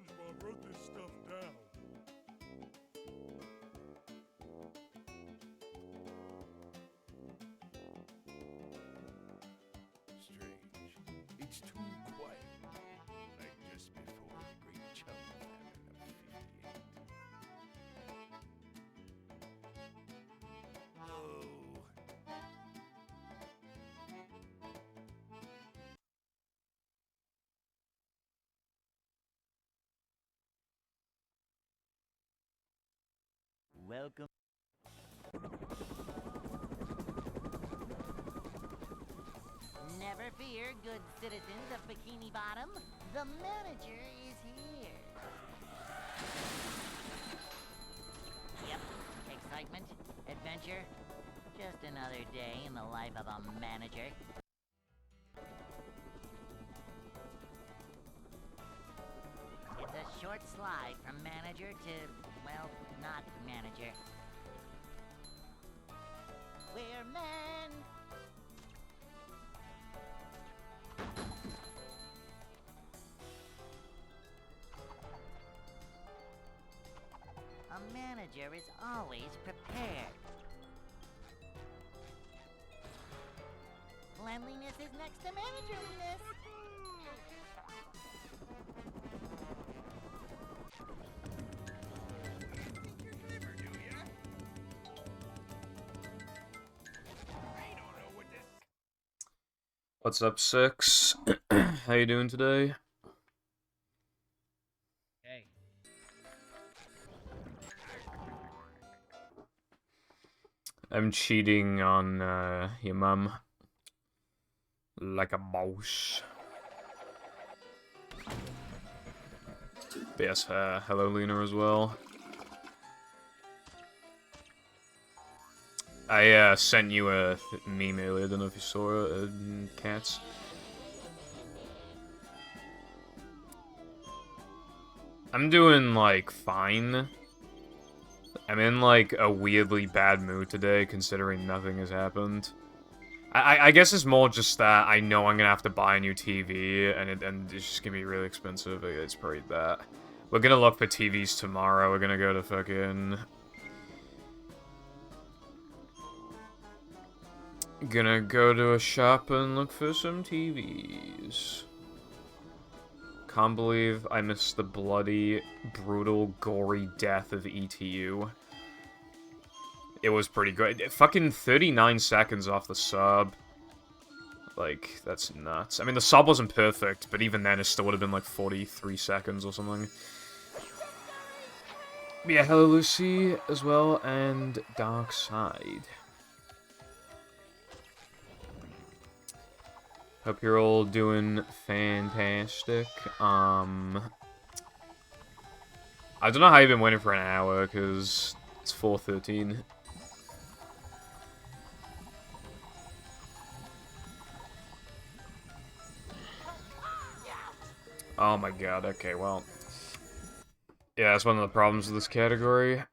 SpongeBob wrote this stuff down. Strange. It's too quiet. Like just before the Great Chum Famine of 58. Oh. Welcome. Never fear, good citizens of Bikini Bottom. The manager is here. Yep, excitement, adventure. Just another day in the life of a manager. It's a short slide from manager to, well, not manager. We're men. A manager is always prepared. Cleanliness is next to managerliness. You're clever, do ya? I don't know what this... What's up, Six? How you doing today? Hey. I'm cheating on your mum. Like a boss. Yes, hello Lena as well. I sent you a meme earlier, I don't know if you saw it, cats. I'm doing, like, fine. I'm in, like, a weirdly bad mood today, considering nothing has happened. I guess it's more just that I know I'm gonna have to buy a new TV, and it's just gonna be really expensive. It's probably that. We're gonna look for TVs tomorrow. We're gonna go to fucking... Gonna go to a shop and look for some TVs. Can't believe I missed the bloody, brutal, gory death of ETU. It was pretty good. Fucking 39 seconds off the sub. Like, that's nuts. I mean, the sub wasn't perfect, but even then it still would have been like 43 seconds or something. But yeah, hello Lucy as well, and Dark Side. Hope you're all doing fantastic. I don't know how you've been waiting for an hour, because it's 4:13. Oh my god, okay, well. Yeah, that's one of the problems with this category.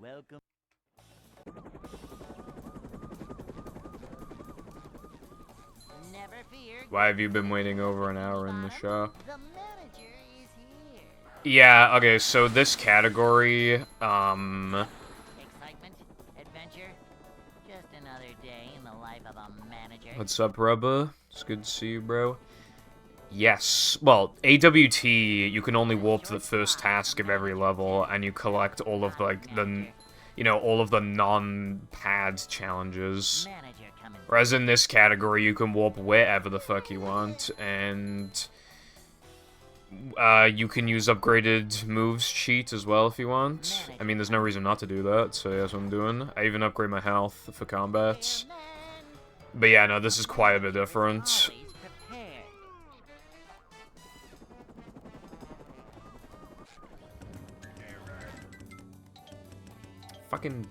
Welcome. Never fear. Why have you been waiting over an hour in the shop? The manager is here. Yeah, okay, so this category, Excitement, adventure. Just another day in the life of a manager. What's up, Rubba? It's good to see you, bro. Yes. Well, AWT, you can only warp to the first task of every level, and you collect all of, like, the... You know, all of the non-pad challenges. Whereas in this category, you can warp wherever the fuck you want, and... you can use upgraded moves cheat as well if you want. I mean, there's no reason not to do that, so that's what I'm doing. I even upgrade my health for combats. But yeah, no, this is quite a bit different. Fucking...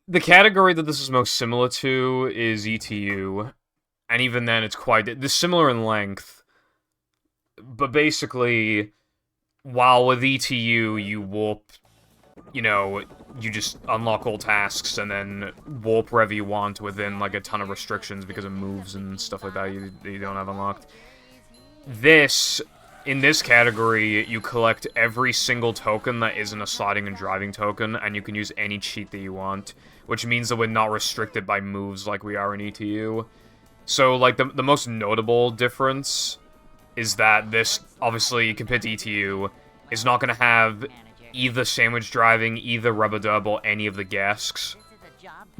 The category that this is most similar to is ETU, and even then it's quite... They're similar in length, but basically, while with ETU, you warp, you know, you just unlock all tasks and then warp wherever you want within, like, a ton of restrictions because of moves and stuff like that you don't have unlocked. In this category, you collect every single token that isn't a sliding and driving token, and you can use any cheat that you want, which means that we're not restricted by moves like we are in ETU. So, like, the most notable difference is that this, obviously, compared to ETU, is not going to have either sandwich driving, either rub-a-dub, or any of the gasks.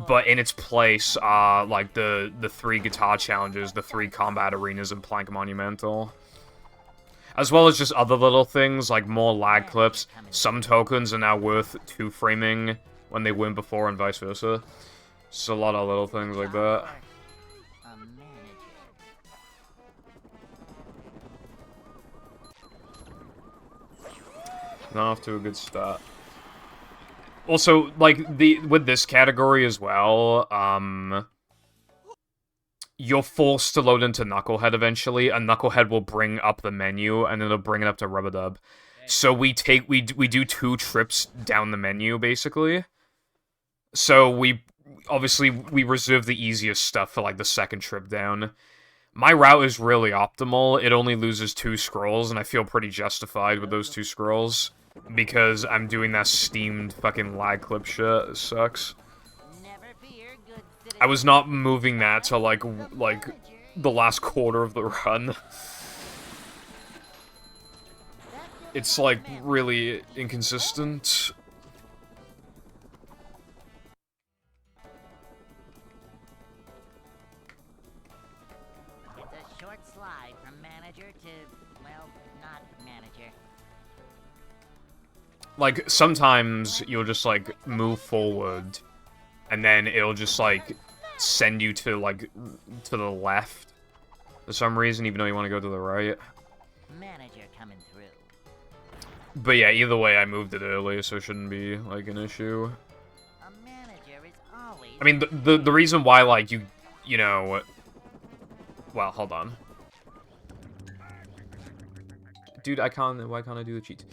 But in its place are, like, the 3 guitar challenges, the 3 combat arenas, and Plank Monumental. As well as just other little things, like more lag clips. Some tokens are now worth 2-framing when they weren't before, and vice versa. Just a lot of little things like that. Not off to a good start. Also, like, with this category as well, you're forced to load into Knucklehead eventually, and Knucklehead will bring up the menu, and it'll bring it up to Rub-a-Dub. So we do 2 trips down the menu, basically. So we reserve the easiest stuff for, like, the second trip down. My route is really optimal. It only loses 2 scrolls, and I feel pretty justified with those 2 scrolls. Because I'm doing that steamed fucking lag clip shit. It sucks. I was not moving that to, like the last quarter of the run. It's, like, really inconsistent. It's a short slide from manager to, well, not manager. Like, sometimes you'll just, like, move forward, and then it'll just, like, send you to, like, to the left for some reason, even though you want to go to the right. Manager coming through. But yeah, either way, I moved it early, so it shouldn't be, like, an issue. A manager is always... I mean, the reason why, like, you know... Well, hold on. Dude, why can't I do the cheat?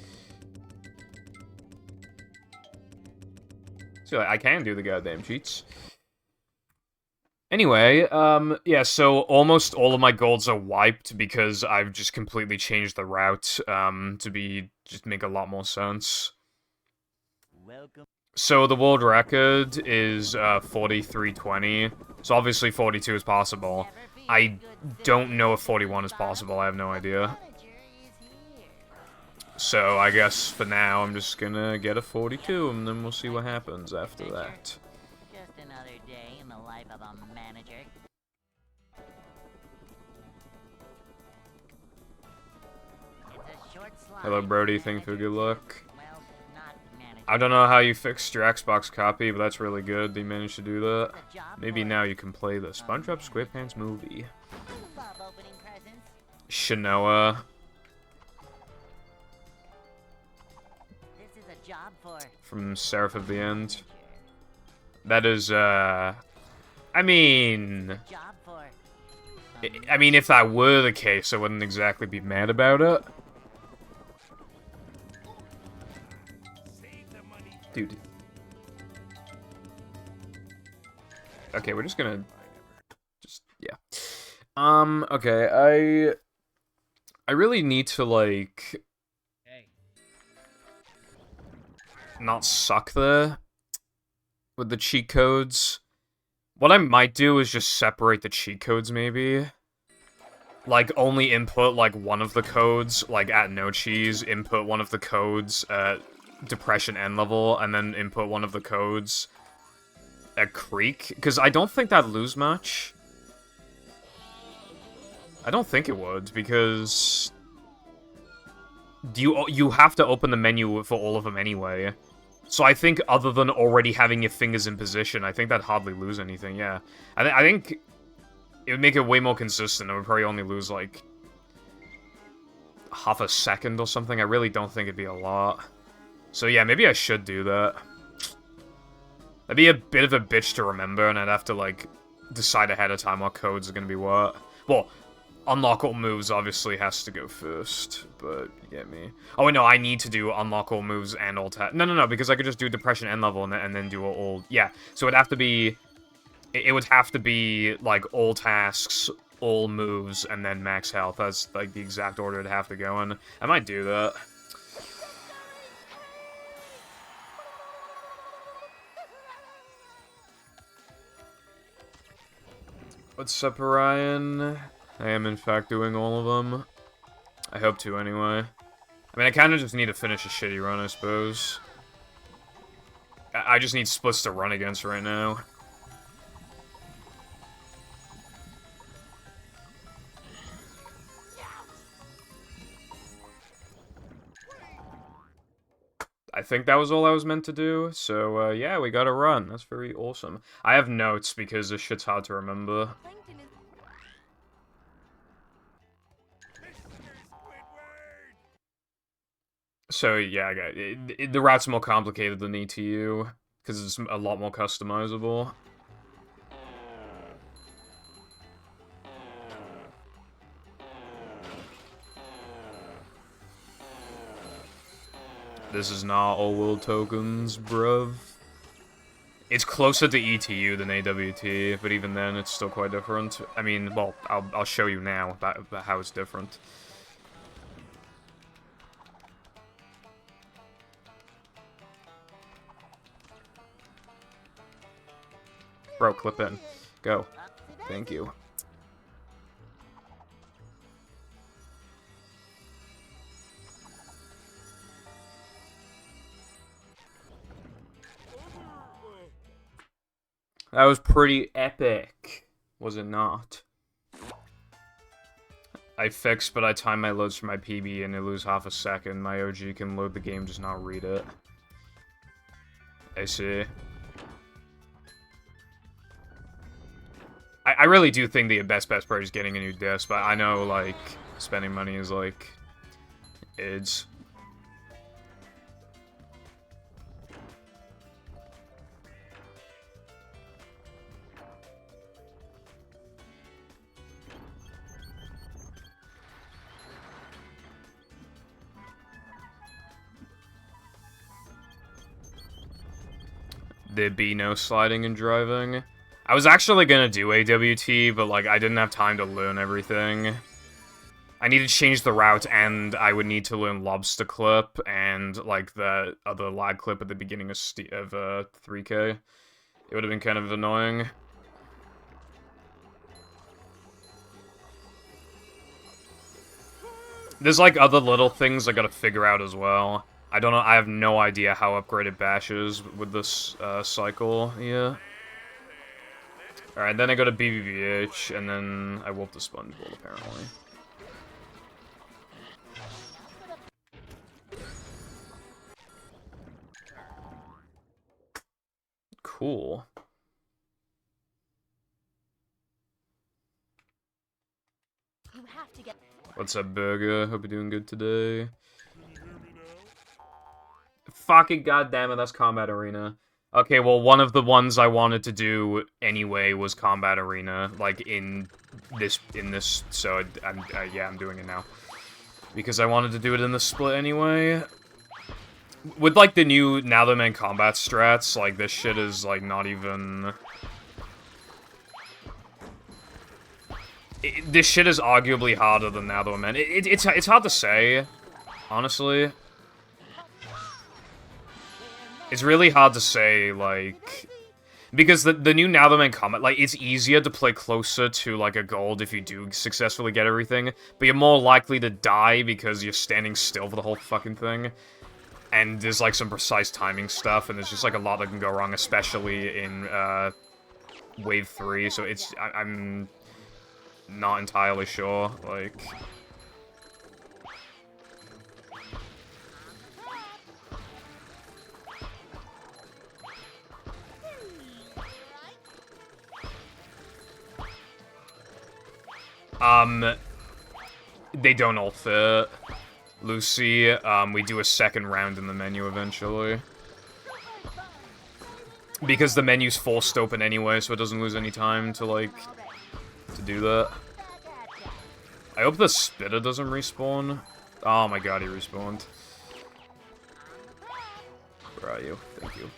So, I can do the goddamn cheats. Anyway, yeah, so almost all of my golds are wiped because I've just completely changed the route, just make a lot more sense. Welcome. So the world record is, 43:20, so obviously 42 is possible. I don't know if 41 is possible, I have no idea. So I guess for now I'm just gonna get a 42, and then we'll see what happens after that. Just another day in the life of a manager. It's a short slide. Hello, Brody. Thanks for good luck. Well, not manager. I don't know how you fixed your Xbox copy, but that's really good that you managed to do that. Maybe now you can play the SpongeBob SquarePants movie. Love opening presents. Shanoa. This is a job for From Seraph of the End. That is, I mean... job for I mean, if that were the case, I wouldn't exactly be mad about it. Dude. Okay, we're just gonna... yeah. Okay, I really need to, like... not suck there with the cheat codes. What I might do is just separate the cheat codes, maybe. Like, only input, like, one of the codes, like, at no cheese, input one of the codes at depression end level, and then input one of the codes at creek, because I don't think that'd lose much. I don't think it would, because... you have to open the menu for all of them anyway. So I think other than already having your fingers in position, I think that'd hardly lose anything, yeah. I think it would make it way more consistent. It would probably only lose, like, half a second or something. I really don't think it'd be a lot. So yeah, maybe I should do that. That'd be a bit of a bitch to remember, and I'd have to, like, decide ahead of time what codes are gonna be what. Well, unlock all moves obviously has to go first, but you get me. Oh, wait, no, I need to do unlock all moves and all No, because I could just do depression end level and then do all... Yeah, so it'd have to be... It would have to be, like, all tasks, all moves, and then max health. That's, like, the exact order it'd have to go in. I might do that. What's up, Ryan? I am, in fact, doing all of them. I hope to, anyway. I mean, I kind of just need to finish a shitty run, I suppose. I just need splits to run against right now. I think that was all I was meant to do, so, yeah, we got a run. That's very awesome. I have notes because this shit's hard to remember. So, yeah, the route's more complicated than ETU, because it's a lot more customizable. This is not all world tokens, bruv. It's closer to ETU than AWT, but even then, it's still quite different. I mean, well, I'll show you now about how it's different. Bro, clip in. Go. Thank you. That was pretty epic, was it not? I fixed, but I time my loads for my PB and I lose half a second. My OG can load the game, just not read it. I see. I really do think the best bet is getting a new disc, but I know, like, spending money is, like, ids. There'd be no sliding and driving. I was actually gonna do AWT, but, like, I didn't have time to learn everything. I need to change the route, and I would need to learn Lobster Clip, and, like, the other lag clip at the beginning of 3K. It would have been kind of annoying. There's, like, other little things I gotta figure out as well. I don't know, I have no idea how upgraded Bash is with this, cycle, yeah. Alright, then I go to BBBH, and then I whoop the SpongeBob, apparently. Cool. What's up, Burger? Hope you're doing good today. Fucking goddammit, that's Combat Arena. Okay, well, one of the ones I wanted to do anyway was Combat Arena, like, in this, so yeah, I'm doing it now. Because I wanted to do it in the split anyway. With, like, the new Now the Men combat strats, like, this shit is, like, not even... this shit is arguably harder than Now the Men. It's hard to say, honestly. It's really hard to say, like... Because the new Now the Men combat, like, it's easier to play closer to, like, a gold if you do successfully get everything, but you're more likely to die because you're standing still for the whole fucking thing. And there's, like, some precise timing stuff, and there's just, like, a lot that can go wrong, especially in, Wave 3, so it's... I'm not entirely sure, like... They don't all fit. Lucy, we do a second round in the menu eventually. Because the menu's forced open anyway, so it doesn't lose any time to, like, to do that. I hope the spitter doesn't respawn. Oh my god, he respawned. Where are you? Thank you.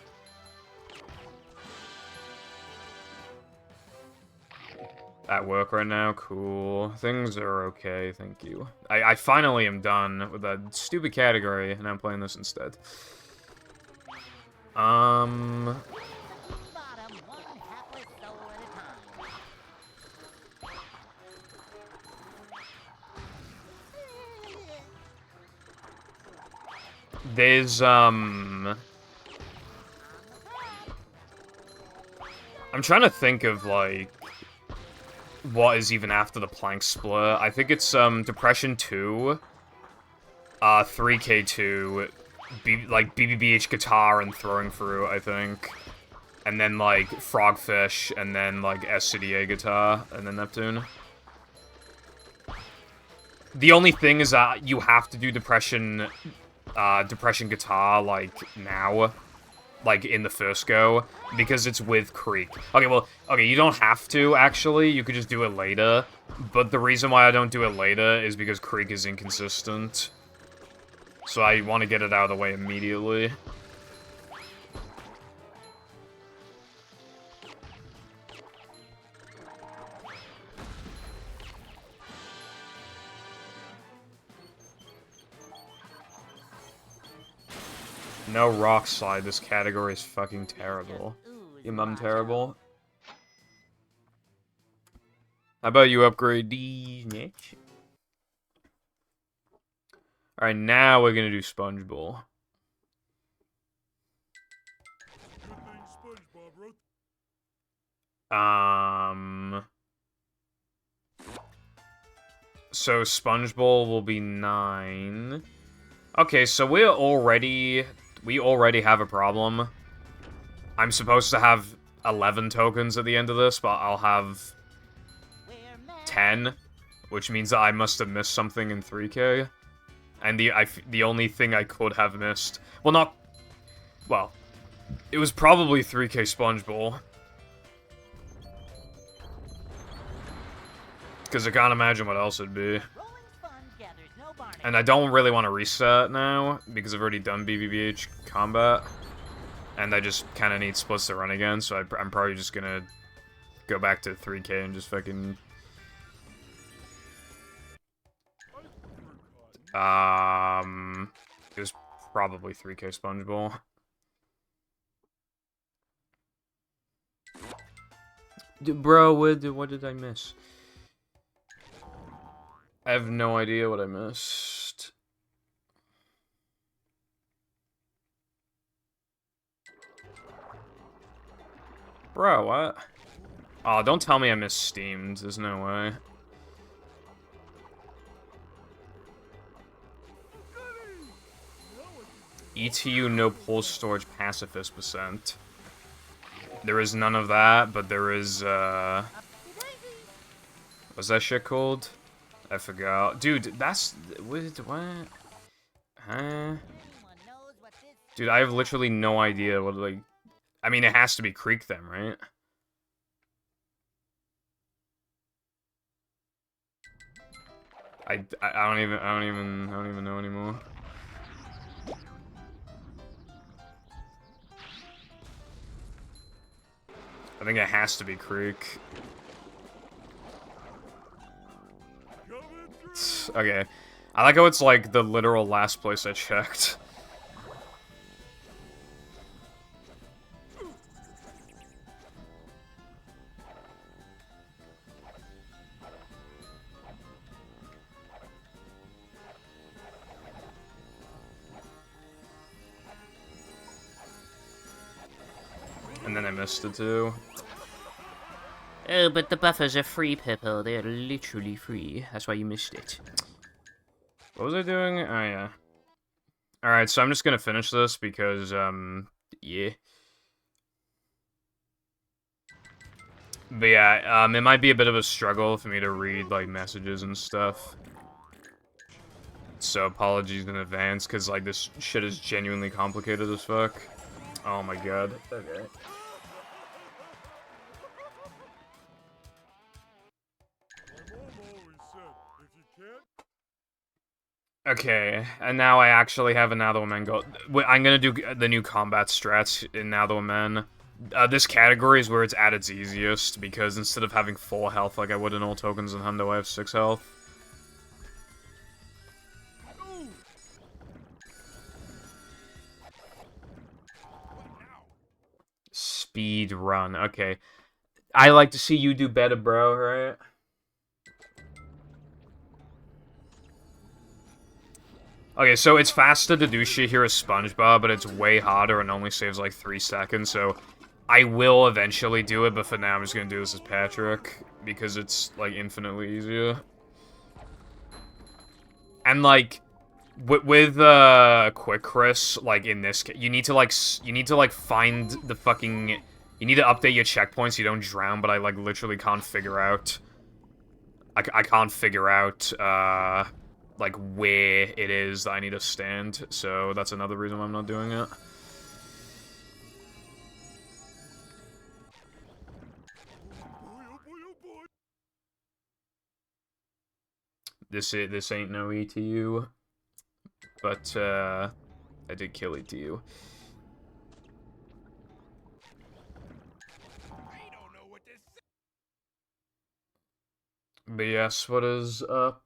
At work right now? Cool. Things are okay, thank you. I finally am done with that stupid category, and I'm playing this instead. Bottom, one hapless soul at a time. There's, I'm trying to think of, like, what is even after the plank split. I think it's, Depression 2, 3K2, like, BBBH guitar and throwing through, I think. And then, like, Frogfish, and then, like, SCDA guitar, and then Neptune. The only thing is that you have to do Depression guitar, like, now. Like, in the first go, because it's with Creek. Okay, well, okay, you don't have to, actually. You could just do it later. But the reason why I don't do it later is because Creek is inconsistent. So I want to get it out of the way immediately. No rock slide, this category is fucking terrible. Your mum terrible? How about you upgrade these, Nick? Alright, now we're gonna do Sponge Bowl. So Sponge Bowl will be 9. Okay, so we already have a problem. I'm supposed to have 11 tokens at the end of this, but I'll have 10, which means that I must have missed something in 3K. And the only thing I could have missed, well, it was probably 3K Sponge Bowl. Because I can't imagine what else it'd be. And I don't really want to reset now, because I've already done BBBH combat. And I just kind of need splits to run again, so I'm probably just gonna go back to 3K and just fucking... It was probably 3K Sponge Bowl. Bro, what did I miss? I have no idea what I missed. Bro, what? Oh, don't tell me I missed Steamed. There's no way. ETU no pull storage pacifist percent. There is none of that, but there is, what's that shit called? I forgot. Dude, that's... What? Huh? Dude, I have literally no idea what, like... I mean, it has to be Creek then, right? I don't even know anymore. I think it has to be Creek. Okay. I like how it's like the literal last place I checked. And then I missed it too. Oh, but the buffers are free, Pippo. They're literally free. That's why you missed it. What was I doing? Oh, yeah. Alright, so I'm just gonna finish this because, yeah. But yeah, it might be a bit of a struggle for me to read, like, messages and stuff. So apologies in advance, because, like, this shit is genuinely complicated as fuck. Oh my god. Okay. Okay, and now I actually have another woman go. I'm gonna do the new combat strats in Now the Woman. This category is where it's at its easiest, because instead of having 4 health like I would in all tokens and Hundo, I have 6 health. Speed run, okay. I like to see you do better, bro, right? Okay, so it's faster to do shit here as SpongeBob, but it's way harder and only saves like 3 seconds, so I will eventually do it, but for now I'm just gonna do this as Patrick, because it's, like, infinitely easier. And, like, with Quick Chris, like, in this case, you need to, like, find the fucking... You need to update your checkpoints so you don't drown, but I, like, literally can't figure out... I can't figure out, like, where it is that I need to stand, so that's another reason why I'm not doing it. This ain't no ETU, but, I did kill ETU. But yes, what is up?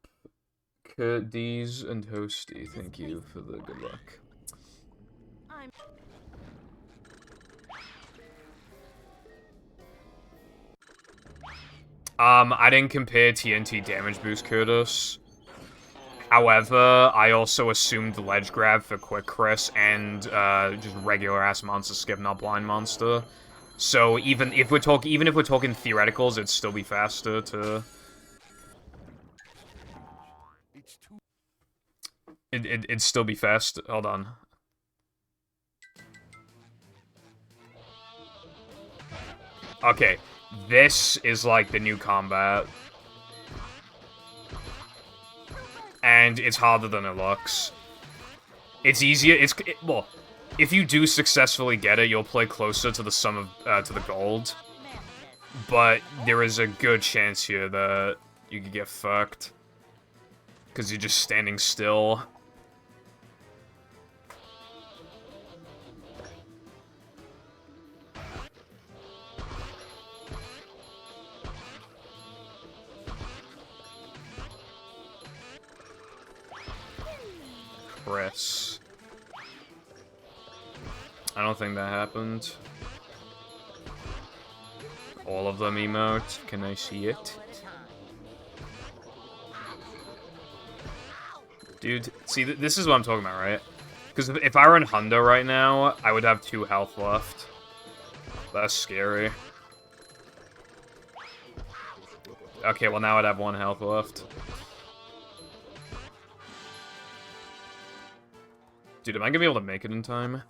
Kurt D's and Toasty, thank you for the good luck. I didn't compare TNT damage boost Kurdos. However, I also assumed ledge grab for Quick Chris and just regular ass monster skip, not blind monster. So even if we're talking theoreticals, it'd still be faster to. It'd still be fast. Hold on. Okay, this is like the new combat. And it's harder than it looks. It's easier, well, if you do successfully get it, you'll play closer to the sum of, to the gold. But there is a good chance here that you could get fucked. Because you're just standing still. Chris. I don't think that happened. All of them emote. Can I see it? Dude, see, this is what I'm talking about, right? Because if I were in Hundo right now, I would have 2 health left. That's scary. Okay, well now I'd have 1 health left. Dude, am I gonna be able to make it in time?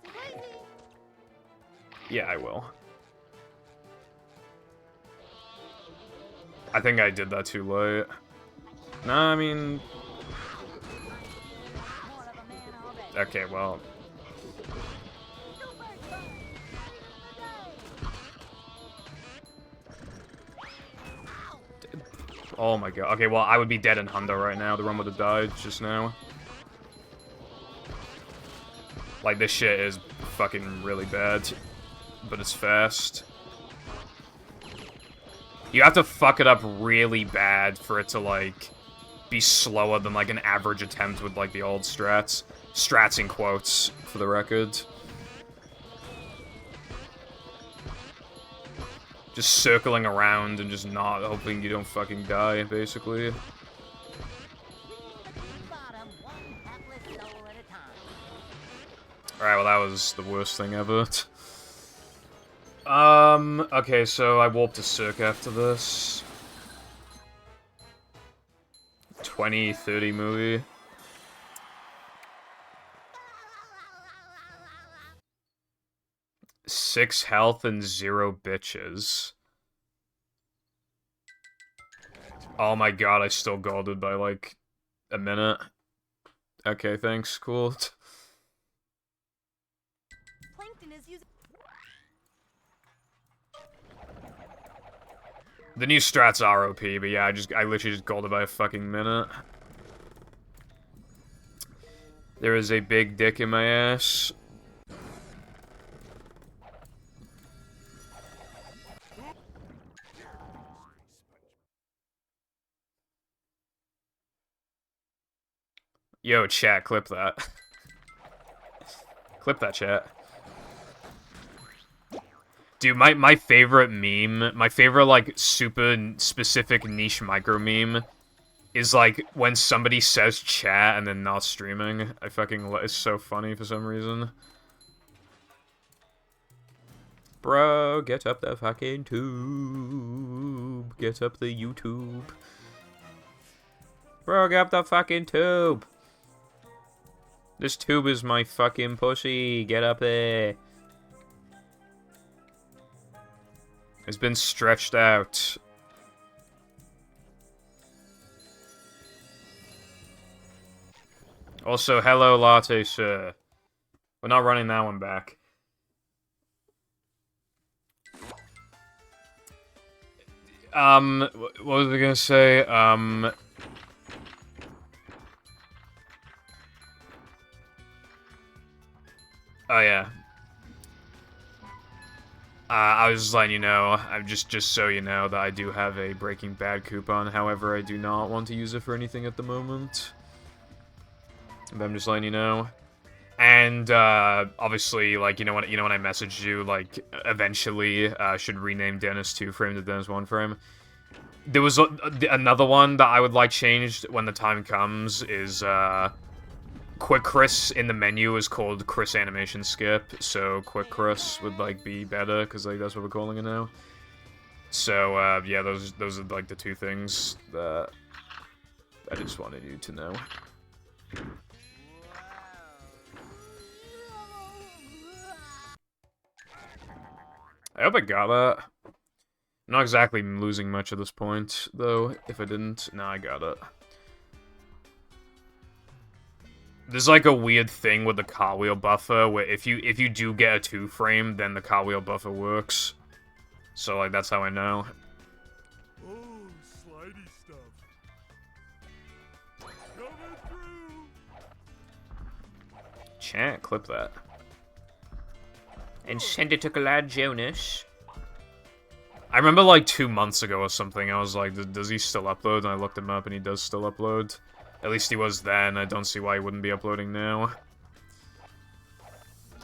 Yeah, I will. I think I did that too late. Nah, I mean... Okay, well... Oh my god. Okay, well, I would be dead in Hundo right now. The run would have died just now. Like, this shit is fucking really bad. But it's fast. You have to fuck it up really bad for it to, like, be slower than, like, an average attempt with, like, the old strats. Strats in quotes, for the record. Just circling around and just not hoping you don't fucking die, basically. Alright, well that was the worst thing ever. Okay, so I warped to Cirque after this. 2030 movie. Six health and 0 bitches. Oh my god, I still golded by like a minute. Okay, thanks, cool. The new strats are OP, but yeah, I literally just golded by a fucking minute. There is a big dick in my ass. Yo, chat, clip that. Clip that, chat. Dude, my favorite meme, my favorite, like, super specific niche micro meme is, like, when somebody says chat and then not streaming. It's so funny for some reason. Bro, get up the fucking tube. Get up the YouTube. Bro, get up the fucking tube. This tube is my fucking pussy. Get up there. It's been stretched out. Also, hello, Latte Sir. We're not running that one back. What was I gonna say? Oh yeah. I was just letting you know, I'm just so you know, that I do have a Breaking Bad coupon. However, I do not want to use it for anything at the moment. But I'm just letting you know. And obviously, like, you know when I messaged you, like, eventually should rename Dennis 2 Frame to Dennis 1 Frame. There was another one that I would like changed when the time comes is Quick Chris in the menu is called Chris Animation Skip, so Quick Chris would, like, be better, because, like, that's what we're calling it now. So, yeah, those are, like, the two things that I just wanted you to know. I hope I got that. I'm not exactly losing much at this point, though. If I didn't, no, I got it. There's like a weird thing with the cartwheel buffer where if you do get a 2-frame, then the cartwheel buffer works. So like that's how I know. Oh, slidey stuff. Coming through. Chat, clip that. And send it to Glad Jonas. I remember like 2 months ago or something, I was like, does he still upload? And I looked him up and he does still upload. At least he was then, I don't see why he wouldn't be uploading now.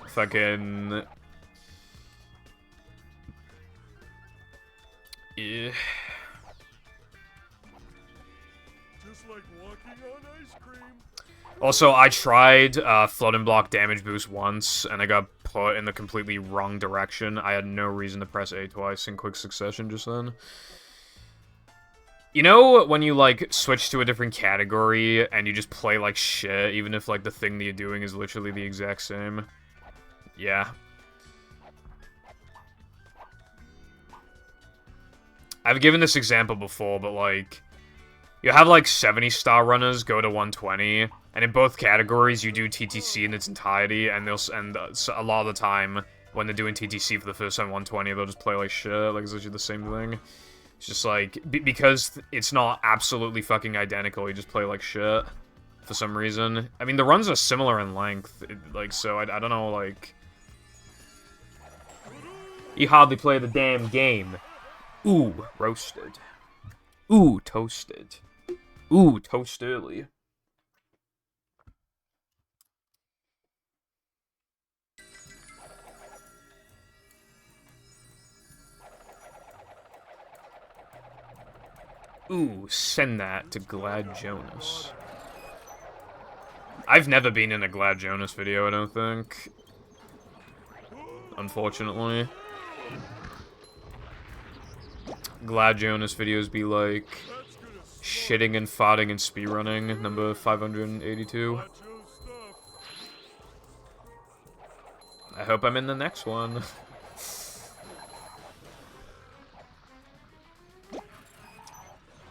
Fucking... Yeah. Just like walking on ice cream. Also, I tried Flooding Block Damage Boost once, and I got put in the completely wrong direction. I had no reason to press A twice in quick succession just then. You know when you, like, switch to a different category, and you just play like shit, even if, like, the thing that you're doing is literally the exact same? Yeah. I've given this example before, but, like... You have, like, 70-star runners go to 120, and in both categories, you do TTC in its entirety, and a lot of the time, when they're doing TTC for the first time 120, they'll just play like shit, like, it's literally the same thing. It's just, like, because it's not absolutely fucking identical, you just play like shit, for some reason. I mean, the runs are similar in length, like, so I don't know, like... You hardly play the damn game. Ooh, roasted. Ooh, toasted. Ooh, toast early. Ooh, send that to Glad Jonas. I've never been in a Glad Jonas video, I don't think. Unfortunately. Glad Jonas videos be like... Shitting and farting and speedrunning, number 582. I hope I'm in the next one.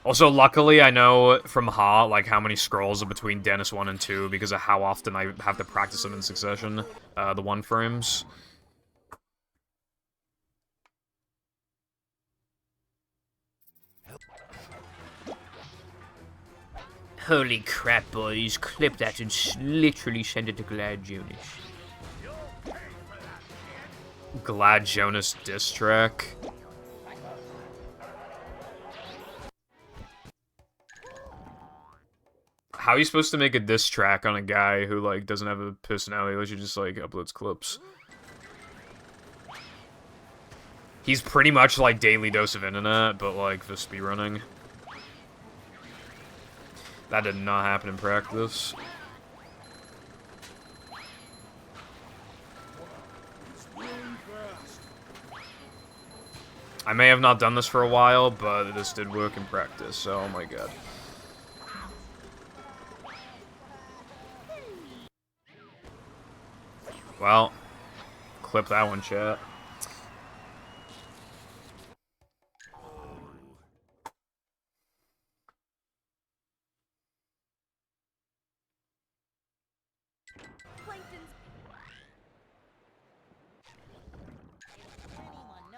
Also, luckily, I know from heart, like, how many scrolls are between Dennis 1 and 2, because of how often I have to practice them in succession, the 1 frames. Holy crap, boys. Clip that and literally send it to Glad Jonas. Glad Jonas diss track. How are you supposed to make a diss track on a guy who, like, doesn't have a personality? Literally just, like, uploads clips. He's pretty much like Daily Dose of Internet, but, like, for speedrunning. That did not happen in practice. I may have not done this for a while, but this did work in practice, so oh my god. Well, clip that one, chat.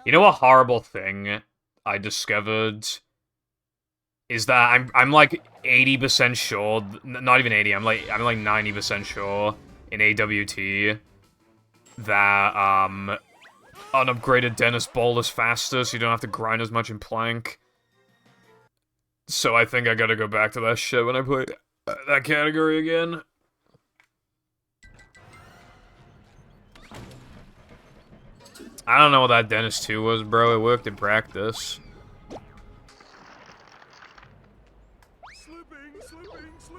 You know a horrible thing I discovered is that I'm like 80% sure, not even 80, I'm like 90% sure in AWT that unupgraded Dennis Bowl is faster, so you don't have to grind as much in Plank. So I think I gotta go back to that shit when I play that category again. I don't know what that Dennis 2 was, bro. It worked in practice.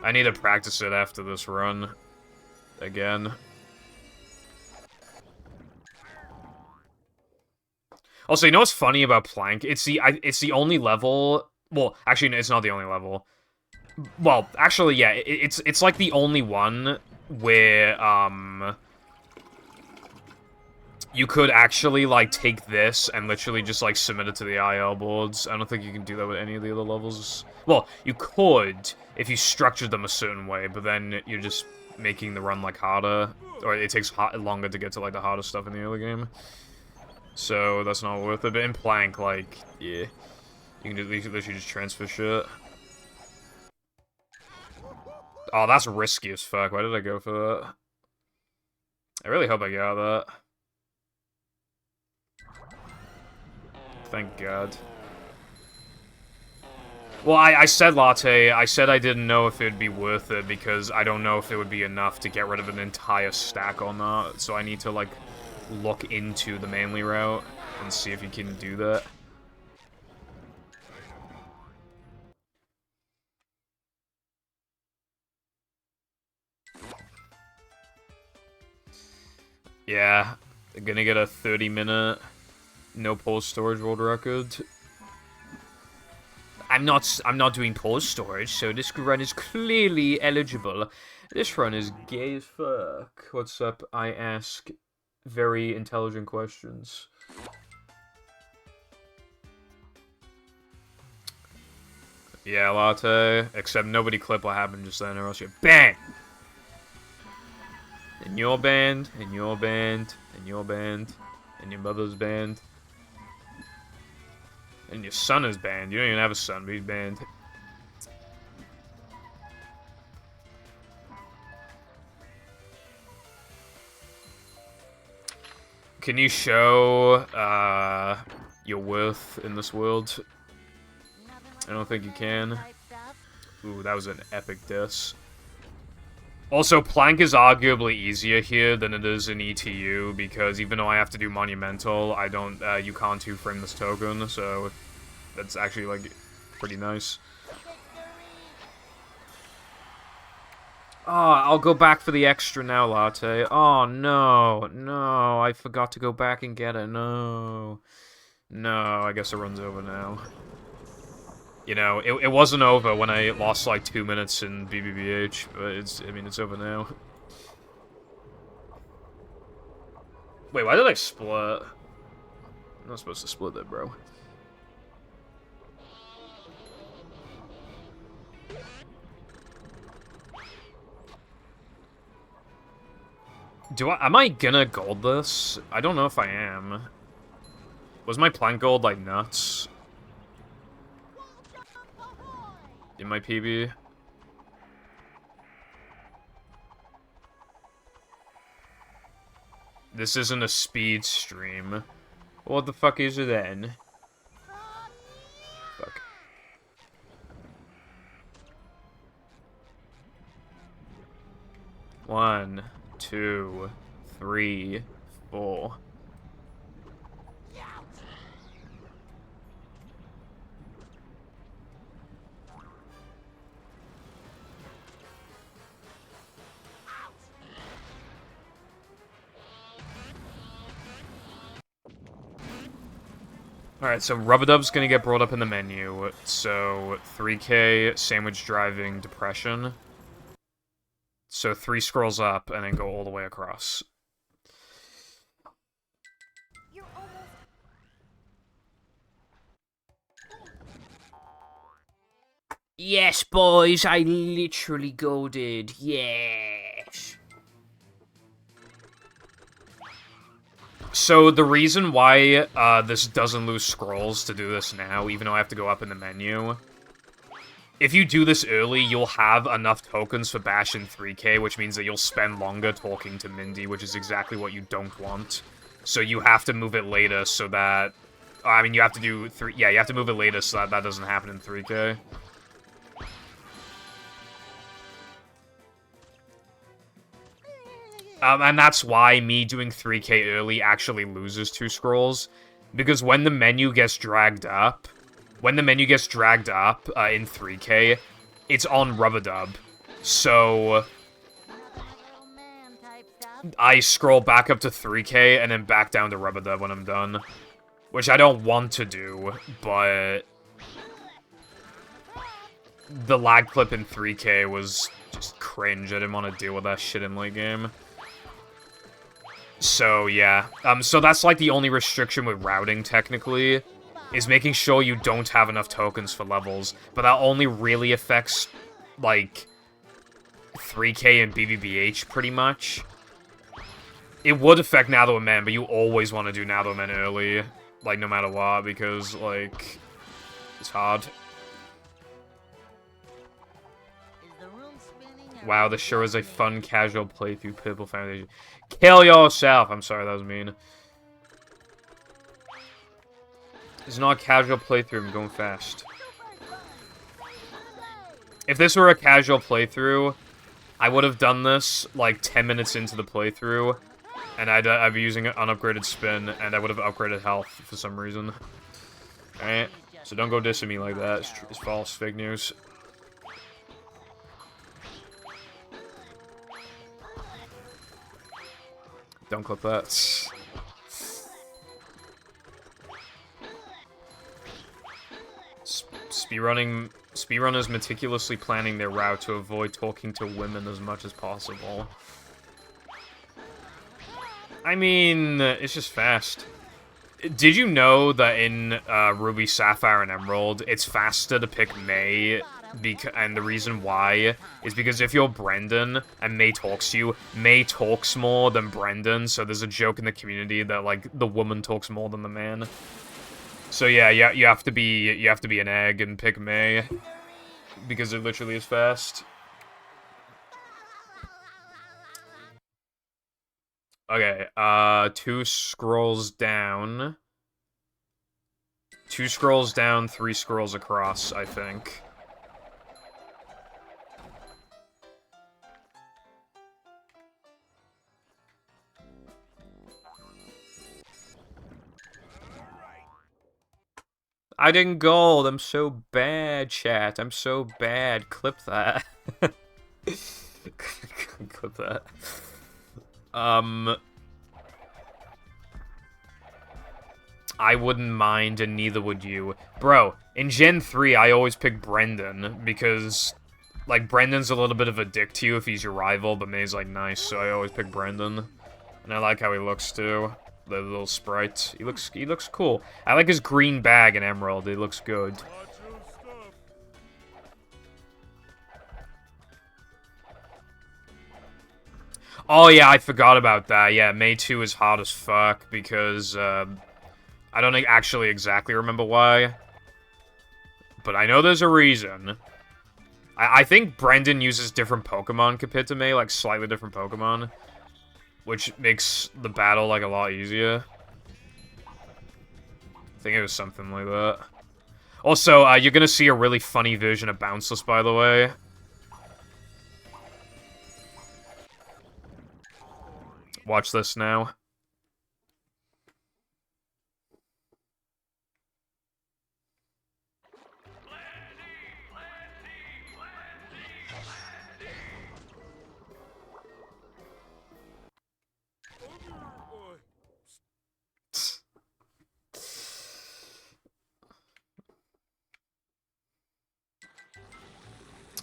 I need to practice it after this run. Again. Also, you know what's funny about Plank? It's the only level... Well, actually, no, it's not the only level. Well, actually, yeah. It's like the only one where, you could actually, like, take this and literally just, like, submit it to the IL boards. I don't think you can do that with any of the other levels. Well, you could if you structured them a certain way, but then you're just making the run, like, harder. Or it takes longer to get to, like, the harder stuff in the early game. So, that's not worth it. But in Plank, like, yeah. You can literally just transfer shit. Oh, that's risky as fuck. Why did I go for that? I really hope I got that. Thank God. Well, I said Latte. I said I didn't know if it would be worth it because I don't know if it would be enough to get rid of an entire stack or not. So I need to, like, look into the Manly route and see if you can do that. Yeah, they're gonna get a 30-minute no pause storage world record. I'm not doing pause storage, so this run is clearly eligible. This run is gay as fuck. What's up? I ask very intelligent questions. Yeah, Latte. Except nobody clip what happened just then, or else you BANG! In your band, in your band, in your band, in your mother's band. And your son is banned. You don't even have a son, but he's banned. Can you show your worth in this world? I don't think you can. Ooh, that was an epic diss. Also, Plank is arguably easier here than it is in ETU, because even though I have to do Monumental, I don't, you can't two-frame this token, so that's actually, like, pretty nice. Oh, I'll go back for the extra now, Latte. Oh, no, no, I forgot to go back and get it, no. No, I guess it runs over now. You know, it wasn't over when I lost like 2 minutes in BBBH, but I mean, it's over now. Wait, why did I split? I'm not supposed to split it, bro. Am I gonna gold this? I don't know if I am. Was my Plank gold like nuts? In my PB? This isn't a speed stream. What the fuck is it then? Fuck. One, two, three, four. Alright, so Rub-a-Dub's gonna get brought up in the menu. So, 3K, Sandwich Driving, Depression. So 3 scrolls up, and then go all the way across. Yes, boys, I literally golded. Yes. So the reason why this doesn't lose scrolls to do this now, even though I have to go up in the menu, if you do this early, you'll have enough tokens for Bash in 3K, which means that you'll spend longer talking to Mindy, which is exactly what you don't want. So you have to move it later so that... I mean, you have to do... Yeah, you have to move it later so that that doesn't happen in 3K. And that's why me doing 3K early actually loses 2 scrolls. Because when the menu gets dragged up... When the menu gets dragged up in 3K, it's on Rub-a-Dub. So... I scroll back up to 3K and then back down to Rub-a-Dub when I'm done. Which I don't want to do, but... The lag clip in 3K was just cringe. I didn't want to deal with that shit in late game. So, yeah. So that's like the only restriction with routing, technically, is making sure you don't have enough tokens for levels. But that only really affects, like, 3K and BBBH, pretty much. It would affect Now That We're Men, but you always want to do Now That We're Men early, like, no matter what, because, like, it's hard. Wow, this sure is a fun, casual playthrough, Purple Foundation. Kill yourself! I'm sorry, that was mean. It's not a casual playthrough, I'm going fast. If this were a casual playthrough, I would have done this, like, 10 minutes into the playthrough, and I'd be using an unupgraded spin, and I would have upgraded health for some reason. Alright, so don't go dissing me like that, it's false, fake news. Don't clip that. Speedrunners meticulously planning their route to avoid talking to women as much as possible. I mean, it's just fast. Did you know that in Ruby, Sapphire, and Emerald, it's faster to pick May? And the reason why is because if you're Brendan and May talks to you, May talks more than Brendan, so there's a joke in the community that, like, the woman talks more than the man. So yeah, you have to be an egg and pick May, because it literally is fast. Okay, 2 scrolls down. 2 scrolls down, 3 scrolls across, I think. I didn't gold. I'm so bad, chat. I'm so bad. Clip that. Clip that. I wouldn't mind, and neither would you. Bro, in Gen 3, I always pick Brendan, because, like, Brendan's a little bit of a dick to you if he's your rival, but May's, like, nice, so I always pick Brendan. And I like how he looks, too. The little sprite. He looks cool. I like his green bag in Emerald. It looks good. Oh yeah, I forgot about that. Yeah, May 2 is hard as fuck because I don't actually exactly remember why. But I know there's a reason. I think Brendan uses different Pokemon compared to May, like slightly different Pokemon. which makes the battle, like, a lot easier. I think it was something like that. Also, you're gonna see a really funny version of Bounceless, by the way. Watch this now.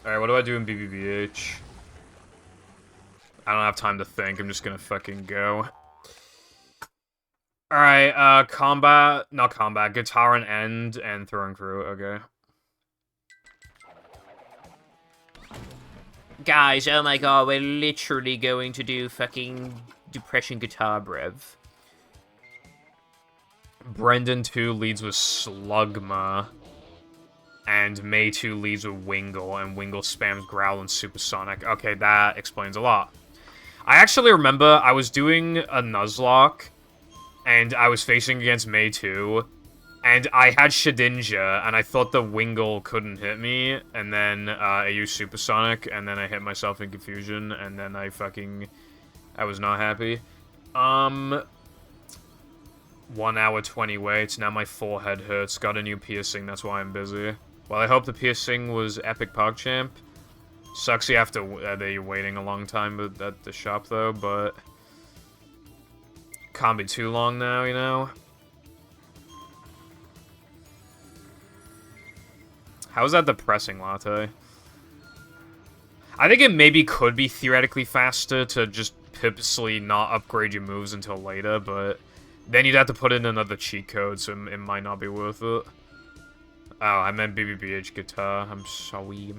Alright, what do I do in BBBH? I don't have time to think, I'm just gonna fucking go. Alright, combat, not combat, guitar and end, and throwing through, okay. Guys, oh my god, we're literally going to do fucking Depression Guitar Brev. Brendan 2 leads with Slugma. And May 2 leads with Wingle, and Wingle spams Growl and Supersonic. Okay, that explains a lot. I actually remember I was doing a Nuzlocke, and I was facing against May 2, and I had Shedinja, and I thought the Wingle couldn't hit me, and then I used Supersonic, and then I hit myself in Confusion, and then I was not happy. 1 hour 20 waits, now my forehead hurts, got a new piercing, that's why I'm busy. Well, I hope the piercing was Epic PogChamp. Sucks you have to, that you're waiting a long time at the shop, though, but... Can't be too long now, you know? How is that depressing, Latte? I think it maybe could be theoretically faster to just purposely not upgrade your moves until later, but... Then you'd have to put in another cheat code, so it might not be worth it. Oh, I meant BBBH guitar. I'm sorry.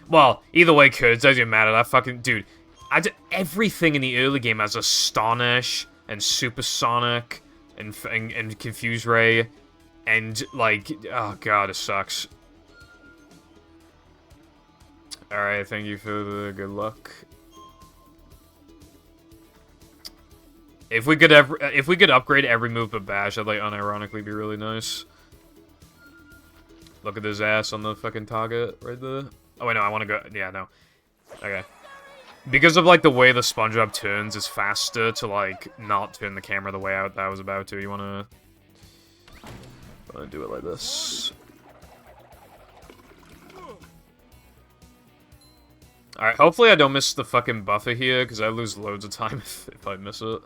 Well, either way, it doesn't matter. That fucking... Dude, everything in the early game has Astonish, and Supersonic, and Confuse Ray, and, like... Oh, God, it sucks. Alright, thank you for the good luck. If we could upgrade every move but Bash, that'd like unironically be really nice. Look at his ass on the fucking target right there. Oh wait, no, I want to go. Yeah, no. Okay. Because of like the way the SpongeBob turns, it's faster to like not turn the camera the way I was about to. You wanna do it like this. Alright, hopefully I don't miss the fucking buffer here, because I lose loads of time if I miss it.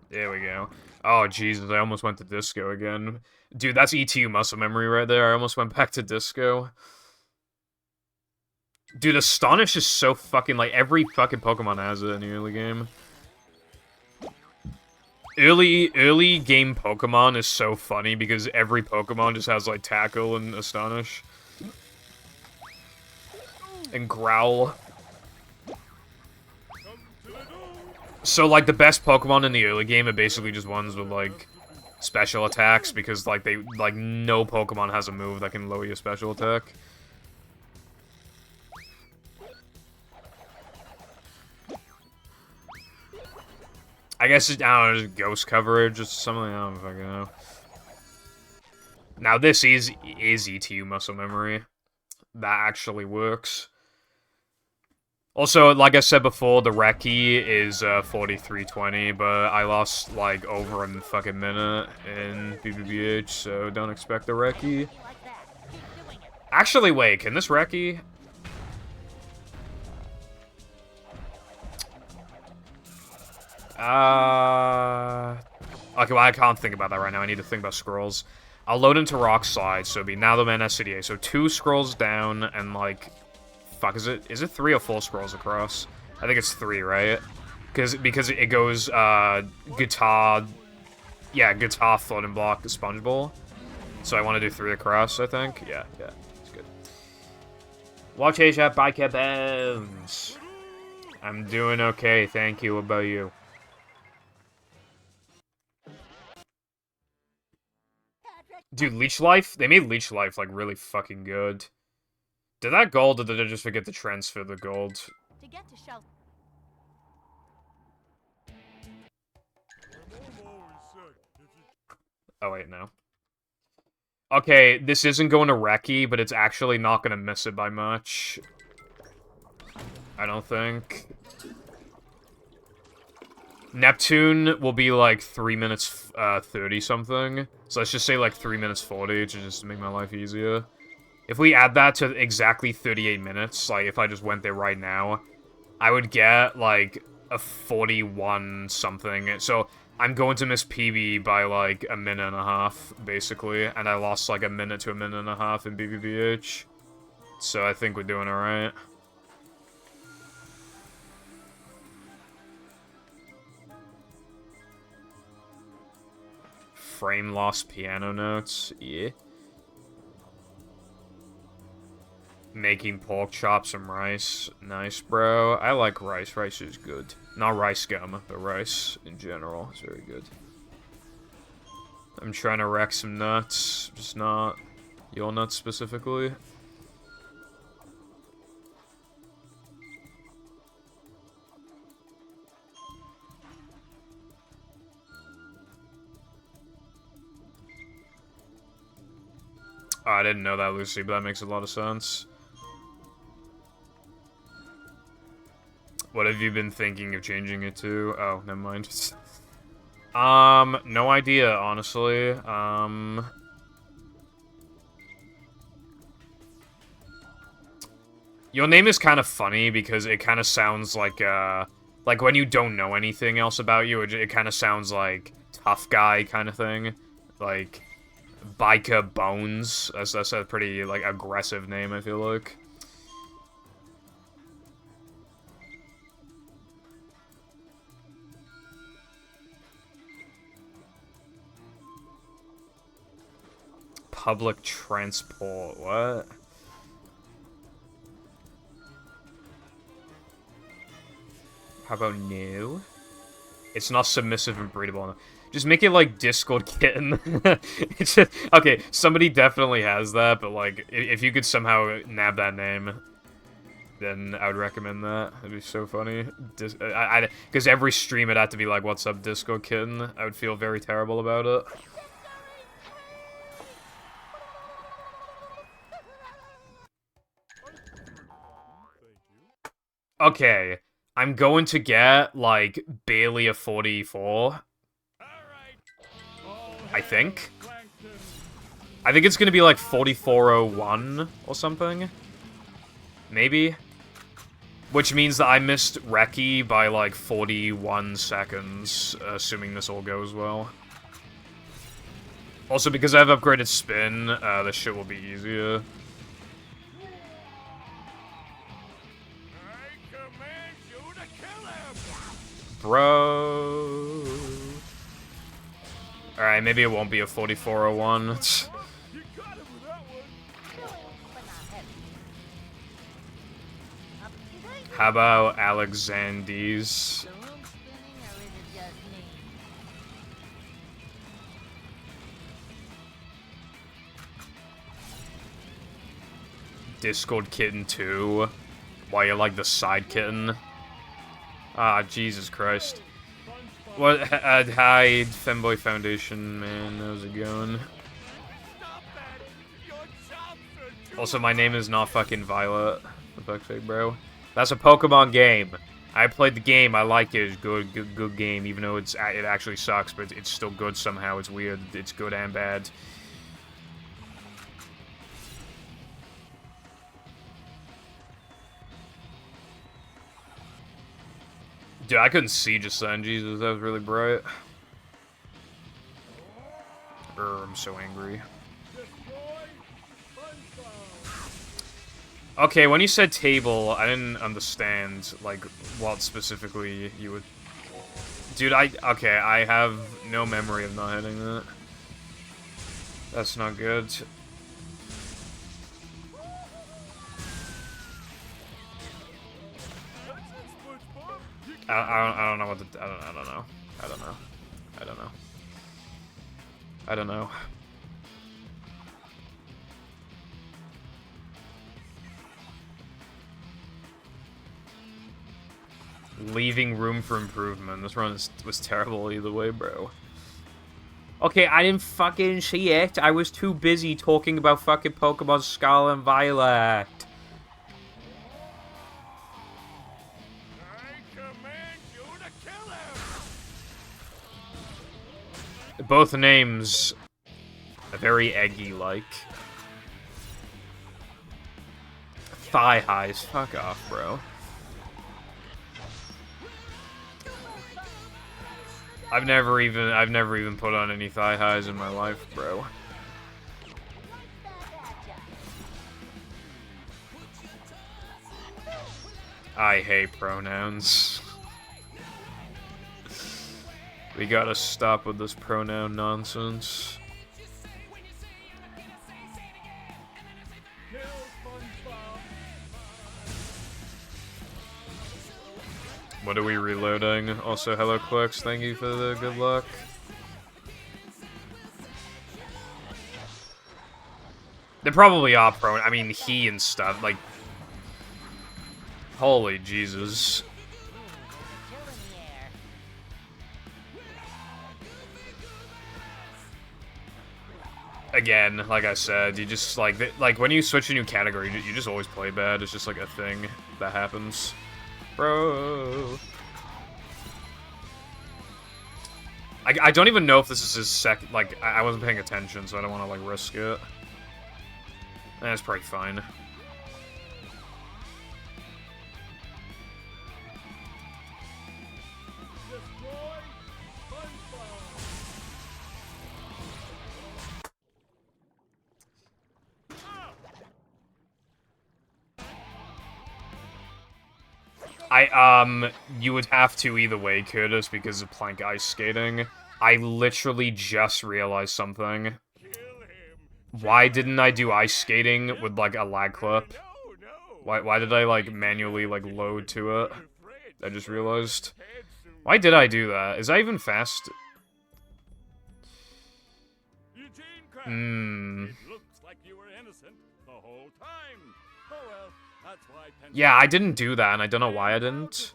There we go. Oh, Jesus, I almost went to Disco again. Dude, that's ETU muscle memory right there. I almost went back to Disco. Dude, Astonish is so fucking, like, every fucking Pokemon has it in the early game. Early game Pokemon is so funny because every Pokemon just has, like, Tackle and Astonish. And Growl. So, like, the best Pokemon in the early game are basically just ones with, like, special attacks, because, like, no Pokemon has a move that can lower your special attack. I guess, I don't know, just ghost coverage or something, I don't fucking know. Now, this is ETU muscle memory. That actually works. Also, like I said before, the Reki is 4320, but I lost, like, over a fucking minute in BBBH, so don't expect a Reki. Actually, wait, can this Reki... Okay, well, I can't think about that right now. I need to think about scrolls. I'll load into Rock Slide, so it'll be now the man SCDA. So 2 scrolls down, and, like... Fuck, is it 3 or 4 scrolls across? I think it's 3, right? Because it goes, guitar... Yeah, guitar, floating block, sponge bowl. So I want to do 3 across, I think. Yeah, it's good. Watch Asia, Biker Bones. I'm doing okay, thank you. What about you? Dude, Leech Life? They made Leech Life, like, really fucking good. Did that gold, or did I just forget to transfer the gold? To get to shelter. Oh, wait, no. Okay, this isn't going to Reki, but it's actually not going to miss it by much. I don't think. Neptune will be like 3 minutes 30 something. So let's just say like 3 minutes 40 to just make my life easier. If we add that to exactly 38 minutes, like if I just went there right now, I would get like a 41 something. So I'm going to miss PB by like a minute and a half, basically. And I lost like a minute to a minute and a half in BBBH. So I think we're doing alright. Frame lost piano notes, yeah. Making pork chops and rice. Nice, bro. I like rice. Rice is good. Not rice gum, but rice in general is very good. I'm trying to wreck some nuts, just not your nuts specifically. Oh, I didn't know that, Lucy, but that makes a lot of sense. What have you been thinking of changing it to? Oh, never mind. No idea, honestly. Your name is kind of funny because it kind of sounds like when you don't know anything else about you, it kind of sounds like tough guy kind of thing. Like, Biker Bones. That's a pretty, like, aggressive name, I feel like. Public transport, what? How about no? It's not submissive and breedable enough. Just make it like Discord Kitten. It's just, okay, somebody definitely has that, but like, if you could somehow nab that name, then I would recommend that. It'd be so funny. Because every stream it'd have to be like, what's up, Discord Kitten? I would feel very terrible about it. Okay, I'm going to get, like, barely a 44. I think. I think it's gonna be like 4401 or something. Maybe. Which means that I missed Reki by like 41 seconds, assuming this all goes well. Also, because I have upgraded spin, this shit will be easier. Bro. Alright, maybe it won't be a 4401. How about Alexandes? Discord Kitten 2? Why, you're like the side kitten? Ah, Jesus Christ. What? Hi, Femboy Foundation, man. How's it going? Also, my name is not fucking Violet. For fuck's sake, bro. That's a Pokemon game. I played the game. I like it. It's good game. Even though it actually sucks, but it's still good somehow. It's weird. It's good and bad. Dude, I couldn't see just then. Jesus, that was really bright. I'm so angry. Okay, when you said table, I didn't understand, like, what specifically you would... Dude, okay, I have no memory of not hitting that. That's not good. I don't know what to... I don't know. Leaving room for improvement. This run was terrible either way, bro. Okay, I didn't fucking see it. I was too busy talking about fucking Pokemon Scarlet and Violet. I command you to kill him! Both names are very eggy-like. Thigh highs. Fuck off, bro. I've never even put on any thigh highs in my life, bro. I hate pronouns. We gotta stop with this pronoun nonsense. What are we reloading? Also, hello, Clerks. Thank you for the good luck. They probably are prone. I mean, he and stuff. Like, holy Jesus. Again, like I said, you just like when you switch a new category, you just always play bad. It's just like a thing that happens. Bro. I don't even know if this is his second, like, I wasn't paying attention, so I don't want to, like, risk it. That's probably fine. You would have to either way, Curtis, because of Plank ice skating. I literally just realized something. Why didn't I do ice skating with, like, a lag clip? Why did I, like, manually, like, load to it? I just realized. Why did I do that? Is that even fast? Yeah, I didn't do that, and I don't know why I didn't.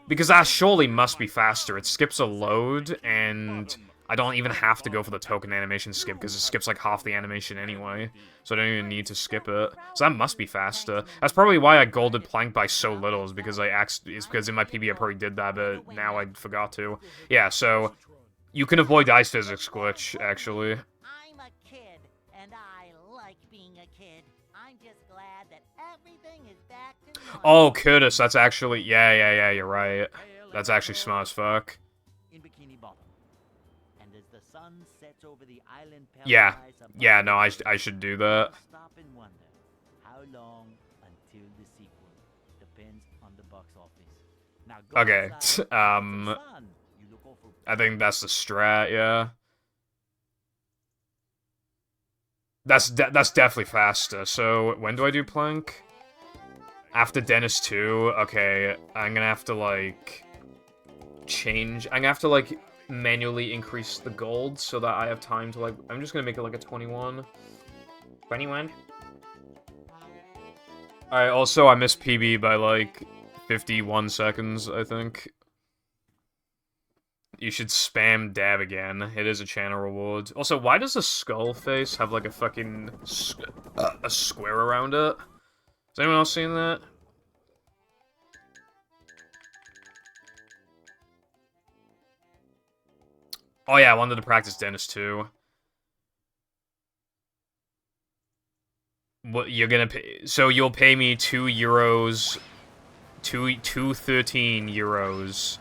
Because that surely must be faster. It skips a load, and I don't even have to go for the token animation skip, because it skips like half the animation anyway. So I don't even need to skip it. So that must be faster. That's probably why I golded Plank by so little, is because it's because in my PB I probably did that, but now I forgot to. Yeah, so you can avoid ice physics glitch, actually. I'm a kid, and I like being a kid. I'm just glad that everything is back to normal. Oh, Curtis, that's actually... Yeah, you're right. That's actually smart as fuck. In Bikini Bottom. And as the sun sets over the island Yeah. paradise above Yeah, no, I should do that. Stop and wonder how long until the sequel. Depends on the box office. Now go Okay, outside, get some sun. You look awful I think that's the strat, yeah. That's definitely faster. So, when do I do Plank? After Dennis 2? Okay, I'm gonna have to, like, change. I'm gonna have to, like, manually increase the gold so that I have time to, like... I'm just gonna make it, like, a 21. 21? Alright, also, I missed PB by, like, 51 seconds, I think. You should spam dab again. It is a channel reward. Also, why does a skull face have, like, a fucking... a square around it? Has anyone else seen that? Oh yeah, I wanted to practice Dennis too. What, you're gonna pay... So you'll pay me €2... 213 euros.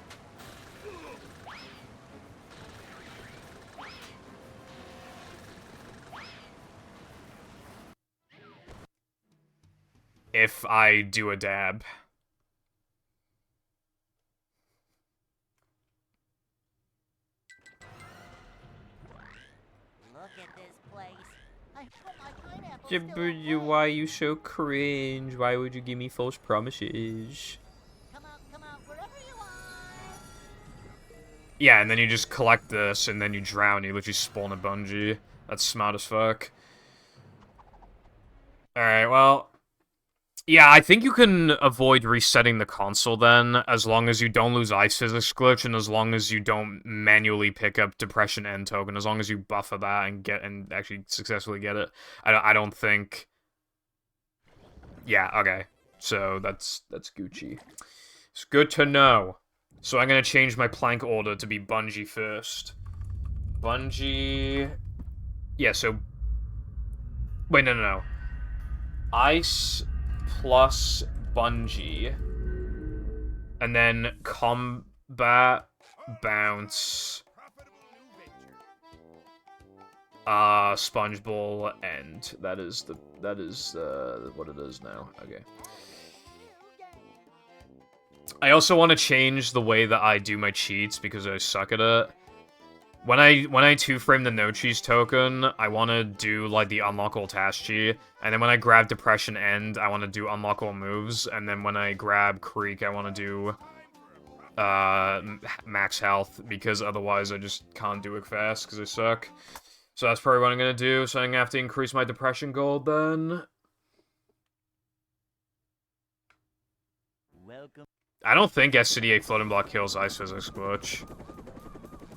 If I do a dab. Look at this place. I put my pineapple still Jibber, why are you so cringe? Why would you give me false promises? Come out, wherever you are. Yeah, and then you just collect this, and then you drown. You literally spawn a bungee. That's smart as fuck. Alright, well... Yeah, I think you can avoid resetting the console then, as long as you don't lose Ice Physics Glitch, and as long as you don't manually pick up Depression End token, as long as you buffer that and actually successfully get it. I don't think... Yeah, okay. So that's Gucci. It's good to know. So I'm gonna change my plank order to be Bungie first. Bungie... Yeah, so... Wait, no. Ice plus Bungie. And then combat, bounce, sponge ball, end. That is what it is now. Okay. I also want to change the way that I do my cheats because I suck at it. When I two-frame the no cheese token, I want to do like the unlock all task G, and then when I grab Depression End, I want to do unlock all moves, and then when I grab Creek, I want to do max health, because otherwise I just can't do it fast because I suck. So that's probably what I'm gonna do. So I'm gonna have to increase my Depression gold then. Welcome. I don't think SCDA Floating Block kills Ice Physics Glitch.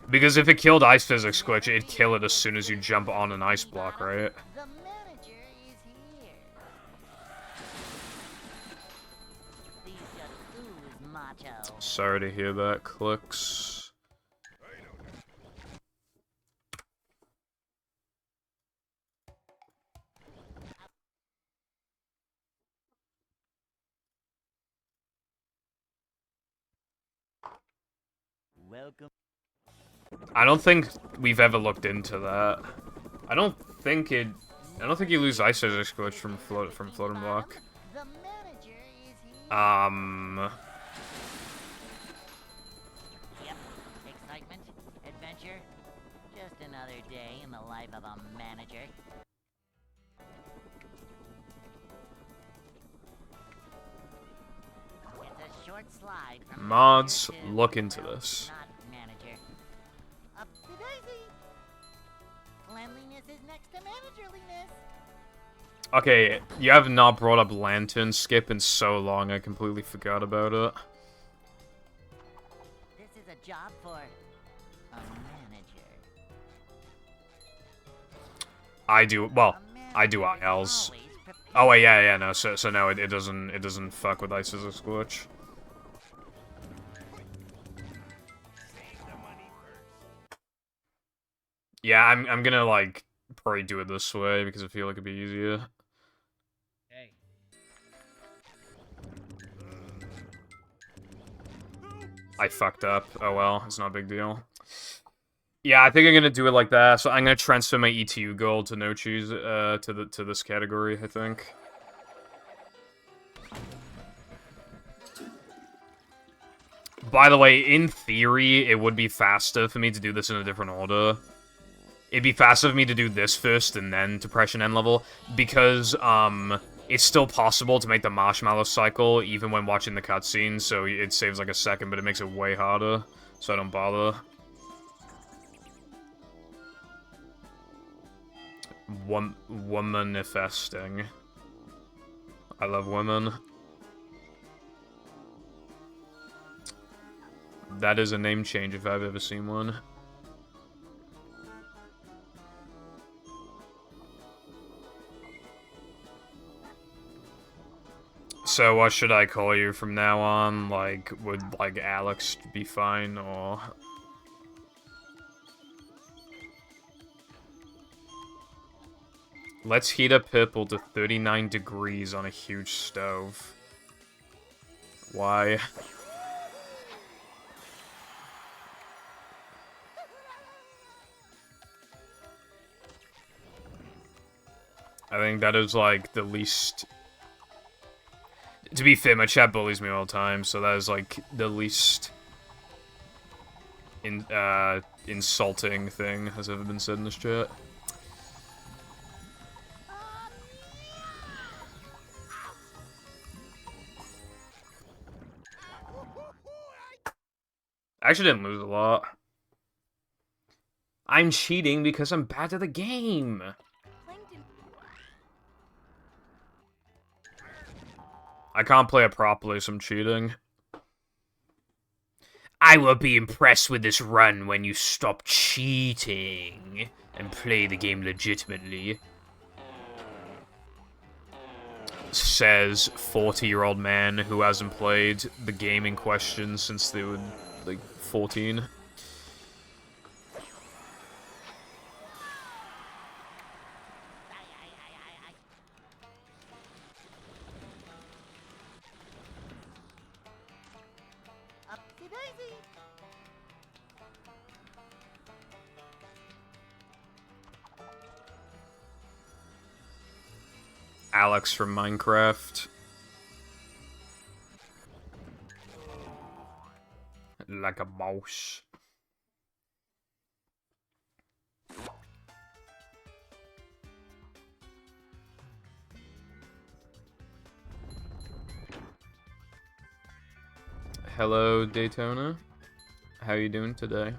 Because if it killed Ice Physics Glitch, it'd kill it as soon as you jump on an ice block, right? The manager is here. These just ooze macho. Sorry to hear that, Clicks. Welcome. I don't think we've ever looked into that. I don't think you lose Ice Physics Glitch from Floating Block. The manager is here. Yep. Excitement, adventure, just another day in the life of a manager. It's a short slide from Mods, manager to- look into well, this. not manager. Up to daisy. Cleanliness is next to managerliness. Okay, you have not brought up Lantern Skip in so long, I completely forgot about it. This is a job for a manager. I do, well, A I do manager is ILs. always prepared. Oh wait, yeah, no, so no, it doesn't fuck with Ice Physics Glitch. Yeah, I'm gonna, like, probably do it this way, because I feel like it'd be easier. Hey. I fucked up. Oh well, it's not a big deal. Yeah, I think I'm gonna do it like that, so I'm gonna transfer my ETU gold to no cheese, to this category, I think. By the way, in theory, it would be faster for me to do this in a different order. It'd be faster for me to do this first and then Depression End level, because, it's still possible to make the Marshmallow cycle even when watching the cutscene, so it saves like a second, but it makes it way harder, so I don't bother. Womanifesting. I love women. That is a name change if I've ever seen one. So what should I call you from now on? Like, would, like, Alex be fine, or... Let's heat up purple to 39 degrees on a huge stove. Why? I think that is, like, the least... To be fair, my chat bullies me all the time, so that is, like, the least... insulting thing has ever been said in this chat. I actually didn't lose a lot. I'm cheating because I'm bad at the game. I can't play it properly, so I'm cheating. I will be impressed with this run when you stop cheating and play the game legitimately. Says 40-year-old man who hasn't played the game in question since they were, like, 14. Alex from Minecraft. Like a mouse. Hello, Daytona. How you doing today?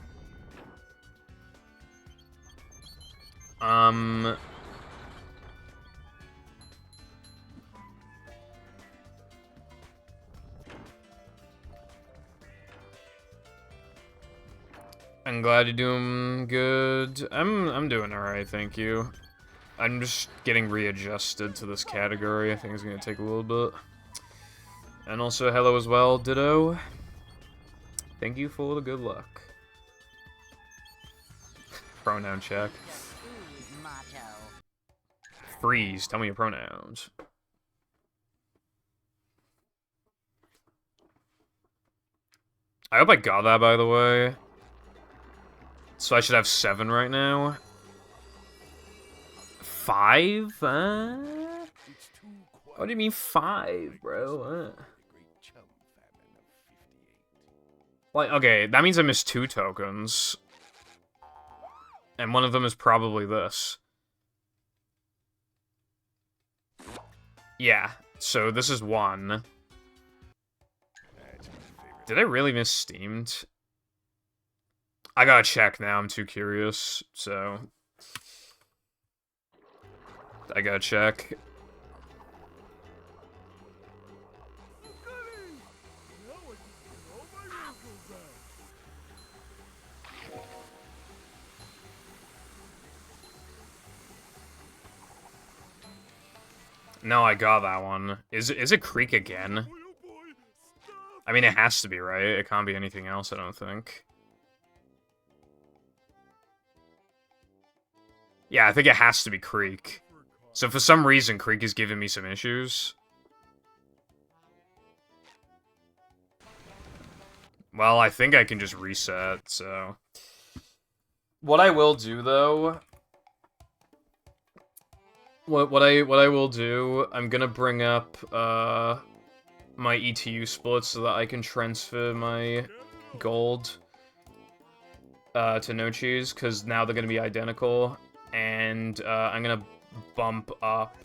I'm glad you're doing good. I'm doing alright, thank you. I'm just getting readjusted to this category. I think it's gonna take a little bit. And also, hello as well, Ditto. Thank you for the good luck. Pronoun check. Freeze, tell me your pronouns. I hope I got that, by the way. So I should have 7 right now. 5? What do you mean 5, bro? Like, okay, that means I missed 2 tokens. And one of them is probably this. Yeah, so this is 1. Did I really miss Steamed? I gotta check now, I'm too curious, so... I gotta check. No, I got that one. Is it Creek again? I mean, it has to be, right? It can't be anything else, I don't think. Yeah, I think it has to be Creek. So for some reason, Creek is giving me some issues. Well, I think I can just reset, so... What I will do, though... What I will do, I'm gonna bring up, my ETU split so that I can transfer my gold, to No Cheese, because now they're gonna be identical, and, I'm gonna bump up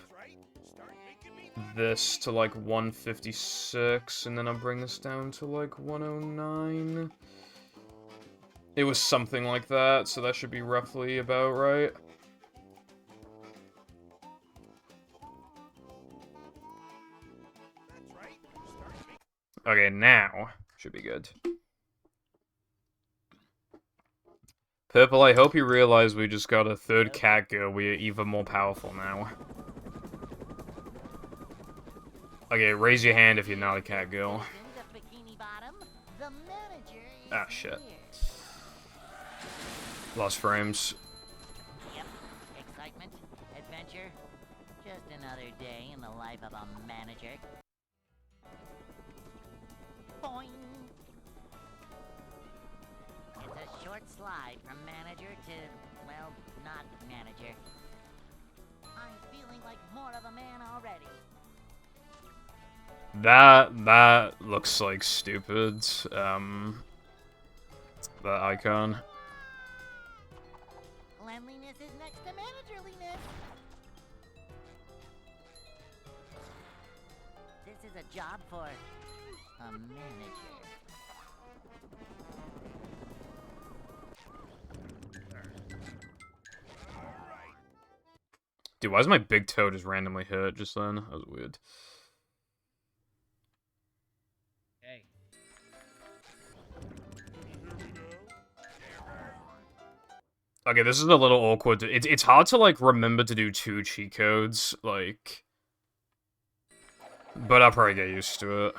this to, like, 156, and then I'll bring this down to, like, 109. It was something like that, so that should be roughly about right. Okay, now should be good. Purple, I hope you realize we just got a 3rd cat girl. We are even more powerful now. Okay, raise your hand if you're not a cat girl. Ah, shit. Lost frames. Yep, excitement, adventure, just another day in the life of a manager. Boing! It's a short slide from manager to, well, not manager. I'm feeling like more of a man already. That looks like stupid. That icon. Cleanliness is next to managerliness. This is a job for a manager. Dude, why is my big toe just randomly hit just then? That was weird. Okay, this is a little awkward. It's hard to, like, remember to do 2 cheat codes, like... But I'll probably get used to it.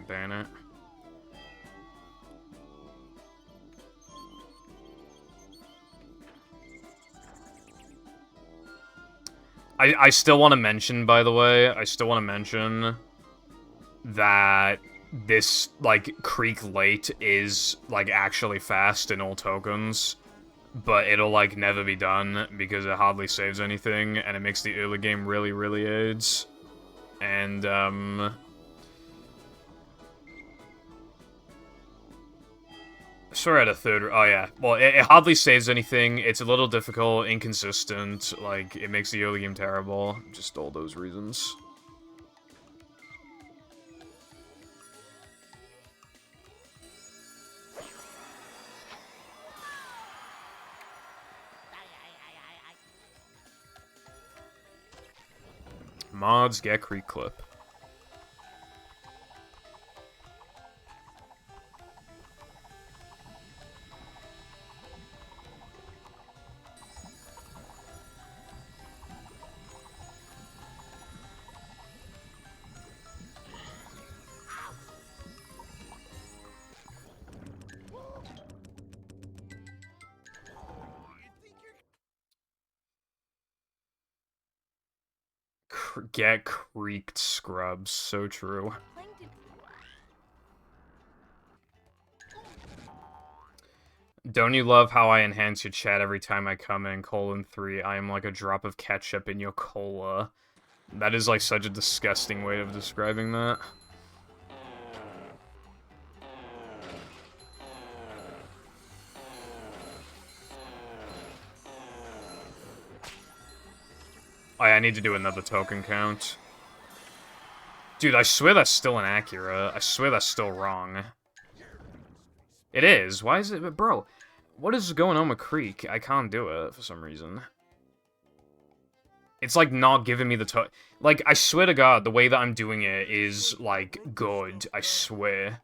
Ban it. I still want to mention, by the way, that this, like, Creek Late is, like, actually fast in all tokens, but it'll, like, never be done because it hardly saves anything, and it makes the early game really, really AIDS. And, sorry, I had a third... Oh, yeah. Well, it hardly saves anything. It's a little difficult, inconsistent. Like, it makes the early game terrible. Just all those reasons. Mods, get Creek Clip. Get creaked, scrubs. So true. Don't you love how I enhance your chat every time I come in? :3. I am like a drop of ketchup in your cola. That is like such a disgusting way of describing that. Oh, yeah, I need to do another token count. Dude, I swear that's still inaccurate. I swear that's still wrong. It is. Why is it... Bro, what is going on with Creek? I can't do it for some reason. It's, like, not giving me the token... Like, I swear to God, the way that I'm doing it is, like, good. I swear.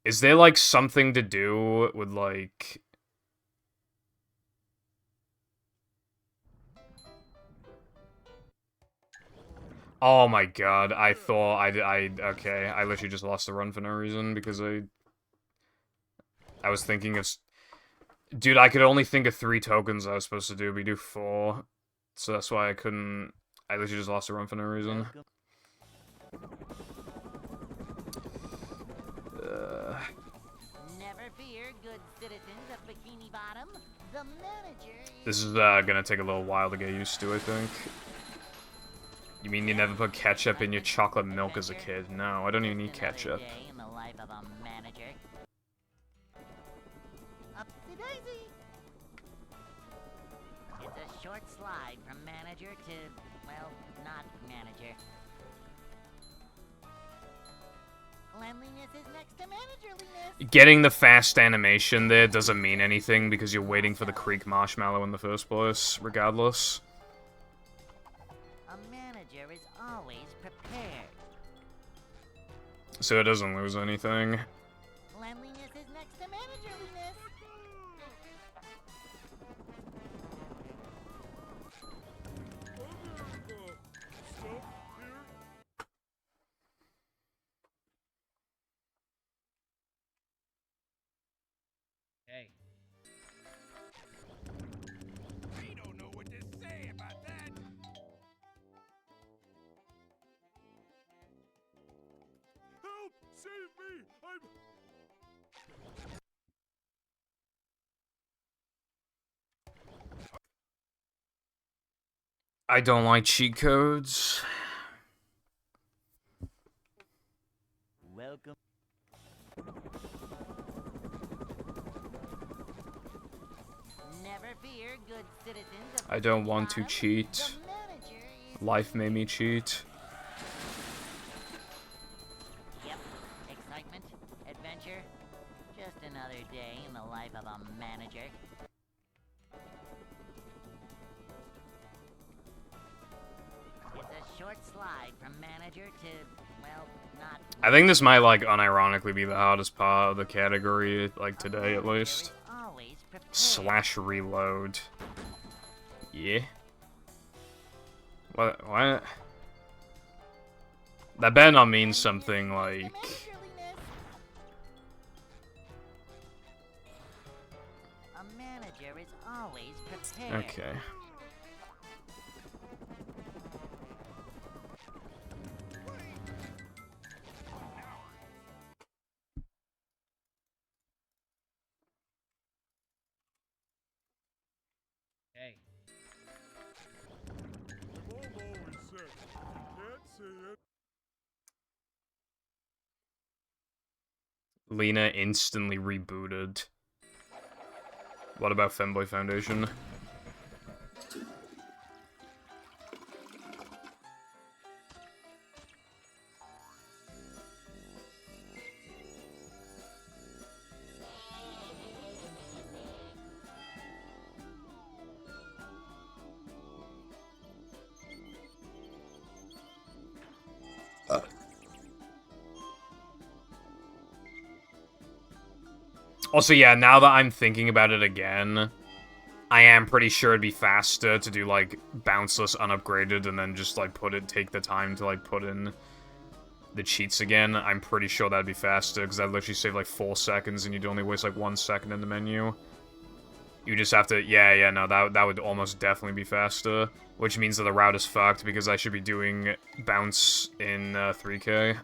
Is there, like, something to do with, like... Oh my god, I thought okay, I literally just lost the run for no reason because I was thinking of... Dude, I could only think of 3 tokens I was supposed to do, we do 4. So that's why I couldn't... I literally just lost the run for no reason. Never fear, good citizens of Bikini Bottom. The manager This is gonna take a little while to get used to, I think. You mean you never put ketchup in your chocolate milk as a kid? No, I don't even need ketchup. in the life of a manager. Upsy-daisy. It's a short slide from manager to, well, not manager. Cleanliness is next to managerliness. Getting the fast animation there doesn't mean anything because you're waiting for the Creek Marshmallow in the first place, regardless. A manager is always prepared. So it doesn't lose anything. Cleanliness is next to managerliness. Hey. I don't know what to say about that. Help! Save me! I don't like cheat codes. Welcome. Never fear, good citizens of I don't Bikini want to Bottom. cheat. The manager is... Life made me cheat. Yep. Excitement, adventure, just another day in the life of a manager. short slide from manager to, well, not. I think this might, like, unironically be the hardest part of the category, like, today at Manager least. is always prepared. Slash reload. Yeah. What? That better not mean something like... A manager is always prepared. Okay. Hey. I've always said, you can't say it. Lena instantly rebooted. What about Femboy Foundation? Also, yeah, now that I'm thinking about it again, I am pretty sure it'd be faster to do, like, bounceless unupgraded and then just, like, take the time to, like, put in the cheats again. I'm pretty sure that'd be faster, because that'd literally save, like, 4 seconds and you'd only waste, like, 1 second in the menu. You just have to, yeah, no, that would almost definitely be faster, which means that the route is fucked, because I should be doing bounce in 3K.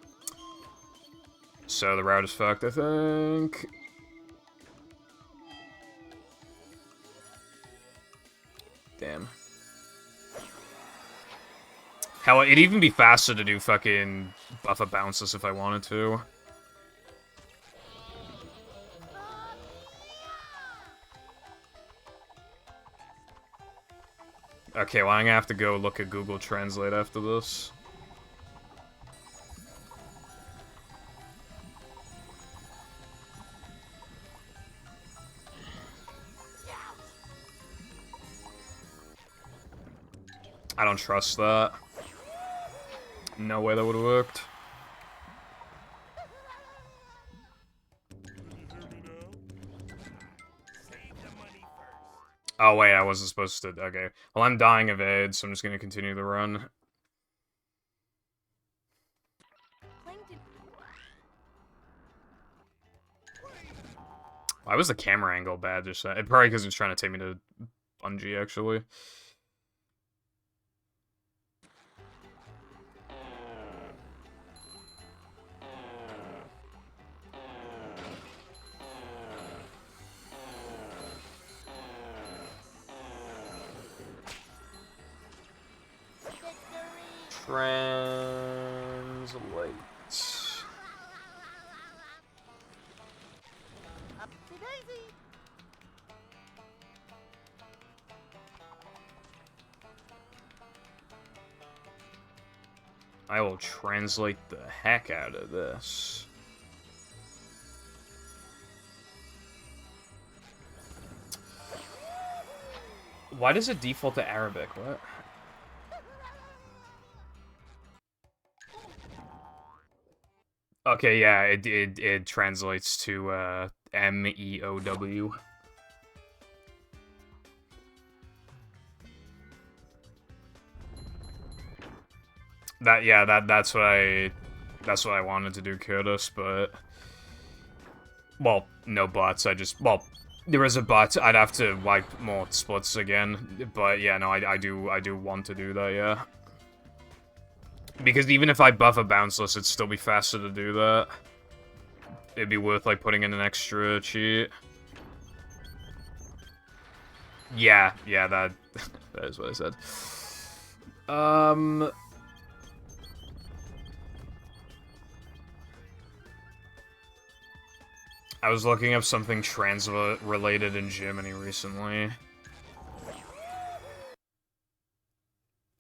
So the route is fucked, I think. Damn. Hell, it'd even be faster to do fucking buffer bounces if I wanted to. Okay, well, I'm gonna have to go look at Google Translate after this. I don't trust that. No way that would've worked. Oh wait, I wasn't supposed to, okay. Well, I'm dying of AIDS, so I'm just gonna continue the run. Why was the camera angle bad just then? Probably because it's trying to take me to Bungie, actually. Translate. I will translate the heck out of this. Why does it default to Arabic? What? Okay, yeah, it translates to MEOW. That's what I wanted to do, Curtis, but well, no buts. Well, there is a but. I'd have to wipe more splits again, but yeah, no, I do want to do that, yeah. Because even if I buff a bounceless, it'd still be faster to do that. It'd be worth, like, putting in an extra cheat. Yeah, that is what I said. I was looking up something trans-related in Germany recently.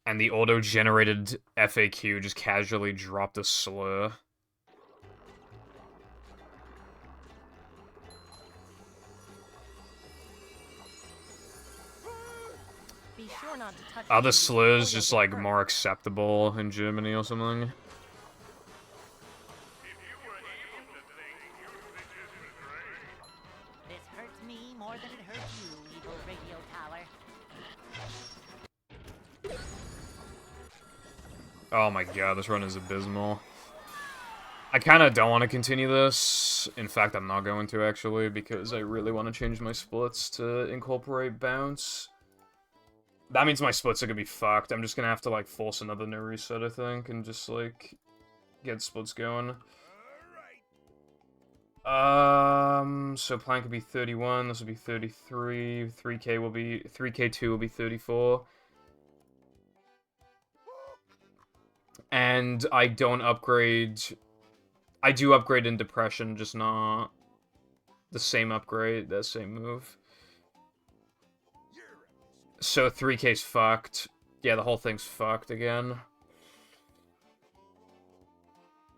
And the auto-generated FAQ just casually dropped a slur. Be sure not to touch Are the me slurs before just you'll like get more hurt. acceptable in Germany or something? This hurts me more than it hurts you, evil radio tower. Oh my god, this run is abysmal. I kind of don't want to continue this. In fact, I'm not going to, actually, because I really want to change my splits to incorporate bounce. That means my splits are gonna be fucked. I'm just gonna have to, like, force another no reset, I think, and just, like, get splits going. So plan could be 31, this will be 33, 3k2 will be 34. And I don't upgrade... I do upgrade in Depression, just not the same upgrade, the same move. So 3k's fucked. Yeah, the whole thing's fucked again.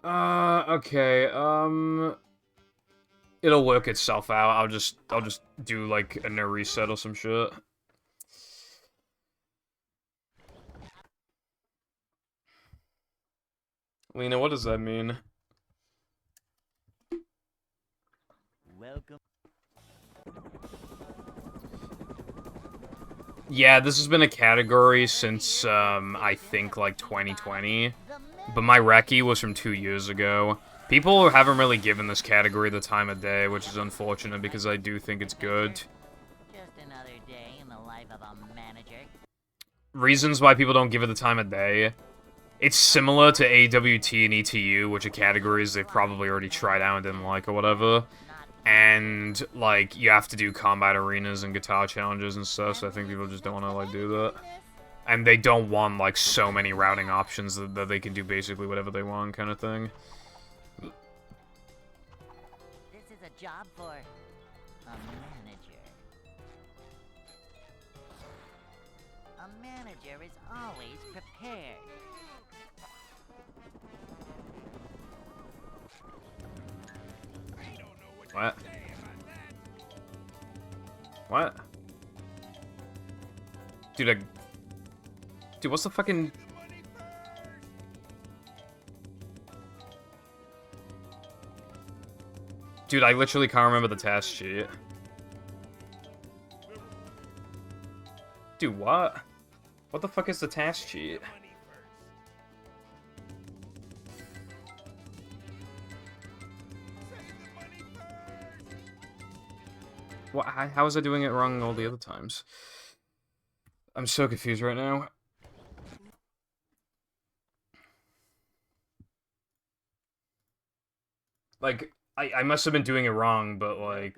Okay, it'll work itself out. I'll just do, like, a no reset or some shit. Lena, what does that mean? Welcome. Yeah, this has been a category since, I think, like, 2020. But my recce was from 2 years ago. People haven't really given this category the time of day, which is unfortunate because I do think it's good. Just another day in the life of a manager. Reasons why people don't give it the time of day. It's similar to AWT and ETU, which are categories they've probably already tried out and didn't like or whatever. And, like, you have to do combat arenas and guitar challenges and stuff, so I think people just don't want to, like, do that. And they don't want, like, so many routing options that they can do basically whatever they want, kind of thing. This is a job for a manager. A manager is always prepared. What? What? Dude, Dude, what's the fucking... Dude, I literally can't remember the task sheet. Dude, what? What the fuck is the task sheet? What? How was I doing it wrong all the other times? I'm so confused right now. Like, I must have been doing it wrong, but like...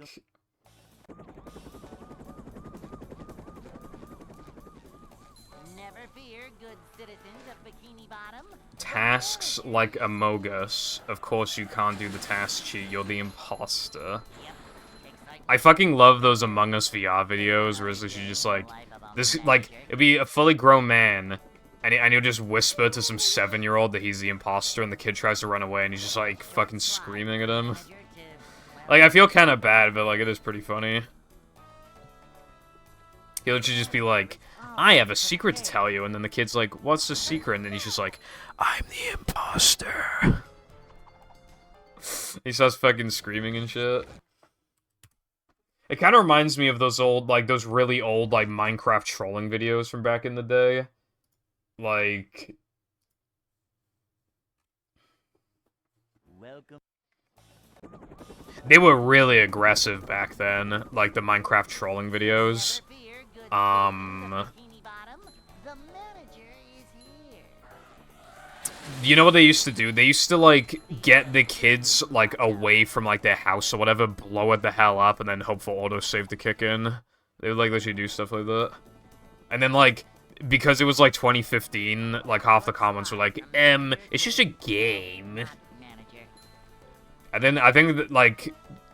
Never fear, good citizens of Bikini Bottom. Tasks like Among Us. Of course you can't do the task sheet, you're the imposter. Yep. I fucking love those Among Us VR videos where it's literally just like, this, like, it'd be a fully grown man, and he'll just whisper to some 7-year-old that he's the imposter, and the kid tries to run away, and he's just like, fucking screaming at him. Like, I feel kinda bad, but like, it is pretty funny. He'll literally just be like, I have a secret to tell you, and then the kid's like, what's the secret? And then he's just like, I'm the imposter. He starts fucking screaming and shit. It kind of reminds me of those old, like, those really old, like, Minecraft trolling videos from back in the day. Like... Welcome. They were really aggressive back then, like, the Minecraft trolling videos. Never fear, good Um... citizens of Bikini Bottom. The manager is here. You know what they used to do? They used to, like, get the kids, like, away from, like, their house or whatever, blow it the hell up, and then hope for autosave to kick in. They would, like, literally do stuff like that. And then, like, because it was, like, 2015, like, half the comments were like, it's just a game. Not manager. And then, I think that, like,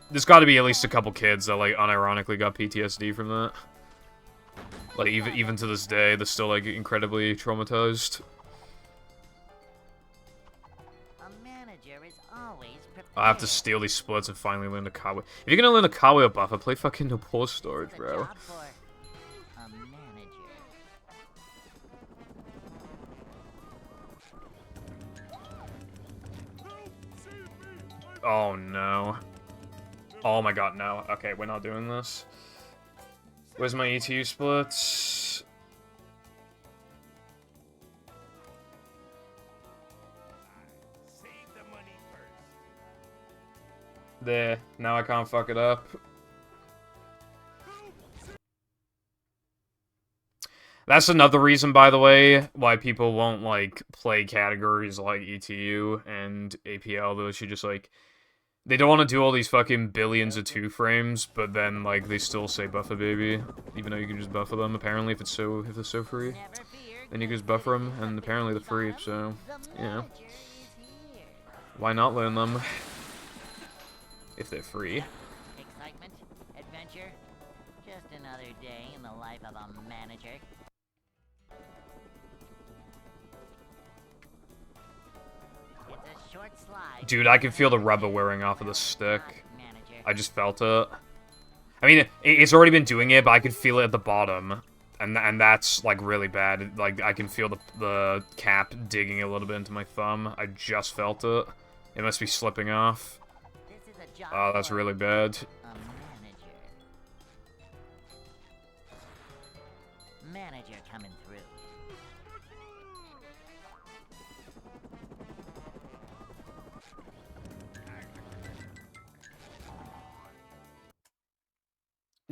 there's gotta be at least a couple kids that, like, unironically got PTSD from that. Like, even to this day, they're still, like, incredibly traumatized. A manager is always prepared. I have to steal these splits and finally learn the Kawe. If you're gonna learn the Kawe buff, I play fucking no pore storage, It's a bro. job for a manager. Oh no. Oh my god, no. Okay, we're not doing this. Where's my ETU splits? Save the money first. There. Now I can't fuck it up. That's another reason, by the way, why people won't, like, play categories like ETU and APL, though. She just, like, they don't want to do all these fucking billions of 2-frames, but then, like, they still say buffer baby, even though you can just buffer them, apparently, if it's so free. Then you can just buffer them, and apparently they're free, so, you know. Why not learn them? If they're free. Excitement, adventure, just another day in the life of a manager. It's a short slide. Dude, I can feel the rubber wearing off of the stick. I just felt it. I mean, it's already been doing it, but I can feel it at the bottom. And that's, like, really bad. Like, I can feel the cap digging a little bit into my thumb. I just felt it. It must be slipping off. This is a job Oh, that's for really bad. a manager. Manager coming through.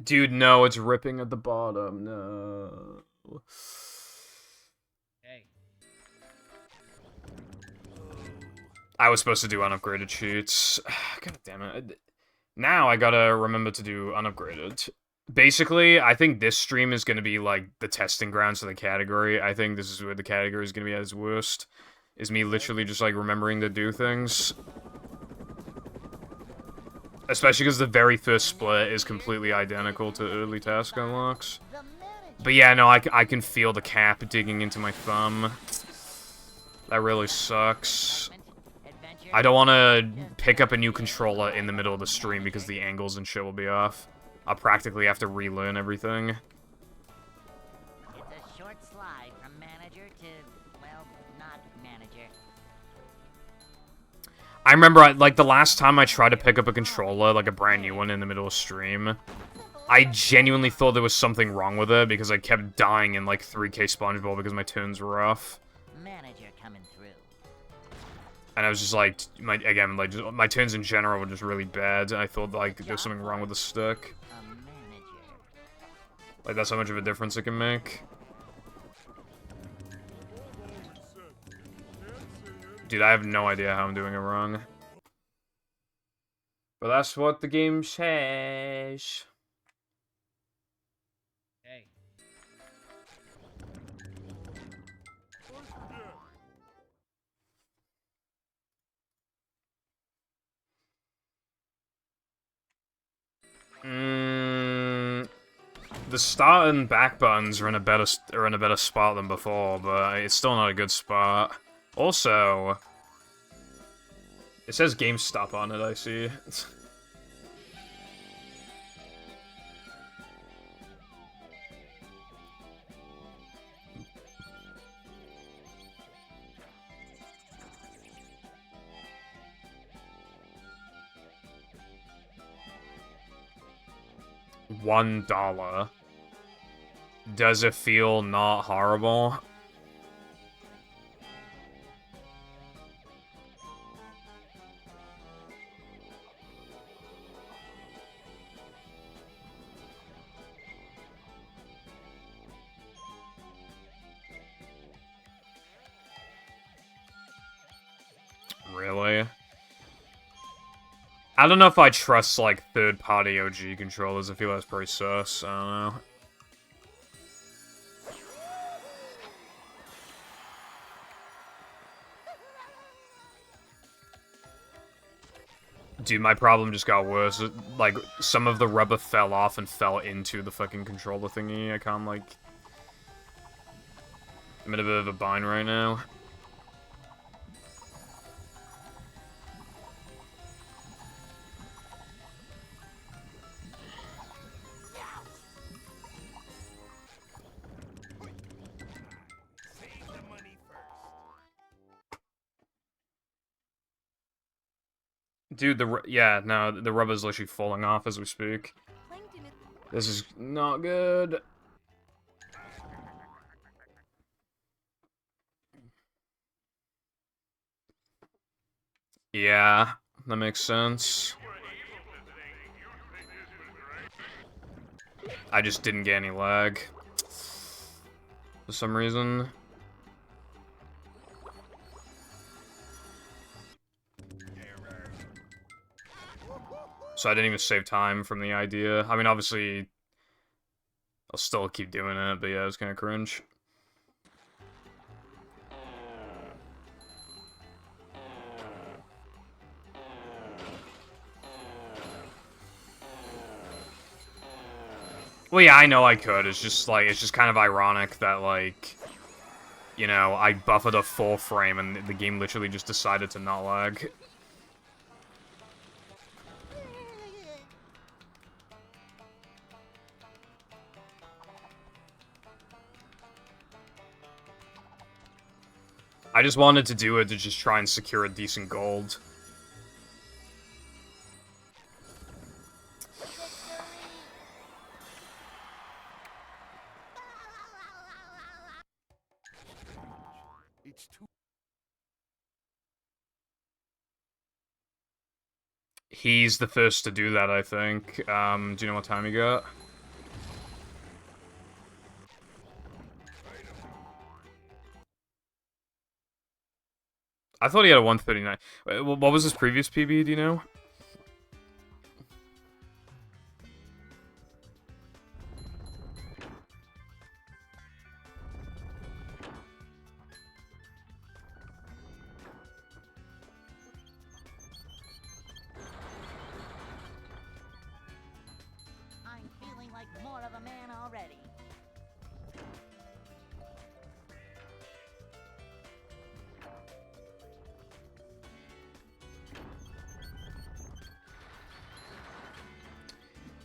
Dude, no, it's ripping at the bottom. No. Hey. I was supposed to do unupgraded cheats. God damn it. Now I gotta remember to do unupgraded. Basically, I think this stream is gonna be, like, the testing grounds for the category. I think this is where the category is gonna be at its worst. Is me literally just, like, remembering to do things. Especially because the very first split is completely identical to early task unlocks. The manager. But yeah, no, I can feel the cap digging into my thumb. That really sucks. Adventure, I don't want to pick up a new controller in the middle of the stream because the angles and shit will be off. I'll practically have to relearn everything. It's a short slide from manager to, well, not manager. I remember, like, the last time I tried to pick up a controller, like a brand new one in the middle of stream, I genuinely thought there was something wrong with it because I kept dying in, like, 3K SpongeBob because my turns were off. Manager coming through. And I was just like, my turns in general were just really bad, and I thought, like, there was something wrong with the stick. A manager. Like, that's how much of a difference it can make. Dude, I have no idea how I'm doing it wrong. But that's what the game says. Hey. The start and back buttons are in a better spot than before, but it's still not a good spot. Also, it says GameStop on it, I see. $1. Does it feel not horrible? Really? I don't know if I trust, like, third-party OG controllers. I feel that's pretty sus. I don't know. Dude, my problem just got worse. Like, some of the rubber fell off and fell into the fucking controller thingy. I can't, like... I'm in a bit of a bind right now. Save the money first. Dude, yeah, no, the rubber's literally falling off as we speak. This is not good. Yeah, that makes sense. I just didn't get any lag. For some reason. So I didn't even save time from the idea. I mean, obviously, I'll still keep doing it, but yeah, it's kind of cringe. Well, yeah, I know I could. It's just kind of ironic that, like, you know, I buffered a full frame and the game literally just decided to not lag. I just wanted to do it to just try and secure a decent gold. It's too. He's the first to do that, I think. Do you know what time he got? I thought he had a 139. What was his previous PB, do you know? I'm feeling like more of a man already.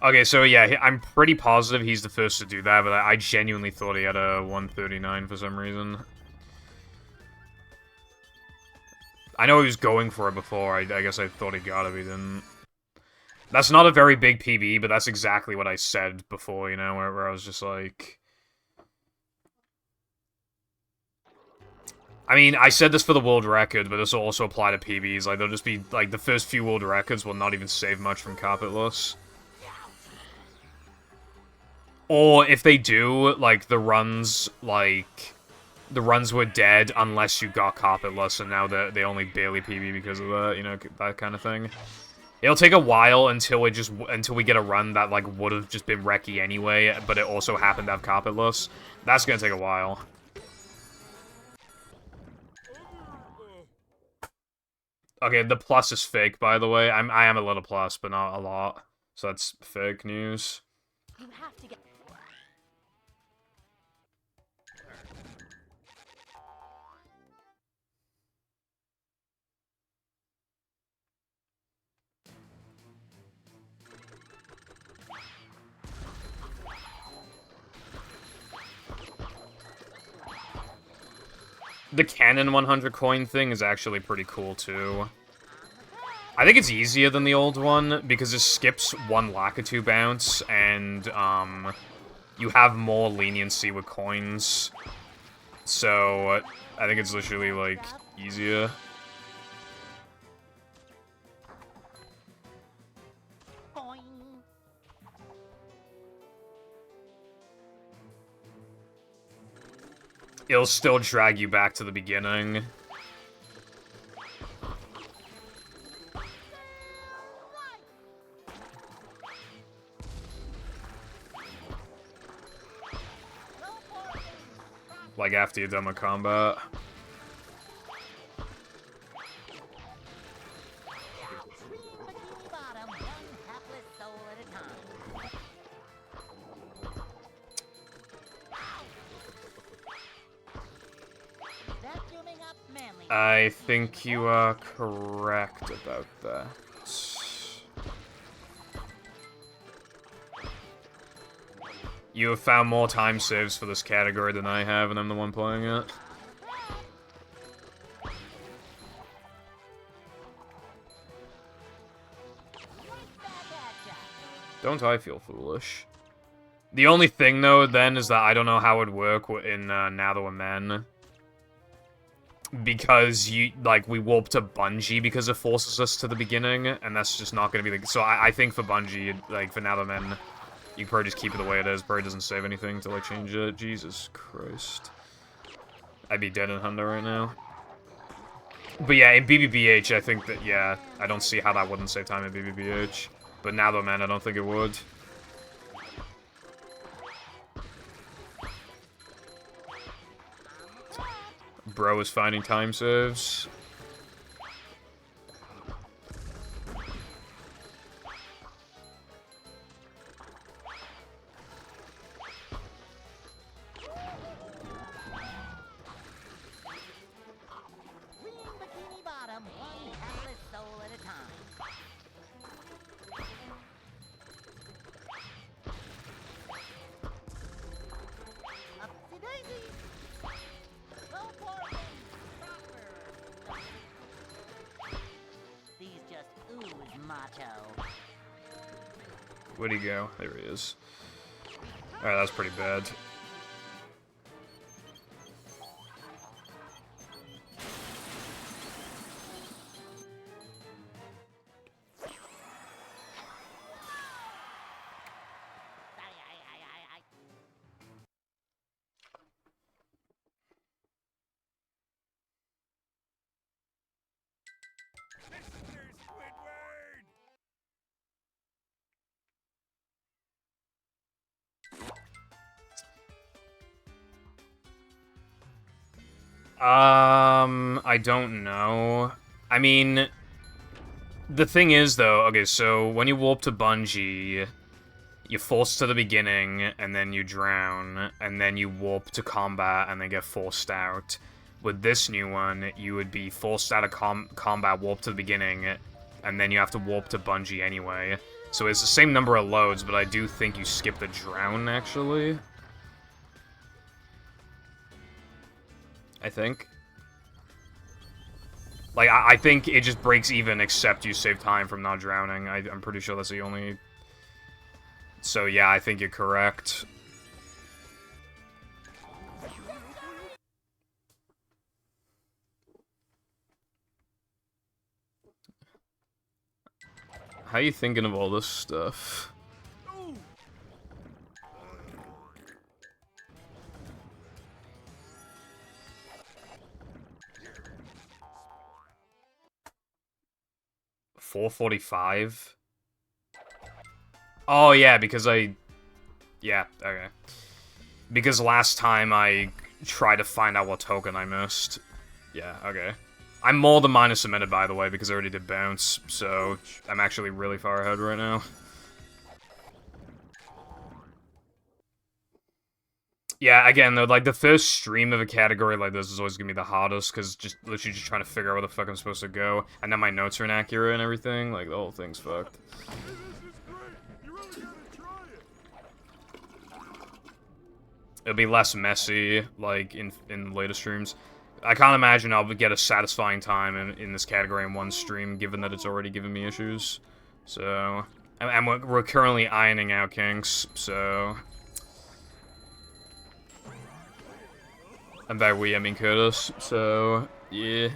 Okay, so yeah, I'm pretty positive he's the first to do that, but I genuinely thought he had a 139 for some reason. I know he was going for it before, I guess I thought he got it, but he didn't. That's not a very big PB, but that's exactly what I said before, you know, where I was just like... I mean, I said this for the world record, but this will also apply to PBs. Like, they'll just be, like, the first few world records will not even save much from carpet loss. Or, if they do, like, the runs were dead unless you got carpetless, and now they only barely PB because of that, you know, that kind of thing. It'll take a while until we get a run that, like, would have just been wrecky anyway, but it also happened to have carpetless. That's gonna take a while. Okay, the plus is fake, by the way. I am a little plus, but not a lot. So that's fake news. You have to get... The Canon 100 coin thing is actually pretty cool, too. I think it's easier than the old one, because it skips one Lakitu bounce, and, you have more leniency with coins. So, I think it's literally, like, easier. It'll still drag you back to the beginning. Like after you're done with combat. I think you are correct about that. You have found more time saves for this category than I have, and I'm the one playing it. Don't I feel foolish? The only thing, though, then, is that I don't know how it would work in Now That We're Men. Because, we warp to Bungie because it forces us to the beginning, and that's just not gonna be the... So I think for Bungie, like, for Now That We're Men, you can probably just keep it the way it is. Probably doesn't save anything to, like, change it. Jesus Christ. I'd be dead in Hunter right now. But yeah, in BBBH, I think that, yeah, I don't see how that wouldn't save time in BBBH. But Now That We're Men, I don't think it would. Bro is finding time saves. Green Bikini Bottom, one hapless soul at a time. Upsy daisy. Go for it, proper. These just ooze macho. Where'd he go? There he is. Alright, that's pretty bad. Mr. Squidward! I don't know. I mean, the thing is, though, okay, so when you warp to Bungie, you're forced to the beginning, and then you drown, and then you warp to combat, and then get forced out. With this new one, you would be forced out of combat, warp to the beginning, and then you have to warp to Bungie anyway. So it's the same number of loads, but I do think you skip the drown, actually. I think. Like, I think it just breaks even, except you save time from not drowning. I'm pretty sure that's the only... So, yeah, I think you're correct. How you thinking of all this stuff? $4.45? Oh, yeah, because yeah, okay. Because last time I tried to find out what token I missed. Yeah, okay. I'm more than minus a minute, by the way, because I already did bounce, so I'm actually really far ahead right now. Yeah, again, though, like, the first stream of a category like this is always gonna be the hardest, because just literally just trying to figure out where the fuck I'm supposed to go, and then my notes are inaccurate and everything, like, the whole thing's fucked. It'll be less messy, like, in later streams. I can't imagine I'll get a satisfying time in this category in one stream, given that it's already given me issues. So, and we're currently ironing out kinks, so... And by we, I mean Curtis, so, yeah.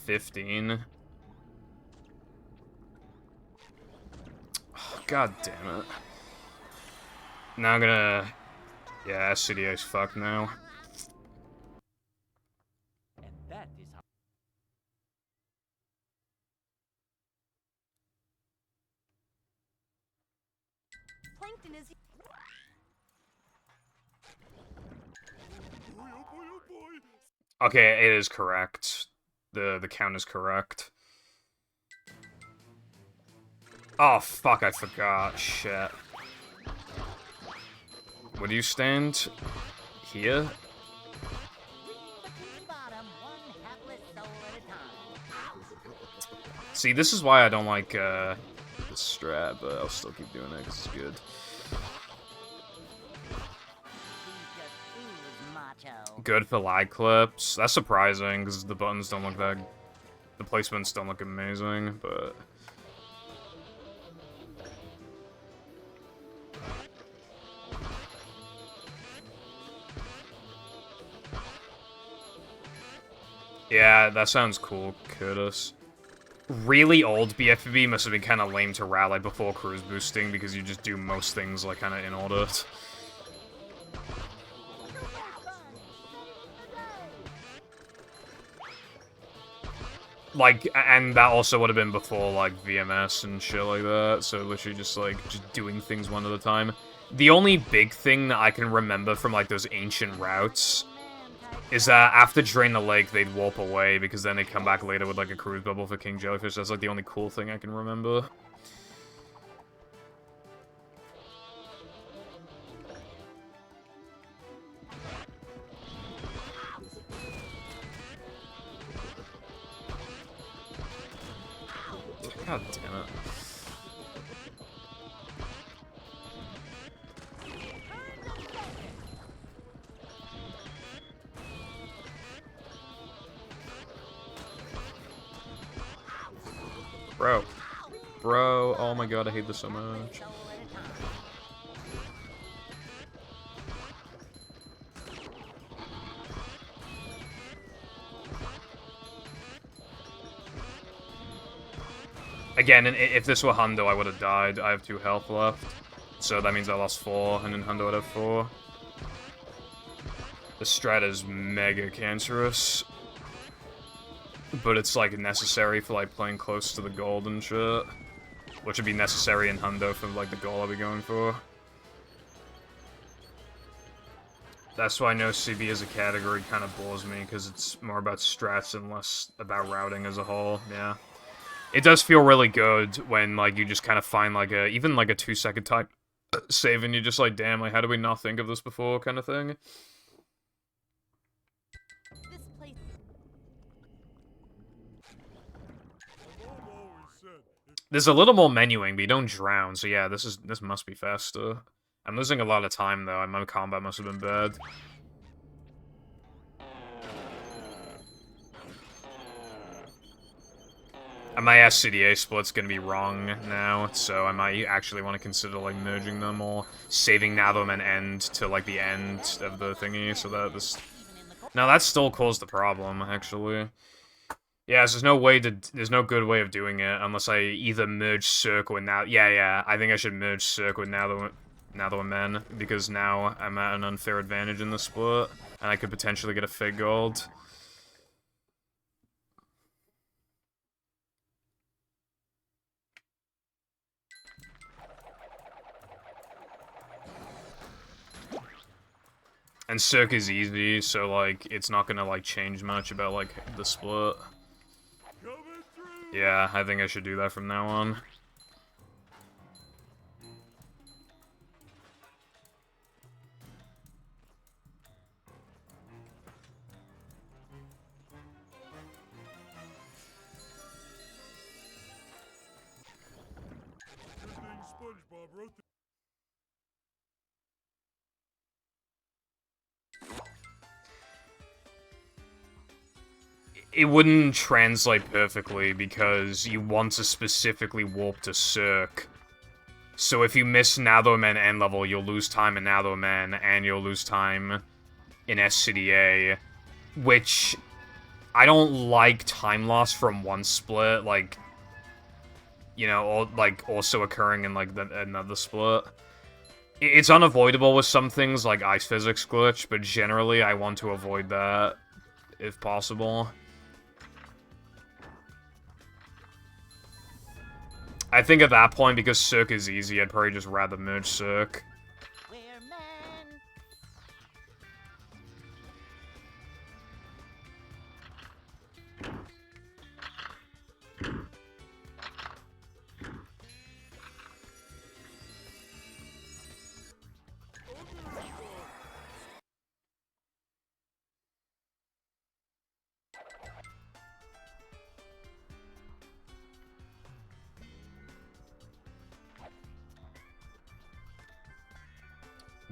$15. Oh, God damn it. Now I'm gonna... Yeah, SCDA's fucked now. And that is how... Plankton is... Okay, it is correct. The count is correct. Oh, fuck, I forgot. Shit. Where do you stand? Here? See, this is why I don't like, the strat, but I'll still keep doing it, because it's good. He just ooze macho. Good for lag clips. That's surprising, because the buttons don't look that... The placements don't look amazing, but... Yeah, that sounds cool, Curtis. Really old BFB must have been kind of lame to rally before cruise boosting, because you just do most things, like, kind of in order. Like, and that also would have been before, like, VMS and shit like that, so literally just, like, just doing things one at a time. The only big thing that I can remember from, like, those ancient routes is that after Drain the Lake, they'd warp away, because then they'd come back later with, like, a cruise bubble for King Jellyfish. That's, like, the only cool thing I can remember. God damn it. Bro. Bro, oh my god, I hate this so much. Again, if this were Hundo, I would have died. I have 2 health left. So that means I lost 4, and then Hundo would have 4. The strat is mega cancerous. But it's, like, necessary for, like, playing close to the gold and shit. Which would be necessary in Hundo for, like, the goal I'll be going for. That's why no CB as a category kind of bores me, because it's more about strats and less about routing as a whole, yeah. It does feel really good when, like, you just kind of find, like, even, like, a 2-second time save, and you're just like, damn, like, how did we not think of this before, kind of thing. There's a little more menuing, but you don't drown, so yeah, this must be faster. I'm losing a lot of time, though, and my combat must have been bad. And my SCDA split's gonna be wrong now, so I might actually want to consider, like, merging them or saving Natham and End to, like, the end of the thingy, so that this... Now, that still caused the problem, actually. Yeah, so there's no good way of doing it, unless I either merge Cirque with now... Yeah, I think I should merge Cirque with Natham and Men, because now I'm at an unfair advantage in the split, and I could potentially get a Fig Gold. And Cirque is easy, so, like, it's not gonna, like, change much about, like, the split. Yeah, I think I should do that from now on. It wouldn't translate perfectly because you want to specifically warp to Cirque. So if you miss Nathomen end level, you'll lose time in Nathomen, and you'll lose time in SCDA, which I don't like time loss from one split, like, you know, or, like, also occurring in, like, another split. It's unavoidable with some things, like Ice Physics Glitch, but generally I want to avoid that, if possible. I think at that point, because Cirque is easy, I'd probably just rather merge Cirque. We're men.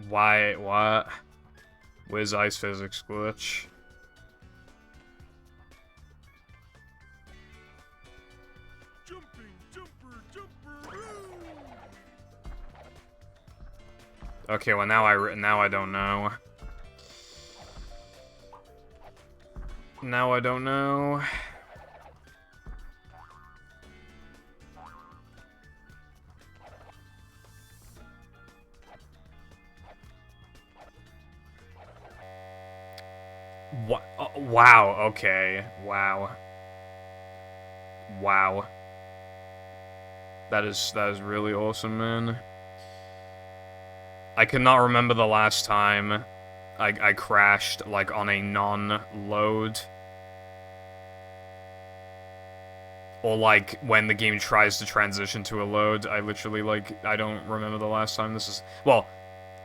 Why? What? Where's ice physics glitch? Okay, well now I don't know. Now I don't know. What? Wow. Okay. Wow. Wow. That is really awesome, man. I cannot remember the last time I crashed, like, on a non-load. Or, like, when the game tries to transition to a load. I literally, like, I don't remember the last time this is... Well,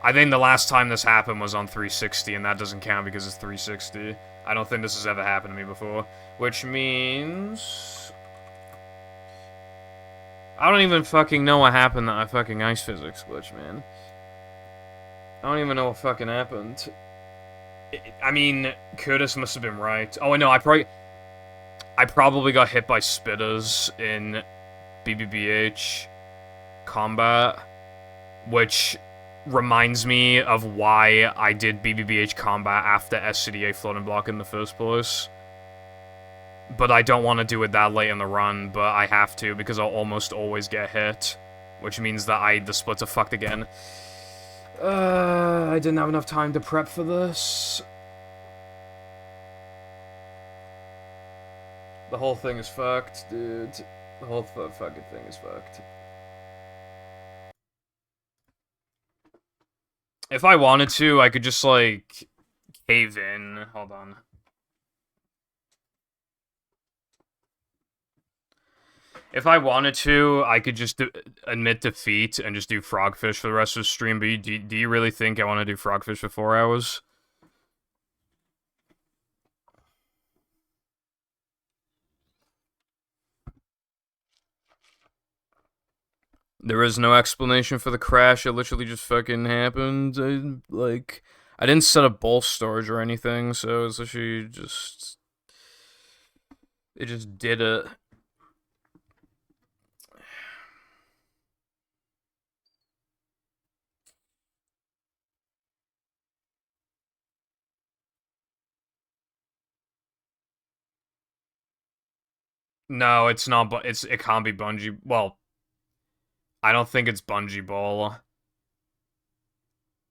I think the last time this happened was on 360, and that doesn't count because it's 360. I don't think this has ever happened to me before. Which means... I don't even fucking know what happened to that fucking ice physics glitch, man. I don't even know what fucking happened. I mean, Curtis must have been right. Oh, no, I probably got hit by spitters in BBBH combat, which reminds me of why I did BBBH combat after SCDA floating block in the first place. But I don't want to do it that late in the run, but I have to because I'll almost always get hit, which means that the splits are fucked again. I didn't have enough time to prep for this. The whole thing is fucked, dude. The whole fucking thing is fucked. If I wanted to, I could just, like, cave in. Hold on. If I wanted to, I could just admit defeat and just do Frogfish for the rest of the stream, but do you really think I want to do Frogfish for 4 hours? There is no explanation for the crash, it literally just fucking happened. I didn't set up ball storage or anything, so it's literally just... It just did it. No, it's not, but it can't be Bungee. Well, I don't think it's Bungee Ball.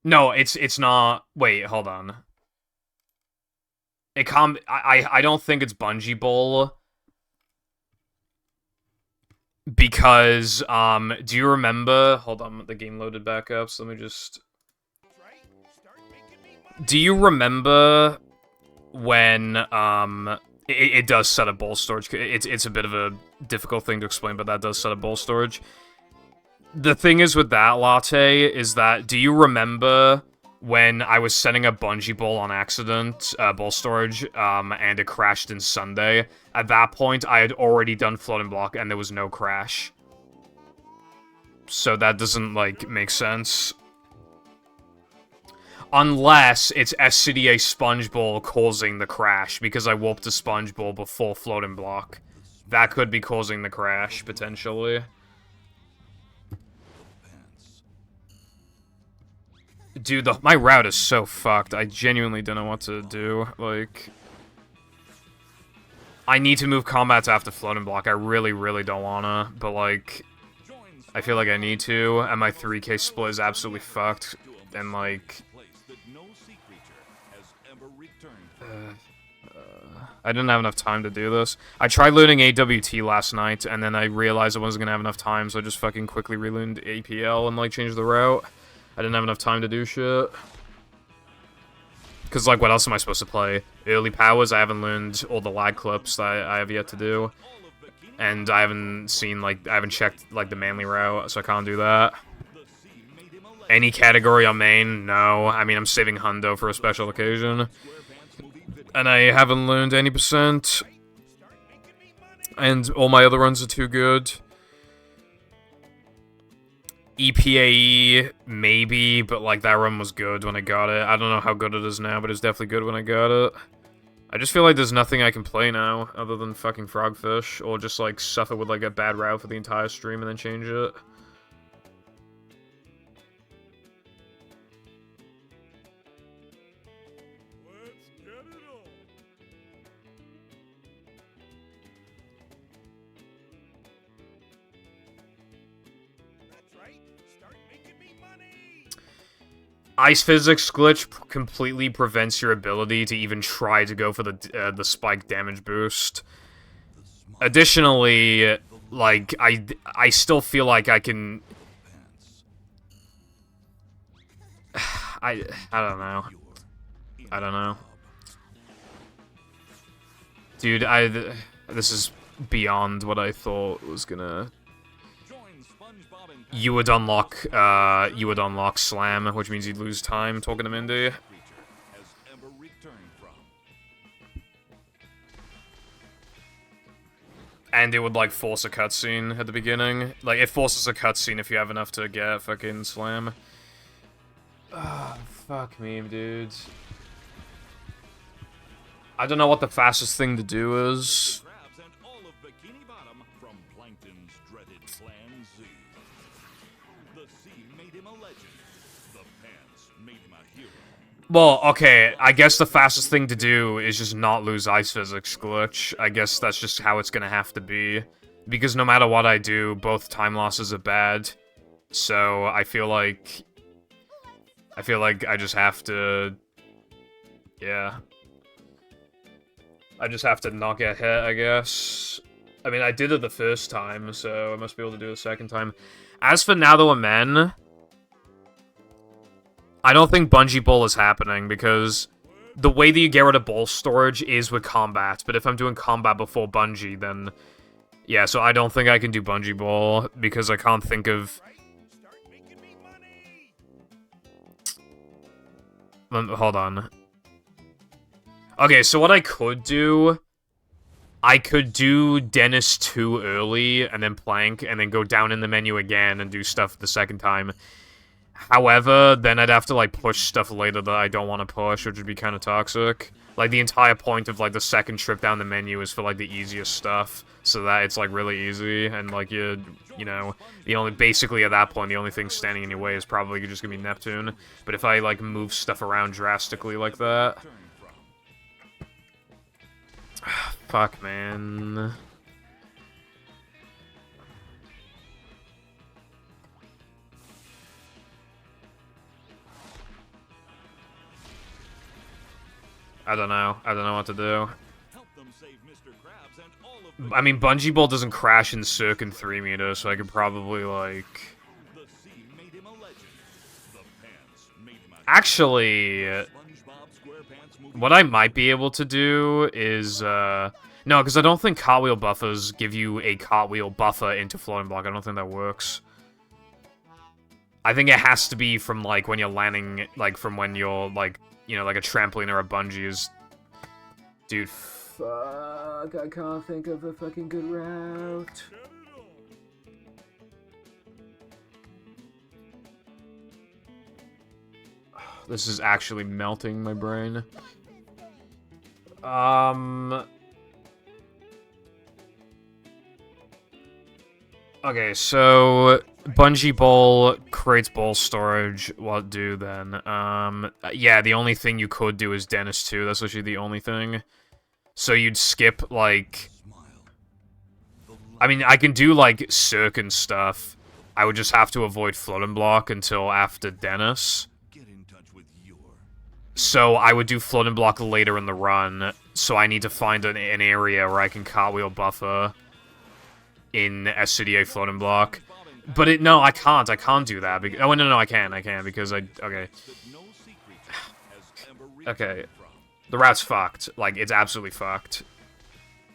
No, it's not. Wait, hold on. It can't. I don't think it's Bungee Ball. Because, do you remember? Hold on, the game loaded back up, so let me just. Do you remember when, It does set up ball storage. It's a bit of a difficult thing to explain, but that does set up ball storage. The thing is with that, Latte, is that, do you remember when I was setting up Bungee Ball on accident, ball storage, and it crashed in Sunday? At that point, I had already done floating block, and there was no crash. So that doesn't, like, make sense. Unless it's SCDA Sponge Ball causing the crash, because I warped a Sponge Ball before floating block. That could be causing the crash, potentially. Dude, my route is so fucked. I genuinely don't know what to do. Like... I need to move combats after floating block. I really, really don't wanna, but, like... I feel like I need to, and my 3k split is absolutely fucked. And, like... I didn't have enough time to do this. I tried looting AWT last night, and then I realized I wasn't gonna have enough time, so I just fucking quickly relooted APL and, like, changed the route. I didn't have enough time to do shit. Because, like, what else am I supposed to play? Early powers, I haven't learned all the lag clips that I have yet to do. And I haven't seen, like, I haven't checked, like, the manly route, so I can't do that. Any category on main? No. I mean, I'm saving Hundo for a special occasion. And I haven't learned any percent. And all my other runs are too good. EPAE, maybe, but like that run was good when I got it. I don't know how good it is now, but it's definitely good when I got it. I just feel like there's nothing I can play now other than fucking Frogfish, or just like suffer with like a bad route for the entire stream and then change it. Let's get it on. That's right. Start making me money. Ice physics glitch completely prevents your ability to even try to go for the spike damage boost. Additionally, like I still feel like I can. I don't know. I don't know. Dude, this is beyond what I thought was gonna. You would unlock Slam, which means you'd lose time talking to Mindy. And it would, like, force a cutscene at the beginning. Like, it forces a cutscene if you have enough to get fucking Slam. Ah, fuck me, dude. I don't know what the fastest thing to do is. Well, okay, I guess the fastest thing to do is just not lose Ice Physics glitch. I guess that's just how it's gonna have to be. Because no matter what I do, both time losses are bad. So, I feel like I just have to... Yeah. I just have to not get hit, I guess. I mean, I did it the first time, so I must be able to do it the second time. As for Now That We're Men... I don't think Bungee Ball is happening, because the way that you get rid of ball storage is with combat, but if I'm doing combat before Bungee, then... Yeah, so I don't think I can do Bungee Ball, because I can't think of... Hold on. Okay, so what I could do... I could do Dennis 2 early, and then Plank, and then go down in the menu again and do stuff the second time. However, then I'd have to, like, push stuff later that I don't want to push, which would be kind of toxic. Like, the entire point of, like, the second trip down the menu is for, like, the easiest stuff, so that it's, like, really easy, and, like, you know, basically at that point, the only thing standing in your way is probably just gonna be Neptune. But if I, like, move stuff around drastically like that... Fuck, man... I don't know what to do. I mean, Bungee Ball doesn't crash in Circuit 3 meter, so I could probably, like... Actually... What I might be able to do is, No, because I don't think cartwheel buffers give you a cartwheel buffer into floating block. I don't think that works. I think it has to be from, like, when you're landing, like, from when you're, like... You know, like a trampoline or a bungee is... Dude, fuck, I can't think of a fucking good route. This is actually melting my brain. Okay, so... Bungee Ball creates ball storage. What do then? Yeah, the only thing you could do is Dennis 2. That's literally the only thing. So you'd skip, like... I mean, I can do, like, Cirque and stuff. I would just have to avoid Floating Block until after Dennis. So I would do Floating Block later in the run. So I need to find an area where I can cartwheel buffer in SCDA Floating Block. But no, I can't do that. Oh, no, I can, because okay. Okay. The route's fucked. Like, it's absolutely fucked.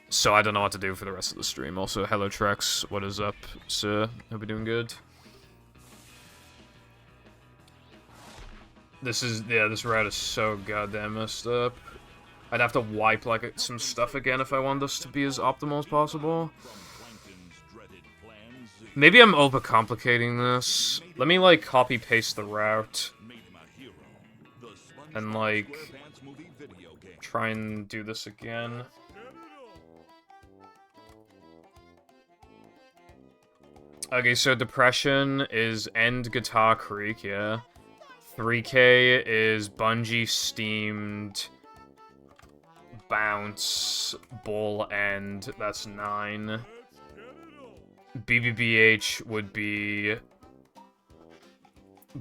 So I don't know what to do for the rest of the stream. Also, hello Trex, what is up, sir? Hope you're doing good. This route is so goddamn messed up. I'd have to wipe, like, some stuff again if I want this to be as optimal as possible. Maybe I'm overcomplicating this. Let me, like, copy-paste the route. And, like, try and do this again. Okay, so Depression is End Guitar Creek, yeah. 3K is Bungee Steamed Bounce Bull End, that's 9. BBBH would be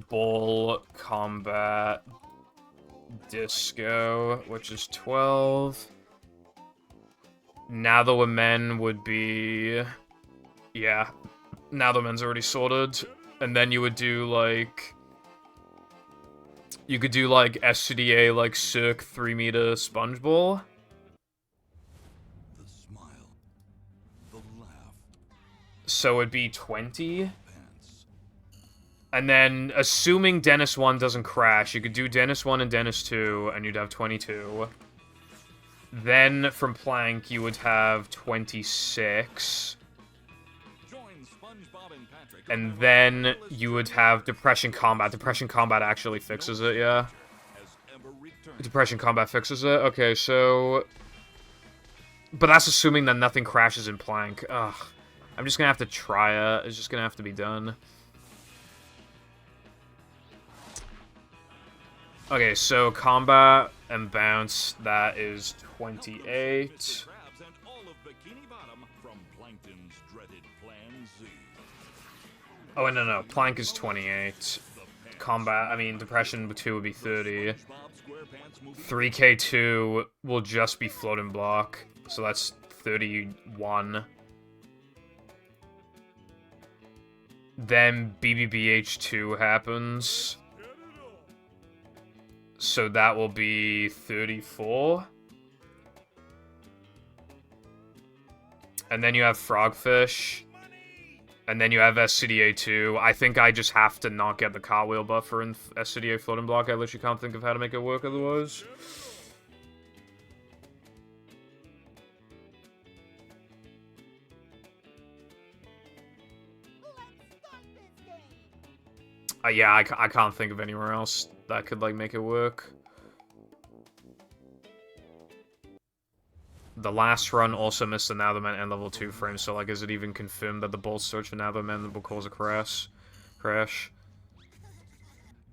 Bull Combat Disco, which is 12. Now the Men would be... yeah. Now the Men's already sorted. And then you would do, like... you could do, like, SCDA, like, Cirque 3-meter Sponge Ball. The smile. The laugh. So it'd be 20. And then, assuming Dennis 1 doesn't crash, you could do Dennis 1 and Dennis 2, and you'd have 22. Then, from Plank, you would have 26. And then, you would have Depression Combat. Depression Combat actually fixes it, yeah? Depression Combat fixes it? Okay, so... but that's assuming that nothing crashes in Plank. Ugh. I'm just gonna have to try it. It's just gonna have to be done. Okay, so Combat and Bounce, that is 28. Oh, wait, no, Plank is 28. Combat, I mean, Depression 2 would be 30. 3K2 will just be Floating Block, so that's 31. Then BBBH2 happens. So that will be 34. And then you have Frogfish. And then you have SCDA2. I think I just have to not get the cartwheel buffer in SCDA Floating Block. I literally can't think of how to make it work otherwise. Yeah, I can't think of anywhere else that could, like, make it work. The last run also missed the Netherman and level 2 frame, so, like, is it even confirmed that the bolt search for Netherman will cause a crash?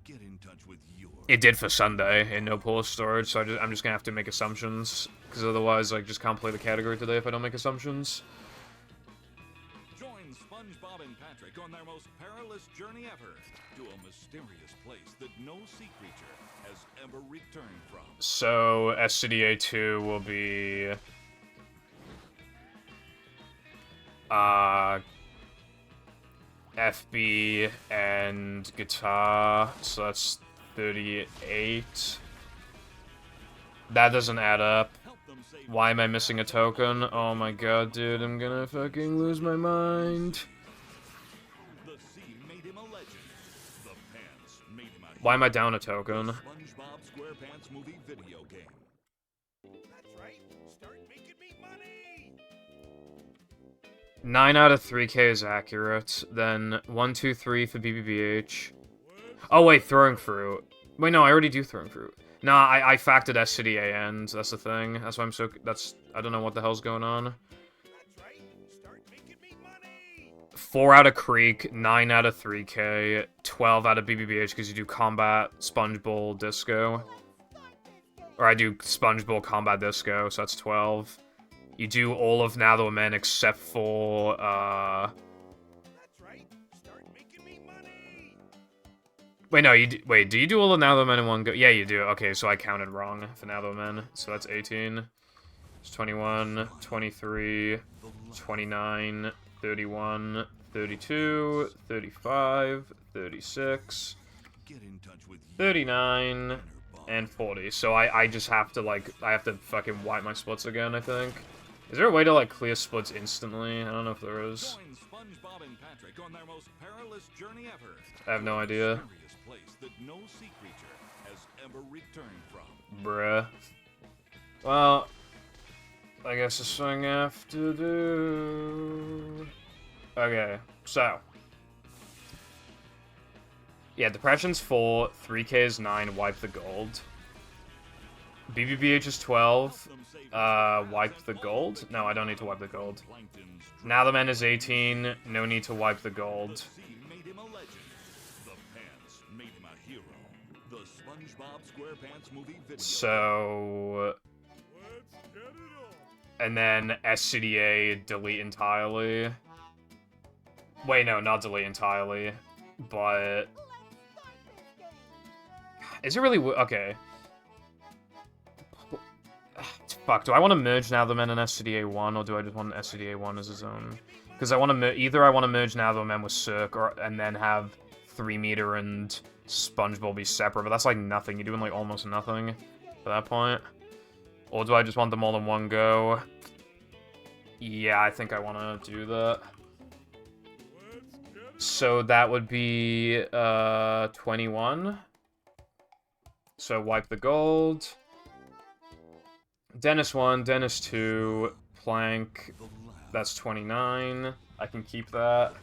Get in touch with your... It did for Sunday in no port storage, so I'm just gonna have to make assumptions, because otherwise, like, just can't play the category today if I don't make assumptions. Join SpongeBob and Patrick on their most perilous journey ever to a mysterious place that no sea creature has ever returned from. So, SCDA2 will be... FB and guitar, so that's 38. That doesn't add up. Why am I missing a token? Oh my god, dude, I'm gonna fucking lose my mind. The sea made him a legend. The pants made him a... Why am I down a token? SpongeBob SquarePants movie video game. That's right. Start making me money. 9 out of 3K is accurate. Then 1, 2, 3 for BBBH. Oh wait, Throwing Fruit. Wait, no, I already do Throwing Fruit. Nah, I factored SCDA end. That's the thing. That's why I'm so... I don't know what the hell's going on. That's right. Start making me money. 4 out of Creek, 9 out of 3K, 12 out of BBBH because you do Combat, Sponge Bowl, Disco. Or I do Sponge Bowl, Combat, Disco, so that's 12. You do all of Now the Men except for, That's right. Start making me money. Wait, no, wait, do you do all of Now the Men in one go? Yeah, you do. Okay, so I counted wrong for Now the Men. So that's 18. It's 21, 23, 29, 31, 32, 35, 36, Get in touch with you. 39, and 40. So I just have to, like, I have to fucking wipe my splits again, I think. Is there a way to, like, clear splits instantly? I don't know if there is. Join SpongeBob and Patrick on their most perilous journey ever. I have no idea. Mysterious place that no sea creature has ever returned from. Bruh. Well, I guess this thing I have to do... Okay, so. Yeah, Depression's 4, 3K is 9, wipe the gold. BBBH is 12, wipe the gold? No, I don't need to wipe the gold. Now the man is 18, no need to wipe the gold. So... And then SCDA, delete entirely. Wait, no, not delete entirely. But... Is it really... Okay. Fuck, do I want to merge Netherman and SCDA1, or do I just want SCDA1 as its own? Because I want to either I want to merge Netherman with Cirque, and then have 3 meter and SpongeBob be separate, but that's like nothing. You're doing like almost nothing at that point. Or do I just want them all in one go? Yeah, I think I want to do that. So that would be 21. So wipe the gold. Dennis 1, Dennis 2, Plank, that's 29. I can keep that.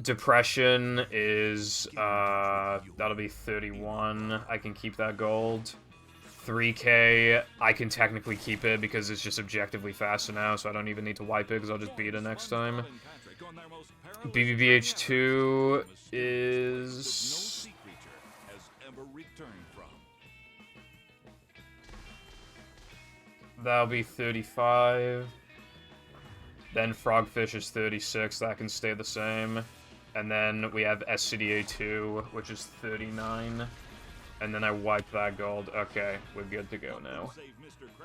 Depression is, that'll be 31. I can keep that gold. 3K, I can technically keep it because it's just objectively faster now, so I don't even need to wipe it because I'll just beat it next time. BBBH2 is... That'll be 35. Then Frogfish is 36, that can stay the same. And then we have SCDA2, which is 39. And then I wipe that gold. Okay, we're good to go now.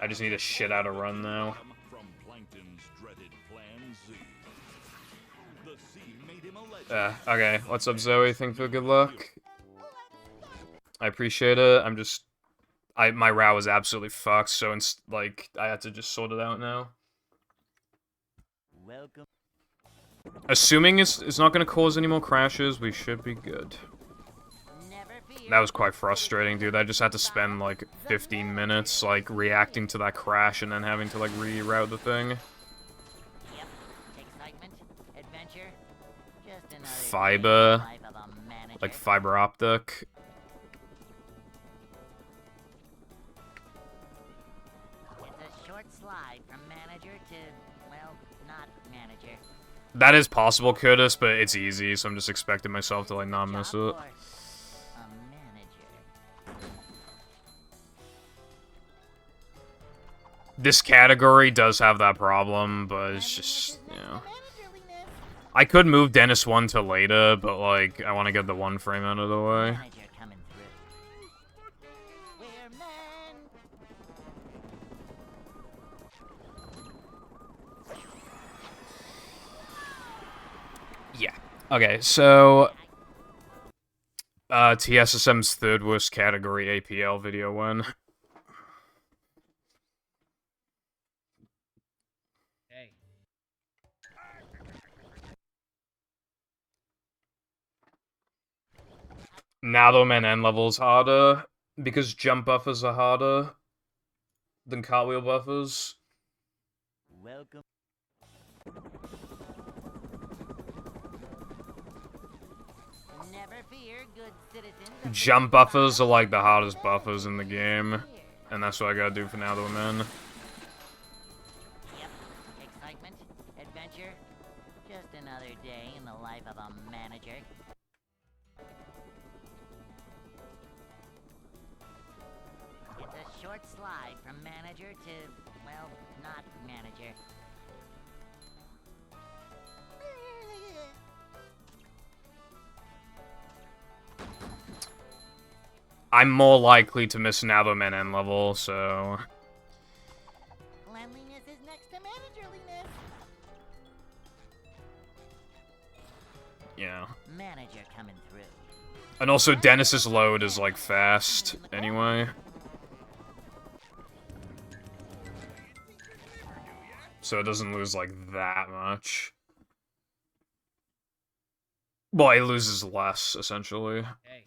I just need a shit out of run now. Okay, what's up, Zoe? Thanks for good luck. I appreciate it. I'm just... my route was absolutely fucked, so like, I had to just sort it out now. Welcome. Assuming it's not gonna cause any more crashes, we should be good. That was quite frustrating, dude. I just had to spend, like, 15 minutes, like, reacting to that crash and then having to, like, reroute the thing. Yep. Excitement, adventure, just another Fiber, day in the life of a manager. like fiber optic. It's a short slide from manager to, well, not manager. That is possible, Curtis, but it's easy, so I'm just expecting myself to, like, not miss Job it. for a manager. This category does have that problem, but it's just, you know. I could move Dennis 1 to later, but, like, I want to get the one frame out of the way. Manager coming through. We're men. Yeah. Okay, so... TSSM's third worst category APL video win. Hey. Now the main end level's harder, because jump buffers are harder than cartwheel buffers. Welcome. Never fear, good citizens. Jump buffers are like the hardest buffers in the game, and that's what I gotta do for now the men. Yep. Excitement, adventure, just another day in the life of a manager. It's a short slide from manager to, well, not manager. I'm more likely to miss another men end level, so... Cleanliness is next to managerliness. Yeah. Manager coming through. And also, Dennis's load is, like, fast, anyway. So it doesn't lose, like, that much. Well, it loses less, essentially. Hey.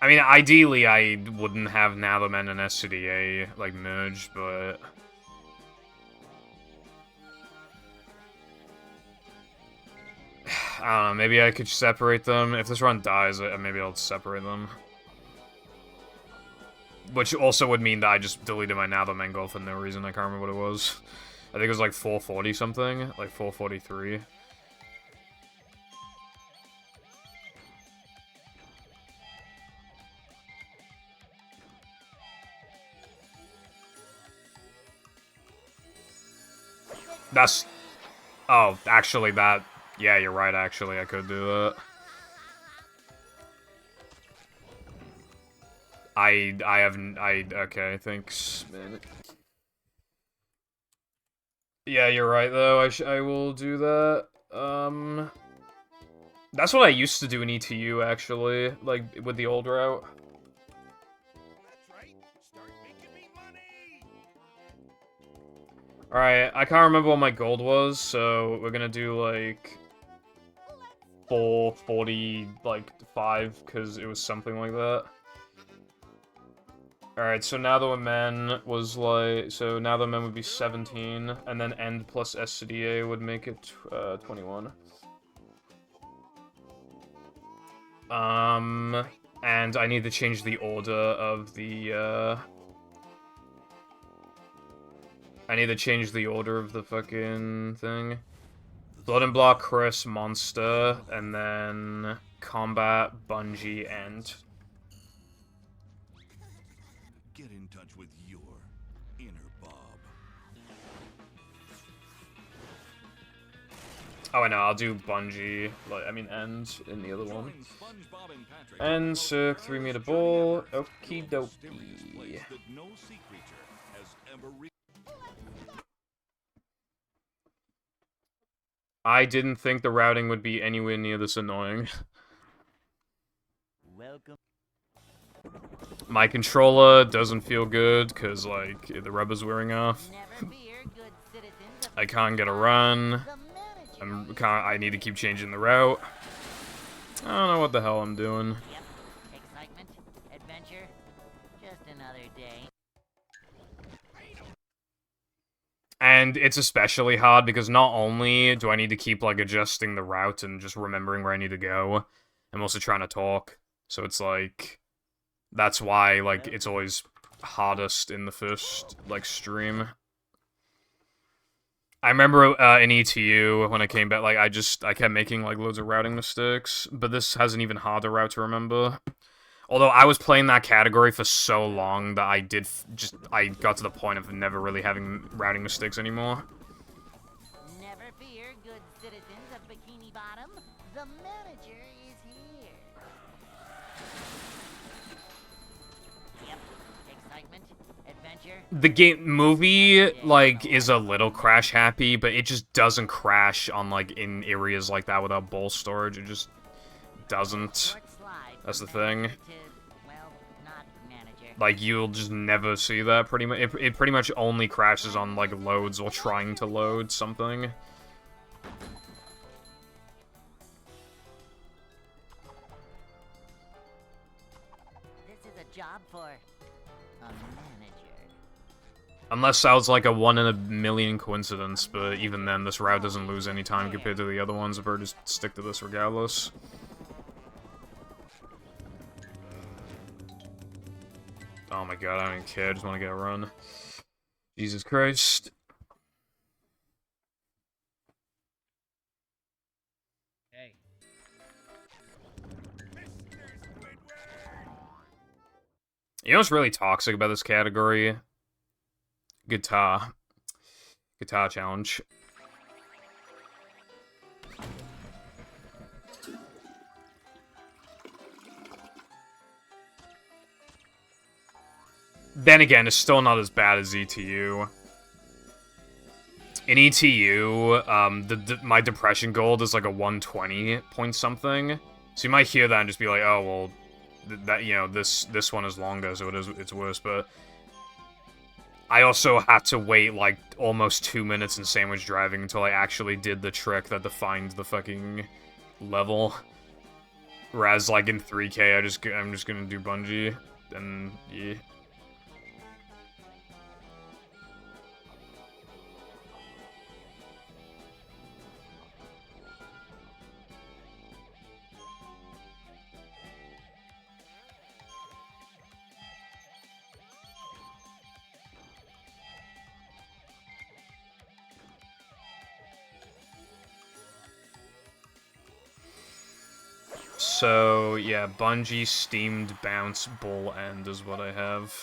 I mean, ideally, I wouldn't have Nathermen and SCDA, like, merged, but... I don't know, maybe I could separate them. If this run dies, maybe I'll separate them. Which also would mean that I just deleted my Nathermen goal for no reason. I can't remember what it was. I think it was like 440 something, like 443. That's... Oh, actually that... Yeah, you're right, actually, I could do that. Okay, thanks, man. Yeah, you're right, though, I will do that. That's what I used to do in ETU, actually, like, with the old route. That's right. Start making me money. Alright, I can't remember what my gold was, so we're gonna do, like... 440, like, 5, because it was something like that. Alright, so now the men was like... So now the men would be 17, and then end plus SCDA would make it 21. And I need to change the order of the, I need to change the order of the fucking thing. Blood and Block, Chris, Monster, and then Combat, Bungie, and... Get in touch with your inner Bob. Oh, I know, I'll do Bungie, like, I mean, End in the other one. And Cirque, 3 meter ball, okie dokie. I didn't think the routing would be anywhere near this annoying. Welcome. My controller doesn't feel good, because, like, the rubber's wearing off. Never fear, good citizens of I can't get a run. the manager. I need to keep changing the route. I don't know what the hell I'm doing. Yep. Excitement, adventure, just another day. And it's especially hard because not only do I need to keep, like, adjusting the route and just remembering where I need to go, I'm also trying to talk. So it's like... That's why, like, it's always hardest in the first, like, stream. I remember in ETU, when I came back, like, I kept making, like, loads of routing mistakes, but this has an even harder route to remember. Although I was playing that category for so long that I got to the point of never really having routing mistakes anymore. Never fear, good citizens of Bikini Bottom. The manager is here. Yep. Excitement, adventure. The movie, like, is a little crash happy, but it just doesn't crash on, like, in areas like that without ball storage. It just doesn't. Short slide That's the from manager thing. to, well, not manager. Like, you'll just never see that, pretty much. It pretty much only crashes on, like, loads or trying to load something. This is a job for a manager. Unless that was, like, a 1 in a million coincidence, but even then, this route doesn't lose any time compared to the other ones. I'd just stick to this regardless. Oh my god, I don't even care, I just want to get a run. Jesus Christ. Hey. You know what's really toxic about this category? Guitar. Guitar challenge. Then again, it's still not as bad as ETU. In ETU, my depression gold is like a 120 point something. So you might hear that and just be like, oh, well, that, you know, this one is longer, so it's worse, but I also had to wait like almost 2 minutes in sandwich driving until I actually did the trick that defined the fucking level. Whereas, like, in 3K, I'm just gonna do Bungie, and yeah. So, yeah, Bungie, Steamed, Bounce, Bull End is what I have.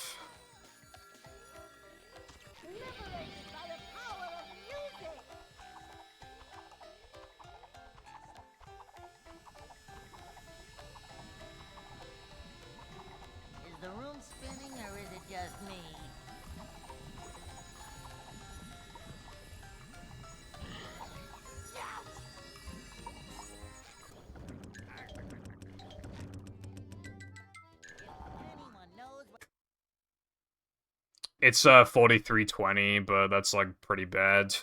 Is the room spinning or is it just me? Anyone knows what It's 4320, but that's like pretty bad.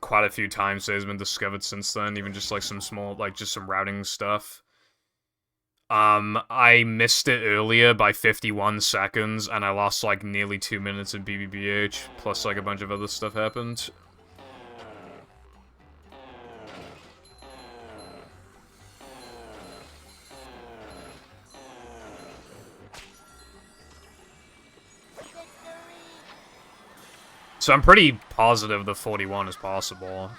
Quite a few times there's been discovered since then, even just like some small, like just some routing stuff. I missed it earlier by 51 seconds, and I lost like nearly 2 minutes in BBBH, plus like a bunch of other stuff happened. So I'm pretty positive the 41 is possible.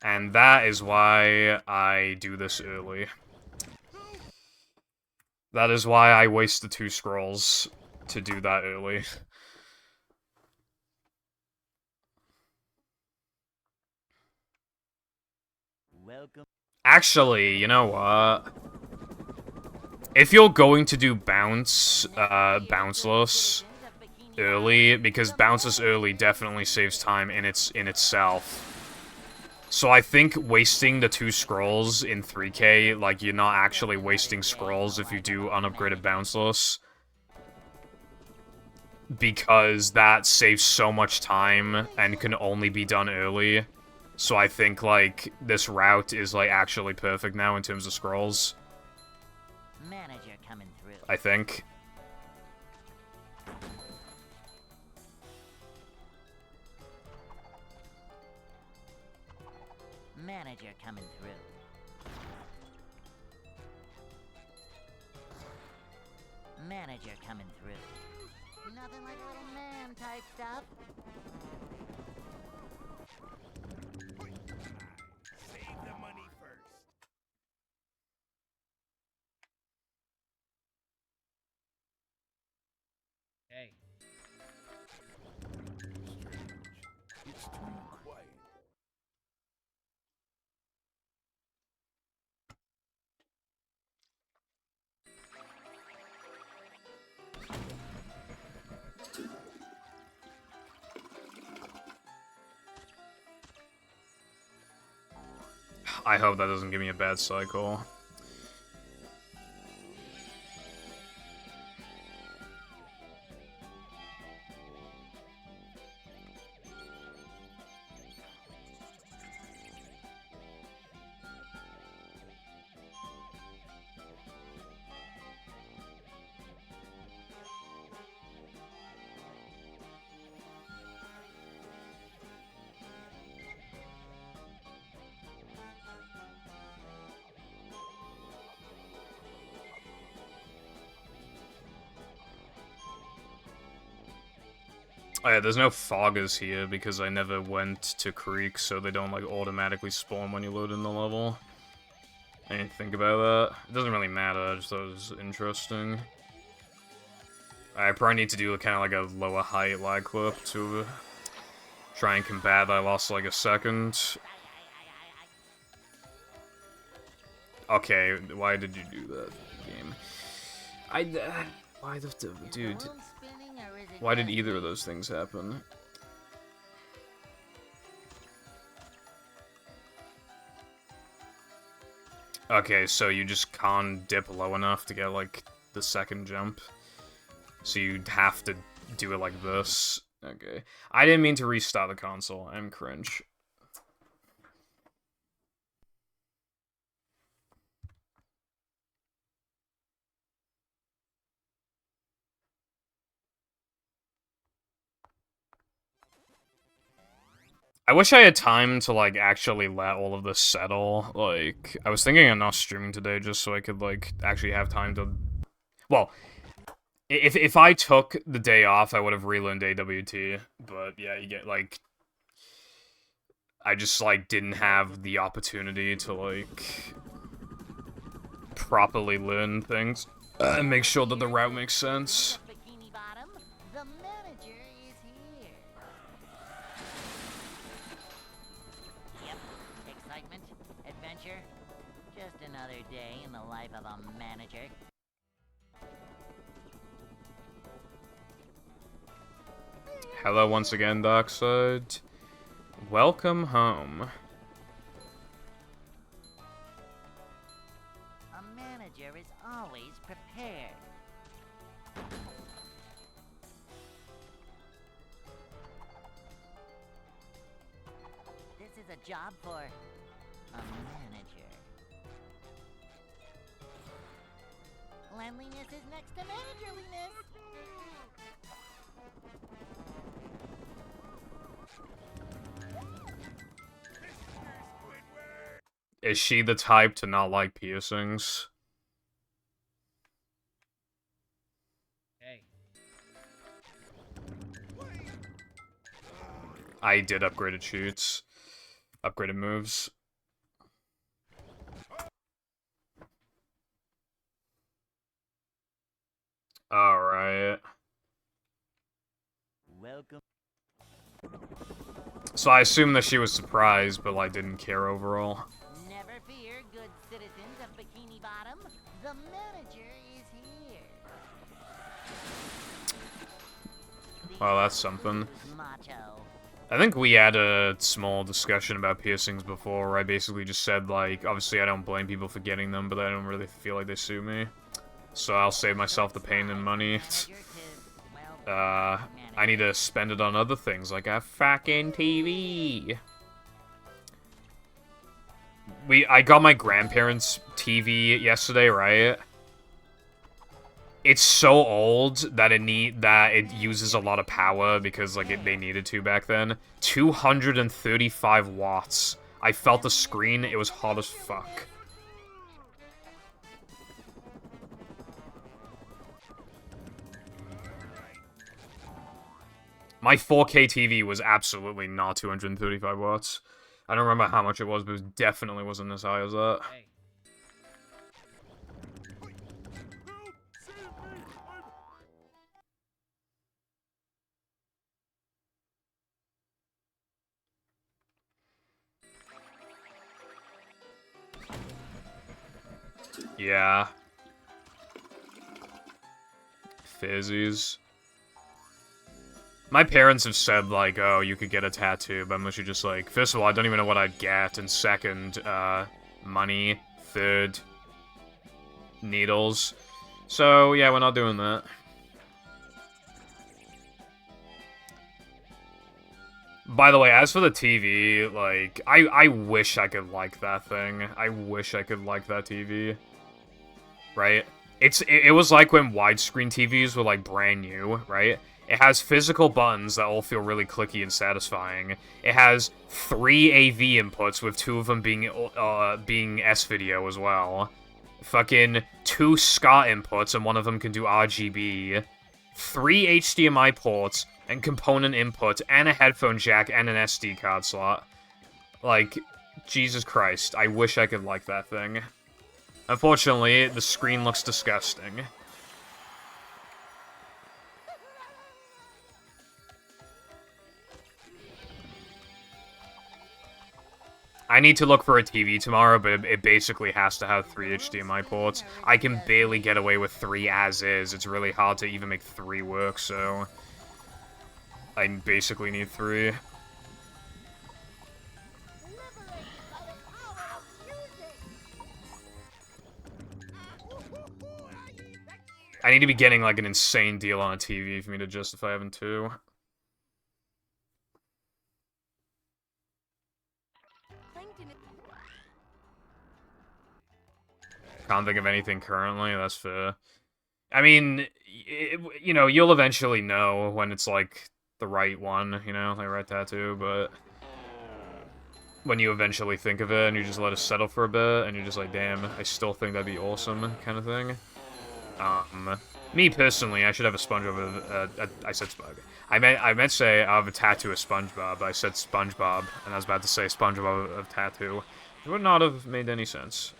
And that is why I do this early. That is why I waste the 2 scrolls to do that early. Welcome. Actually, you know what? If you're going to do bounceless early, because bounceless early definitely saves time in itself. So I think wasting the 2 scrolls in 3K, like, you're not actually wasting scrolls if you do unupgraded bounceless. Because that saves so much time and can only be done early. So I think, like, this route is, like, actually perfect now in terms of scrolls. manager coming through? I think. Manager coming through. Manager coming through. Nothing like little man type stuff. Save the money first. Hey. Strange. It's too quiet. I hope that doesn't give me a bad cycle. Oh yeah, there's no foggers here because I never went to Creek, so they don't like automatically spawn when you load in the level. I didn't think about that. It doesn't really matter, I just thought it was interesting. I probably need to do kind of like a lower height lag clip to try and combat that I lost like a second. Okay, why did you do that, game? Why the dude? Is the room spinning or is it Why did just either me? of those things happen? Okay, so you just can't dip low enough to get, like, the second jump. So you'd have to do it like this. Okay. I didn't mean to restart the console. I'm cringe. I wish I had time to, like, actually let all of this settle. Like, I was thinking of not streaming today just so I could, like, actually have time to... Well, if I took the day off, I would have relearned AWT. But, yeah, you get, like... I just, like, didn't have the opportunity to, like... properly learn things. And make sure that the route makes sense. Bikini Bottom, the manager is here. Yep, excitement, adventure, just another day in the life of a manager. Hello once again, Darkside. Welcome home. A manager is always prepared. This is a job for a manager. Cleanliness is next to managerliness. Is she the type to not like piercings? Hey. I did upgraded shoots. Upgraded moves. Alright. Welcome. So I assume that she was surprised, but like didn't care overall. Never fear, good citizens of Bikini Bottom. The manager is here. Well, that's something. Macho. I think we had a small discussion about piercings before, where I basically just said, like, obviously I don't blame people for getting them, but I don't really feel like they suit me. So I'll save myself the pain and money. I need to spend it on other things, like a fucking TV. I got my grandparents' TV yesterday, right? It's so old that it uses a lot of power because like they needed to back then. 235 watts. I felt the screen, it was hot as fuck. My 4K TV was absolutely not 235 watts. I don't remember how much it was, but it definitely wasn't as high as that. Hey. Yeah. Fizzies. My parents have said, like, oh, you could get a tattoo, but I'm literally just like, first of all, I don't even know what I'd get, and second, money, third, needles. So, yeah, we're not doing that. By the way, as for the TV, like, I wish I could like that thing. I wish I could like that TV. Right? It was like when widescreen TVs were, like, brand new, right? It has physical buttons that all feel really clicky and satisfying. It has 3 AV inputs, with 2 of them being S-video as well. Fucking 2 SCART inputs, and 1 of them can do RGB. 3 HDMI ports, and component input, and a headphone jack, and an SD card slot. Like, Jesus Christ, I wish I could like that thing. Unfortunately, the screen looks disgusting. I need to look for a TV tomorrow, but it basically has to have 3 HDMI ports. I can barely get away with 3 as is. It's really hard to even make 3 work, so I basically need 3. I need to be getting, like, an insane deal on a TV for me to justify having 2. Can't think of anything currently, that's fair. I mean, you know, you'll eventually know when it's, like, the right one, you know, like right tattoo, but when you eventually think of it and you just let it settle for a bit and you're just like, damn, I still think that'd be awesome, kind of thing. Me personally, I should have a SpongeBob. I said Spug. I meant to say I have a tattoo of SpongeBob. I said SpongeBob, and I was about to say SpongeBob of tattoo. It would not have made any sense.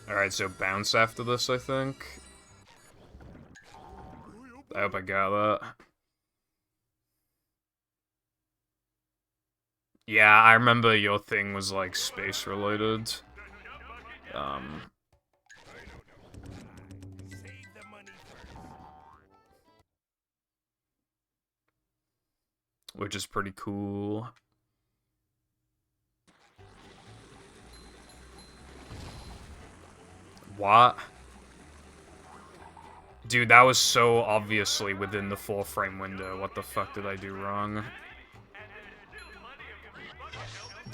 Alright, so bounce after this, I think. I hope I got that. Yeah, I remember your thing was, like, space-related. Which is pretty cool. What? Dude, that was so obviously within the 4-frame window. What the fuck did I do wrong?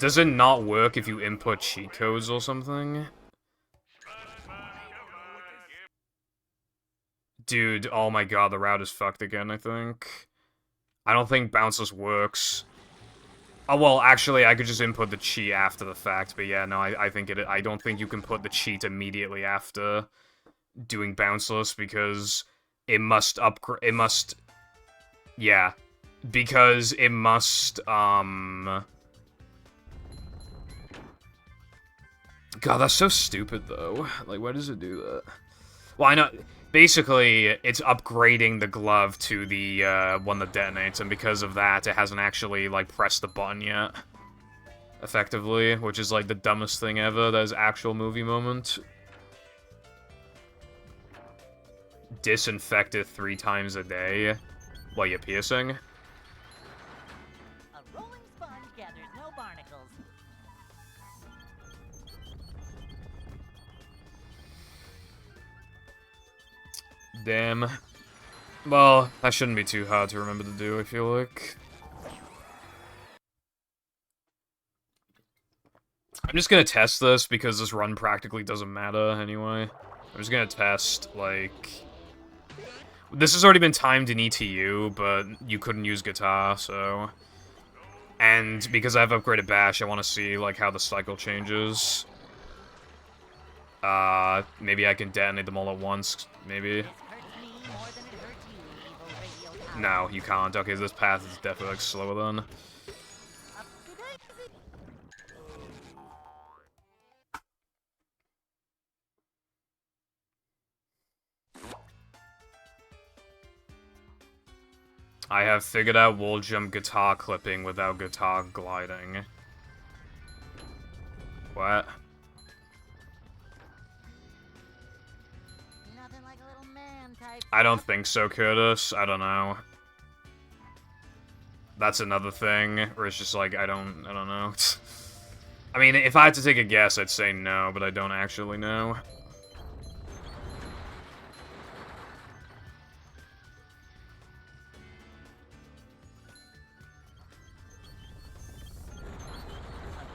Does it not work if you input cheat codes or something? Dude, oh my god, the route is fucked again, I think. I don't think bounceless works. Oh, well, actually, I could just input the cheat after the fact, but yeah, no, I think I don't think you can put the cheat immediately after doing bounceless, because it must yeah, because it must, God, that's so stupid, though. Like, why does it do that? Well, I know, basically, it's upgrading the glove to the, one that detonates, and because of that, it hasn't actually, like, pressed the button yet. Effectively, which is, like, the dumbest thing ever. That is actual movie moment. Disinfect it 3 times a day while you're piercing. A rolling sponge gathers no barnacles. Damn. Well, that shouldn't be too hard to remember to do, I feel like. I'm just gonna test this because this run practically doesn't matter anyway. I'm just gonna test, like... This has already been timed in ETU, but you couldn't use guitar, so... And because I've upgraded Bash, I want to see, like, how the cycle changes. Maybe I can detonate them all at once, maybe. This hurts me more than it hurts you, evil radio tower. No, you can't. Okay, this path is definitely, like, slower then. Up to date. I have figured out wall jump guitar clipping without guitar gliding. What? Nothing like a little man type. I don't think so, Curtis. I don't know. That's another thing, where it's just like, I don't know. I mean, if I had to take a guess, I'd say no, but I don't actually know. A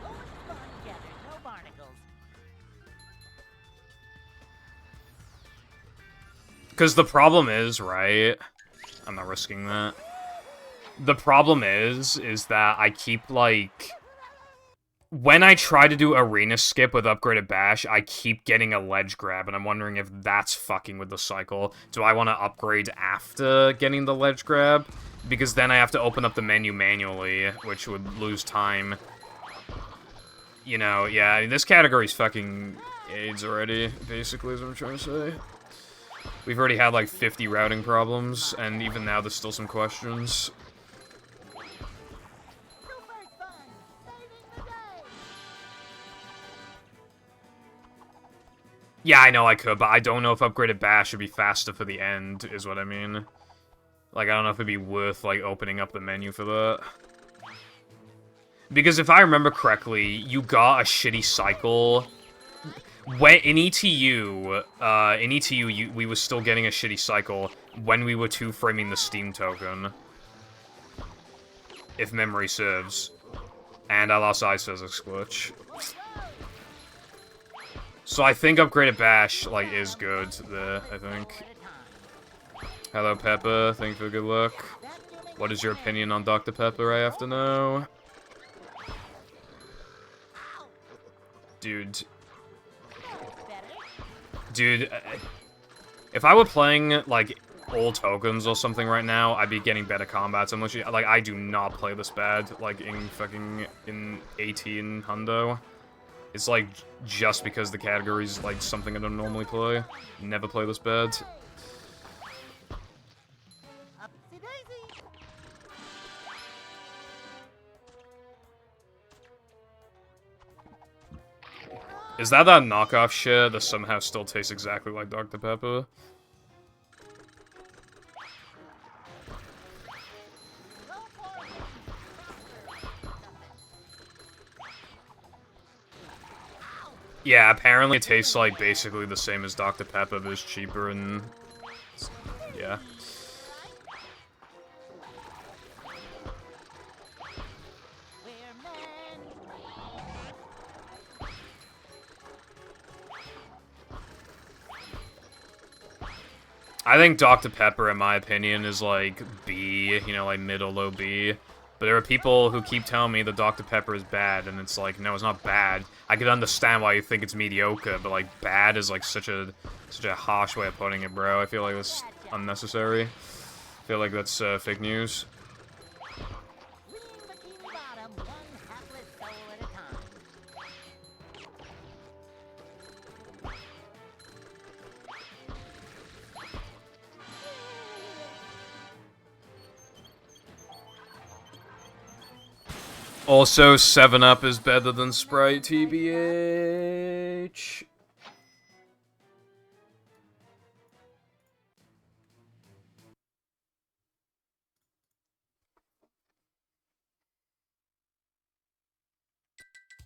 rolling sponge gathers no barnacles. Because the problem is, right? I'm not risking that. The problem is that I keep, like... When I try to do arena skip with upgraded Bash, I keep getting a ledge grab, and I'm wondering if that's fucking with the cycle. Do I want to upgrade after getting the ledge grab? Because then I have to open up the menu manually, which would lose time. You know, yeah, I mean, this category's fucking AIDS already, basically, is what I'm trying to say. We've already had, like, 50 routing problems, and even now there's still some questions. Super sponge, saving the day. Yeah, I know I could, but I don't know if upgraded Bash would be faster for the end, is what I mean. Like, I don't know if it'd be worth, like, opening up the menu for that. Because if I remember correctly, you got a shitty cycle when in ETU, we were still getting a shitty cycle when we were two-framing the Steam token. If memory serves. And I lost Ice Physics glitch. So I think Upgraded Bash, like, is good there, I think. Hello, Pepper. Thank you for good luck. What is your opinion on Dr. Pepper, I have to know? Dude. Dude, if I were playing, like, all tokens or something right now, I'd be getting better combats. Unless you, like, I do not play this bad, like, in 18 Hundo. It's, like, just because the category's, like, something I don't normally play. Never play this bad. Is that knockoff shit that somehow still tastes exactly like Dr. Pepper? Yeah, apparently it tastes like basically the same as Dr. Pepper, but it's cheaper and... yeah. I think Dr. Pepper, in my opinion, is like B, you know, like mid or low B. But there are people who keep telling me that Dr. Pepper is bad, and it's like, no, it's not bad. I can understand why you think it's mediocre, but like bad is like such a harsh way of putting it, bro. I feel like that's unnecessary. I feel like that's fake news. Also, 7-Up is better than Sprite, TBH.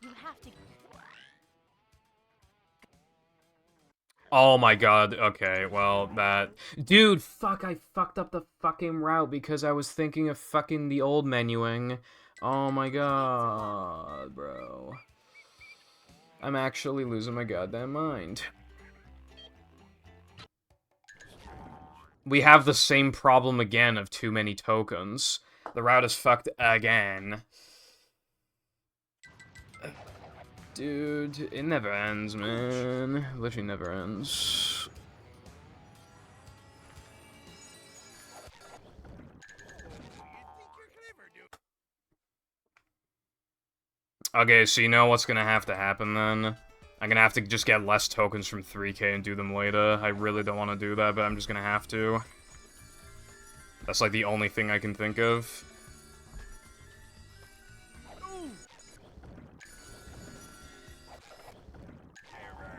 You have to. Oh my god, okay, well, that... Dude, fuck, I fucked up the fucking route because I was thinking of fucking the old menuing. Oh my god, bro. I'm actually losing my goddamn mind. We have the same problem again of too many tokens. The route is fucked again. Dude, it never ends, man. Literally never ends. Okay, so you know what's gonna have to happen then? I'm gonna have to just get less tokens from 3K and do them later. I really don't want to do that, but I'm just gonna have to. That's like the only thing I can think of.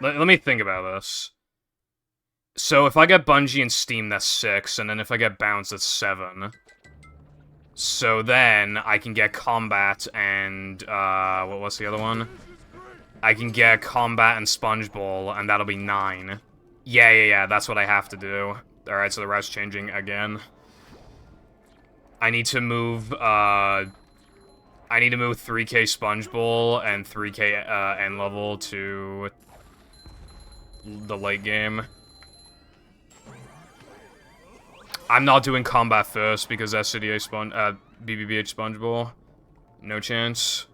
Let me think about this. So if I get Bungie and Steam, that's 6, and then if I get Bounce, that's 7. So then I can get Combat and what's the other one? I can get Combat and Sponge Bowl, and that'll be 9. Yeah, that's what I have to do. Alright, so the route's changing again. I need to move 3K Sponge Bowl and 3K end level to the late game. I'm not doing combat first because SCDA BBBH Sponge Bowl. No chance.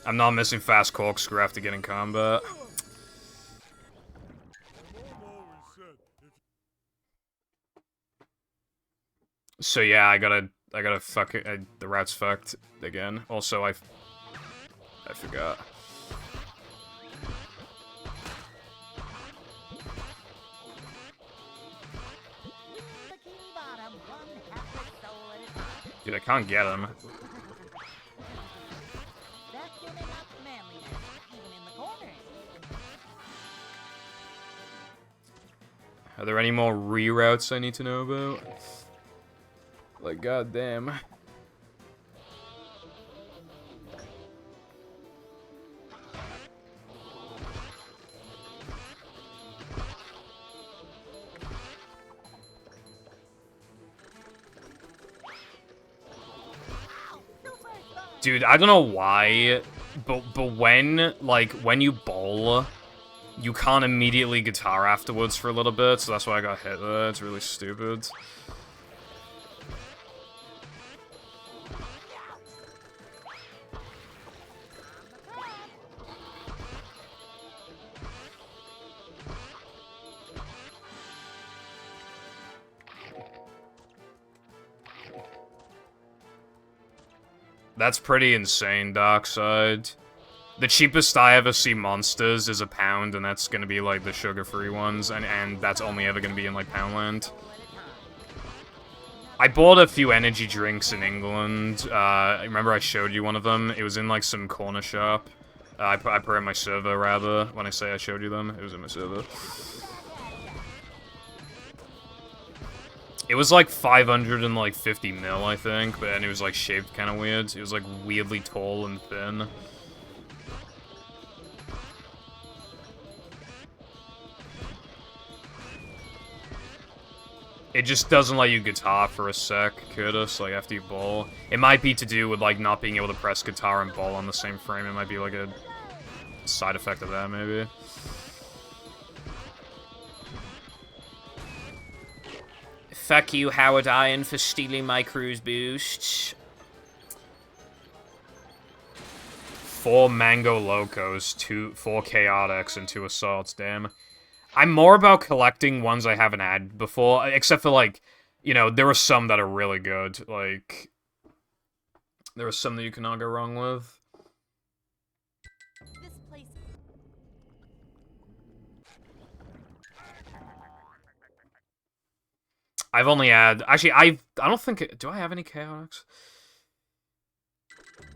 I'm not missing fast corkscrew after getting combat. So yeah, I gotta fuck it. The route's fucked again. Also, I forgot. Dude, I can't get him. Are there any more reroutes I need to know about? Like, goddamn. Dude, I don't know why, but when you bowl, you can't immediately guitar afterwards for a little bit, so that's why I got hit there. It's really stupid. That's pretty insane, Darkside. The cheapest I ever see monsters is £1, and that's gonna be, like, the sugar-free ones, and that's only ever gonna be in, like, Poundland. I bought a few energy drinks in England. Remember I showed you one of them? It was in, like, some corner shop. I put it in my server, rather, when I say I showed you them. It was in my server. It was like 550 mil, I think, but and it was like shaped kind of weird. It was like weirdly tall and thin. It just doesn't let you guitar for a sec, Curtis, like after you bowl. It might be to do with like not being able to press guitar and bowl on the same frame. It might be like a side effect of that, maybe. Fuck you, Howard Iron, for stealing my cruise boosts. 4 Mango Locos, 4 Chaotix, and 2 Assaults, damn. I'm more about collecting ones I haven't had before, except for, like, you know, there are some that are really good. Like, there are some that you cannot go wrong with. This place. I've only had... Actually, I don't think... Do I have any Chaotix?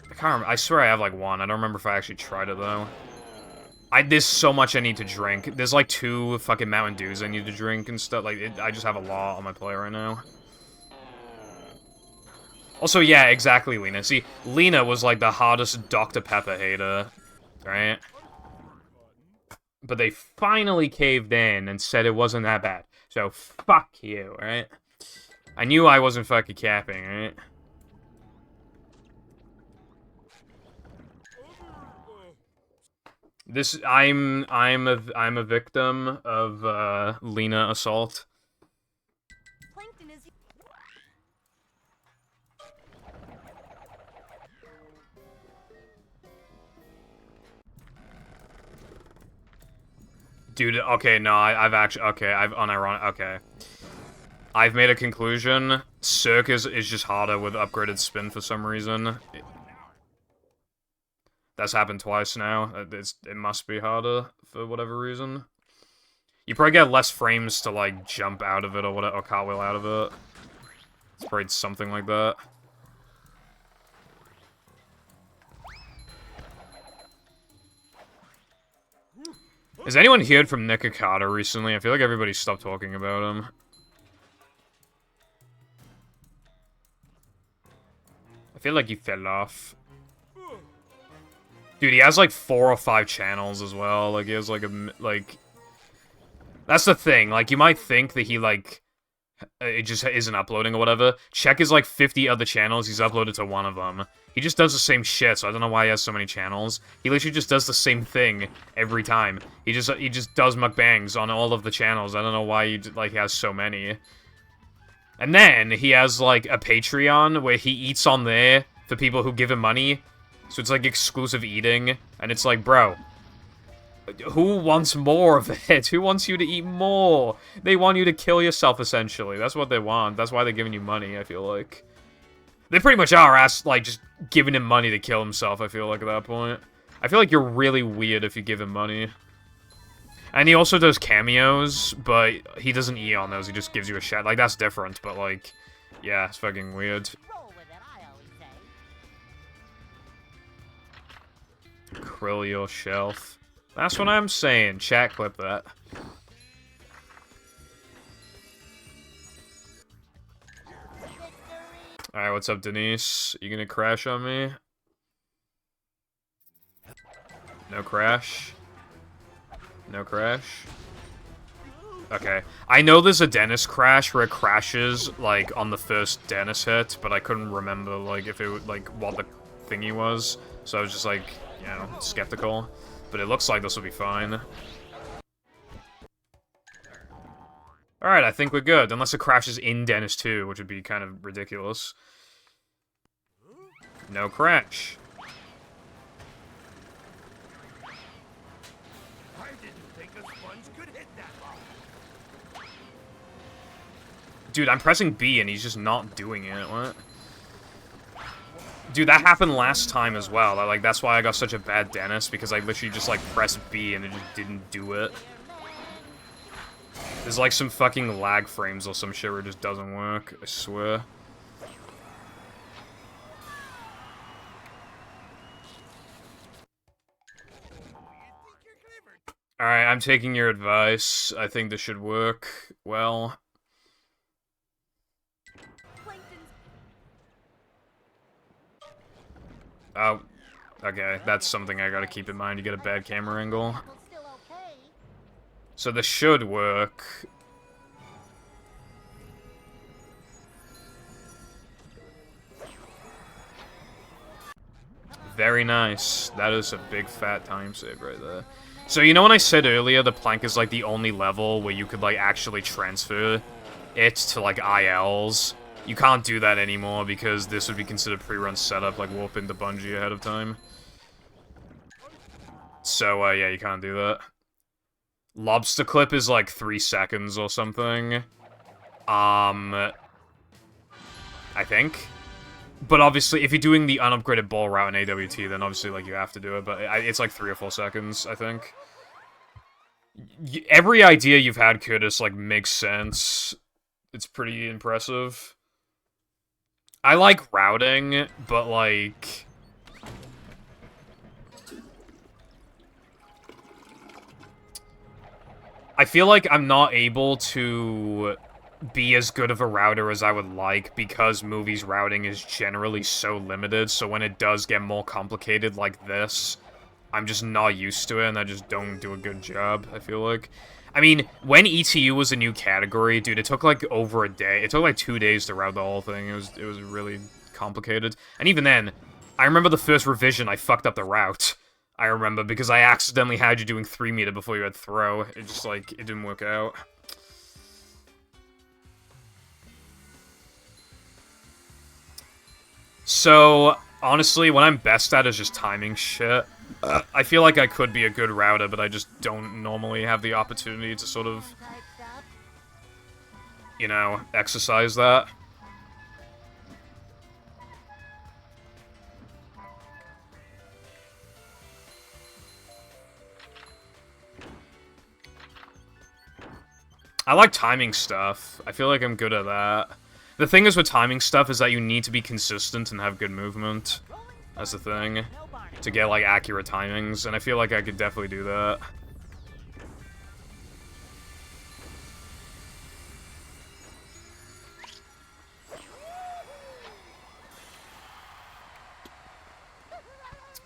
I can't remember. I swear I have, like, one. I don't remember if I actually tried it, though. There's so much I need to drink. There's, like, 2 fucking Mountain Dews I need to drink and stuff. Like, I just have a lot on my plate right now. Also, yeah, exactly, Lena. See, Lena was, like, the hardest Dr. Pepper hater, right? But they finally caved in and said it wasn't that bad. So, fuck you, right? I knew I wasn't fucking capping, right? This, I'm a victim of, Lena assault. Plankton is. Dude, okay, no, I've actually, okay, I've unironic, okay. I've made a conclusion. Cirque is just harder with upgraded spin for some reason. That's happened twice now. It must be harder for whatever reason. You probably get less frames to, like, jump out of it or whatever, or cartwheel out of it. It's probably something like that. Has anyone heard from Nick Okada recently? I feel like everybody stopped talking about him. I feel like he fell off. Dude, he has like 4 or 5 channels as well. Like, he has like like... That's the thing. Like, you might think that he, like... It just isn't uploading or whatever. Check his, like, 50 other channels. He's uploaded to one of them. He just does the same shit, so I don't know why he has so many channels. He literally just does the same thing every time. He just does mukbangs on all of the channels. I don't know why he, like, has so many. And then, he has, like, a Patreon where he eats on there for people who give him money. So it's, like, exclusive eating. And it's like, bro, who wants more of it? Who wants you to eat more? They want you to kill yourself, essentially. That's what they want. That's why they're giving you money, I feel like. They pretty much are, like, just giving him money to kill himself, I feel like, at that point. I feel like you're really weird if you give him money. And he also does cameos, but he doesn't eat on those. He just gives you a shot. Like, that's different, but, like, yeah, it's fucking weird. Roll with it, I always say. Krill your shelf. That's what I'm saying. Chat, clip that. Alright, what's up, Denise? You gonna crash on me? No crash? No crash? Okay. I know there's a Dennis crash where it crashes, like, on the first Dennis hit, but I couldn't remember, like, if it would, like, what the thingy was. So I was just like, you know, skeptical. But it looks like this will be fine. Alright, I think we're good. Unless it crashes in Dennis 2, which would be kind of ridiculous. No crash. I didn't think a sponge could hit that hard. Dude, I'm pressing B and he's just not doing it. What? Dude, that happened last time as well. Like, that's why I got such a bad Dennis, because I literally just, like, pressed B and it just didn't do it. There's, like, some fucking lag frames or some shit where it just doesn't work, I swear. Alright, I'm taking your advice. I think this should work well. Oh, okay, that's something I gotta keep in mind. You get a bad camera angle. So this should work. Very nice. That is a big fat time save right there. So you know when I said earlier the plank is like the only level where you could like actually transfer it to like ILs? You can't do that anymore because this would be considered pre-run setup, like warping the bungee ahead of time. So, yeah, you can't do that. Lobster clip is like 3 seconds or something. I think. But obviously, if you're doing the unupgraded ball route in AWT, then obviously, like, you have to do it. But it's like 3 or 4 seconds, I think. Every idea you've had, Curtis, like, makes sense. It's pretty impressive. I like routing, but, like... I feel like I'm not able to be as good of a router as I would like because movies routing is generally so limited, so when it does get more complicated like this, I'm just not used to it and I just don't do a good job, I feel like. I mean, when ETU was a new category, dude, it took like over a day. It took like 2 days to route the whole thing. It was really complicated. And even then, I remember the first revision, I fucked up the route. I remember, because I accidentally had you doing 3 meter before you had throw. It just, like, it didn't work out. So, honestly, what I'm best at is just timing shit. I feel like I could be a good router, but I just don't normally have the opportunity to sort of, you know, exercise that. I like timing stuff. I feel like I'm good at that. The thing is with timing stuff is that you need to be consistent and have good movement. That's the thing. To get, like, accurate timings, and I feel like I could definitely do that.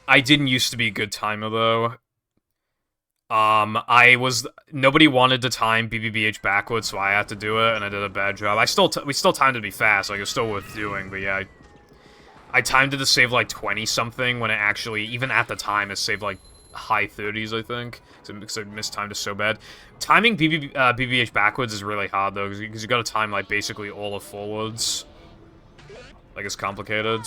I didn't used to be a good timer, though. Nobody wanted to time BBBH backwards, so I had to do it, and I did a bad job. We still timed it to be fast, like, it was still worth doing, but yeah, I timed it to save, like, 20-something, when it actually, even at the time, it saved, like, high 30s, I think, because I mistimed it so bad. Timing BBH backwards is really hard, though, because you gotta time, like, basically all of forwards. Like, it's complicated.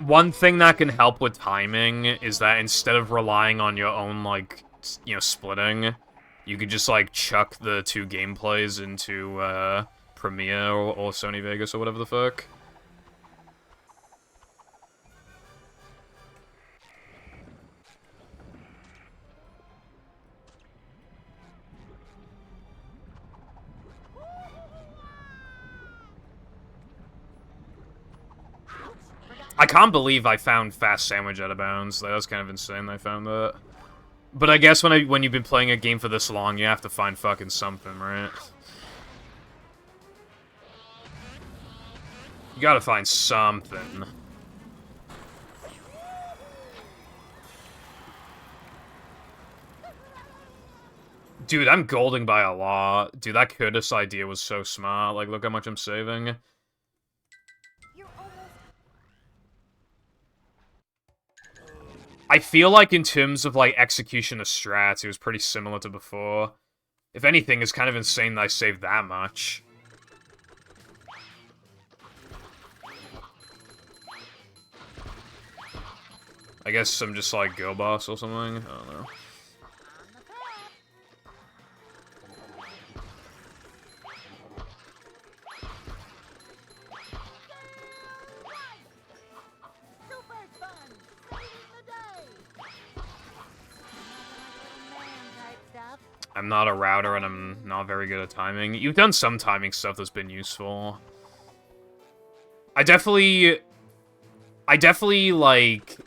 One thing that can help with timing is that instead of relying on your own, like, you know, splitting, you could just, like, chuck the 2 gameplays into, Premiere or Sony Vegas or whatever the fuck. I can't believe I found Fast Sandwich out of bounds. That was kind of insane I found that. But I guess when you've been playing a game for this long, you have to find fucking something, right? You gotta find something. Dude, I'm golding by a lot. Dude, that Curtis idea was so smart. Like, look how much I'm saving. You're almost. I feel like in terms of, like, execution of strats, it was pretty similar to before. If anything, it's kind of insane that I saved that much. I guess I'm just, like, Go Boss or something. I don't know. Super fun! Saving the day! Man type stuff. I'm not a router and I'm not very good at timing. You've done some timing stuff that's been useful. I definitely, like,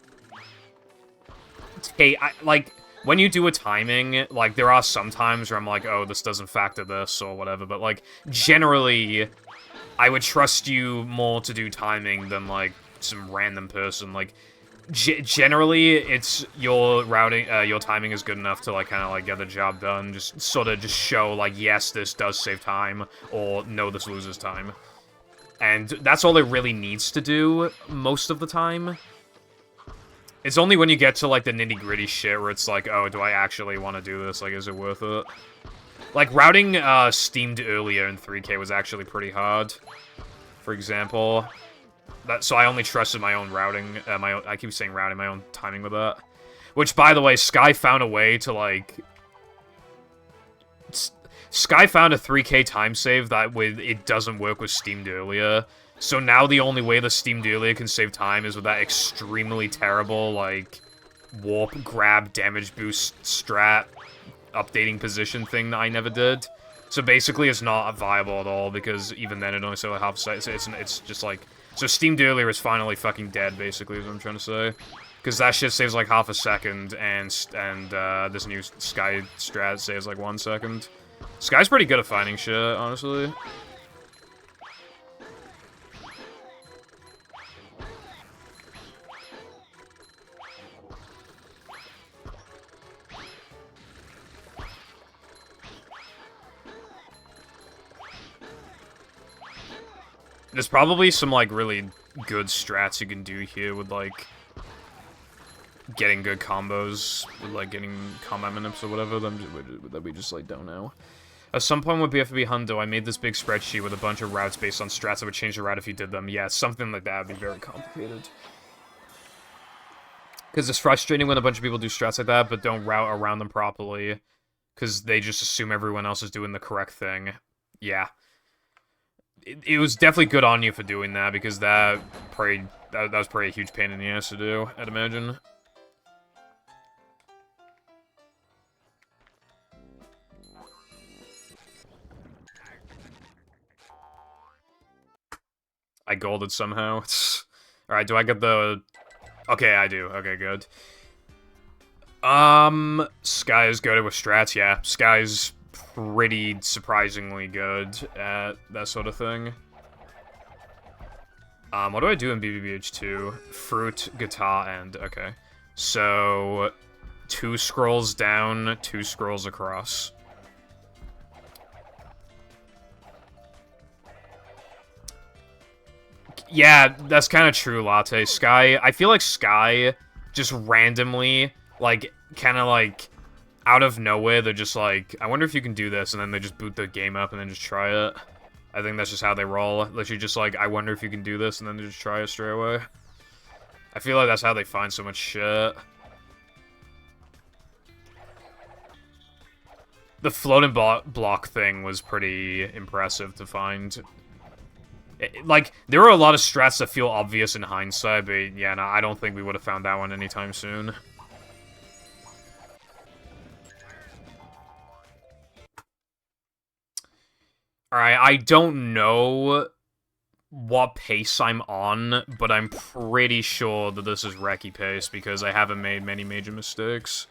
like, when you do a timing, like, there are some times where I'm like, oh, this doesn't factor this or whatever, but, like, generally, I would trust you more to do timing than, like, some random person. Like, generally, it's your routing, your timing is good enough to, like, kind of, like, get the job done. Just sort of just show, like, yes, this does save time, or no, this loses time. And that's all it really needs to do most of the time. It's only when you get to, like, the nitty-gritty shit where it's like, oh, do I actually want to do this? Like, is it worth it? Like, routing steamed earlier in 3K was actually pretty hard, for example. So I only trusted my own routing, I keep saying routing, my own timing with that. Which, by the way, Sky found a way to, like... Sky found a 3K time save that it doesn't work with steamed earlier. So now the only way the steamed earlier can save time is with that extremely terrible, like, warp, grab, damage boost strat, updating position thing that I never did. So basically it's not viable at all, because even then it only saved like half a second. So it's just like... So steamed earlier is finally fucking dead, basically, is what I'm trying to say. Because that shit saves like half a second, and this new Sky strat saves like 1 second. Sky's pretty good at finding shit, honestly. There's probably some, like, really good strats you can do here with, like, getting good combos, with, like, getting combat minutes or whatever, that we just, like, don't know. At some point with BFB Hundo, I made this big spreadsheet with a bunch of routes based on strats that would change the route if you did them. Yeah, something like that would be very complicated. Because it's frustrating when a bunch of people do strats like that, but don't route around them properly. Because they just assume everyone else is doing the correct thing. Yeah. It was definitely good on you for doing that, because that was probably a huge pain in the ass to do, I'd imagine. I golded somehow. Alright, do I get the... Okay, I do. Okay, good. Sky's good with strats, yeah. Sky's pretty surprisingly good at that sort of thing. What do I do in BBBH2? Fruit, guitar, and... Okay. So... 2 scrolls down, 2 scrolls across. Yeah, that's kind of true, Latte. Sky, I feel like Sky just randomly, like, kind of like, out of nowhere, they're just like, I wonder if you can do this, and then they just boot the game up and then just try it. I think that's just how they roll. Literally just like, I wonder if you can do this, and then they just try it straight away. I feel like that's how they find so much shit. The floating block thing was pretty impressive to find. Like, there are a lot of strats that feel obvious in hindsight, but yeah, no, I don't think we would have found that one anytime soon. Alright, I don't know what pace I'm on, but I'm pretty sure that this is Reki pace, because I haven't made many major mistakes.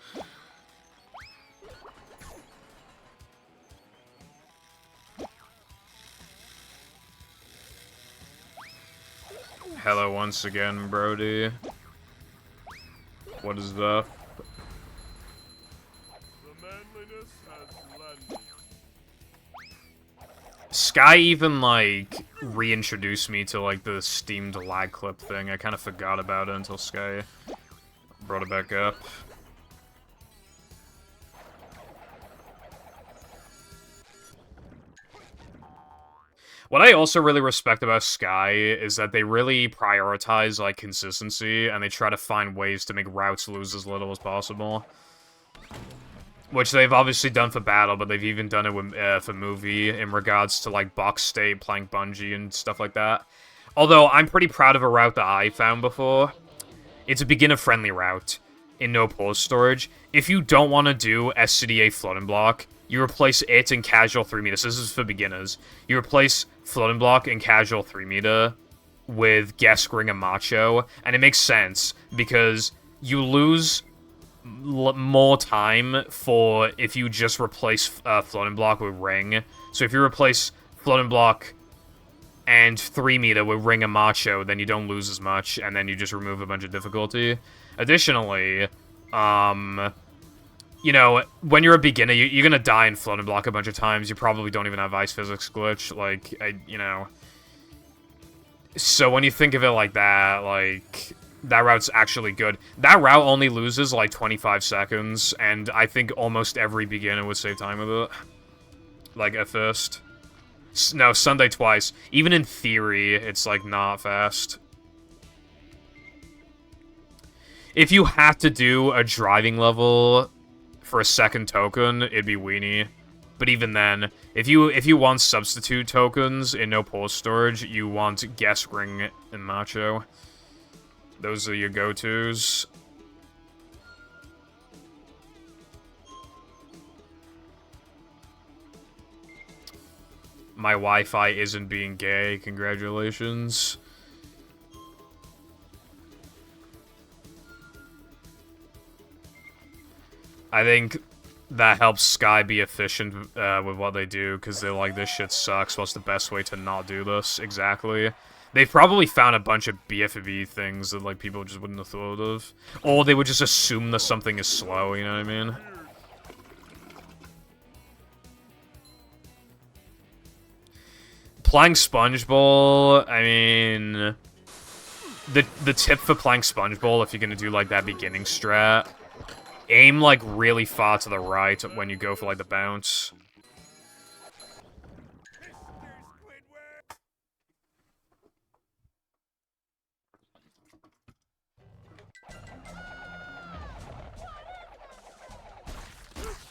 Hello once again, Brody. What is that? The manliness has Sky even, like, reintroduced me to, like, the steamed lag clip thing. I kind of forgot about it until Sky brought it back up. What I also really respect about Sky is that they really prioritize, like, consistency, and they try to find ways to make routes lose as little as possible. Which they've obviously done for Battle, but they've even done it with, for Movie in regards to, like, Box State, playing Bungie, and stuff like that. Although, I'm pretty proud of a route that I found before. It's a beginner-friendly route in no pause storage. If you don't want to do SCDA Floating Block, you replace it in Casual 3-meter. So this is for beginners. You replace Floating Block and Casual 3-meter with Guest Ring and Macho, and it makes sense, because you lose more time for if you just replace Floating Block with Ring. So if you replace Floating Block and 3-meter with Ring and Macho, then you don't lose as much, and then you just remove a bunch of difficulty. Additionally, you know, when you're a beginner, you're gonna die in Floating Block a bunch of times. You probably don't even have Ice Physics Glitch, like, you know. So when you think of it like that, like, that route's actually good. That route only loses, like, 25 seconds, and I think almost every beginner would save time with it. Like, at first. No, Sunday twice. Even in theory, it's, like, not fast. If you had to do a driving level for a second token, it'd be Weenie. But even then, if you want substitute tokens in no pause storage, you want Guest Ring and Macho. Those are your go-tos. My Wi-Fi isn't being gay. Congratulations. I think that helps Sky be efficient with what they do, because they're like, this shit sucks, what's the best way to not do this? Exactly. They've probably found a bunch of BFB things that, like, people just wouldn't have thought of. Or they would just assume that something is slow, you know what I mean? Playing Sponge Bowl, I mean... The tip for playing Sponge Bowl, if you're gonna do, like, that beginning strat, aim, like, really far to the right when you go for, like, the bounce.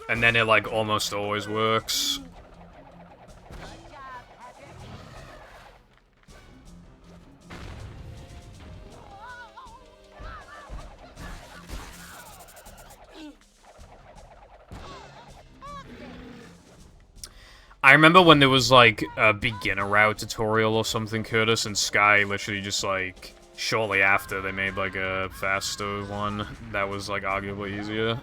And then it, like, almost always works. I remember when there was, like, a beginner route tutorial or something, Curtis, and Sky literally just, like, shortly after they made, like, a faster one that was, like, arguably easier.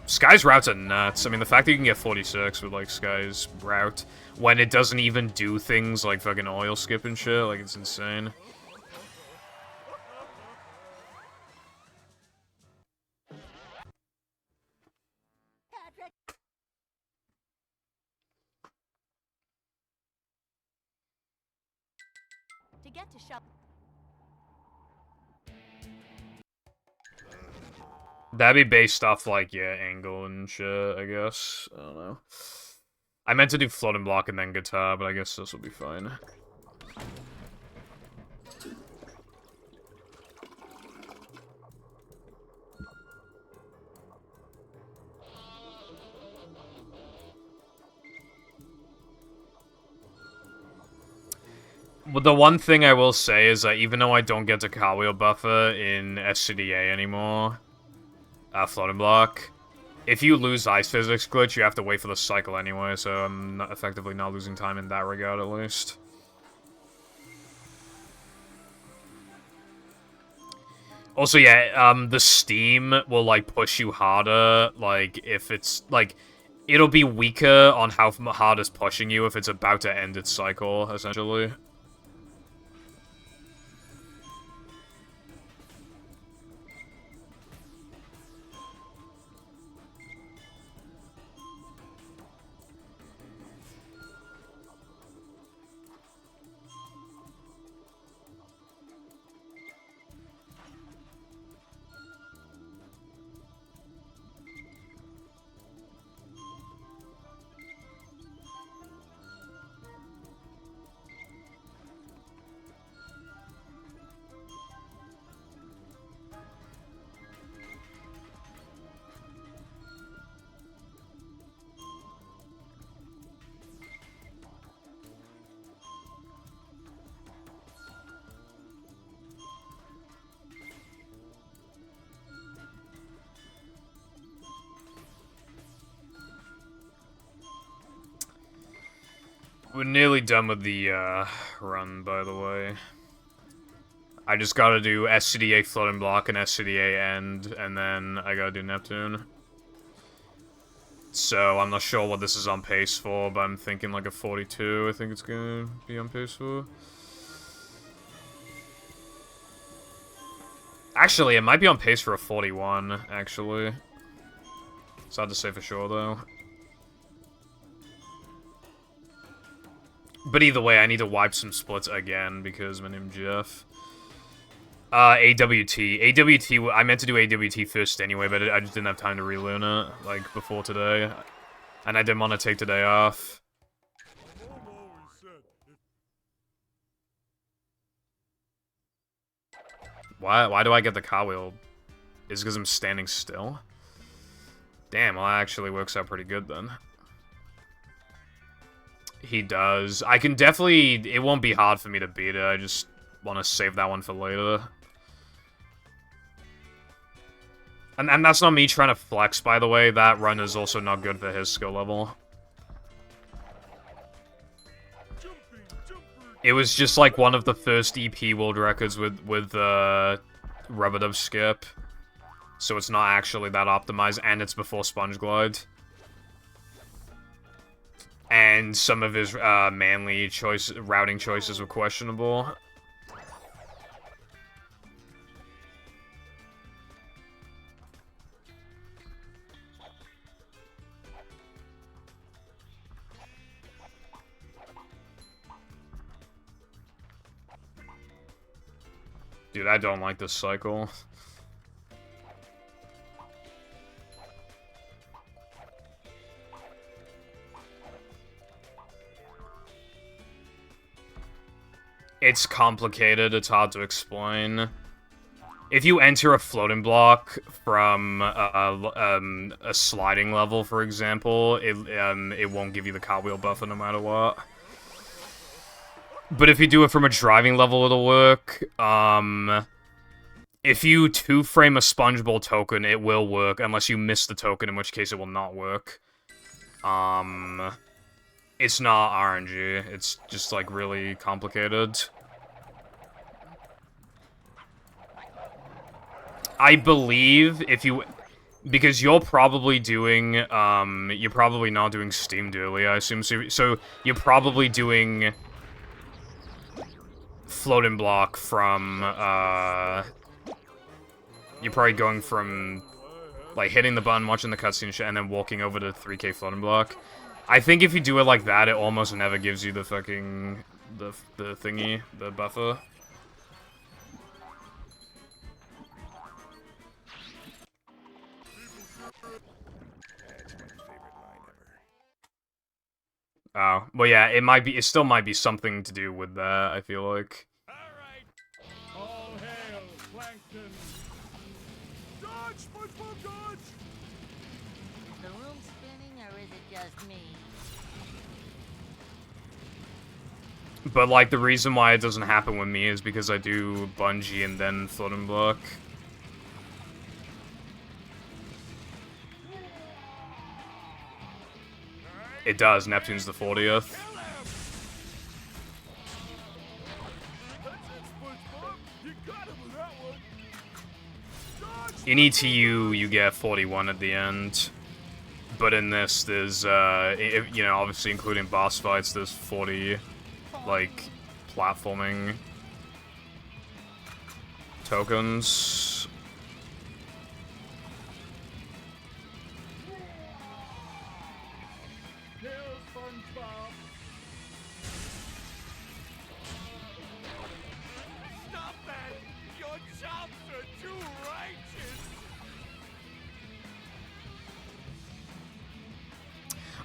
Sky's routes are nuts. I mean, the fact that you can get 46 with, like, Sky's route when it doesn't even do things like fucking oil skip and shit, like, it's insane. To get to shop. That'd be based off, like, yeah, angle and shit, I guess. I don't know. I meant to do Floating Block and then Guitar, but I guess this will be fine. But the one thing I will say is that even though I don't get the cartwheel buffer in SCDA anymore, Floating Block, if you lose Ice Physics Glitch, you have to wait for the cycle anyway, so I'm not, effectively not losing time in that regard, at least. Also, yeah, the Steam will, like, push you harder, like, if it's, like, it'll be weaker on how hard it's pushing you if it's about to end its cycle, essentially. We're nearly done with the run, by the way. I just gotta do SCDA floating block and SCDA end, and then I gotta do Neptune. So I'm not sure what this is on pace for, but I'm thinking like a 42. I think it's gonna be on pace for. Actually, it might be on pace for a 41. Actually, it's hard to say for sure though. But either way, I need to wipe some splits again because my name's Jeff. AWT. AWT, I meant to do AWT first anyway, but I just didn't have time to relearn it, like, before today. And I didn't want to take today off. Why do I get the car wheel? Is it because I'm standing still? Damn, well, that actually works out pretty good then. He does. I can definitely... It won't be hard for me to beat it, I just want to save that one for later. And that's not me trying to flex, by the way. That run is also not good for his skill level. It was just like one of the first EP world records with rubber dub skip. So it's not actually that optimized, and it's before Sponge Glide. And some of his manly routing choices were questionable. Dude, I don't like this cycle. It's complicated, it's hard to explain. If you enter a floating block from a sliding level, for example, it won't give you the cartwheel buffer no matter what. But if you do it from a driving level, it'll work. If you two-frame a Sponge Bowl token, it will work, unless you miss the token, in which case it will not work. It's not RNG, it's just, like, really complicated. I believe if you... Because you're probably doing, you're probably not doing Steam Dually, I assume. So you're probably doing... Floating block from, you're probably going from, like, hitting the button, watching the cutscene shit, and then walking over to 3K floating block. I think if you do it like that, it almost never gives you the fucking, the thingy, the buffer. That's my favorite line ever. Oh, well yeah, it still might be something to do with that, I feel like. All hail, Plankton! Dodge, SpongeBob, dodge! Is the room spinning or is it just me? But, like, the reason why it doesn't happen with me is because I do bungee and then floating block. It does, Neptune's the 40th. In ETU, you get 41 at the end. But in this, there's, you know, obviously including boss fights, there's 40, like, platforming tokens. Stop that! Your chops are too righteous!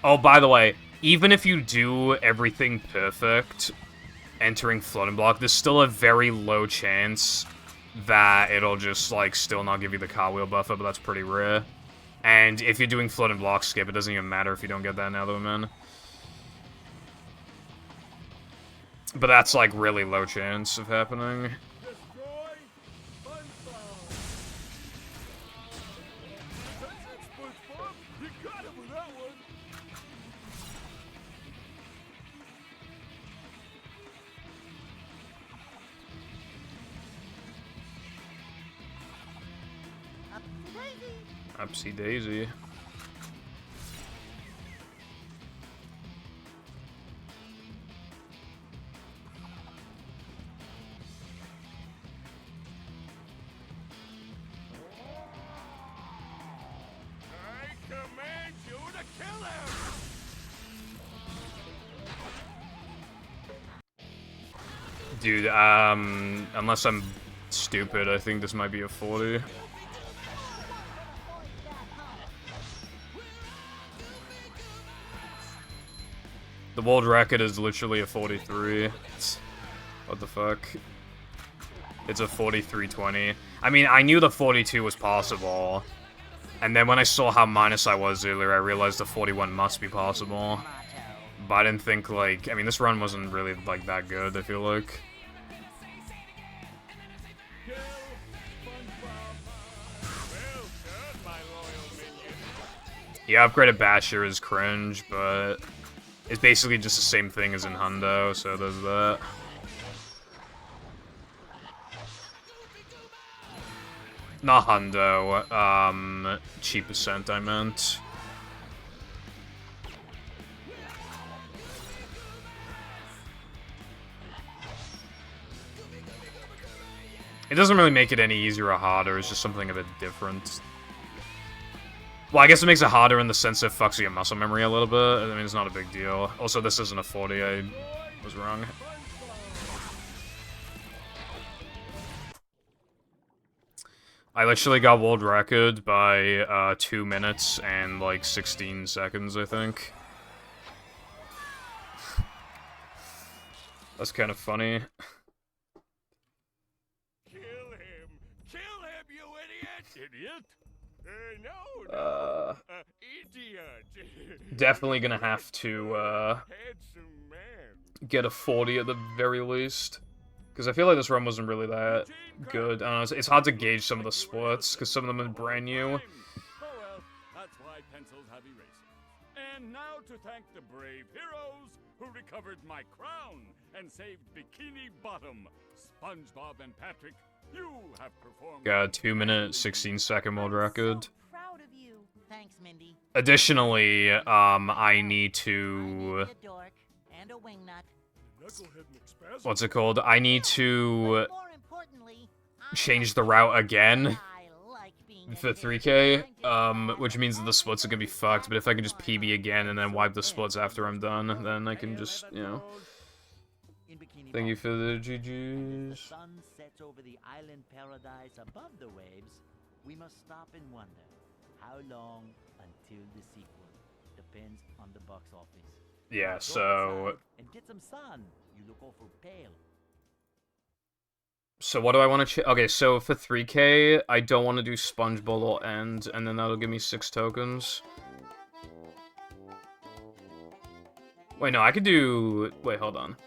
Oh, by the way, even if you do everything perfect, entering floating block, there's still a very low chance that it'll just, like, still not give you the cartwheel buffer, but that's pretty rare. And if you're doing floating block skip, it doesn't even matter if you don't get that in Netherman. But that's, like, really low chance of happening. Destroy SpongeBob! That's it, SpongeBob! You got him with that one! Upsy daisy. I command you to kill him! Dude, unless I'm stupid, I think this might be a 40. The world record is literally a 43. What the fuck? It's a 43.20. I mean, I knew the 42 was possible. And then when I saw how minus I was earlier, I realized the 41 must be possible. But I didn't think, like... I mean, this run wasn't really, like, that good, I feel like. Yeah, upgraded Basher is cringe, but... it's basically just the same thing as in Hundo, so there's that. Not Hundo, cheap Ascent I meant. It doesn't really make it any easier or harder, it's just something a bit different. Well, I guess it makes it harder in the sense it fucks your muscle memory a little bit. I mean, it's not a big deal. Also, this isn't a 40, I was wrong. I literally got world record by 2 minutes and like 16 seconds, I think. That's kind of funny. Kill him! Kill him, you idiot! Idiot? No, idiot! Definitely gonna have to, Handsome man. get a 40 at the very least. Because I feel like this run wasn't really that good. I don't know, it's hard to gauge some of the splits, because some of them are brand new. Oh well, that's why pencils have erasers. And now to thank the brave heroes who recovered my crown and saved Bikini Bottom, SpongeBob and Patrick, you have performed... Got 2 minute, 16 second world record. So proud of you. Thanks, Mindy. Additionally, I need I to... need a dork and a wingnut. what's it called? I need to More importantly, I change the route again I like being for a 3K, which means that the splits are gonna be fucked, but if I can just PB again and then wipe the splits after I'm done, then I can just, you know... in Bikini Thank you Bottom. for the As the GGs. sun sets over the island paradise above the waves, we must stop and wonder how long until the sequel. Depends on the box office. Yeah, Go so... outside and get some sun. You look awful pale. So what do I want to okay, so for 3K, I don't want to do Sponge Bowl End, and then that'll give me 6 tokens. Wait, no, I could do... wait, hold on.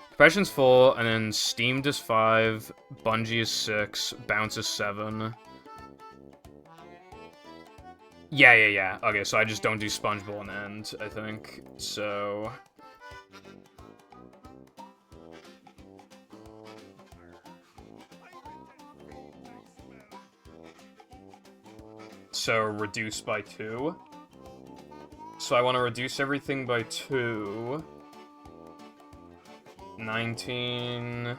Profession's 4, and then Steamed is 5, Bungie is 6, Bounce is 7. Yeah. Okay, so I just don't do Sponge Bowl and End, I think. So... so reduce by 2. So I want to reduce everything by 2. 19...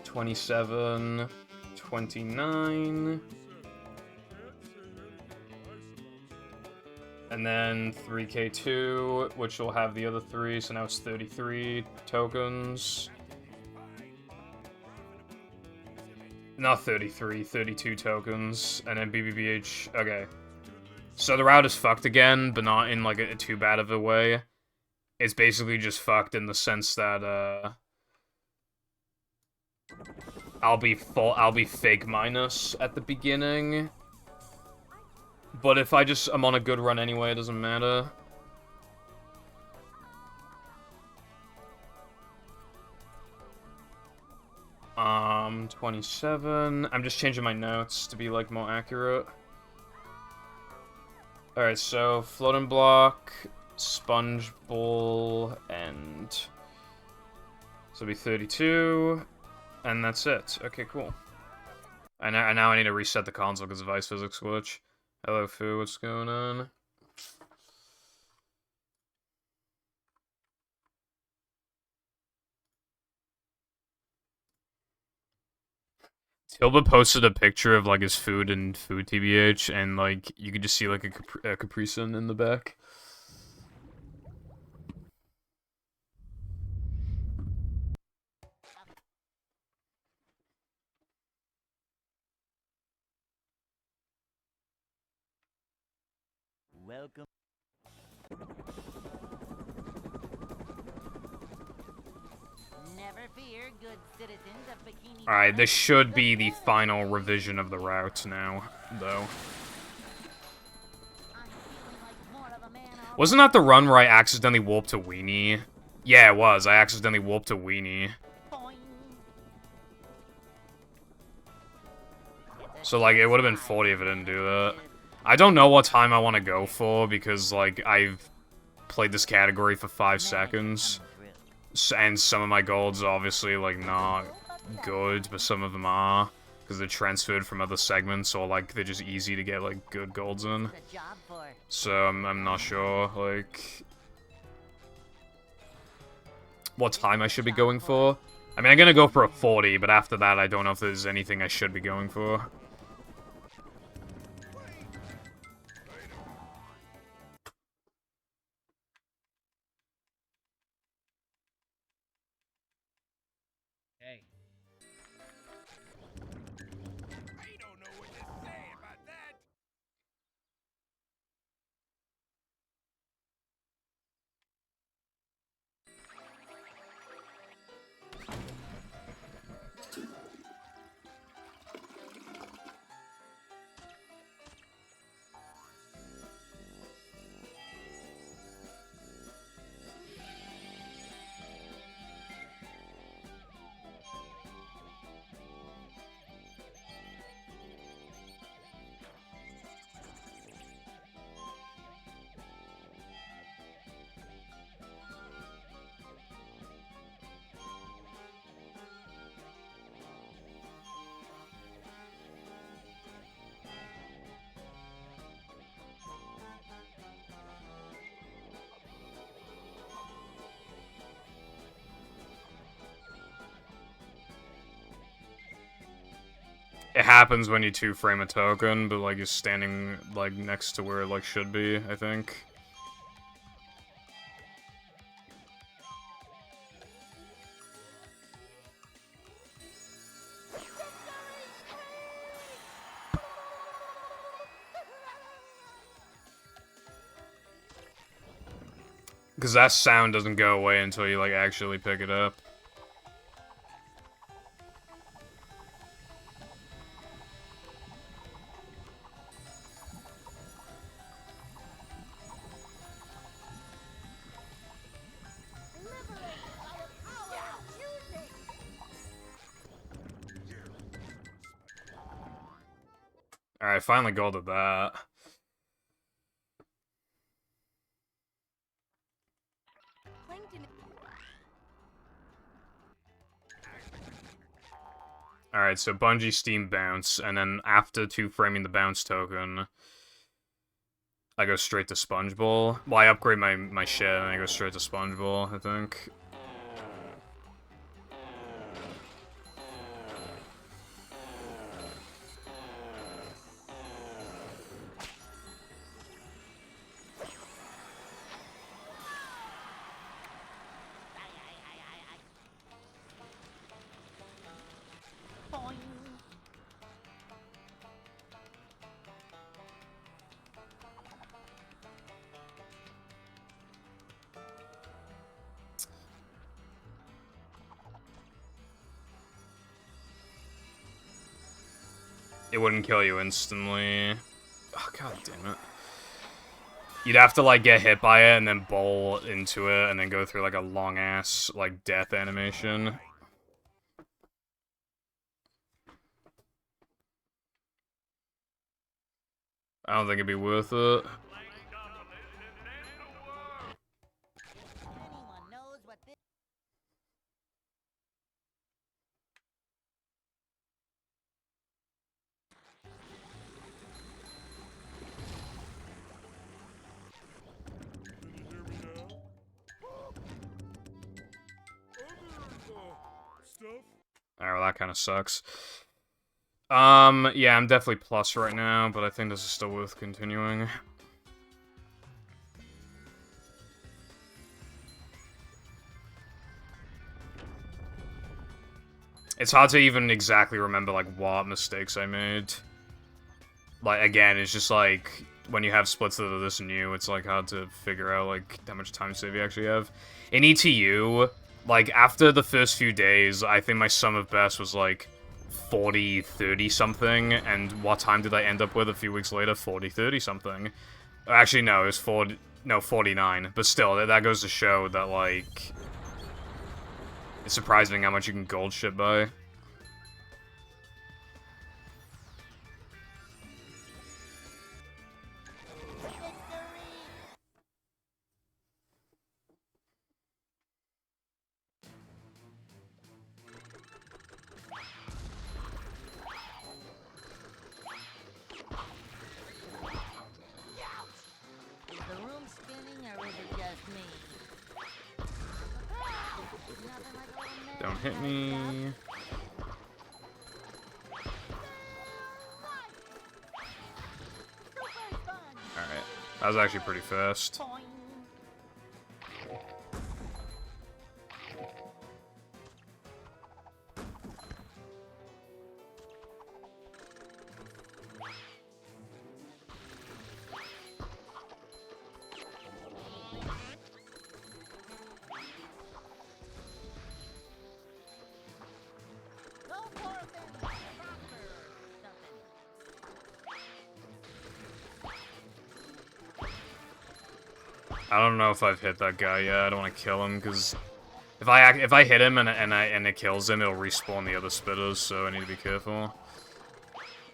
27... 29... and then 3K2, which will have the other 3, so now it's 33 tokens. Not 33, 32 tokens, and then BBBH, okay. So the route is fucked again, but not in, like, a too bad of a way. It's basically just fucked in the sense that, I'll be fake minus at the beginning. But if I'm on a good run anyway, it doesn't matter. 27. I'm just changing my notes to be, like, more accurate. Alright, so Floating Block, Sponge Bowl, and... so it'll be 32, and that's it. Okay, cool. And now I need to reset the console because of Ice Physics glitch. Hello, Fu, what's going on? Tilba posted a picture of like his food and food TBH, and like you could just see like a Capri Sun in the back. Welcome. Never fear, good citizens of Bikini. Alright, this should be the final revision of the route now, though. Wasn't that the run where I accidentally warped to Weenie? Yeah, it was. I accidentally warped to Weenie. So, like, it would have been 40 if I didn't do that. I don't know what time I want to go for, because, like, I've played this category for 5 seconds. And some of my golds are obviously, like, not good, but some of them are. Because they're transferred from other segments, or, like, they're just easy to get, like, good golds in. So, I'm not sure, like, what time I should be going for. I mean, I'm gonna go for a 40, but after that, I don't know if there's anything I should be going for. Hey. I don't know what to say about that. It happens when you 2-frame a token, but, like, you're standing, like, next to where it, like, should be, I think. Because that sound doesn't go away until you, like, actually pick it up. Alright, finally golded that. Alright, so Bungie Steam Bounce, and then after 2-framing the bounce token, I go straight to Sponge Bowl. Well, I upgrade my shit, and I go straight to Sponge Bowl, I think. It wouldn't kill you instantly. Oh, god damn it. You'd have to, like, get hit by it and then bowl into it and then go through, like, a long-ass, like, death animation. I don't think it'd be worth it. stuff. Alright, well, that kind of sucks. Yeah, I'm definitely plus right now, but I think this is still worth continuing. It's hard to even exactly remember, like, what mistakes I made. Like, again, it's just, like, when you have splits that are this new, it's, like, hard to figure out, like, how much time save you actually have. In ETU, like, after the first few days, I think my sum of best was, like, 40, 30 something, and what time did I end up with a few weeks later? 40, 30 something. Actually, no, it was 40, no, 49. But still, that goes to show that, like, it's surprising how much you can gold shit by. Is the room spinning or is it just me? Nothing like a little man Don't hit kind of me. Super fun. Alright. That was actually pretty fast. Boing. Go forth and prosper. Something. I don't know if I've hit that guy yet. I don't want to kill him, because if I hit him and it kills him, it'll respawn the other spitters, so I need to be careful.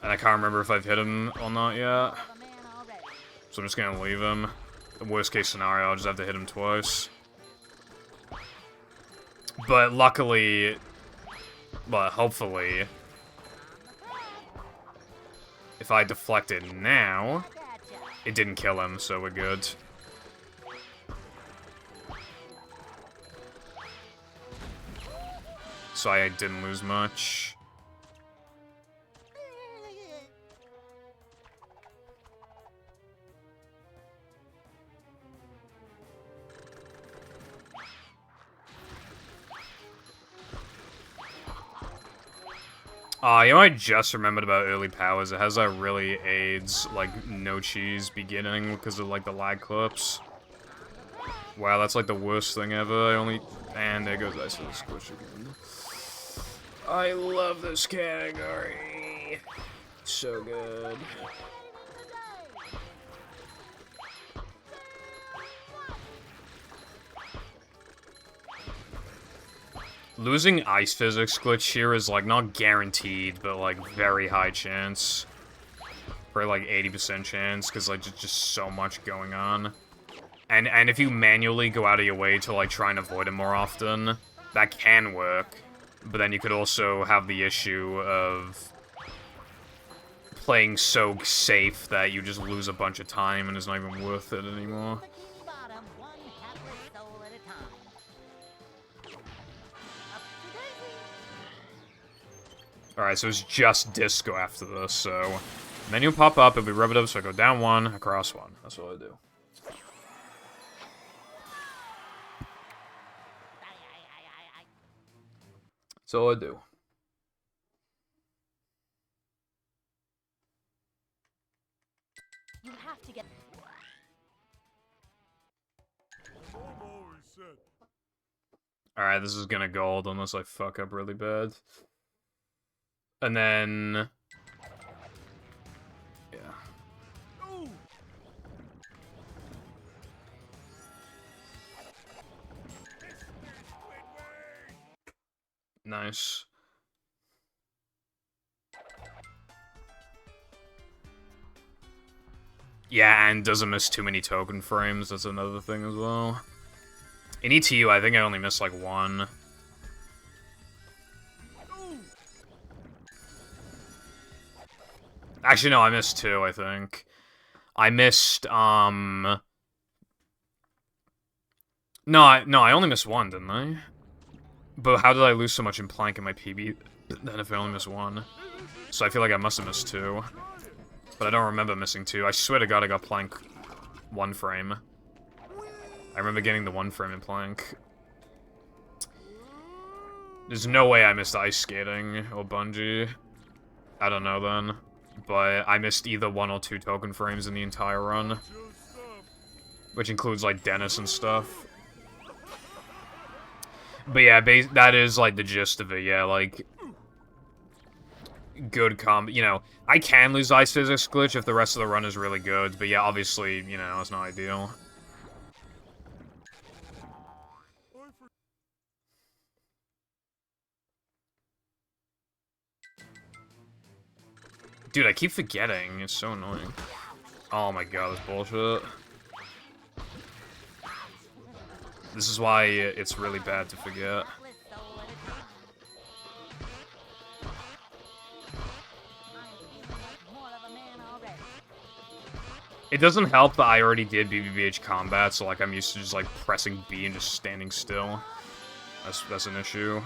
And I can't remember if I've hit him or not yet. Of a man already. So I'm just gonna leave him. The worst case scenario, I'll just have to hit him twice. But luckily, well, hopefully, if I deflect it now, Gotcha. it didn't kill him, so we're good. So I didn't lose much. You know what I just remembered about early powers? It has that really aids, like, no cheese beginning because of, like, the lag clips. Wow, that's, like, the worst thing ever. I only... And there goes Ice for the Squish again. I love this category. So good. Losing Ice Physics glitch here is, like, not guaranteed, but, like, very high chance. Probably, like, 80% chance, because, like, just so much going on. And if you manually go out of your way to, like, try and avoid it more often, that can work. But then you could also have the issue of playing so safe that you just lose a bunch of time and it's not even worth it anymore. Bikini Bottom, one hapless soul at a time. Up to Daisy. Alright, so it's just Disco after this, so... Menu will pop up, it'll be repetitive, so I go down one, across one. That's what I do. That's all I do. You have to get. Alright, this is gonna gold unless I fuck up really bad. And then... Yeah. Nice. Yeah, and doesn't miss too many token frames, that's another thing as well. In ETU, I think I only missed, like, one. Actually, no, I missed two, I think. I missed, No, I only missed one, didn't I? But how did I lose so much in Plank in my PB then if I only missed 1? So I feel like I must have missed 2. But I don't remember missing 2. I swear to God I got Plank 1 frame. I remember getting the 1 frame in Plank. There's no way I missed Ice Skating or Bungee. I don't know then. But I missed either 1 or 2 token frames in the entire run. Which includes, like, Dennis and stuff. But yeah, that is, like, the gist of it, yeah, like... Good you know, I can lose Ice Physics Glitch if the rest of the run is really good, but yeah, obviously, you know, it's not ideal. Dude, I keep forgetting. It's so annoying. Oh my god, that's bullshit. This is why it's really bad to forget. It doesn't help that I already did BBBH combat, so like I'm used to just like pressing B and just standing still. That's an issue.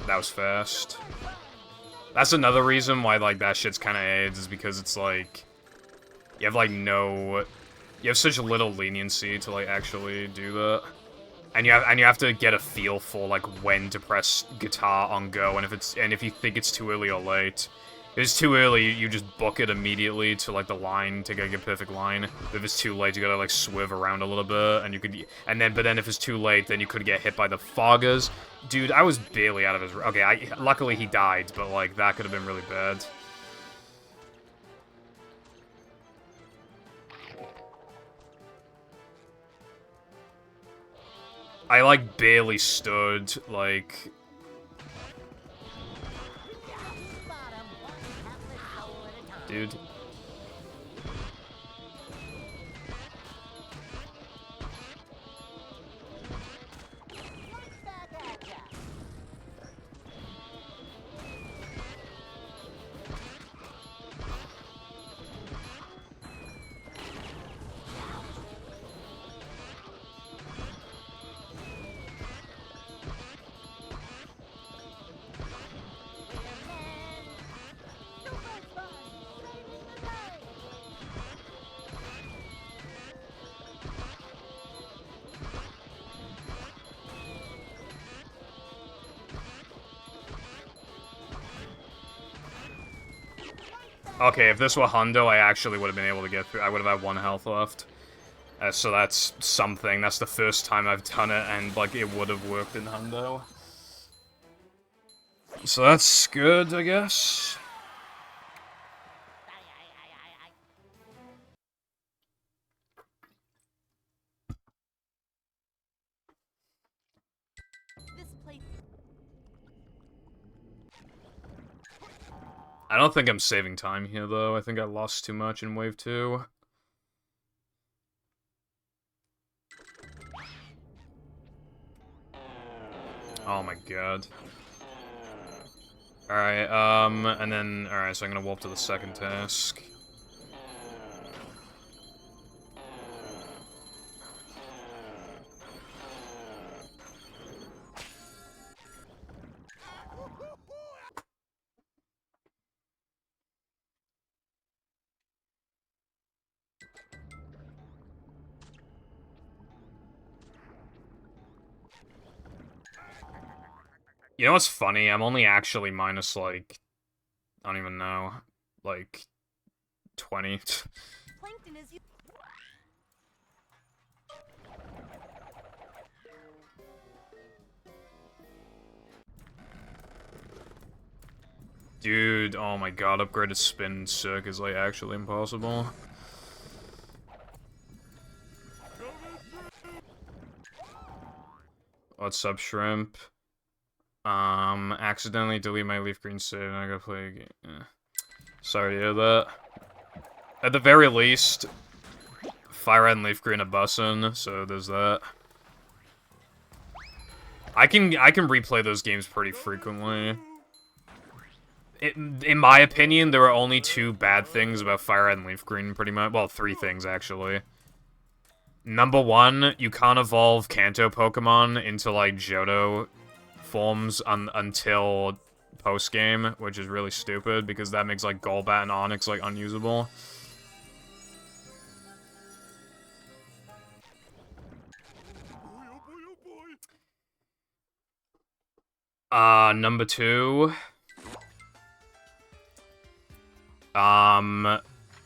That was fast. That's another reason why, like, that shit's kinda AIDS, is because it's, like... You have, like, no... You have such little leniency to, like, actually do that. And you have to get a feel for, like, when to press guitar on go, and if you think it's too early or late. If it's too early, you just book it immediately to, like, the line to get a perfect line. If it's too late, you gotta, like, swerve around a little bit, and you could... but then if it's too late, then you could get hit by the foggers. Dude, I was barely out of his... Okay, luckily he died, but, like, that could have been really bad. I, like, barely stood, like... Dude. Okay, if this were Hundo, I actually would have been able to get through. I would have had 1 health left. So that's something. That's the first time I've done it, and, like, it would have worked in Hundo. So that's good, I guess. I don't think I'm saving time here, though. I think I lost too much in Wave 2. Oh my god. Alright, and then... Alright, so I'm gonna warp to the second task. You know what's funny? I'm only actually minus, like, I don't even know, like, 20. Plankton is you. Dude, oh my god, upgraded spin circ is, like, actually impossible. What's up, Shrimp? Accidentally delete my leaf green save and I gotta play a game. Sorry to hear that. At the very least, Fire Red and Leaf Green are bussin', so there's that. I can replay those games pretty frequently. in my opinion, there are only 2 bad things about Fire Red and Leaf Green, pretty much. Well, 3 things, actually. Number 1, you can't evolve Kanto Pokemon into, like, Johto forms until post-game, which is really stupid, because that makes, like, Golbat and Onix, like, unusable. Number 2...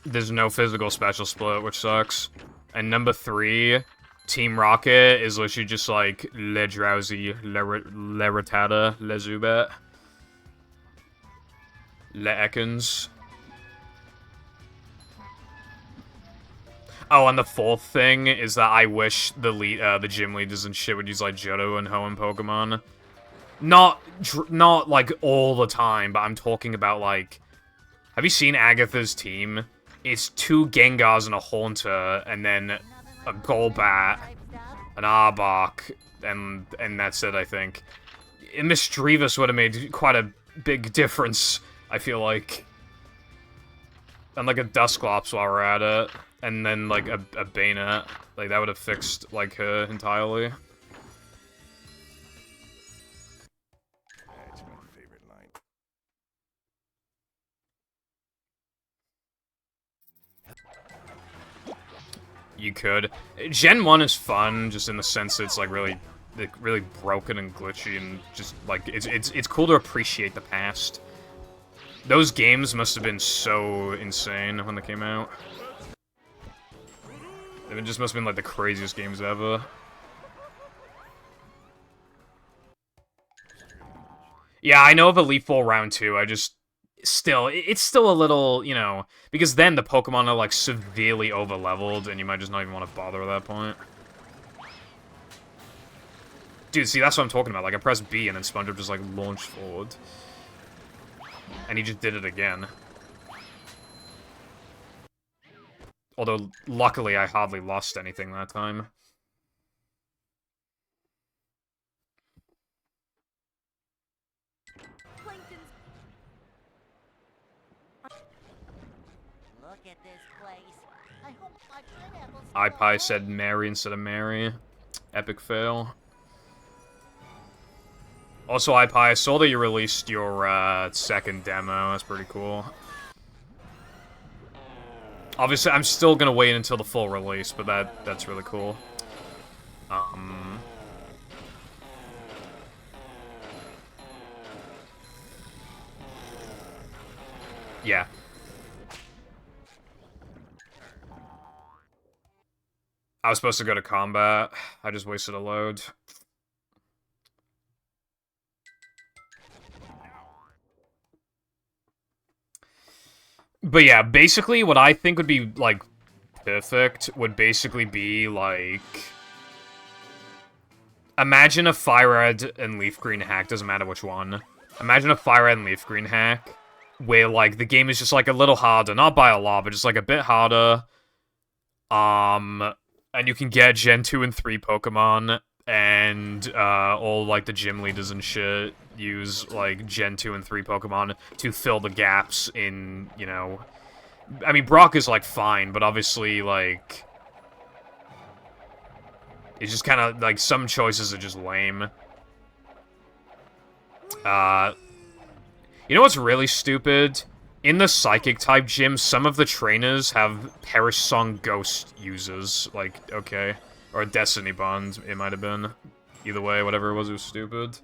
there's no physical special split, which sucks. And number 3, Team Rocket is literally just like Le Drowsy, Le Rattata, Le Zubat, Le Ekans. Oh, and the 4th thing is that I wish the gym leaders and shit would use like Johto and Hoenn Pokemon. Not like all the time, but I'm talking about like... Have you seen Agatha's team? It's 2 Gengars and a Haunter, and then a Golbat, an Arbok, and that's it, I think. And Misdreavus would have made quite a big difference, I feel like. And like a Dusclops while we're at it, and then like a Banette. Like, that would have fixed, like, her entirely. That's my favorite line. You could. Gen 1 is fun, just in the sense that it's, like, really broken and glitchy, and just, like, it's cool to appreciate the past. Those games must have been so insane when they came out. It just must have been, like, the craziest games ever. Yeah, I know of Elite Four Round 2, I just... Still, it's still a little, you know, because then the Pokemon are, like, severely over-leveled, and you might just not even want to bother at that point. Dude, see, that's what I'm talking about. Like, I pressed B, and then SpongeBob just, like, launched forward. And he just did it again. Although, luckily, I hardly lost anything that time. Look at this place. I hope my pineapples iPie said Mary instead of Mary. Epic fail. Also, iPie, I saw that you released your, second demo. That's pretty cool. Obviously, I'm still gonna wait until the full release, but that's really cool. Yeah. I was supposed to go to combat. I just wasted a load. But yeah, basically what I think would be, like, perfect would basically be, like... Imagine a Fire Red and Leaf Green hack, doesn't matter which one. Imagine a Fire Red and Leaf Green hack, where, like, the game is just, like, a little harder. Not by a lot, but just, like, a bit harder. And you can get Gen 2 and 3 Pokemon, and, all, like, the gym leaders and shit use, like, Gen 2 and 3 Pokemon to fill the gaps in, you know... I mean, Brock is, like, fine, but obviously, like... It's just kind of, like, some choices are just lame. You know what's really stupid? In the Psychic-type gym, some of the trainers have Perish Song Ghost users. Like, okay. Or a Destiny Bond, it might have been. Either way, whatever it was stupid.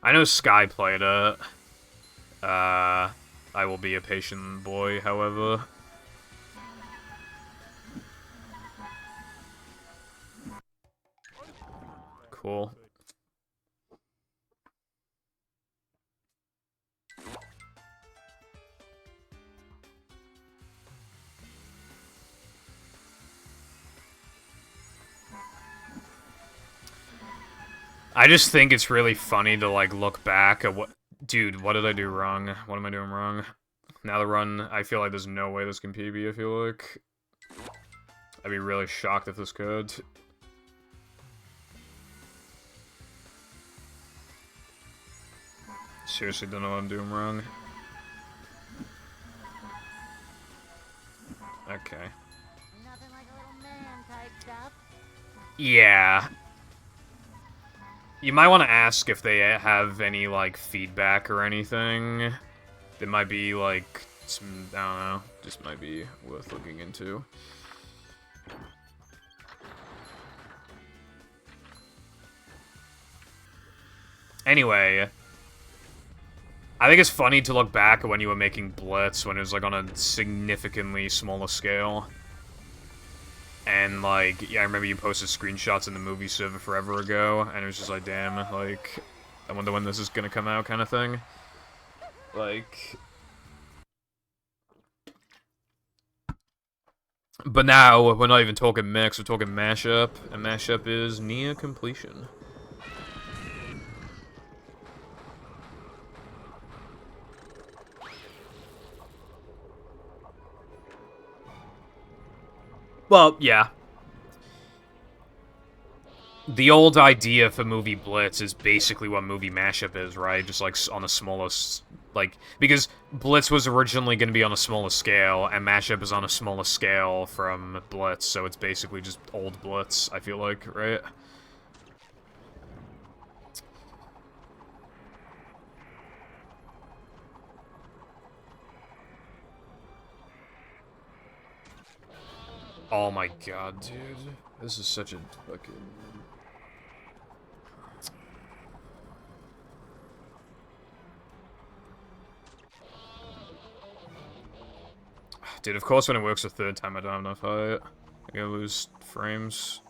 I know Sky played it. I will be a patient boy, however. Cool. I just think it's really funny to, like, look back at what... Dude, what did I do wrong? What am I doing wrong? Now the run, I feel like there's no way this can PB, I feel like. I'd be really shocked if this could. Seriously don't know what I'm doing wrong. Okay. Nothing like a little man type stuff. Yeah. You might want to ask if they have any, like, feedback or anything. There might be, like, some, I don't know, just might be worth looking into. Anyway, I think it's funny to look back at when you were making Blitz, when it was, like, on a significantly smaller scale. And, like, yeah, I remember you posted screenshots in the movie server forever ago, and it was just like, damn, like, I wonder when this is gonna come out kind of thing. Like... But now, we're not even talking mix, we're talking mashup, and mashup is near completion. Well, yeah. The old idea for movie Blitz is basically what movie mashup is, right? Just, like, on a smaller, like, because Blitz was originally going to be on a smaller scale, and mashup is on a smaller scale from Blitz, so it's basically just old Blitz, I feel like, right? Oh my god, dude. This is such a fucking... Dude, of course when it works a third time I don't have enough height. I'm gonna lose frames.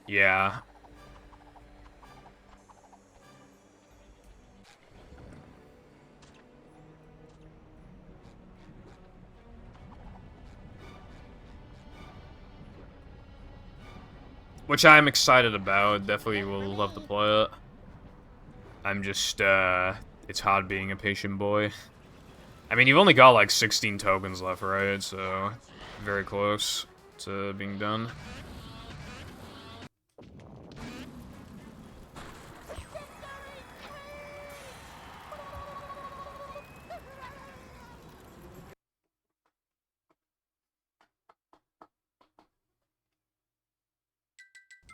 Yeah. Which I'm excited about. Definitely will love to play it. I'm just, it's hard being a patient boy. I mean, you've only got like 16 tokens left, right? So, very close to being done.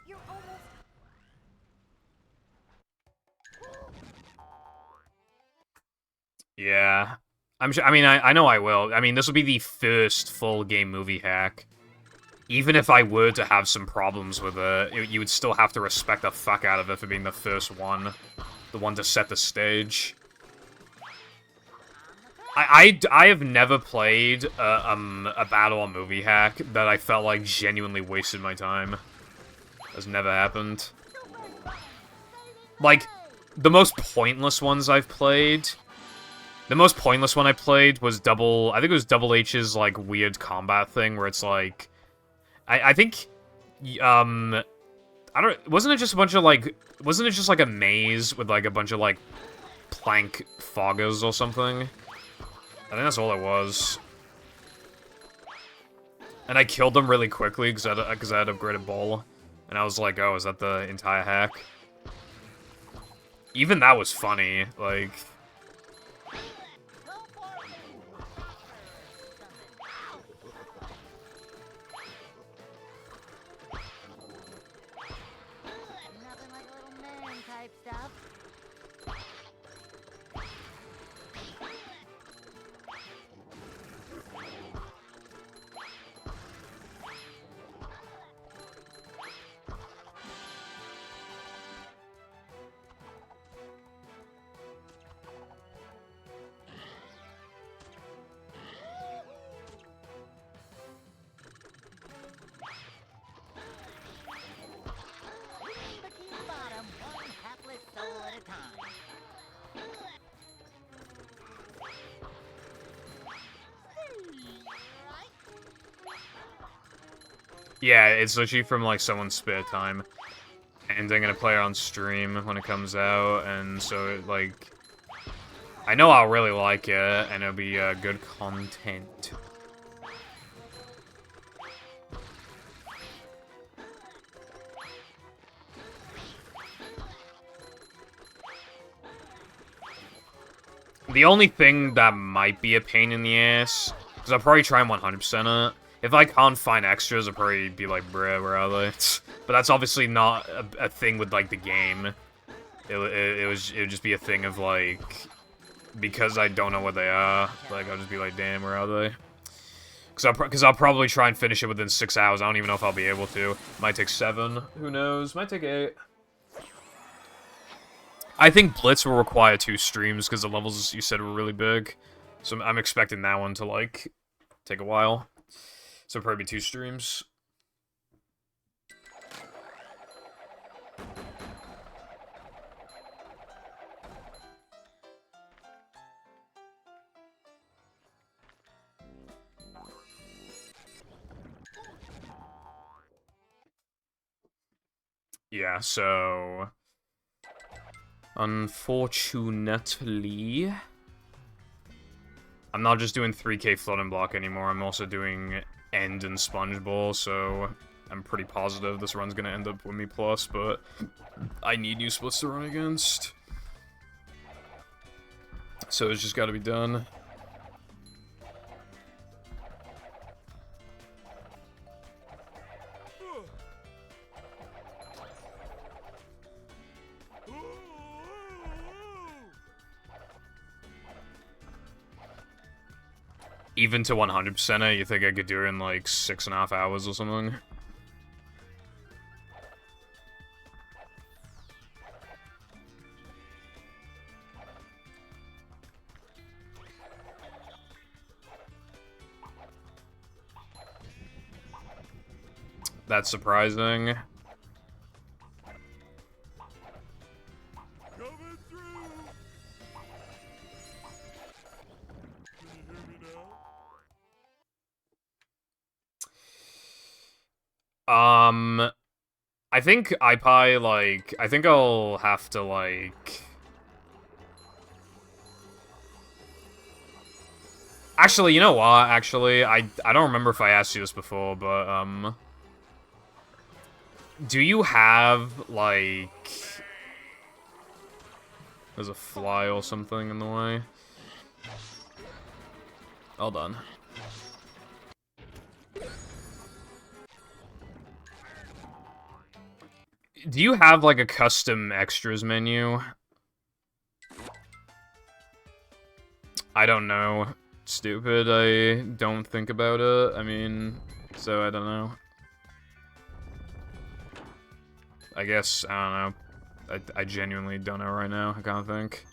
You're almost. Yeah. I'm sure, I mean, I know I will. I mean, this will be the first full game movie hack. Even if I were to have some problems with it, you would still have to respect the fuck out of it for being the first one. The one to set the stage. I have never played a battle or movie hack that I felt like genuinely wasted my time. That's never happened. Like, the most pointless ones I've played... The most pointless one I played was I think it was Double H's, like, weird combat thing, where it's like... I think... wasn't it just a bunch of, like... Wasn't it just, like, a maze with, like, a bunch of, like, plank foggers or something? I think that's all it was. And I killed them really quickly, because I had upgraded ball. And I was like, oh, is that the entire hack? Even that was funny, like... Nothing like a little man type stuff. Bikini Bottom, one hapless soul at a time. Yeah, it's literally from, like, someone's spare time. And I'm gonna play it on stream when it comes out, and so, like... I know I'll really like it, and it'll be, good content. The only thing that might be a pain in the ass, because I'll probably try and 100% it. If I can't find extras, I'll probably be like, bruh, where are they? But that's obviously not a thing with, like, the game. It would just be a thing of, like, because I don't know what they are, like, I'll just be like, damn, where are they? Because I'll probably try and finish it within 6 hours. I don't even know if I'll be able to. Might take 7. Who knows? Might take 8. I think Blitz will require 2 streams because the levels you said were really big. So I'm expecting that one to, like, take a while. So probably 2 streams. Yeah, so... Unfortunately... I'm not just doing 3K Flood and Block anymore, I'm also doing End and Sponge Ball, so... I'm pretty positive this run's gonna end up with me plus, but... I need new splits to run against. So it's just gotta be done. Even to 100% it, you think I could do it in like 6.5 hours or something? That's surprising. Coming through. Can you hear me now? I think iPie, like, I think I'll have to, like... Actually, you know what? Actually, I don't remember if I asked you this before, but, do you have, like... There's a fly or something in the way. Hold on. Do you have, like, a custom extras menu? I don't know. Stupid, I don't think about it. I mean, so I don't know. I guess, I don't know. I genuinely don't know right now. I can't think.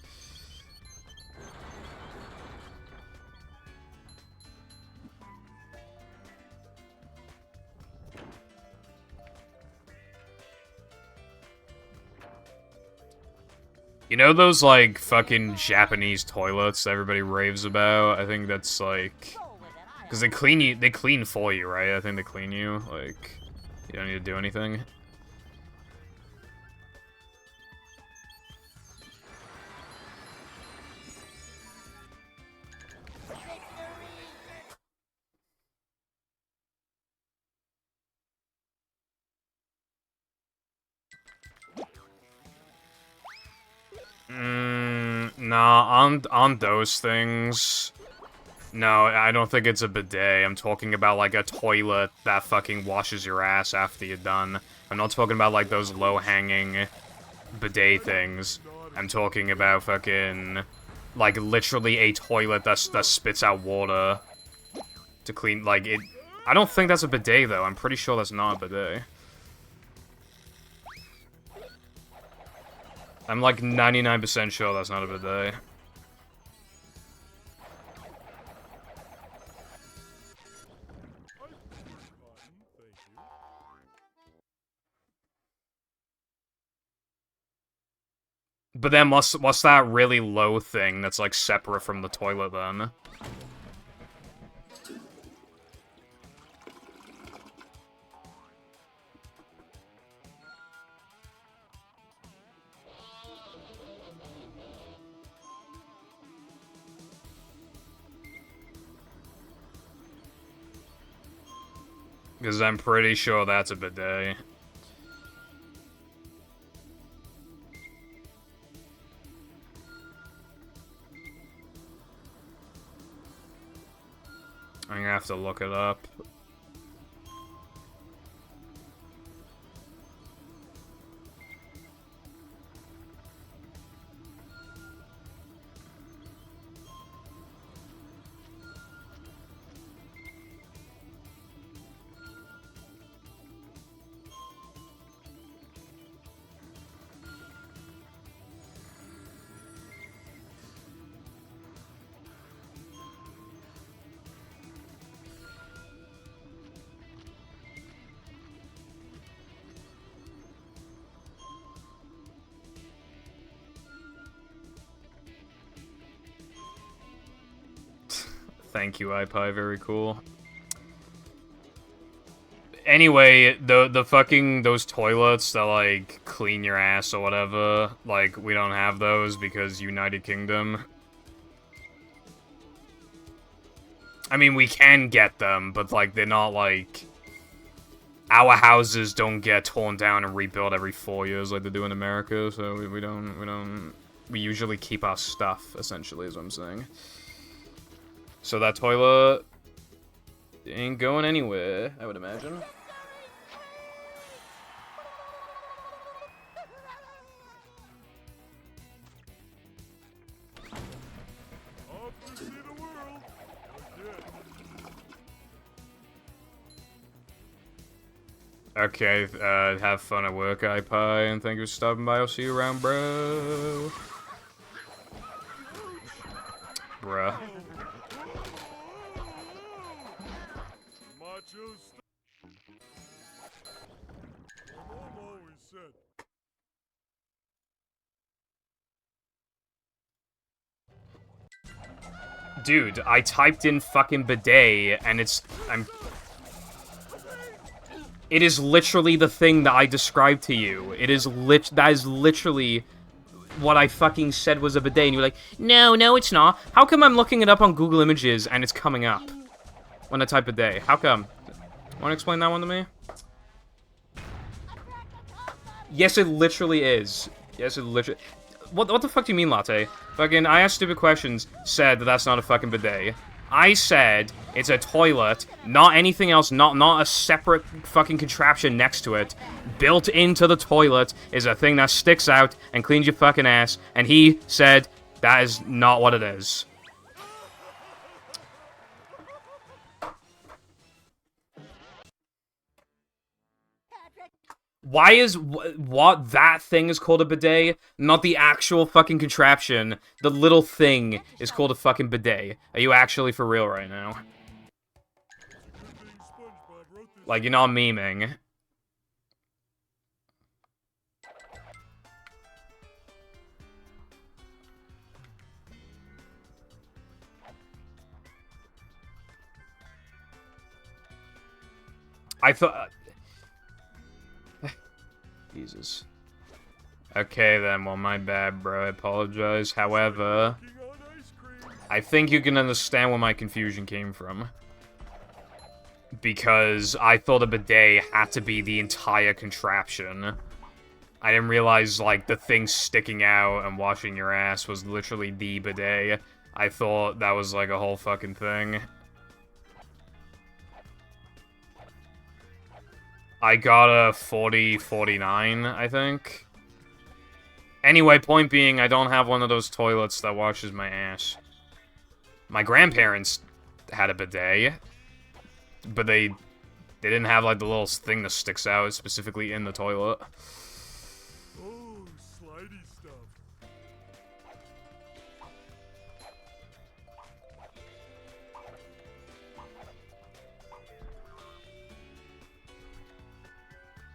You know those, like, fucking Japanese toilets that everybody raves about? I think that's, like... Because they clean for you, right? I think they clean you. Like, you don't need to do anything. Nah, on those things... No, I don't think it's a bidet. I'm talking about, like, a toilet that fucking washes your ass after you're done. I'm not talking about, like, those low-hanging bidet things. I'm talking about fucking... Like, literally a toilet that spits out water to clean, like, it... I don't think that's a bidet, though. I'm pretty sure that's not a bidet. I'm like 99% sure that's not a bidet. But then what's that really low thing that's like separate from the toilet then? Because I'm pretty sure that's a bidet. I'm gonna have to look it up. Thank you, iPie, very cool. Anyway, the fucking, those toilets that, like, clean your ass or whatever, like, we don't have those because United Kingdom. I mean, we can get them, but, like, they're not, like... Our houses don't get torn down and rebuilt every 4 years like they do in America, so we don't... We usually keep our stuff, essentially, is what I'm saying. So that toilet ain't going anywhere, I would imagine. Off to see the world. Okay, have fun at work, iPie, and thank you for stopping by. I'll see you around, bro. Bruh. Macho Mom always said. Dude, I typed in fucking bidet, and it is literally the thing that I described to you. That is literally what I fucking said was a bidet, and you're like, no, it's not. How come I'm looking it up on Google Images, and it's coming up when I type bidet? How come? Wanna explain that one to me? Yes, it literally is. Yes, it literally... What the fuck do you mean, Latte? Fucking, I asked stupid questions, said that that's not a fucking bidet. I said it's a toilet, not anything else, not a separate fucking contraption next to it. Built into the toilet is a thing that sticks out and cleans your fucking ass, and he said that is not what it is. Why is what that thing is called a bidet, not the actual fucking contraption? The little thing is called a fucking bidet. Are you actually for real right now? Like, you're not memeing. I thought... Jesus. Okay then, well my bad bro, I apologize. However, I think you can understand where my confusion came from. Because I thought a bidet had to be the entire contraption. I didn't realize, like, the thing sticking out and washing your ass was literally the bidet. I thought that was, like, a whole fucking thing. I got a 40-49, I think. Anyway, point being, I don't have one of those toilets that washes my ass. My grandparents had a bidet, but they didn't have, like, the little thing that sticks out specifically in the toilet. Oh, slidey stuff.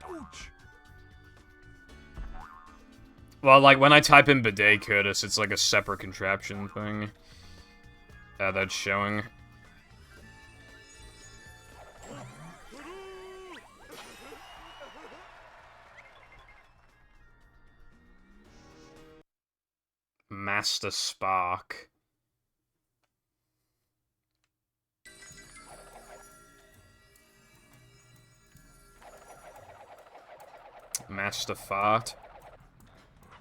Ouch. Well, like, when I type in bidet, Curtis, it's like a separate contraption thing. That's showing. Master Spark. Master Fart.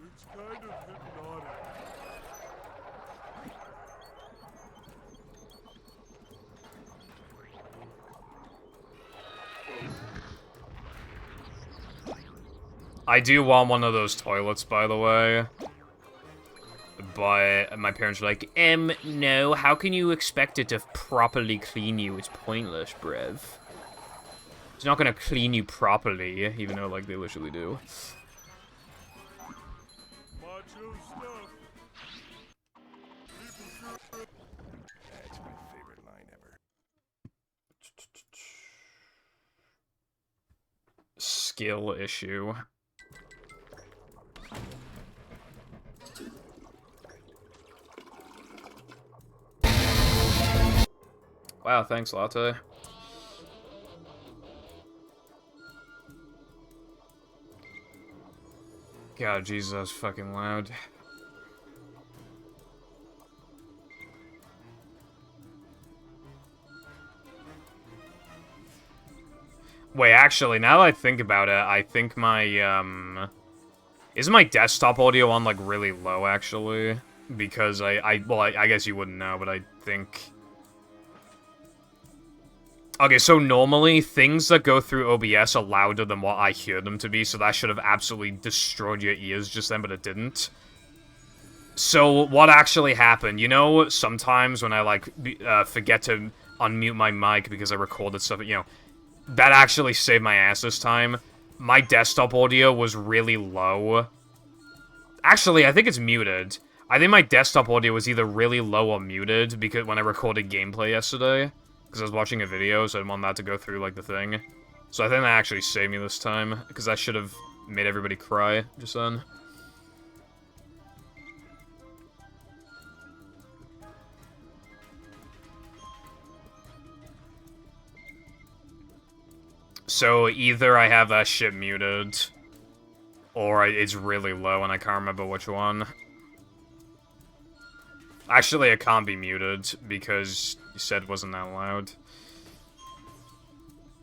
It's kind of hypnotic. I do want one of those toilets, by the way. But my parents were like, no, how can you expect it to properly clean you? It's pointless, bruv. It's not gonna clean you properly, even though, like, they literally do. Macho stuff. That's my favorite line ever. Skill issue. Wow, thanks, Latte. God, Jesus, that was fucking loud. Wait, actually, now that I think about it, I think my, isn't my desktop audio on, like, really low, actually? Because well, I guess you wouldn't know, but I think... Okay, so normally, things that go through OBS are louder than what I hear them to be, so that should have absolutely destroyed your ears just then, but it didn't. So, what actually happened? You know, sometimes when I, like, forget to unmute my mic because I recorded stuff, you know, that actually saved my ass this time. My desktop audio was really low. Actually, I think it's muted. I think my desktop audio was either really low or muted because when I recorded gameplay yesterday. Because I was watching a video, so I didn't want that to go through, like, the thing. So I think that actually saved me this time, because I should have made everybody cry just then. So either I have that shit muted, or it's really low and I can't remember which one. Actually, it can't be muted, because you said it wasn't that loud.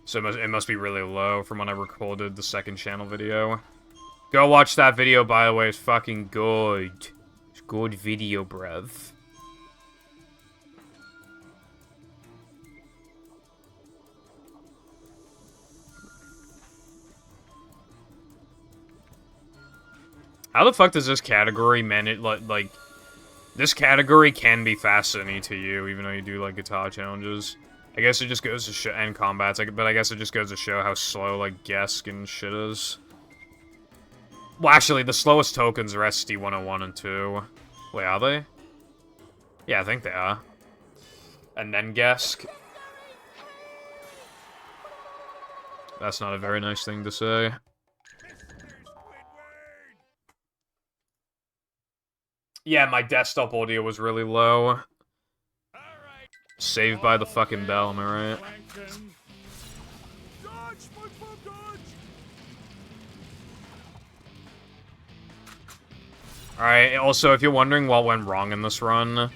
So it must be really low from when I recorded the second channel video. Go watch that video, by the way, it's fucking good. It's good video, bruv. How the fuck does this category manage, like... This category can be faster than ETU, even though you do, like, guitar challenges. I guess it just goes to show, and combats, but I guess it just goes to show how slow, like, Gesk and shit is. Well, actually, the slowest tokens are SD-101 and 2. Wait, are they? Yeah, I think they are. And then Gesk. That's not a very nice thing to say. Yeah, my desktop audio was really low. Saved by the fucking bell, am I right? Alright, also, if you're wondering what went wrong in this run,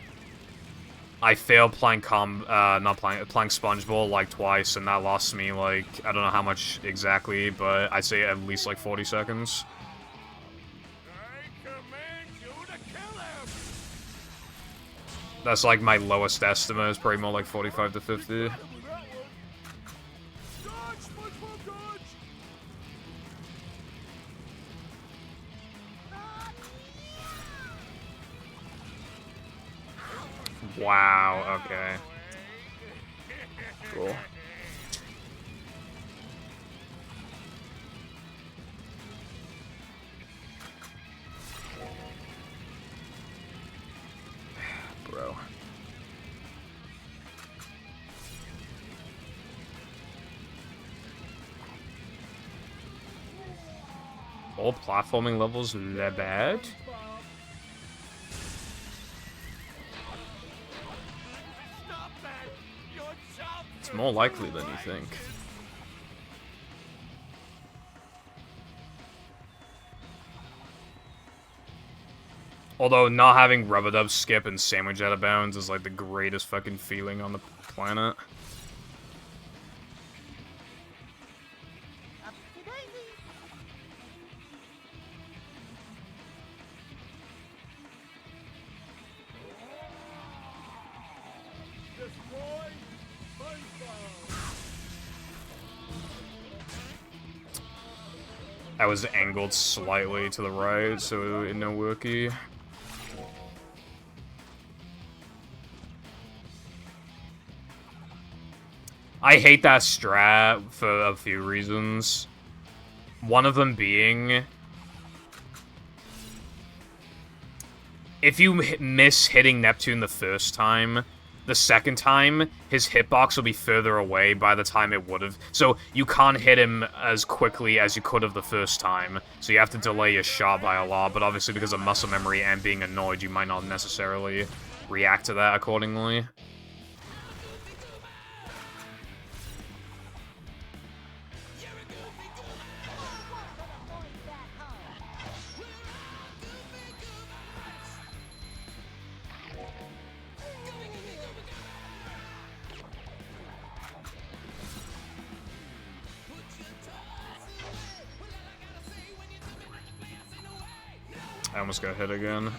I failed playing playing SpongeBob, like, twice, and that lost me, like, I don't know how much exactly, but I'd say at least, like, 40 seconds. That's like my lowest estimate, it's probably more like 45 to 50. Wow, okay. Cool. Bro. All platforming levels that bad? It's more likely than you think. Although not having Rub-a-Dub skip and sandwich out of bounds is like the greatest fucking feeling on the planet. I was angled slightly to the right, so it no worky. I hate that strat for a few reasons. One of them being, if you miss hitting Neptune the first time, the second time, his hitbox will be further away by the time it would've. So you can't hit him as quickly as you could have the first time. So you have to delay your shot by a lot, but obviously because of muscle memory and being annoyed, you might not necessarily react to that accordingly. I almost got hit again.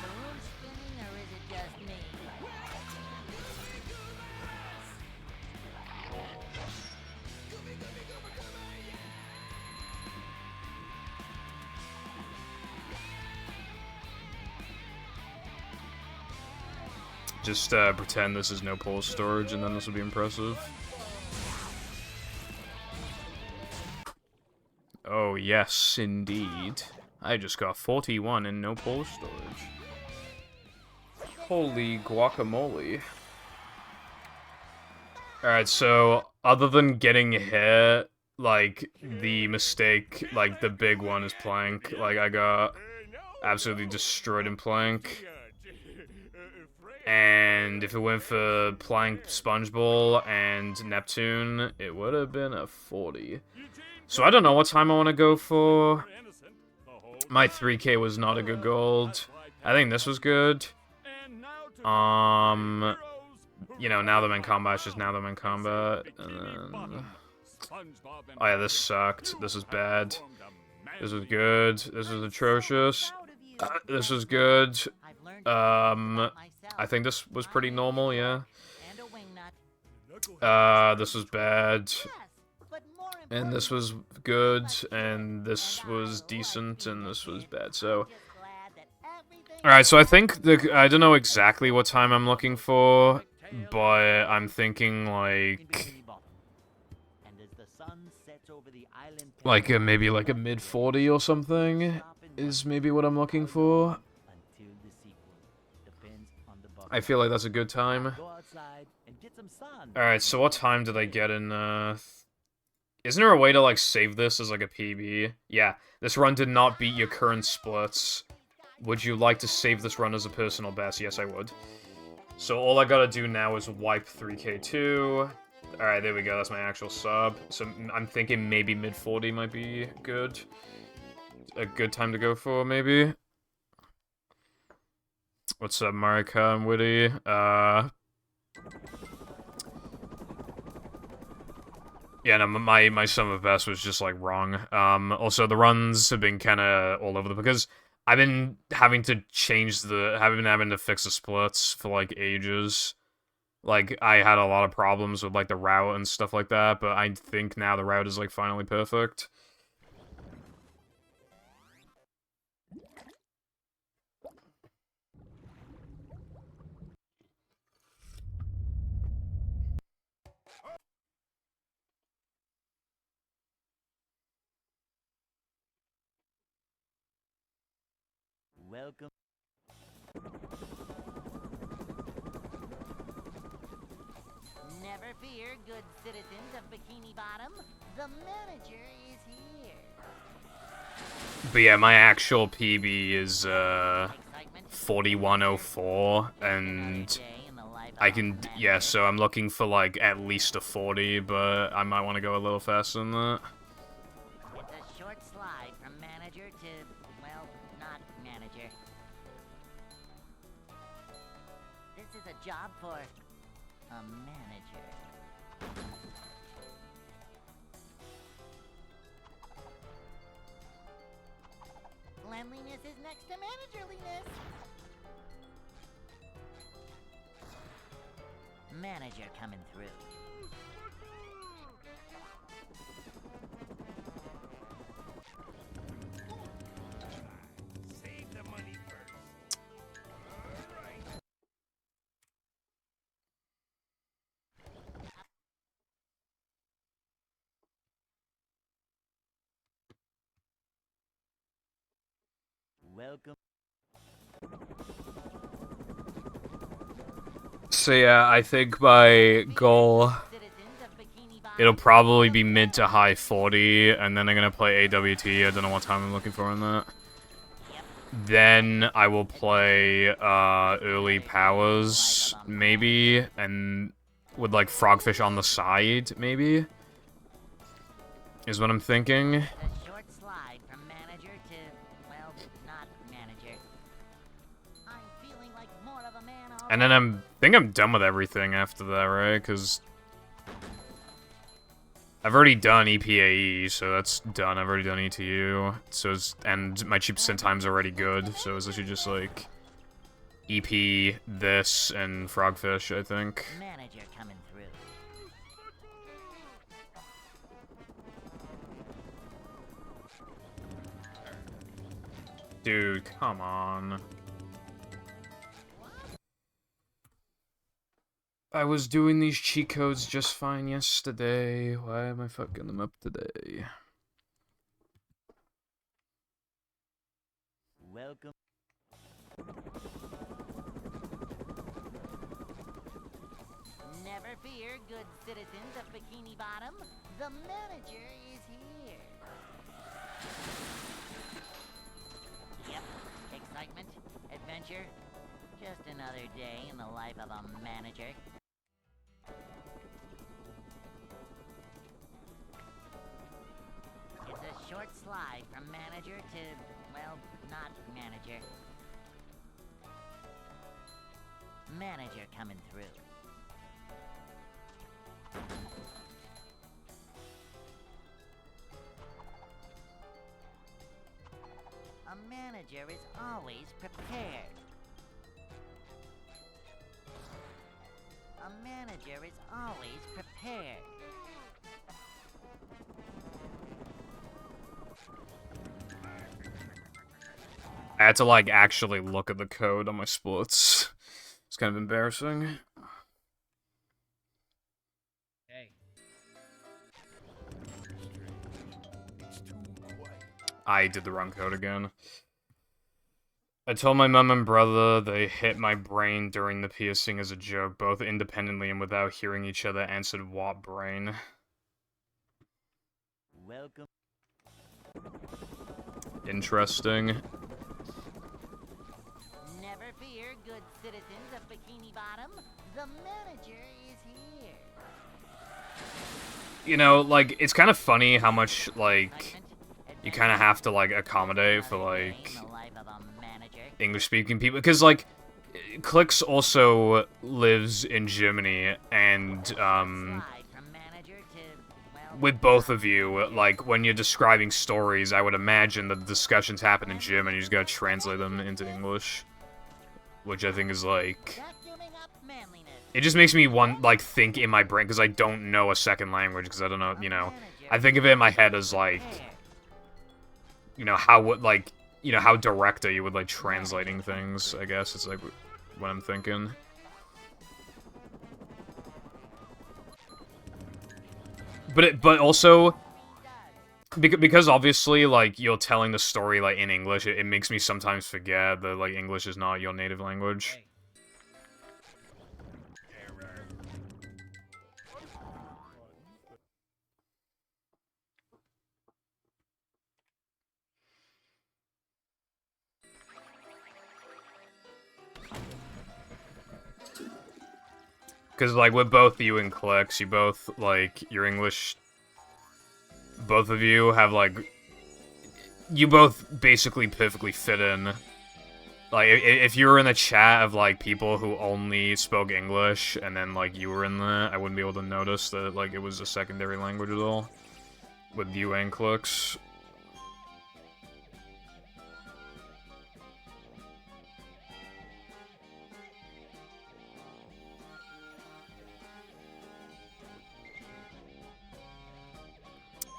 Balloon spinning, or is it just me? Just pretend this is no pulse storage, and then this will be impressive. Oh yes, indeed. I just got 41 and no pulse storage. Holy guacamole. Alright, so, other than getting hit, like, the mistake, like, the big one is Plank. Like, I got absolutely destroyed in Plank. And if it went for Plank, Sponge Ball, and Neptune, it would have been a 40. So I don't know what time I want to go for. My 3K was not a good gold. I think this was good. You know, now that I'm in combat, it's just now that I'm in combat. And then... Oh yeah, this sucked. This was bad. This was good. This was atrocious. This was good. I think this was pretty normal, yeah. This was bad. And this was good, and this was decent, and this was bad, so... Alright, so I think I don't know exactly what time I'm looking for, but I'm thinking, maybe like a mid-40 or something is maybe what I'm looking for. I feel like that's a good time. Alright, so what time did I get in, Isn't there a way to, like, save this as, like, a PB? Yeah, this run did not beat your current splits. Would you like to save this run as a personal best? Yes, I would. So all I gotta do now is wipe 3K2. Alright, there we go, that's my actual sub. So I'm thinking maybe mid-40 might be good. A good time to go for, maybe. What's up, Marika and Witty? Yeah, no, my sum of best was just, like, wrong. Also, the runs have been kinda all over because I've been having to having to fix the splits for, like, ages. Like, I had a lot of problems with, like, the route and stuff like that, but I think now the route is, like, finally perfect. Welcome. Never fear, good citizens of Bikini Bottom. The manager is here. But yeah, my actual PB is, 4104, and I can, yeah, so I'm looking for, like, at least a 40, but I might want to go a little faster than that. It's a short slide from manager to, well, not not manager. This is a job for a manager. Cleanliness is next to managerliness. Manager coming through. Save the money first. All right. Welcome. So yeah, I think my goal, Citizens of Bikini Bottom. it'll probably be mid to high 40, and then I'm gonna play AWT. I don't know what time I'm looking for on that. Yep. Then I will play early powers, maybe, and with like Frogfish on the side, maybe, is what I'm thinking. It's a short slide from manager to, well, not manager. I'm feeling like more of a man already. And then I think I'm done with everything after that, right? Because I've already done EPAE, so that's done. I've already done ETU, so and my cheap percent time's already good, so it's actually just like EP, this, and Frogfish, I think. Manager coming through. Dude, come on. I was doing these cheat codes just fine yesterday. Why am I fucking them up today? Welcome. Never fear, good citizens of Bikini Bottom. The manager is here. Yep. Excitement, adventure. Just another day in the life of a manager. It's a short slide from manager to, well, not manager. Manager coming through. A manager is always prepared. A manager is always prepared. I had to like actually look at the code on my splits. It's kind of embarrassing. Hey. It's too quiet. I did the wrong code again. I told my mom and brother they hit my brain during the piercing as a joke, both independently and without hearing each other answered what brain. Welcome. Interesting. Never fear, good citizens of Bikini Bottom. The manager is here. You know, like, it's kind of funny how much, like, Excitement, you kind of adventure. have to, like, accommodate for, Another day like, in the life of a manager. English-speaking people, because, like, Clix also lives in Germany, and, Slide from manager to, well, with both of you, like, when you're describing stories, I would imagine that the discussions happen in German, you just gotta translate them into English. Which I think is, like... vacuuming up manliness. It just makes me like, think in my brain, because I don't know a second language, because I don't know, you know... I think of it in my head as, like... You know, how would, like... You know, how direct are you with, like, translating things, I guess, it's, like, what I'm thinking. But also... Because obviously, like, you're telling the story, like, in English, it makes me sometimes forget that, like, English is not your native language. Hey. Error. Because, like, with both you and Clix, you both, like, your English... Both of you have, like... you both basically perfectly fit in. Like, if you were in a chat of, like, people who only spoke English, and then, like, you were in there, I wouldn't be able to notice that, like, it was a secondary language at all. With you and Clux.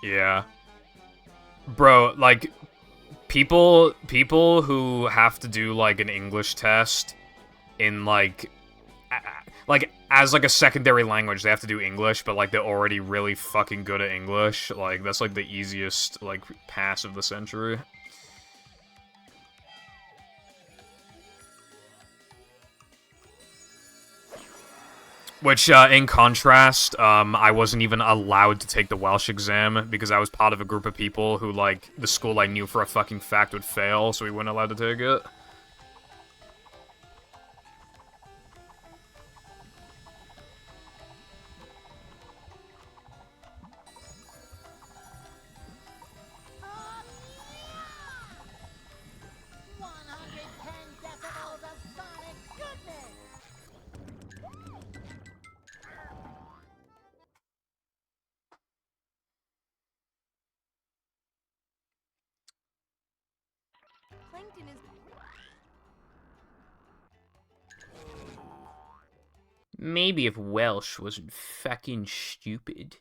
Yeah. Bro, like, people who have to do, like, an English test in, like, as, like, a secondary language, they have to do English, but, like, they're already really fucking good at English. Like, that's, like, the easiest, like, pass of the century. Which, in contrast, I wasn't even allowed to take the Welsh exam because I was part of a group of people who, like, the school I knew for a fucking fact would fail, so we weren't allowed to take it. Plankton is... Maybe if Welsh wasn't fucking stupid.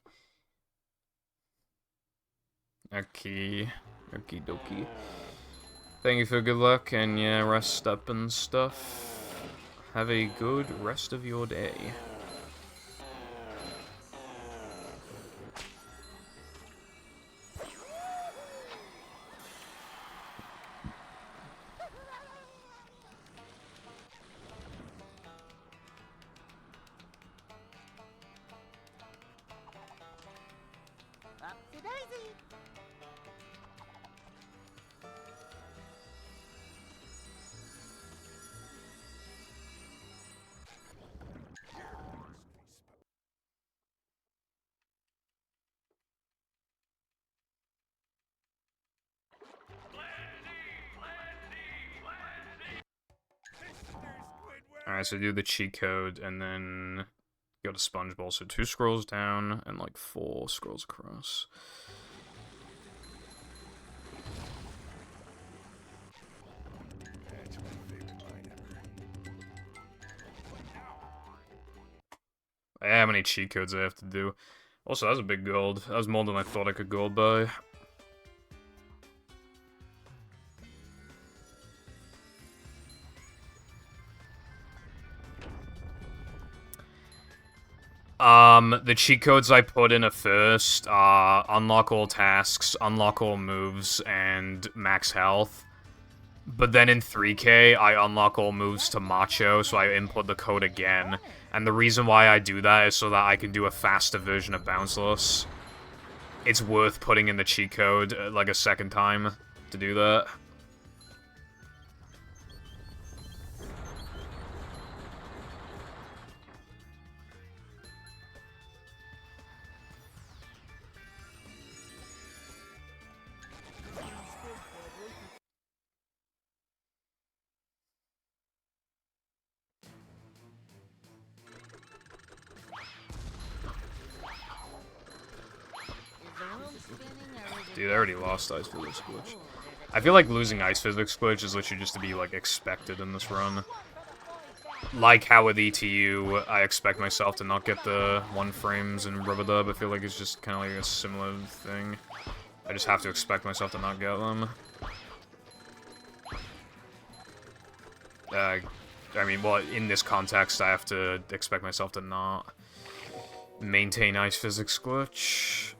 Okay. Okie dokie. Thank you for good luck, and yeah, rest up and stuff. Have a good rest of your day. Upsy-daisy. Alright, so do the cheat code, and then go to Sponge Bowl. So 2 scrolls down, and like 4 scrolls across. That's my favorite line ever. How many cheat codes I have to do. Also, that was a big gold. That was more than I thought I could gold by. The cheat codes I put in at first are unlock all tasks, unlock all moves, and max health. But then in 3K, I unlock all moves to Macho, so I input the code again. And the reason why I do that is so that I can do a faster version of Bounceless. It's worth putting in the cheat code, like, a second time to do that. Dude, I already lost Ice Physics Glitch. I feel like losing Ice Physics Glitch is literally just to be, like, expected in this run. Like how with ETU, I expect myself to not get the 1 frames in Rub-a-Dub. I feel like it's just kind of like a similar thing. I just have to expect myself to not get them. I mean, well, in this context, I have to expect myself to not maintain Ice Physics Glitch.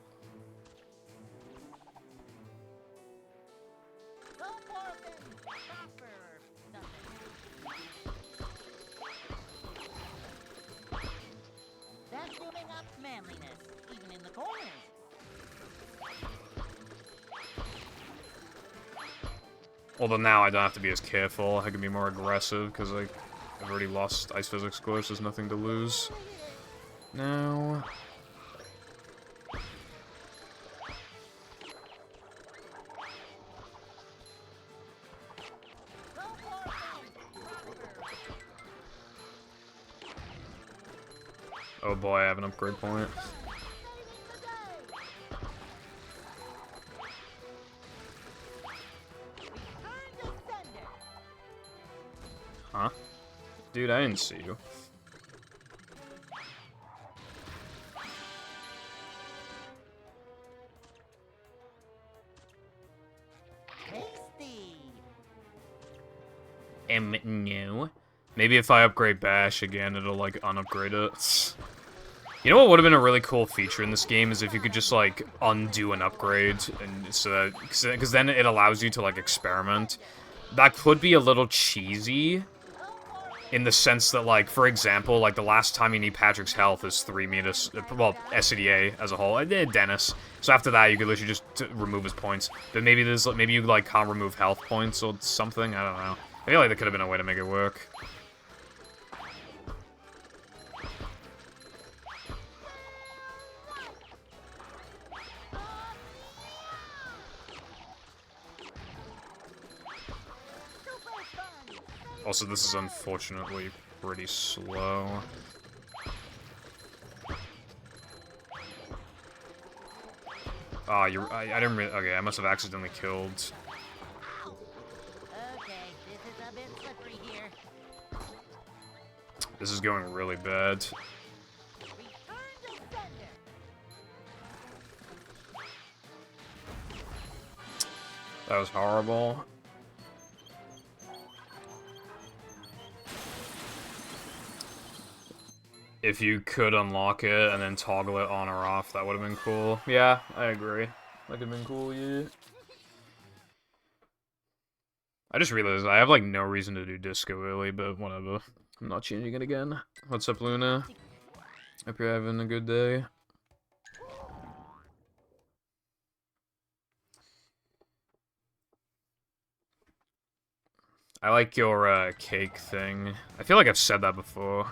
Although now I don't have to be as careful, I can be more aggressive, because, like, I've already lost Ice Physics Glitch, there's nothing to lose. Now... Oh boy, I have an upgrade point. Huh? Dude, I didn't see you. Tasty. No. Maybe if I upgrade Bash again, it'll, like, unupgrade it. You know what would have been a really cool feature in this game is if you could just, like, undo an upgrade, and so that, because then it allows you to, like, experiment. That could be a little cheesy, in the sense that, like, for example, like, the last time you need Patrick's health is 3 meters, well, SCDA as a whole, and then Dennis. So after that, you could literally just remove his points. But maybe there's, maybe you, like, can't remove health points or something, I don't know. I feel like there could have been a way to make it work. Also, this is unfortunately pretty slow. Ah, I didn't really, okay, I must have accidentally killed. Okay, this is a bit slippery here. This is going really bad. Return to sender. That was horrible. If you could unlock it and then toggle it on or off, that would have been cool. Yeah, I agree. That could have been cool, yeah. I just realized I have, like, no reason to do disco early, but whatever. I'm not changing it again. What's up, Luna? Hope you're having a good day. I like your, cake thing. I feel like I've said that before.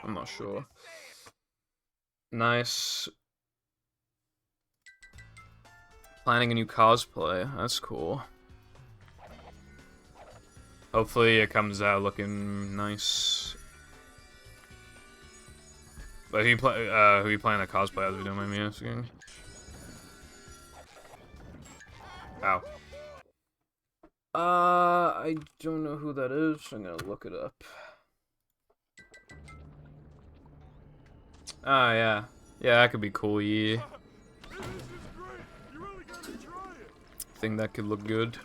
I'm not sure. Nice. Planning a new cosplay. That's cool. Hopefully it comes out looking nice. But who you playing the cosplay as, if you don't mind me asking? Ow. I don't know who that is. I'm gonna look it up. Ah, yeah. Yeah, that could be cool, yeah. Think that could look good.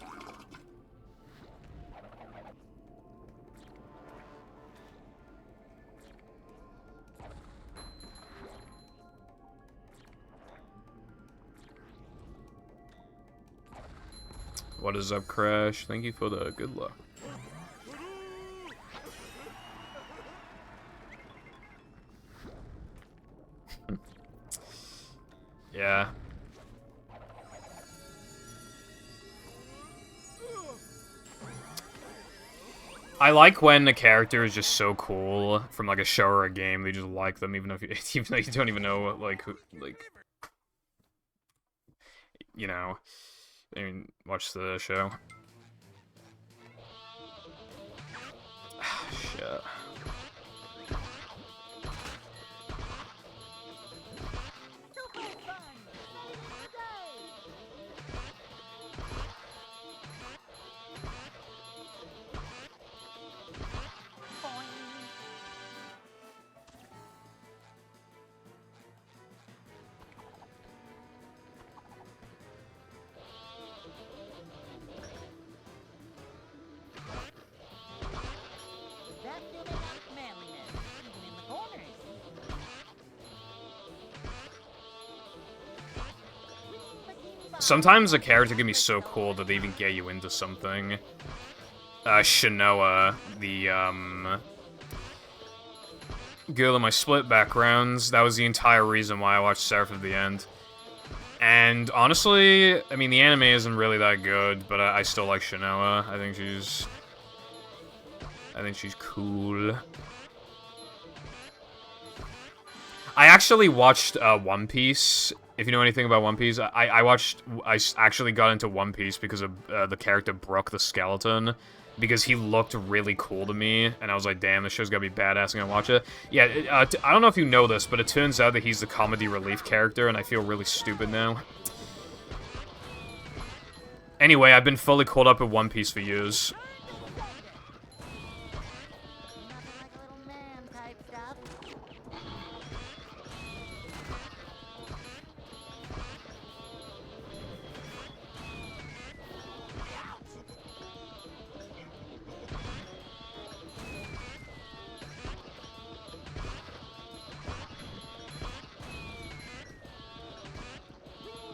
What is up, Crash? Thank you for the good luck. Yeah. I like when the character is just so cool from like a show or a game. They just like them, even if you, even though you don't even know like who, like, you know. I mean, watch the show. Shit. Sometimes a character can be so cool that they even get you into something. Shanoa, the, girl in my split backgrounds, that was the entire reason why I watched Seraph of the End. And honestly, I mean, the anime isn't really that good, but I still like Shanoa. I think she's cool. I actually watched, One Piece. If you know anything about One Piece, I actually got into One Piece because of the character Brook the Skeleton. because he looked really cool to me, and I was like, damn, this show's gotta be badass, I'm gonna watch it. Yeah, I don't know if you know this, but it turns out that he's the comedy relief character, and I feel really stupid now. Anyway, I've been fully caught up with One Piece for years. Nothing like a little man type stuff.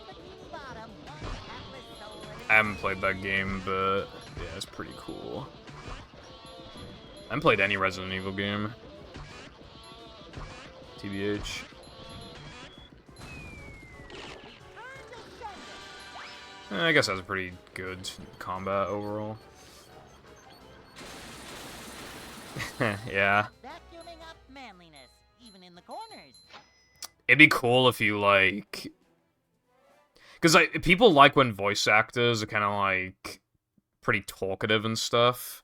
Bikini Bottom, one hapless soul and I haven't played that game, but yeah, it's pretty cool. I haven't played any Resident Evil game. TBH. I guess that's a pretty good combat overall. Yeah. vacuuming up manliness, even in the corners. It'd be cool if you, like... Because, like, people like when voice actors are kind of, like, pretty talkative and stuff.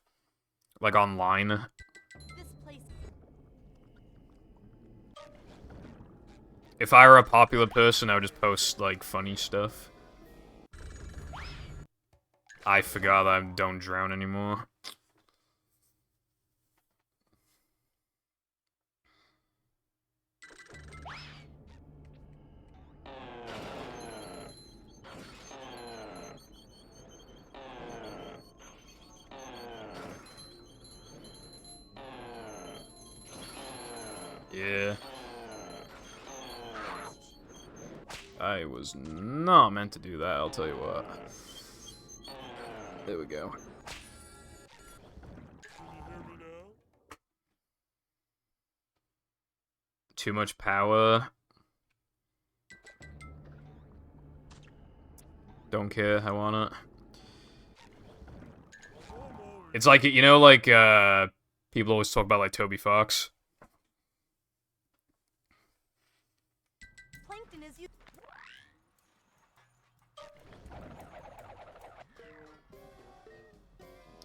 Like, online. This place. If I were a popular person, I would just post, like, funny stuff. I forgot that I don't drown anymore. Yeah. I was not meant to do that, I'll tell you what. There we go. Too much power. Don't care, I want it. It's like, you know, like, people always talk about, like, Toby Fox. Plankton is you.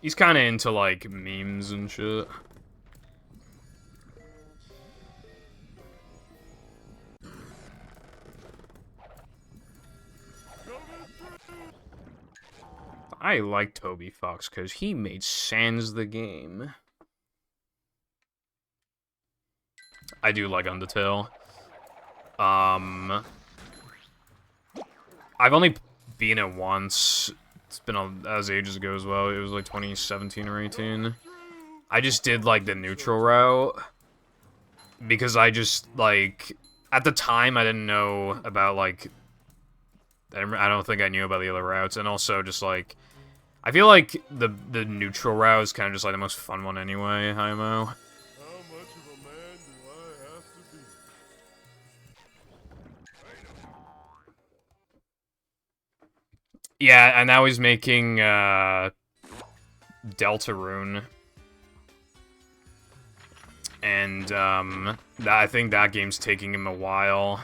He's kind of into, like, memes and shit. I like Toby Fox because he made Sans the game. I do like Undertale. I've only beaten it once. It's been that was ages ago as well. It was like 2017 or 18. I just did like the neutral route because I just like at the time I didn't know about like I don't think I knew about the other routes, and also just like I feel like the neutral route is kind of just like the most fun one anyway. IMO. Yeah, and now he's making Deltarune. And I think that game's taking him a while.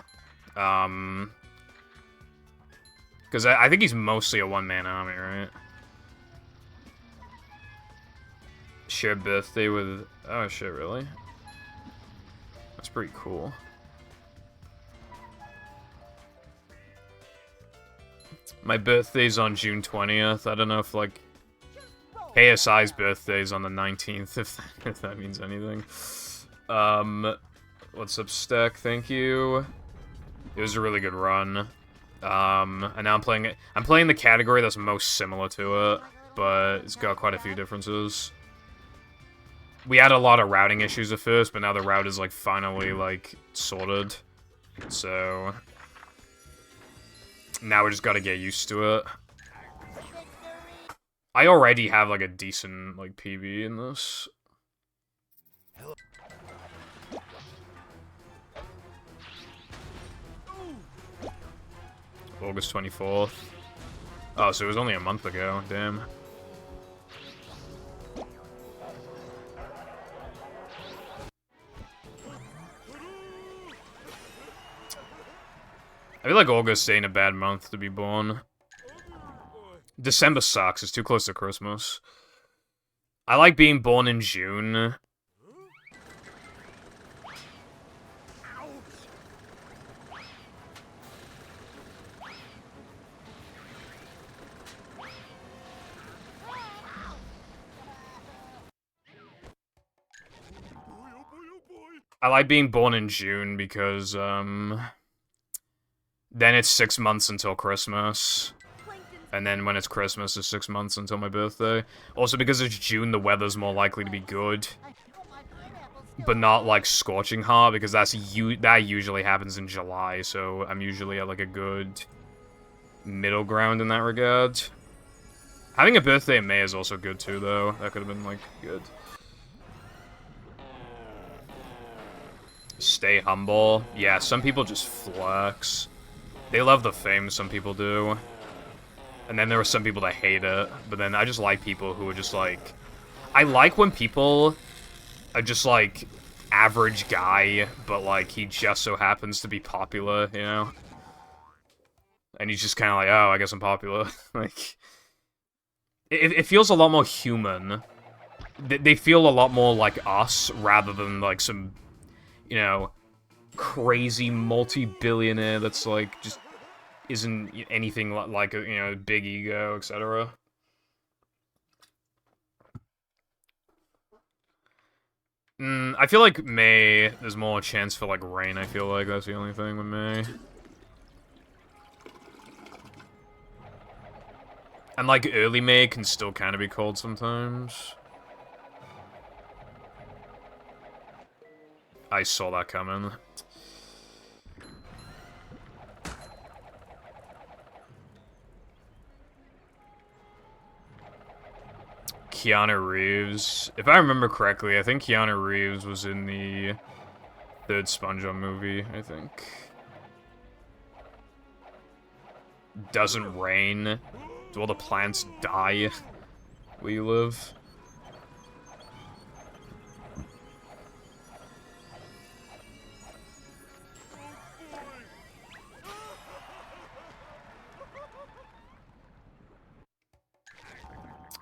Because I think he's mostly a one-man army, right? Share birthday with... Oh shit, really? That's pretty cool. My birthday's on June 20th. I don't know if, like, KSI's birthday's on the 19th, if that means anything. What's up, Stack? Thank you. It was a really good run. And now I'm playing the category that's most similar to it, but it's got quite a few differences. We had a lot of routing issues at first, but now the route is, like, finally, like, sorted. So... now we just gotta get used to it. I already have, like, a decent, like, PB in this. August 24th. Oh, so it was only a month ago. Damn. I feel like August ain't a bad month to be born. December sucks. It's too close to Christmas. I like being born in June. I like being born in June because, then it's 6 months until Christmas. And then when it's Christmas, it's 6 months until my birthday. Also, because it's June, the weather's more likely to be good. But not, like, scorching hot, because that usually happens in July, so I'm usually at, like, a good middle ground in that regard. Having a birthday in May is also good, too, though. That could have been, like, good. Stay humble. Yeah, some people just flex. They love the fame, some people do. And then there are some people that hate it. But then I just like people who are just like... I like when people are just like, average guy, but like, he just so happens to be popular, you know? And he's just kind of like, oh, I guess I'm popular. Like... It feels a lot more human. They feel a lot more like us, rather than like some... you know, crazy multi-billionaire that's, like, just isn't anything like a, you know, big ego, etc. I feel like May, there's more chance for, like, rain, I feel like. That's the only thing with May. And, like, early May can still kind of be cold sometimes. I saw that coming. Keanu Reeves. If I remember correctly, I think Keanu Reeves was in the third SpongeBob movie, I think. Doesn't rain. Do all the plants die where you live?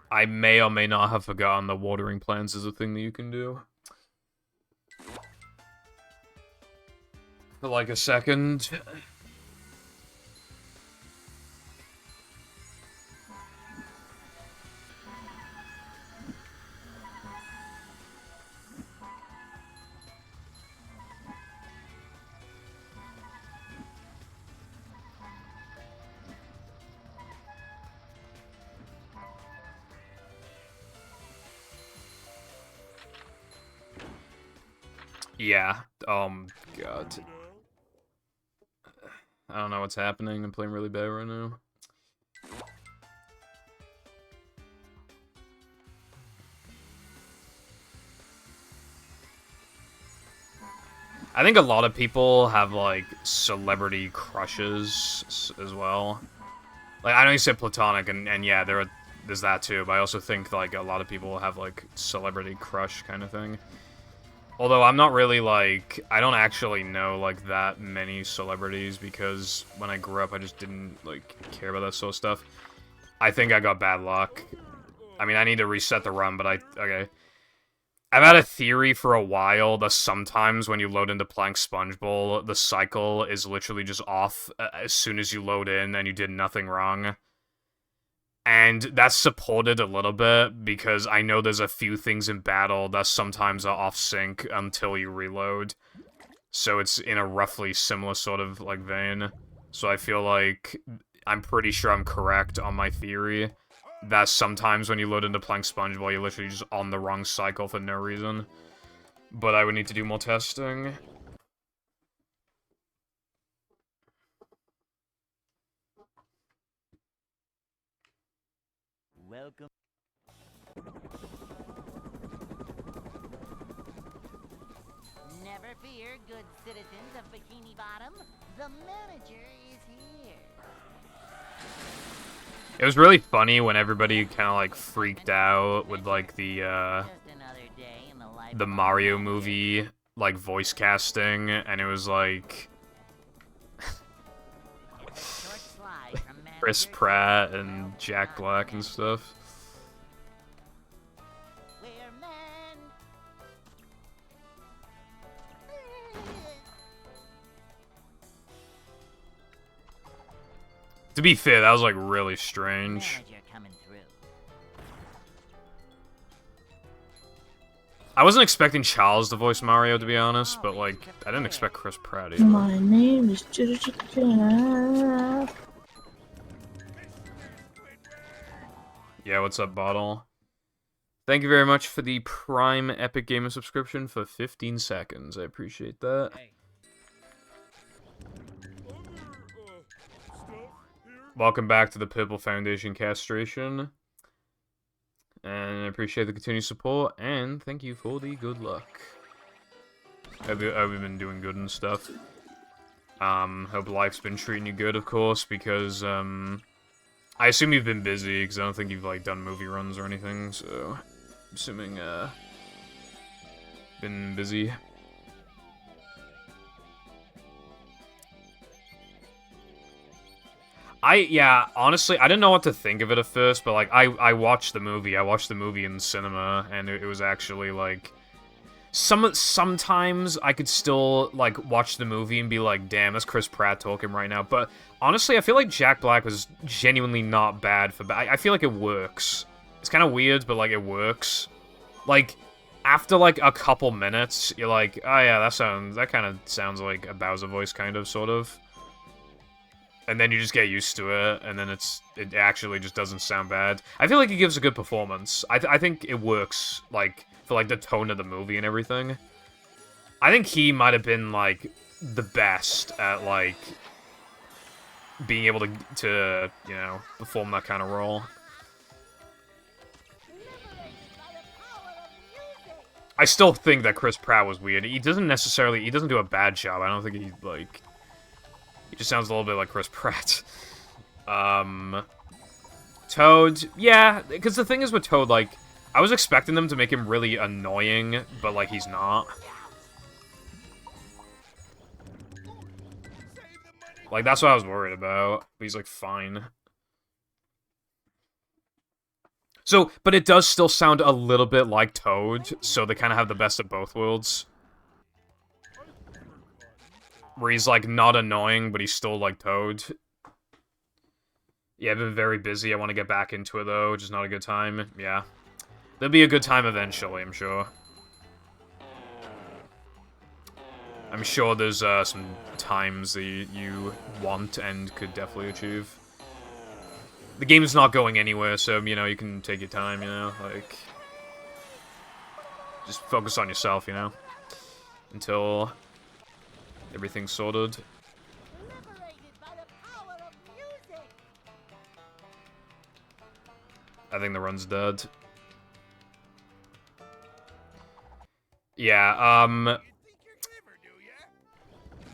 I may or may not have forgotten that watering plants is a thing that you can do. For like a second. Yeah. God. I don't know what's happening. I'm playing really bad right now. I think a lot of people have, like, celebrity crushes as well. Like, I know you said platonic, and yeah, there's that too, but I also think, like, a lot of people have, like, celebrity crush kind of thing. Although I'm not really, like, I don't actually know, like, that many celebrities, because when I grew up, I just didn't, like, care about that sort of stuff. I think I got bad luck. I mean, I need to reset the run, but okay. I've had a theory for a while that sometimes when you load into Plank Sponge Bowl, the cycle is literally just off as soon as you load in and you did nothing wrong. And that's supported a little bit, because I know there's a few things in battle that sometimes are off-sync until you reload. So it's in a roughly similar sort of, like, vein. So I feel like I'm pretty sure I'm correct on my theory that sometimes when you load into Plank Sponge Bowl, you're literally just on the wrong cycle for no reason. But I would need to do more testing. Welcome. Never fear, good citizens of Bikini Bottom. The manager is here. It was really funny when everybody kind of, like, freaked out with, like, Just another day in the life the of Mario movie, like, voice casting, and it was, like, It's a short slide from Chris manager to Pratt and well Jack done, Black and manager. stuff. To be fair, that was like really strange. Manager coming through. I wasn't expecting Charles to voice Mario, to be honest, but like, I didn't expect Chris Pratt either. My name is Chicken. Yeah, what's up, Bottle? Thank you very much for the Prime Epic Gamer subscription for 15 seconds. I appreciate that. Hey. Welcome back to the Pibble Foundation castration. And I appreciate the continued support, and thank you for the good luck. Hope you've been doing good and stuff. Hope life's been treating you good, of course, because, I assume you've been busy, because I don't think you've, like, done movie runs or anything, so... Assuming, been busy. Yeah, honestly, I didn't know what to think of it at first, but, like, I watched the movie. I watched the movie in the cinema, and it was actually, like... Sometimes I could still, like, watch the movie and be like, damn, that's Chris Pratt talking right now, but honestly, I feel like Jack Black was genuinely not bad for... I feel like it works. It's kind of weird, but, like, it works. Like, after, like, a couple minutes, you're like, oh yeah, that kind of sounds like a Bowser voice, kind of, sort of. And then you just get used to it, and then it actually just doesn't sound bad. I feel like he gives a good performance. I think it works, like, for, like, the tone of the movie and everything. I think he might have been, like, the best at, like, being able to, you know, perform that kind of role. I still think that Chris Pratt was weird. He doesn't do a bad job. I don't think he, like... He just sounds a little bit like Chris Pratt. Toad, yeah, because the thing is with Toad, like, I was expecting them to make him really annoying, but, like, he's not. Like, that's what I was worried about. But he's, like, fine. So, but it does still sound a little bit like Toad, so they kind of have the best of both worlds. Where he's, like, not annoying, but he's still, like, Toad. Yeah, I've been very busy. I want to get back into it, though. Just not a good time. Yeah. There'll be a good time eventually, I'm sure. I'm sure there's, some times that you want and could definitely achieve. The game's not going anywhere, so, you know, you can take your time, you know? Like... Just focus on yourself, you know? Until... everything's sorted. I think the run's dead. Yeah,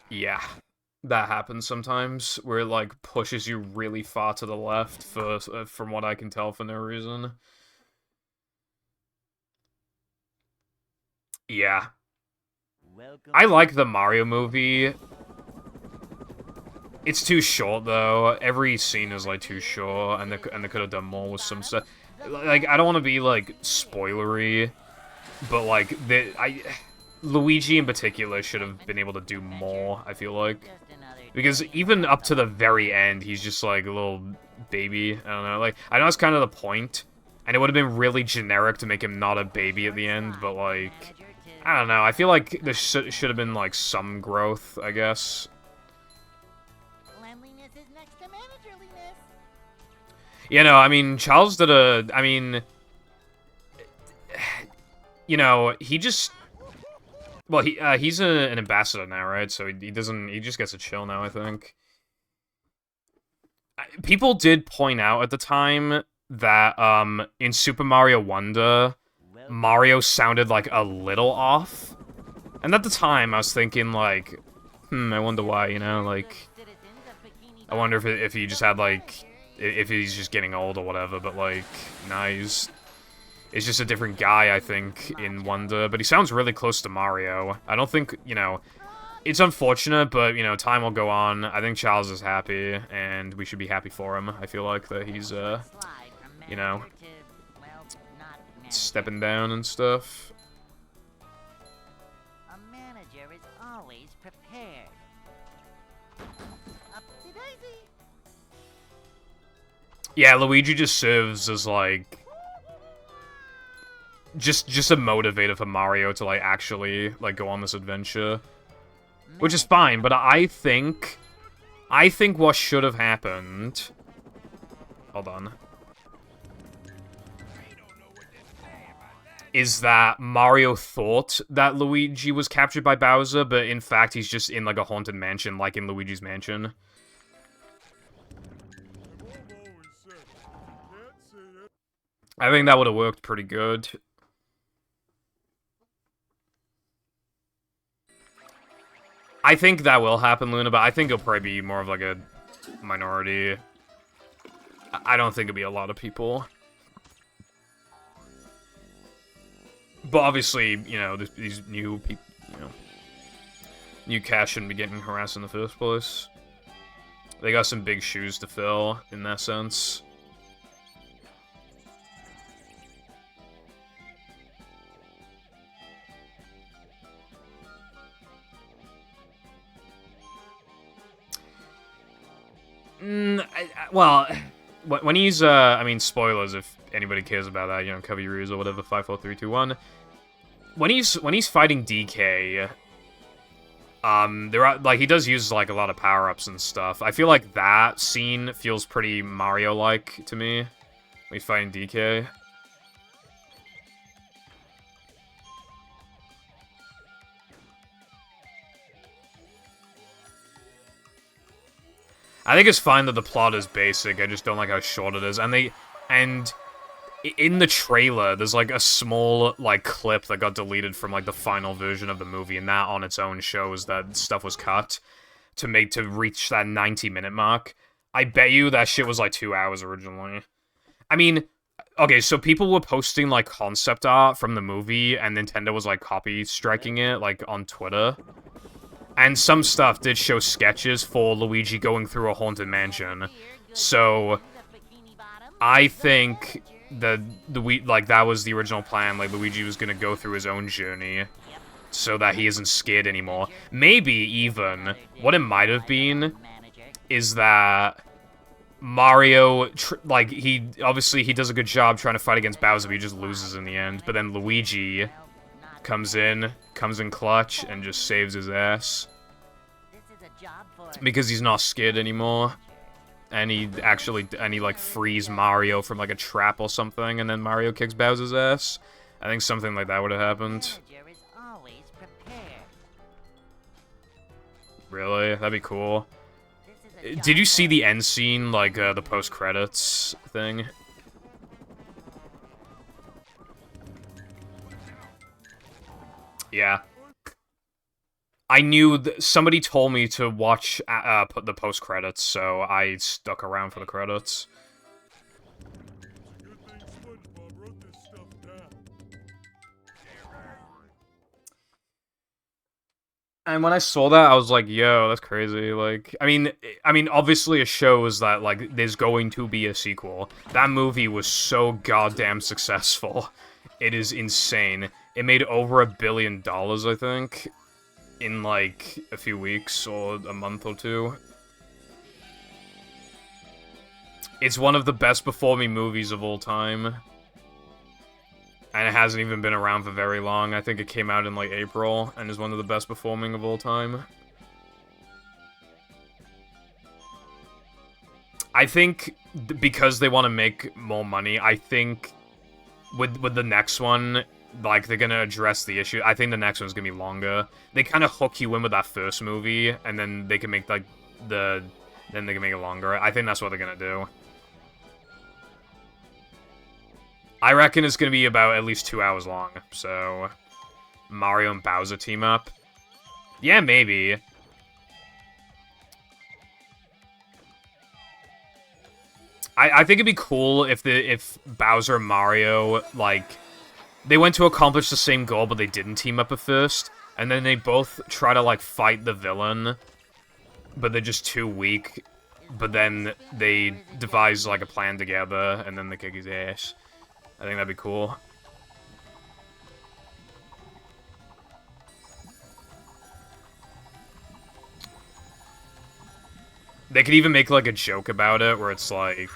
yeah. That happens sometimes, where it, like, pushes you really far to the left, from what I can tell, for no reason. Yeah. I like the Mario movie. It's too short, though. Every scene is, like, too short, and they could have done more with some stuff. Like, I don't want to be, like, spoilery, but, like, Luigi in particular should have been able to do more, I feel like. Because even up to the very end, he's just, like, a little baby. I don't know, like, I know that's kind of the point, and it would have been really generic to make him not a baby at the end, but, like... I don't know, I feel like there should have been, like, some growth, I guess. Cleanliness is next to managerliness. You know, I mean, Charles did I mean... You know, he just... Well, he's an ambassador now, right? So he just gets to chill now, I think. People did point out at the time that, in Super Mario Wonder... Mario sounded, like, a little off. And at the time, I was thinking, like, I wonder why, you know, like... I wonder if he just had, like... If he's just getting old or whatever, but, like, nah, he's just a different guy, I think, in Wonder. But he sounds really close to Mario. I don't think, you know... It's unfortunate, but, you know, time will go on. I think Charles is happy, and we should be happy for him. I feel like that he's, you know... stepping down and stuff. A manager is always prepared. Up to daisy. Yeah, Luigi just serves as, like... Just a motivator for Mario to, like, actually, like, go on this adventure. Which is fine, but I think what should have happened... Hold on. Is that Mario thought that Luigi was captured by Bowser, but in fact he's just in, like, a haunted mansion, like in Luigi's Mansion. I think that would have worked pretty good. I think that will happen, Luna, but I think it'll probably be more of, like, a minority. I don't think it'll be a lot of people. But obviously, you know, these new people, you know, new cast shouldn't be getting harassed in the first place. They got some big shoes to fill, in that sense. Well, when he's, I mean, spoilers if anybody cares about that, you know, cover your ears or whatever, 5, 4, 3, 2, 1. When he's fighting DK, there are, like, he does use, like, a lot of power-ups and stuff. I feel like that scene feels pretty Mario-like to me, when he's fighting DK. I think it's fine that the plot is basic, I just don't like how short it is. And in the trailer, there's, like, a small, like, clip that got deleted from, like, the final version of the movie, and that on its own shows that stuff was cut to reach that 90-minute mark. I bet you that shit was, like, 2 hours originally. I mean, okay, so people were posting, like, concept art from the movie, and Nintendo was, like, copy striking it, like, on Twitter. And some stuff did show sketches for Luigi going through a haunted mansion. So, I think that that was the original plan. Like, Luigi was gonna go through his own journey so that he isn't scared anymore. Maybe even what it might have been is that Mario, like, he does a good job trying to fight against Bowser, but he just loses in the end. But then Luigi comes in clutch and just saves his ass because he's not scared anymore. And he like frees Mario from like a trap or something, and then Mario kicks Bowser's ass. I think something like that would have happened. Really? That'd be cool. Did you see the end scene, like the post-credits thing? Yeah. I knew somebody told me to watch put the post credits, so I stuck around for the credits. And when I saw that, I was like, "Yo, that's crazy!" Like, I mean, obviously, it shows that like there's going to be a sequel. That movie was so goddamn successful; it is insane. It made over $1 billion, I think, in, like, a few weeks or a month or two. It's one of the best performing movies of all time. And it hasn't even been around for very long. I think it came out in, like, April, and is one of the best performing of all time. I think, because they want to make more money, I think with the next one, like, they're gonna address the issue. I think the next one's gonna be longer. They kind of hook you in with that first movie, and then they can make, like, then they can make it longer. I think that's what they're gonna do. I reckon it's gonna be about at least 2 hours long, so... Mario and Bowser team up. Yeah, maybe. I think it'd be cool if Bowser and Mario, like... They went to accomplish the same goal, but they didn't team up at first. And then they both try to, like, fight the villain. But they're just too weak. But then they devise, like, a plan together, and then they kick his ass. I think that'd be cool. They could even make, like, a joke about it, where it's like...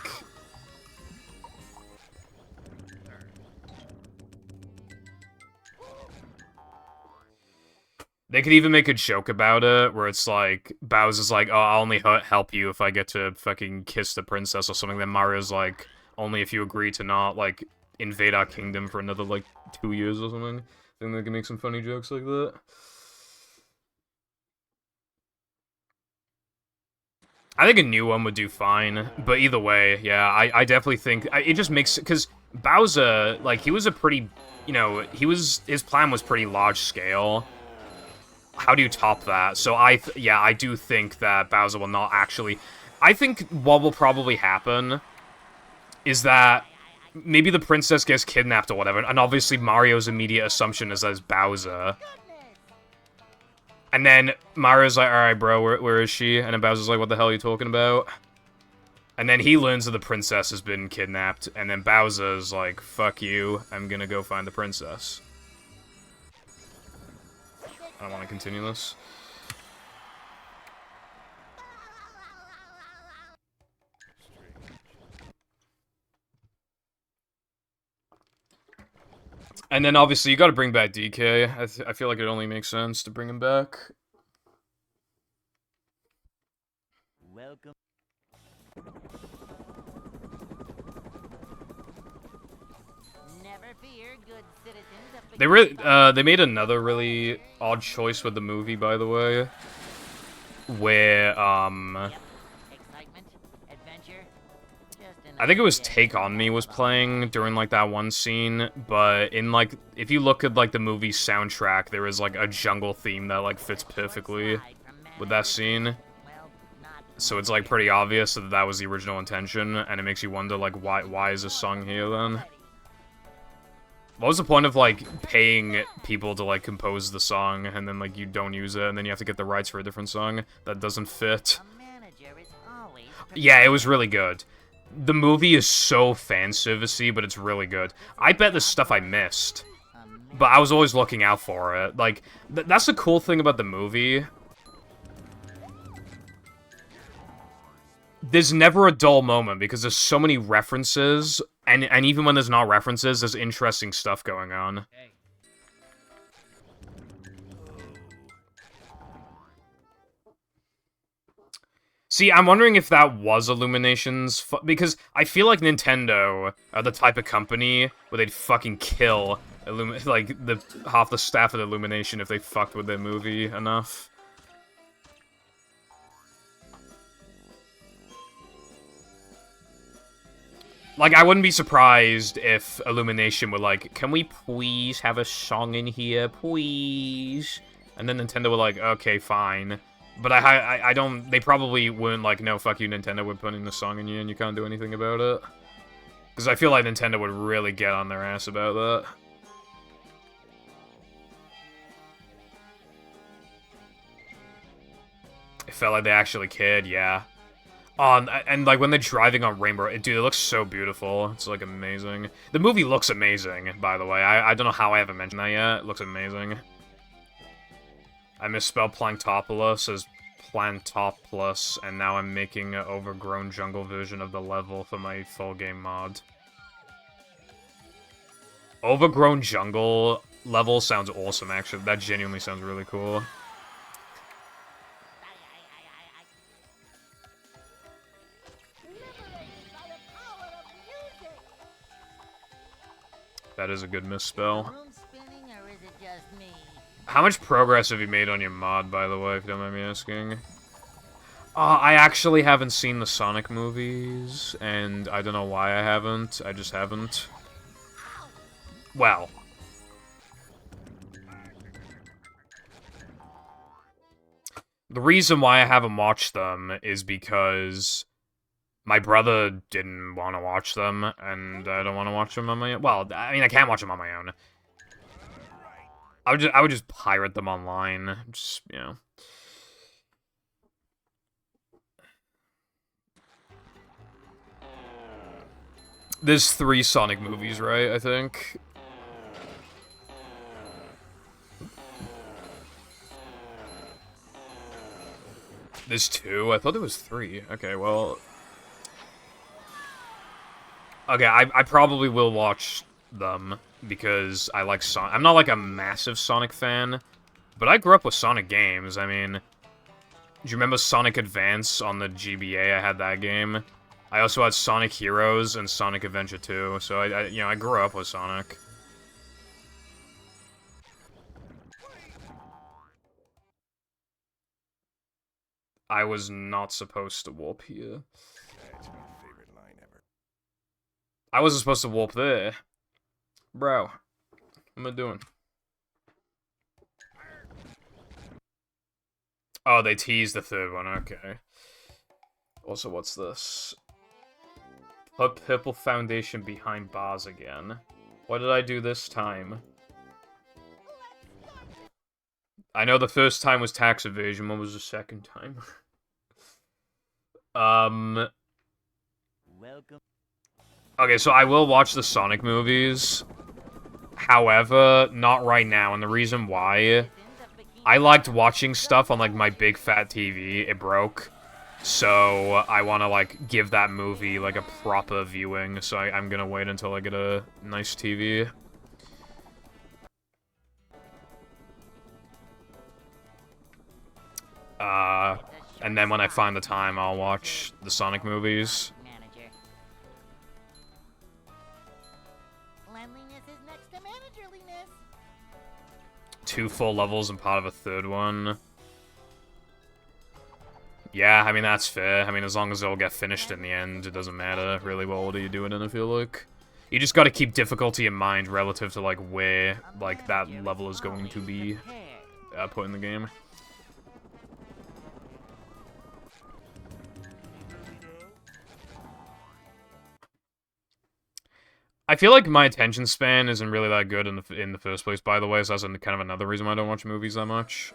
They could even make a joke about it, where it's like, Bowser's like, oh, I'll only help you if I get to fucking kiss the princess or something. Then Mario's like, only if you agree to not, like, invade our kingdom for another, like, 2 years or something. I think they can make some funny jokes like that. I think a new one would do fine, but either way, yeah, I definitely think, it just makes, because Bowser, like, he was a pretty, you know, his plan was pretty large scale. How do you top that? So yeah, I do think that Bowser will not actually... I think what will probably happen is that maybe the princess gets kidnapped or whatever, and obviously Mario's immediate assumption is that it's Bowser. And then Mario's like, alright bro, where is she? And then Bowser's like, what the hell are you talking about? And then he learns that the princess has been kidnapped, and then Bowser's like, fuck you, I'm gonna go find the princess. I don't want to continue this. And then obviously you gotta bring back DK. I feel like it only makes sense to bring him back. Welcome. Never fear, good citizens. They made another really odd choice with the movie, by the way. Where, Excitement, adventure. I think it was Take On Me was playing during, like, that one scene, but in, like, if you look at, like, the movie's soundtrack, there is, like, a jungle theme that, like, fits perfectly with that scene. So it's, like, pretty obvious that that was the original intention, and it makes you wonder, like, why is this song here, then? What was the point of, like, paying people to, like, compose the song, and then, like, you don't use it, and then you have to get the rights for a different song that doesn't fit? Yeah, it was really good. The movie is so fan-servicey, but it's really good. I bet there's stuff I missed, but I was always looking out for it. Like, that's the cool thing about the movie. There's never a dull moment, because there's so many references, and even when there's not references, there's interesting stuff going on. Hey. See, I'm wondering if that was Illumination's... because I feel like Nintendo are the type of company where they'd fucking kill like, half the staff of Illumination if they fucked with their movie enough. Like, I wouldn't be surprised if Illumination were like, can we please have a song in here, please? And then Nintendo were like, okay, fine. But I don't, they probably weren't like, no, fuck you, Nintendo, we're putting the song in you and you can't do anything about it. Because I feel like Nintendo would really get on their ass about that. It felt like they actually cared, yeah. And like, when they're driving on Rainbow, dude, it looks so beautiful. It's, like, amazing. The movie looks amazing, by the way. I don't know how I haven't mentioned that yet. It looks amazing. I misspelled Planktopoulos as Plantoplus, and now I'm making an overgrown jungle version of the level for my full game mod. Overgrown jungle level sounds awesome, actually. That genuinely sounds really cool. That is a good misspell. How much progress have you made on your mod, by the way, if you don't mind me asking? I actually haven't seen the Sonic movies, and I don't know why I haven't. I just haven't. Well. The reason why I haven't watched them is because my brother didn't want to watch them, and I don't want to watch them on my own. Well, I mean, I can't watch them on my own. I would just pirate them online. Just, you know. There's 3 Sonic movies, right? I think. There's 2? I thought there was 3. Okay, well. Okay, I probably will watch them because I like Sonic. I'm not like a massive Sonic fan, But I grew up with Sonic games. I mean, do you remember Sonic Advance on the GBA? I had that game. I also had Sonic Heroes and Sonic Adventure 2, so I grew up with Sonic. I was not supposed to warp here. That's my favorite line ever. I wasn't supposed to warp there. Bro, what am I doing? Oh, they teased the third one, okay. Also, what's this? Put Purple Foundation behind bars again. What did I do this time? I know the first time was tax evasion, what was the second time? Welcome. Okay, so I will watch the Sonic movies. However, not right now, and the reason why... I liked watching stuff on, like, my big fat TV. It broke. So, I want to, like, give that movie, like, a proper viewing. So I'm gonna wait until I get a nice TV. And then when I find the time, I'll watch the Sonic movies. Manager. Cleanliness is next to managerliness. 2 full levels and part of a third one. Yeah, I mean, that's fair. I mean, as long as it'll get finished in the end, it doesn't matter really what order you do it in, I feel like. You just gotta keep difficulty in mind relative to, like, where, like, that level is going to be put in the game. I feel like my attention span isn't really that good in the first place, by the way, so that's kind of another reason why I don't watch movies that much.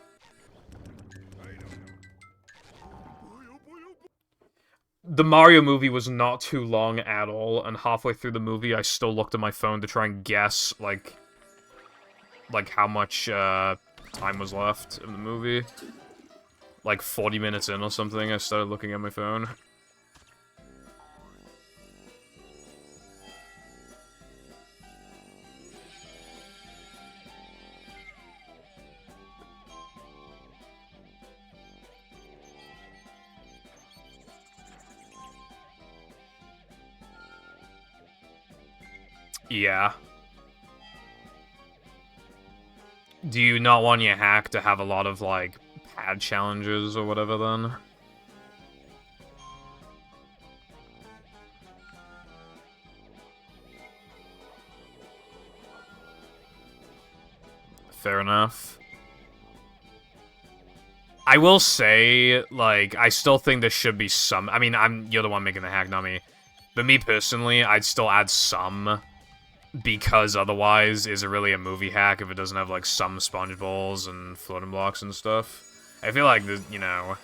The Mario movie was not too long at all, and halfway through the movie, I still looked at my phone to try and guess, like how much, time was left of the movie. Like, 40 minutes in or something, I started looking at my phone. Yeah. Do you not want your hack to have a lot of, like, pad challenges or whatever, then? Fair enough. I will say, like, I still think there should be some... I mean, you're the one making the hack, not me. But me personally, I'd still add some... Because otherwise, is it really a movie hack if it doesn't have, like, some sponge balls and floating blocks and stuff? I feel like, you know,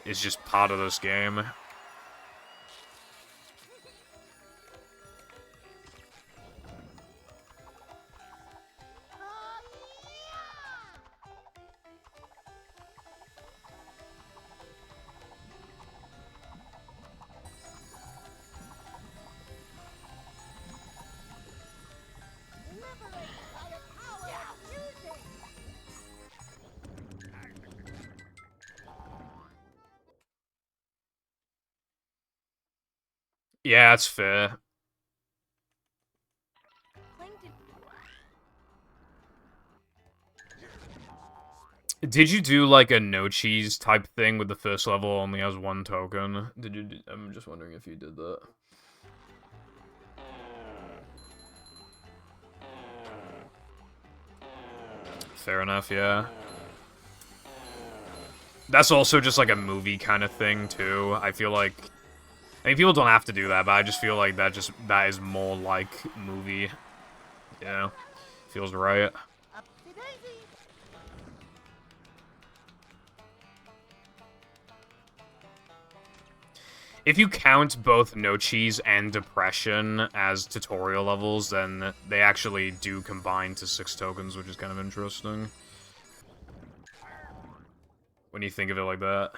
it's just part of this game. Yeah, that's fair. Did you do, like, a no-cheese type thing with the first level only has 1 token? I'm just wondering if you did that. Fair enough, yeah. That's also just, like, a movie kind of thing, too. I feel like... I mean, people don't have to do that, but I just feel like that is more like movie. You know? Feels right. If you count both No Cheese and Depression as tutorial levels, then they actually do combine to 6 tokens, which is kind of interesting. When you think of it like that.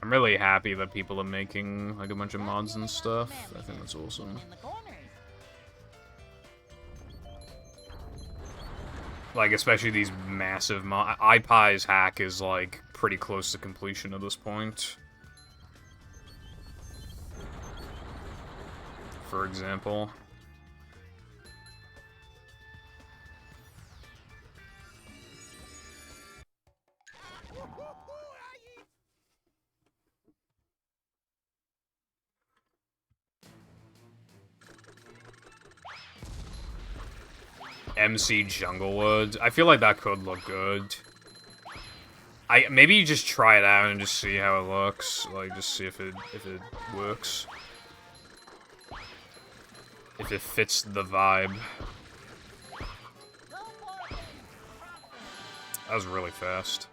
I'm really happy that people are making like a bunch of mods and stuff. I think that's awesome. In the corners. Like, especially these massive iPie's hack is, like, pretty close to completion at this point. For example. MC Junglewood. I feel like that could look good. Maybe you just try it out and just see how it looks. Like, just see if it works. If it fits the vibe. That was really fast.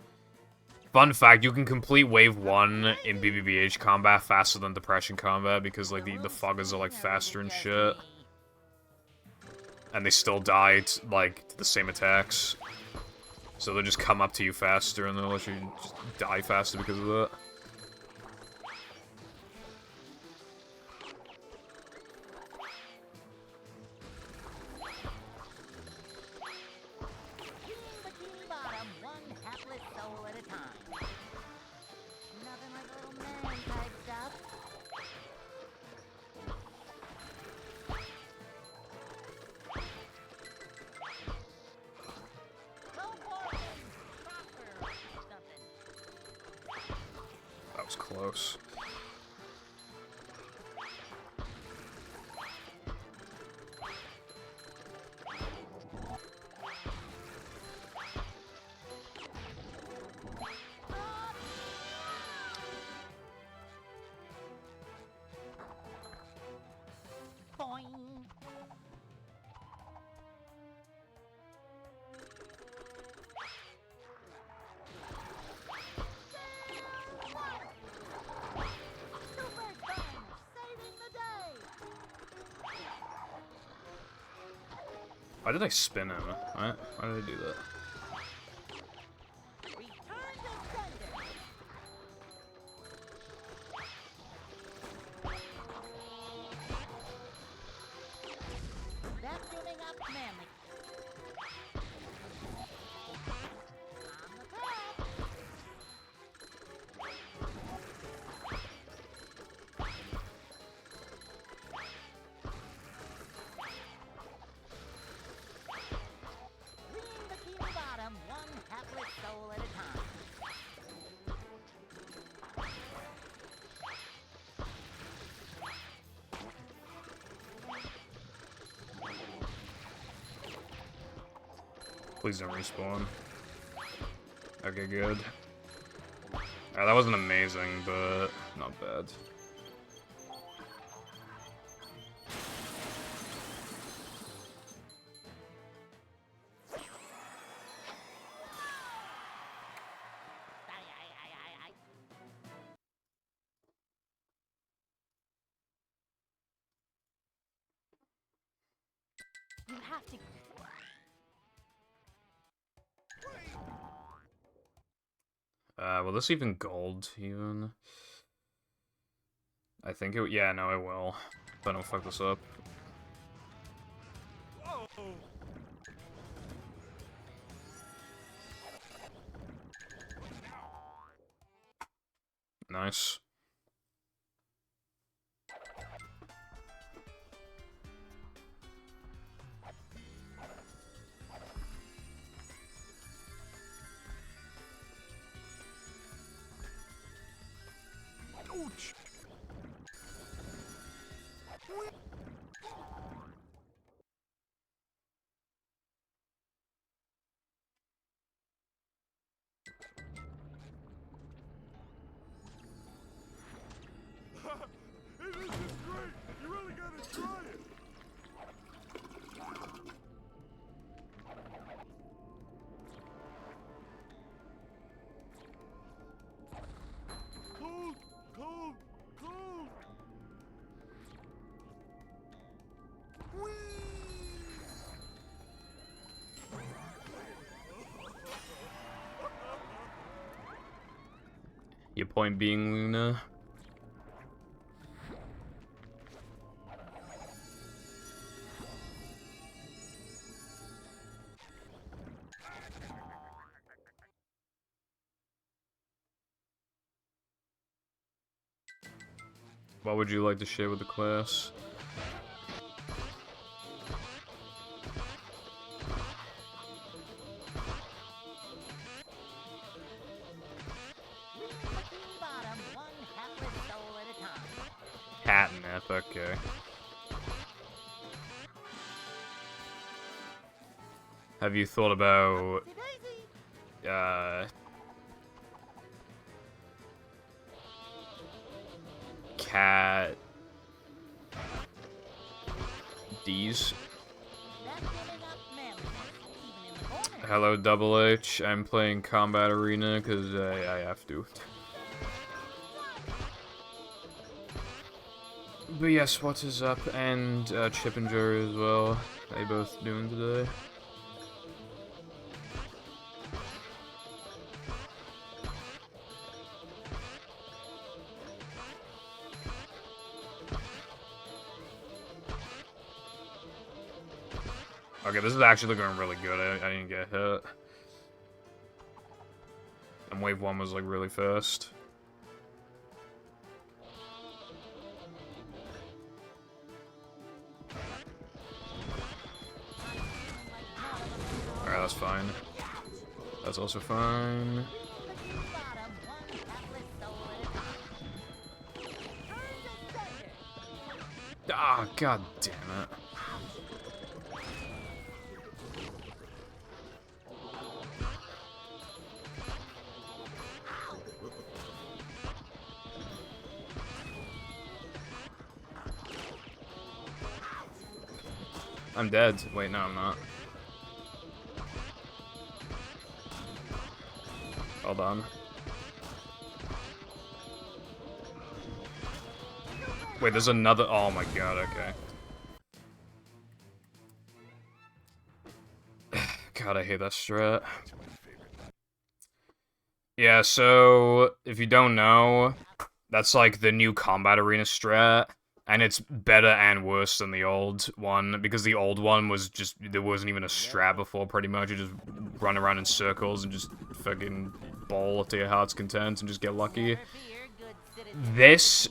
Fun fact, you can complete Wave 1 in BBBH combat faster than Depression combat because, like, the foggers are, like, faster and shit. And they still die, like, to the same attacks. So they'll just come up to you faster and they'll let you just die faster because of that. Bikini Bottom, one hapless soul at a time. Nothing like a little man type stuff. That was close. Boing. Why did I spin him? Why did I do that? Return to sender. Vacuuming up manly. On the path. Freeing Bikini Bottom, one hapless soul at a time. Please don't respawn. Okay, good. That wasn't amazing, but not bad. You have to. Will this even gold, even? I think it, yeah, no, it will. If I don't fuck this up. Nice. Ouch! This is great! You really gotta try it! Cold! Cold! Cold! Your point being, Luna? What would you like to share with the class? Bikini Bottom, one hapless soul at a time. Catnip, okay. Have you thought about, cat D's? That's giving up manliness, even in the corner. Hello, Double H. I'm playing Combat Arena because I have to. But yes, what is up? And Chip and Jerry as well. How you both doing today? Okay, this is actually going really good. I didn't get hit. And wave 1 was like really fast. Alright, that's fine. That's also fine. Bikini Bottom, one hapless soul at a time. Turn to sender. Ah, god damn it. I'm dead. Wait, no, I'm not. Hold on. Wait, there's another. Oh my god, okay. God, I hate that strat. Yeah, so if you don't know, that's like the new Combat Arena strat. And it's better and worse than the old one, because the old one was just, there wasn't even a strat before, pretty much. You just run around in circles and just fucking bowl to your heart's content and just get lucky. This,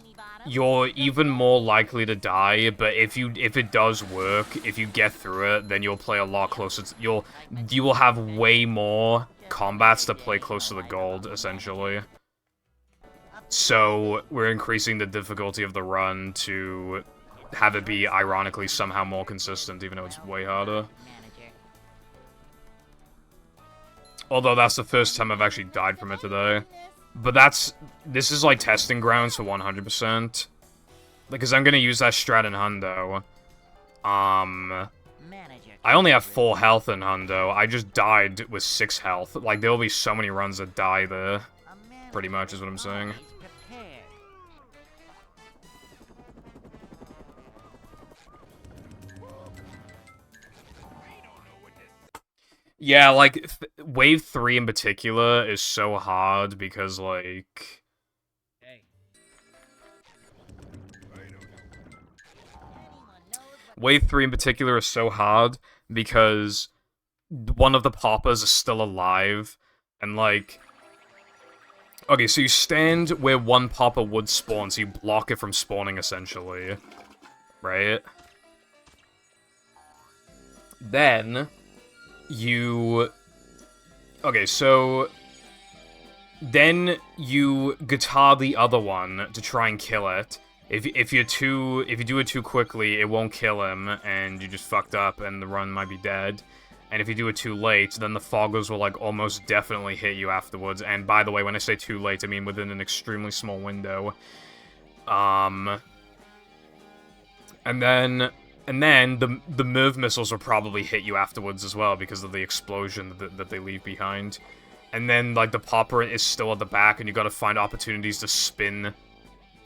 you're even more likely to die, but if it does work, if you get through it, then you'll play a lot closer to, you will have way more combats to play close to the gold, essentially. So, we're increasing the difficulty of the run to have it be, ironically, somehow more consistent, even though it's way harder. Although that's the first time I've actually died from it today. But this is like testing grounds for 100%. Because I'm gonna use that strat in Hundo. I only have 4 health in Hundo. I just died with 6 health. Like, there'll be so many runs that die there. Pretty much is what I'm saying. Yeah, like, Wave 3 in particular is so hard because, like... Hey. Wave 3 in particular is so hard because one of the poppers is still alive, and, like... Okay, so you stand where one popper would spawn, so you block it from spawning, essentially. Right? Then... you... Okay, so... then you guitar the other one to try and kill it. If you do it too quickly, it won't kill him, and you just fucked up, and the run might be dead. And if you do it too late, then the foggers will, like, almost definitely hit you afterwards. And by the way, when I say too late, I mean within an extremely small window. And then the Merv missiles will probably hit you afterwards as well because of the explosion that they leave behind. And then, like, the popper is still at the back, and you gotta find opportunities to spin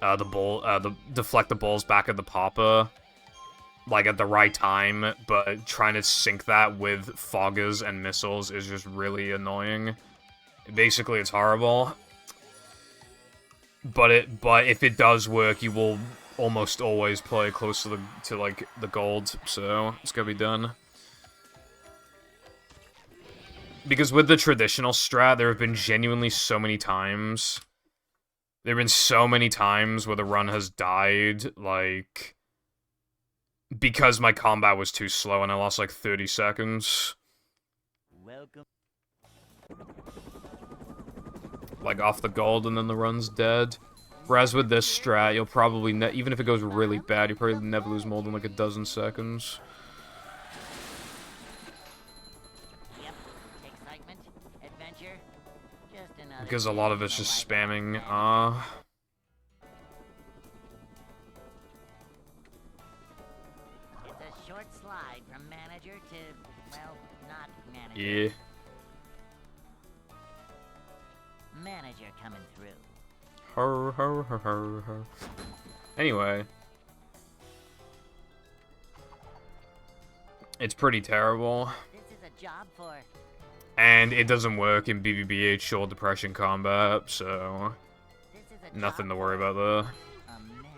the ball, deflect the balls back at the popper, like, at the right time, but trying to sync that with foggers and missiles is just really annoying. Basically, it's horrible. but if it does work, you will almost always play close to like the gold, so it's gotta be done. Because with the traditional strat, there have been genuinely so many times. There have been so many times where the run has died, like, because my combat was too slow and I lost like 30 seconds. Welcome. Like off the gold and then the run's dead. Whereas with this strat, you'll probably, even if it goes really bad, you probably never lose more than like a dozen seconds. Yep. Excitement, adventure, just another Because a lot of it's just spamming, It's a short slide from manager to, well, not manager. yeah. Manager coming through. Ho, ho, ho, ho, ho. Anyway. It's pretty terrible. This is a job for And it doesn't work in BBBH Short Depression combat, so this is a nothing job to worry for about there. a manager.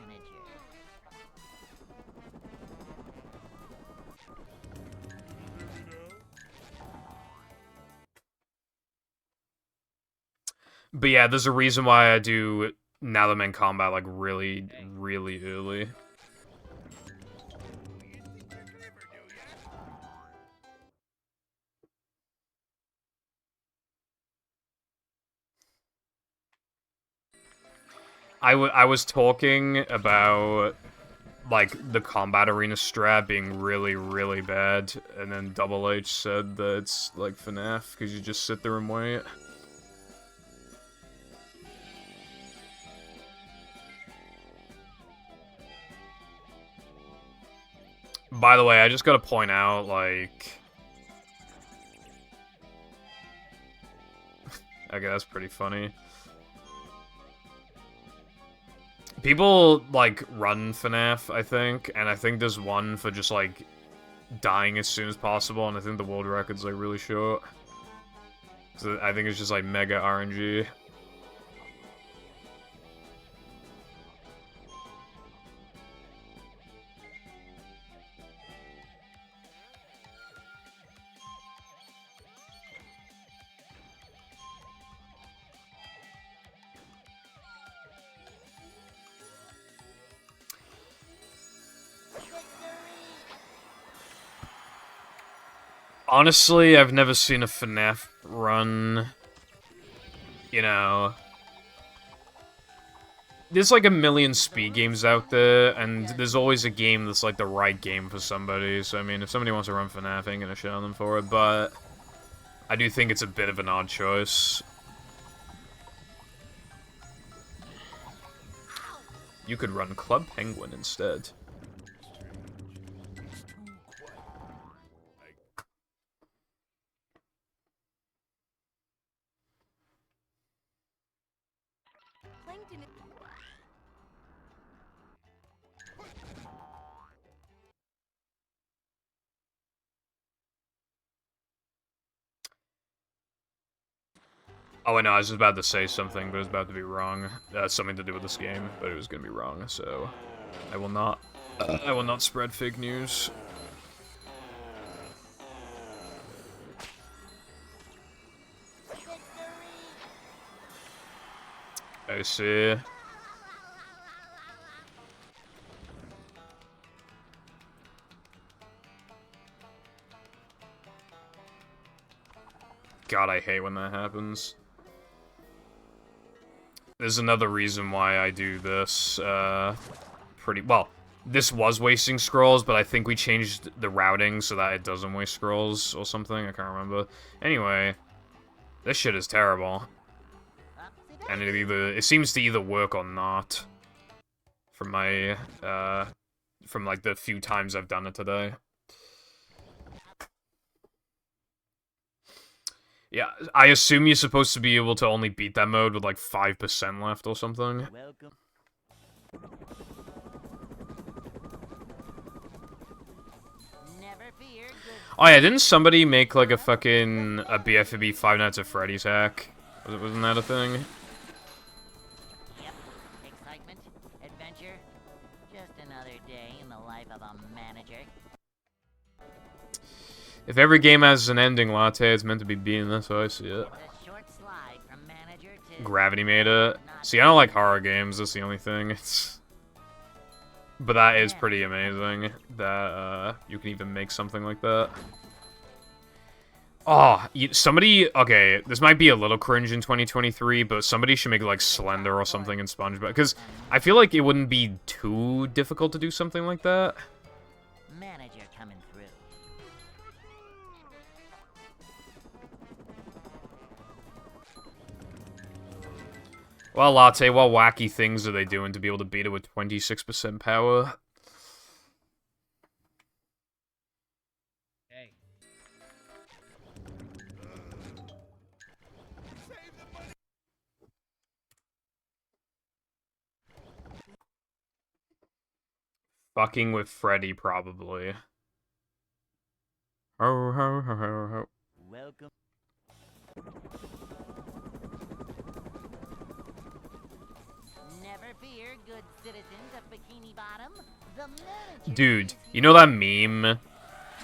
But yeah, there's a reason why I do now that I'm in combat like really, really early. I was talking about like the combat arena strat being really, really bad, and then Double H said that it's like FNAF because you just sit there and wait. By the way, I just gotta point out, like... okay, that's pretty funny. People, like, run FNAF, I think, and I think there's one for just, like, dying as soon as possible, and I think the world record's, like, really short. So I think it's just, like, mega RNG. Honestly, I've never seen a FNAF run, you know... There's like a million speed games out there, and there's always a game that's like the right game for somebody, so I mean, if somebody wants to run FNAF, I ain't gonna shit on them for it, but... I do think it's a bit of an odd choice. You could run Club Penguin instead. Plankton. Oh, I know, I was just about to say something, but it was about to be wrong. Something to do with this game, but it was gonna be wrong, so... I will not spread fake news. I see. God, I hate when that happens. There's another reason why I do this, pretty... Well, this was wasting scrolls, but I think we changed the routing so that it doesn't waste scrolls or something. I can't remember. Anyway, this shit is terrible. And it seems to either work or not. From my, from like the few times I've done it today. Yeah, I assume you're supposed to be able to only beat that mode with like 5% left or something. Welcome. Never fear, good Oh yeah, didn't somebody make like a fucking BFB Five Nights at Freddy's hack? Wasn't that a thing? Yep. If every game has an ending, Latte, it's meant to be being. That's how I see it. It's a short slide from manager to Gravity made it. See, I don't like horror games. That's the only thing. But that is pretty amazing that you can even make something like that. Oh, somebody... Okay, this might be a little cringe in 2023, but somebody should make, like, Slender or something in SpongeBob. Because I feel like it wouldn't be too difficult to do something like that. manager coming through. Well, Latte, what wacky things are they doing to be able to beat it with 26% power? Hey. Fucking with Freddy, probably. Ho, ho, ho, ho, ho. Welcome. Never fear, good citizens of Bikini Bottom. The manager Dude, is you know that meme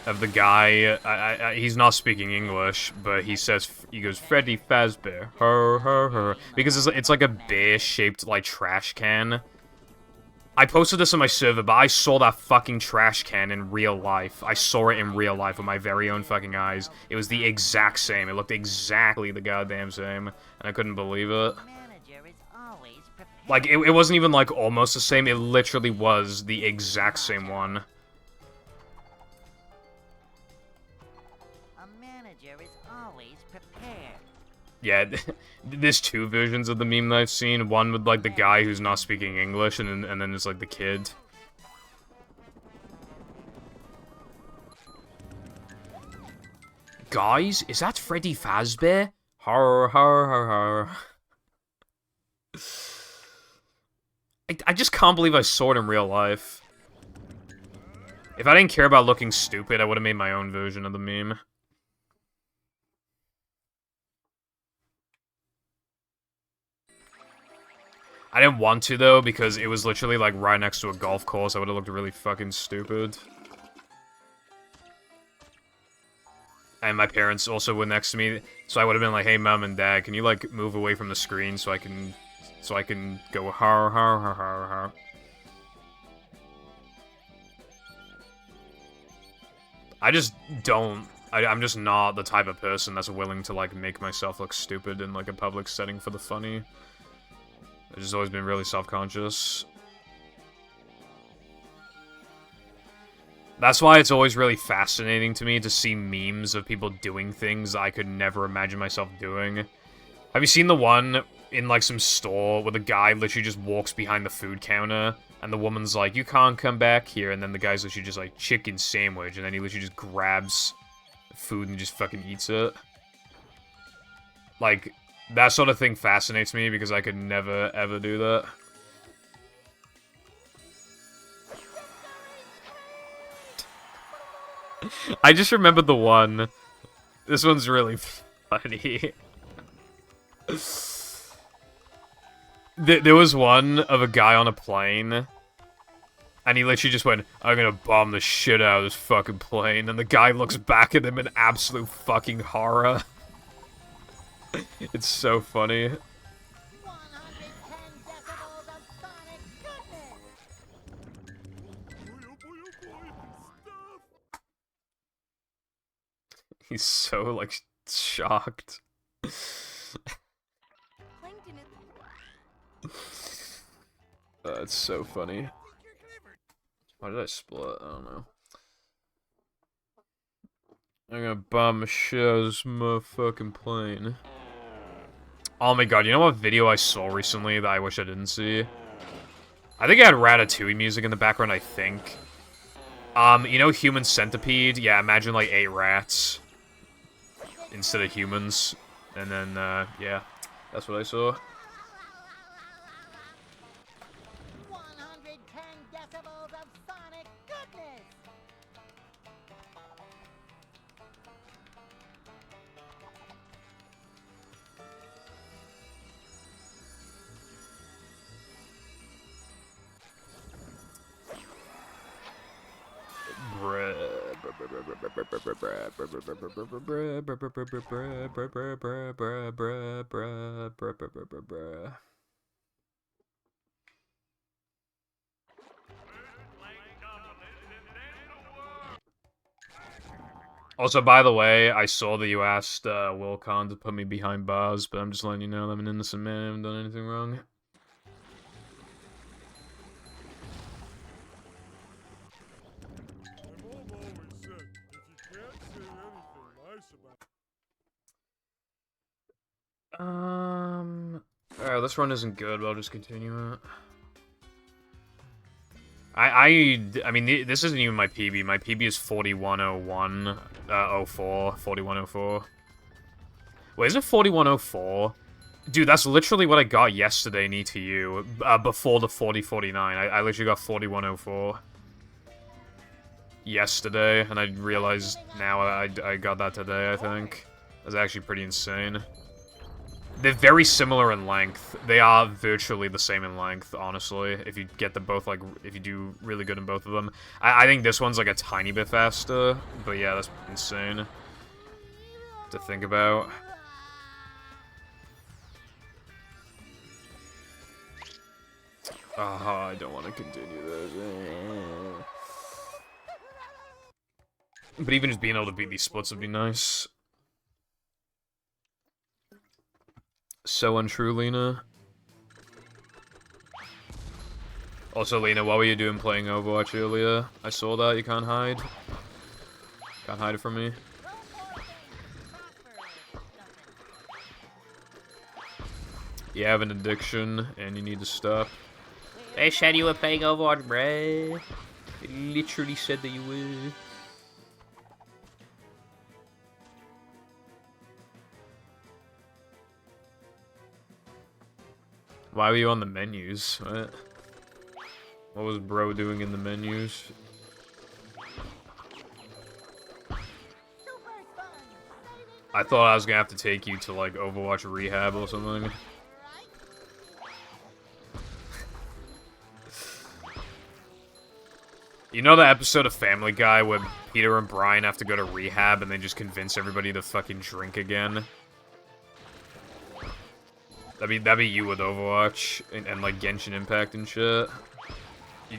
of the guy, he's not speaking English, but he goes, Freddy Fazbear, ho, ho, ho, because it's like a bear-shaped, like, trash can. I posted this on my server, but I saw that fucking trash can in real life. I saw it in real life with my very own fucking eyes. It was the exact same. It looked exactly the goddamn same, and I couldn't believe it. manager is always prepared. Like, it wasn't even, like, almost the same. It literally was the exact same one. A manager is always prepared. Yeah, there's two versions of the meme that I've seen. One with, like, the guy who's not speaking English, and then there's, like, the kid. Guys, is that Freddy Fazbear? Har, har, har, har. I just can't believe I saw it in real life. If I didn't care about looking stupid, I would have made my own version of the meme. I didn't want to, though, because it was literally, like, right next to a golf course. I would have looked really fucking stupid. And my parents also were next to me, so I would have been like, hey, Mom and Dad, can you, like, move away from the screen so I can go har har har har har. I just don't... I'm just not the type of person that's willing to, like, make myself look stupid in, like, a public setting for the funny. I've just always been really self-conscious. That's why it's always really fascinating to me to see memes of people doing things I could never imagine myself doing. Have you seen the one in, like, some store where the guy literally just walks behind the food counter and the woman's like, you can't come back here, and then the guy's literally just like, chicken sandwich, and then he literally just grabs food and just fucking eats it? Like, that sort of thing fascinates me because I could never, ever do that. I just remembered the one. This one's really funny. There was one of a guy on a plane, and he literally just went, I'm gonna bomb the shit out of this fucking plane, and the guy looks back at him in absolute fucking horror. It's so funny. 110 decibels of sonic goodness. He's so, like, shocked. Plankton is It's so funny. Why did I split? I don't know. I'm gonna bomb the shit out of this motherfucking plane. Oh my god, you know what video I saw recently that I wish I didn't see? I think it had Ratatouille music in the background, I think. You know Human Centipede? Yeah, imagine like 8 rats instead of humans. And then, yeah, that's what I saw. 110 decibels of sonic goodness. Also, by the way, I saw that you asked Wilcon to put me behind bars, but I'm just letting you know I'm an innocent man. I haven't done anything wrong. Alright, this run isn't good, but I'll just continue it. I mean, this isn't even my PB. My PB is 4101, 04, 4104. Wait, is it 4104? Dude, that's literally what I got yesterday in ETU, before the 4049. I literally got 4104 yesterday, and I realized now I got that today, I think. That's actually pretty insane. They're very similar in length. They are virtually the same in length, honestly, if you get them both, like, if you do really good in both of them. I think this one's, like, a tiny bit faster, but yeah, that's insane to think about. I don't want to continue this. But even just being able to beat these splits would be nice. So untrue, Lena. Also, Lena, what were you doing playing Overwatch earlier? I saw that. You can't hide. Can't hide it from me. You have an addiction, and you need to stop. I said you were playing Overwatch, bruh. I literally said that you were. Why were you on the menus? What was bro doing in the menus? I thought I was gonna have to take you to, like, Overwatch rehab or something. You know the episode of Family Guy where Peter and Brian have to go to rehab and they just convince everybody to fucking drink again? That'd be you with Overwatch and like Genshin Impact and shit.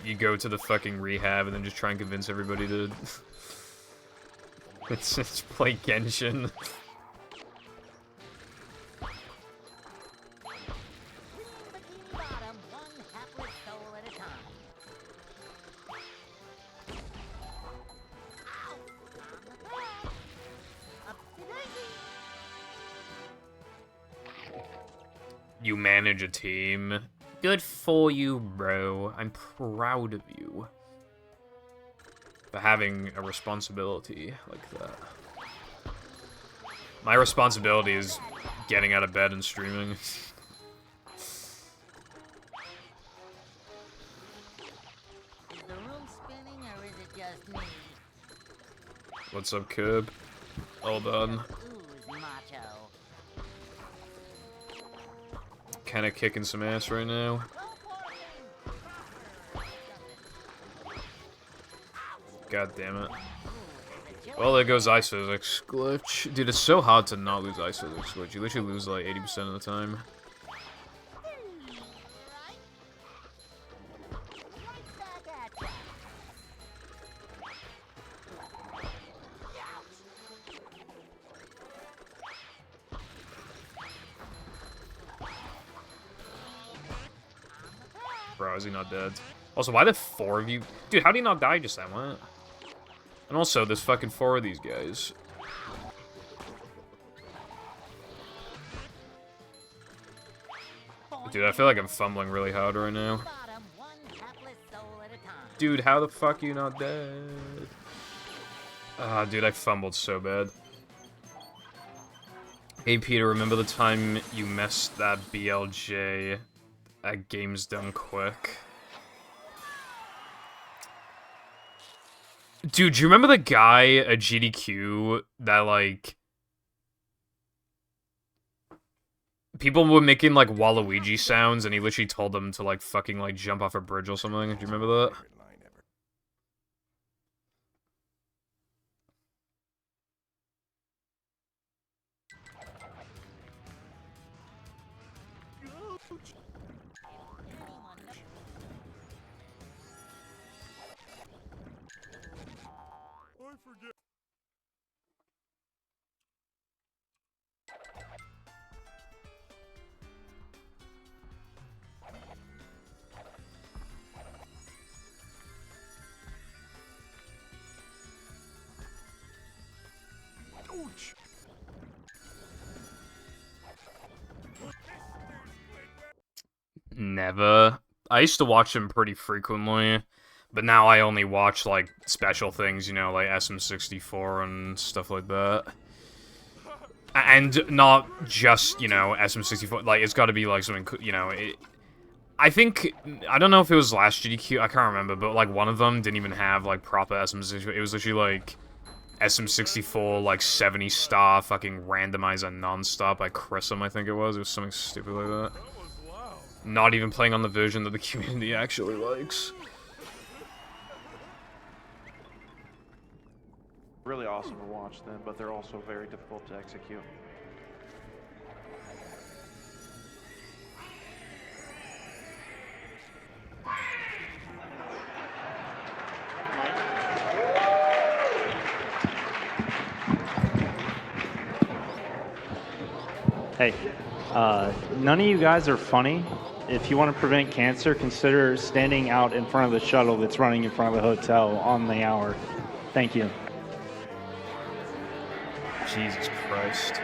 You go to the fucking rehab and then just try and convince everybody to it's play Genshin. You manage a team. Good for you, bro. I'm proud of you for having a responsibility like that. My responsibility is getting out of bed and streaming. Is the room spinning or is it just me? What's up, Curb? Hold on. Ooze macho. Kinda kicking some ass right now. God damn it. Well, there goes Ice Physics glitch. Dude, it's so hard to not lose Ice Physics glitch. You literally lose like 80% of the time. Bro, is he not dead? Also, why the 4 of you? Dude, how do you not die just then? What? And also, there's fucking 4 of these guys. Dude, I feel like I'm fumbling really hard right now. Dude, how the fuck are you not dead? Ah, dude, I fumbled so bad. Hey, Peter, remember the time you messed that BLJ at Games Done Quick? Dude, do you remember the guy at GDQ that, like... people were making, like, Waluigi sounds, and he literally told them to, like, fucking, like, jump off a bridge or something? Do you remember that? I forget. Ouch! Never. I used to watch them pretty frequently, but now I only watch, like, special things, you know, like SM64 and stuff like that. And not just, you know, SM64, like, it's gotta be, like, something, you know, I think, I don't know if it was last GDQ, I can't remember, but, like, one of them didn't even have, like, proper SM64, it was literally, like, SM64, like, 70-star fucking randomizer non-stop by Chrism, I think it was something stupid like that. Not even playing on the version that the community actually likes. Really awesome to watch them, but they're also very difficult to execute. Hey, none of you guys are funny. If you want to prevent cancer, consider standing out in front of the shuttle that's running in front of the hotel on the hour. Thank you. Jesus Christ.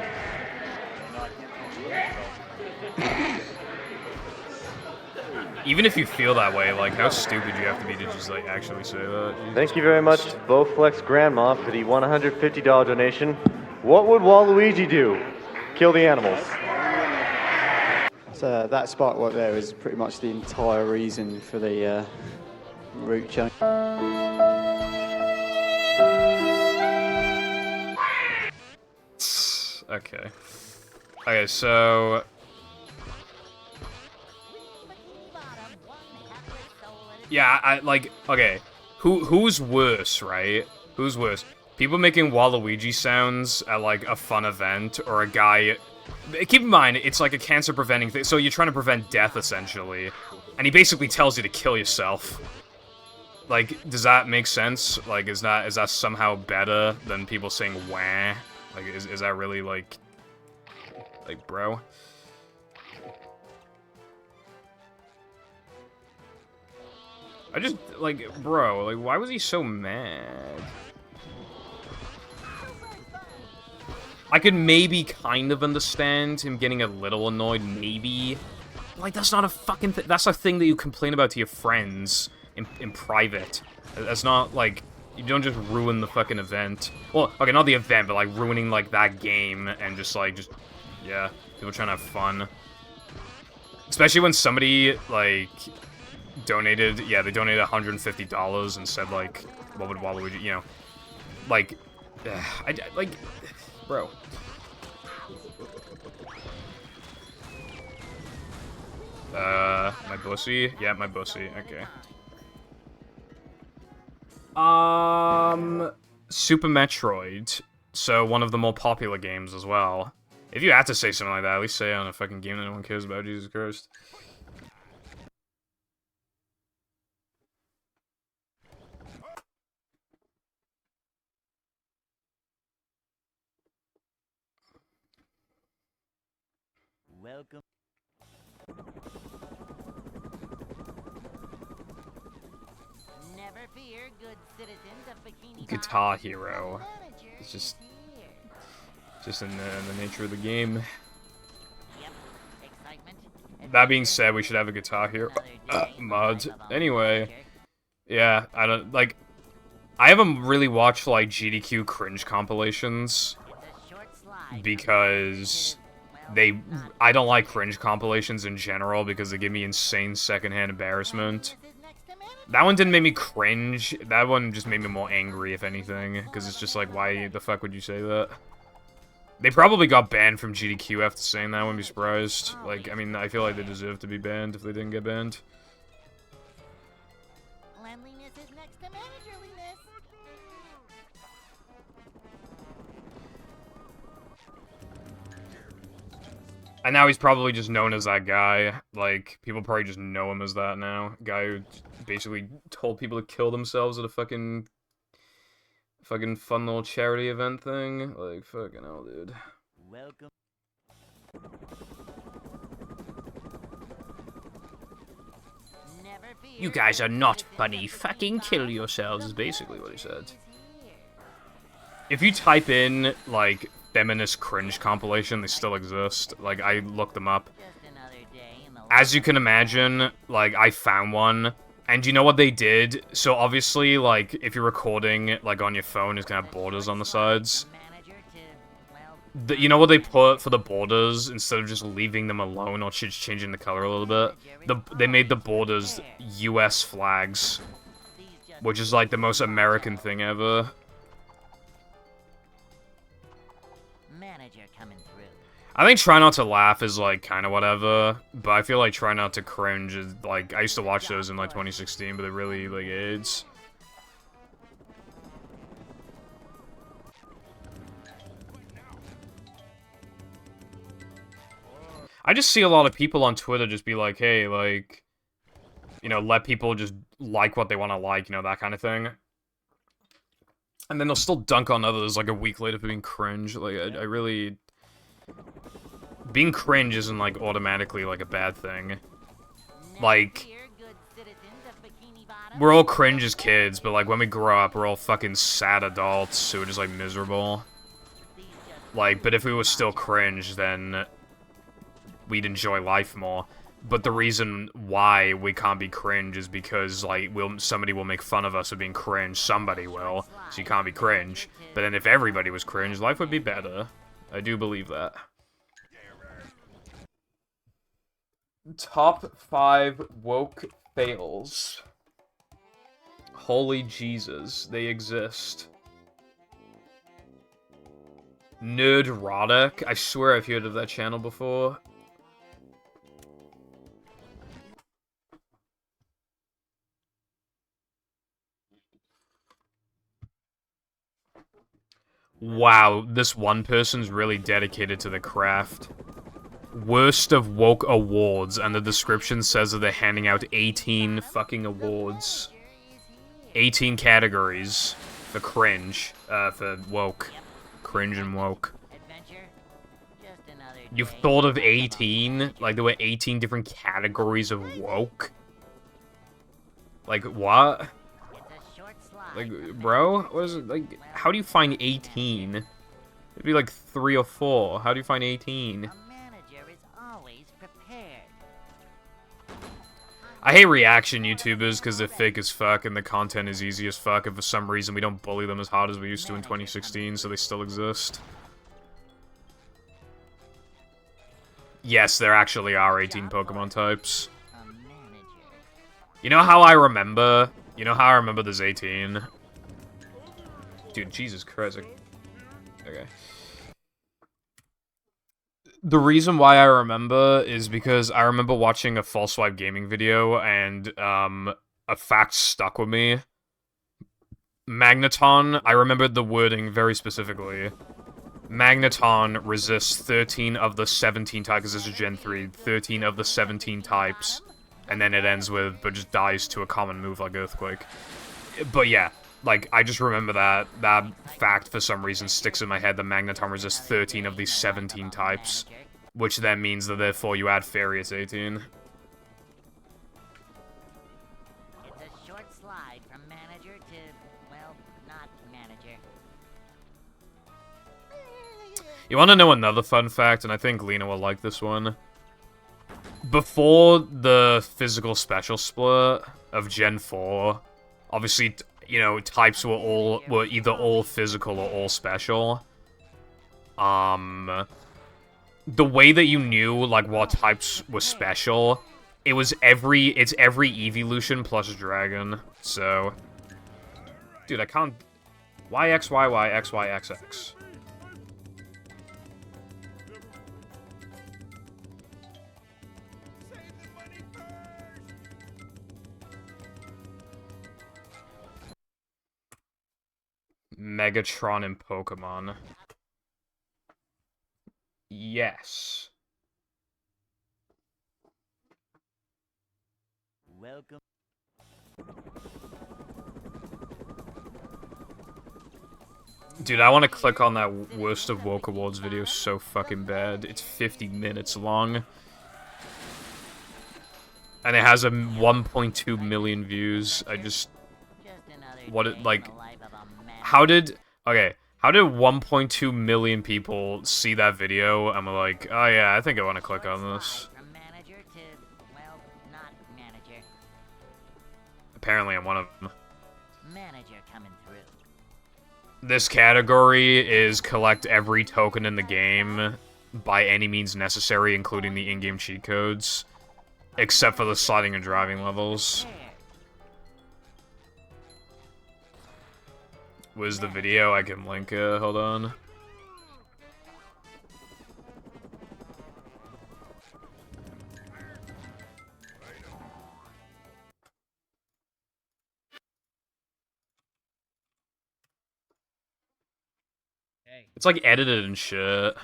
Even if you feel that way, like, how stupid you have to be to just, like, actually say that. Jesus Thank you very much, Bowflex Grandma, for the $150 donation. What would Waluigi do? Kill the animals. So that spark work there is pretty much the entire reason for the route change. Okay. Okay, so... Yeah, I like, okay. Who's worse, right? Who's worse? People making Waluigi sounds at, like, a fun event, or a guy... Keep in mind, it's like a cancer-preventing thing, so you're trying to prevent death, essentially. And he basically tells you to kill yourself. Like, does that make sense? Like, is that somehow better than people saying wah? Like, is that really, like, bro? I just, like, bro, like, why was he so mad? I could maybe kind of understand him getting a little annoyed, maybe. Like, that's not a fucking thing. That's a thing that you complain about to your friends in private. That's not, like, you don't just ruin the fucking event. Well, okay, not the event, but, like, ruining, like, that game and just, yeah, people trying to have fun. Especially when somebody, like, donated, yeah, they donated $150 and said, like, what would Waluigi, you know, like, like, bro. My bussy? Yeah, my bussy, okay. Super Metroid. So, one of the more popular games as well. If you had to say something like that, at least say it on a fucking game that no one cares about, Jesus Christ. Welcome. Never fear, good citizens of Bikini Guitar Hero. It's just in the nature of the game. That being said, we should have a Guitar Hero mod. Anyway, yeah, I don't, like, I haven't really watched, like, GDQ cringe compilations because I don't like cringe compilations in general because they give me insane secondhand embarrassment. That one didn't make me cringe, that one just made me more angry, if anything, because it's just like, why the fuck would you say that? They probably got banned from GDQ after saying that, I wouldn't be surprised. Like, I mean, I feel like they deserve to be banned if they didn't get banned. Cleanliness is next to managerliness. And now he's probably just known as that guy. Like, people probably just know him as that now. Guy who basically told people to kill themselves at a fucking fun little charity event thing. Like, fucking hell, dude. Welcome. You guys are not funny. Fucking kill yourselves is basically what he said. If you type in, like, feminist cringe compilation, they still exist. Like, I looked them up. As you can imagine, like, I found one. And you know what they did? So obviously, like, if you're recording, like, on your phone, it's gonna have borders on the sides. You know what they put for the borders, instead of just leaving them alone or just changing the color a little bit? They made the borders US flags. Which is, like, the most American thing ever. I think Try Not to Laugh is, like, kind of whatever, but I feel like Try Not to Cringe is, like, I used to watch those in, like, 2016, but it really, like, aids. I just see a lot of people on Twitter just be like, hey, like, you know, let people just like what they want to like, you know, that kind of thing. And then they'll still dunk on others, like, a week later for being cringe. Like, I really... Being cringe isn't, like, automatically, like, a bad thing. Like, we're all cringe as kids, but, like, when we grow up, we're all fucking sad adults who are just, like, miserable. Like, but if we were still cringe, then we'd enjoy life more. But the reason why we can't be cringe is because, like, somebody will make fun of us for being cringe. Somebody will, so you can't be cringe. But then if everybody was cringe, life would be better. I do believe that. Top 5 woke fails. Holy Jesus, they exist. Nerdrotic? I swear I've heard of that channel before. Wow, this one person's really dedicated to the craft. Worst of woke awards, and the description says that they're handing out 18 fucking awards. 18 categories for cringe, for woke. Cringe and woke. You've thought of 18? Like, there were 18 different categories of woke? Like, what? Like, bro? What is it? Like, how do you find 18? It'd be like 3 or 4. How do you find 18? I hate reaction YouTubers because they're fake as fuck and the content is easy as fuck, and for some reason we don't bully them as hard as we used to in 2016, so they still exist. Yes, there actually are 18 Pokemon types. You know how I remember? You know how I remember there's 18? Dude, Jesus Christ. Okay. The reason why I remember is because I remember watching a False Swipe Gaming video, and, a fact stuck with me. Magneton, I remembered the wording very specifically. Magneton resists 13 of the 17 types, because this is Gen 3, 13 of the 17 types, and then it ends with, but just dies to a common move like Earthquake. But yeah, like, I just remember that fact for some reason sticks in my head that Magneton resists 13 of these 17 types, which then means that therefore you add Fairy, it's 18. It's a short slide from manager to, well, not manager. You want to know another fun fact, and I think Lena will like this one? Before the physical special split of Gen 4, obviously, you know, types were either all physical or all special. The way that you knew, like, what types were special, it's every evolution plus dragon, so... Dude, I can't... YXYY, XYXX. Megatron in Pokemon. Yes. Welcome. Dude, I want to click on that Worst of Woke Awards video so fucking bad. It's 50 minutes long. And it has a 1.2 million views. I just... What it, like... How did... Okay, how did 1.2 million people see that video and were like, oh yeah, I think I want to click on this. Apparently I'm one of them. Manager coming through. This category is collect every token in the game by any means necessary, including the in-game cheat codes, except for the sliding and driving levels. Where's the video? I can link it. Hold on. It's like edited and shit.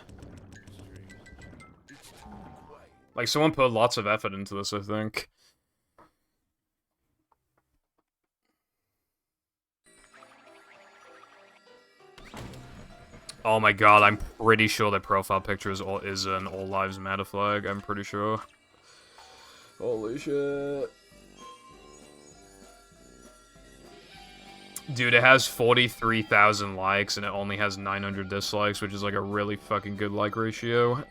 Like someone put lots of effort into this, I think. Oh my god, I'm pretty sure that profile picture is an All Lives Matter flag, I'm pretty sure. Holy shit. Dude, it has 43,000 likes and it only has 900 dislikes, which is like a really fucking good like ratio.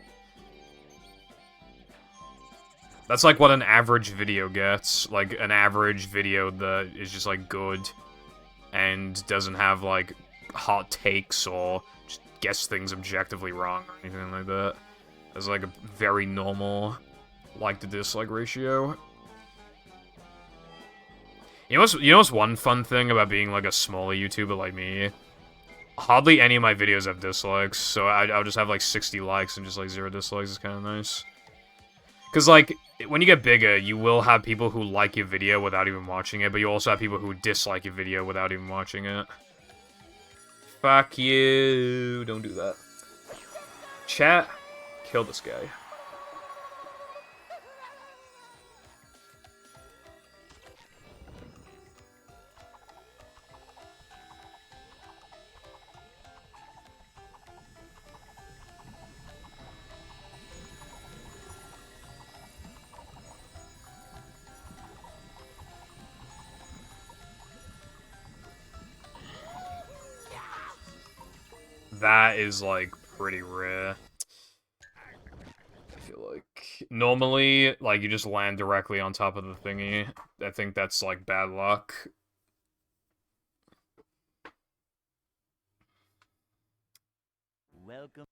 That's like what an average video gets. Like, an average video that is just like good and doesn't have like hot takes or just gets things objectively wrong or anything like that. It's like a very normal like to dislike ratio. You know what's one fun thing about being like a smaller YouTuber like me? Hardly any of my videos have dislikes, so I'll just have like 60 likes and just like 0 dislikes. It's kind of nice. Because like, when you get bigger, you will have people who like your video without even watching it, but you also have people who dislike your video without even watching it. Fuck you. Don't do that. Chat, kill this guy. That is, like, pretty rare. I feel like... Normally, like, you just land directly on top of the thingy. I think that's, like, bad luck. Welcome.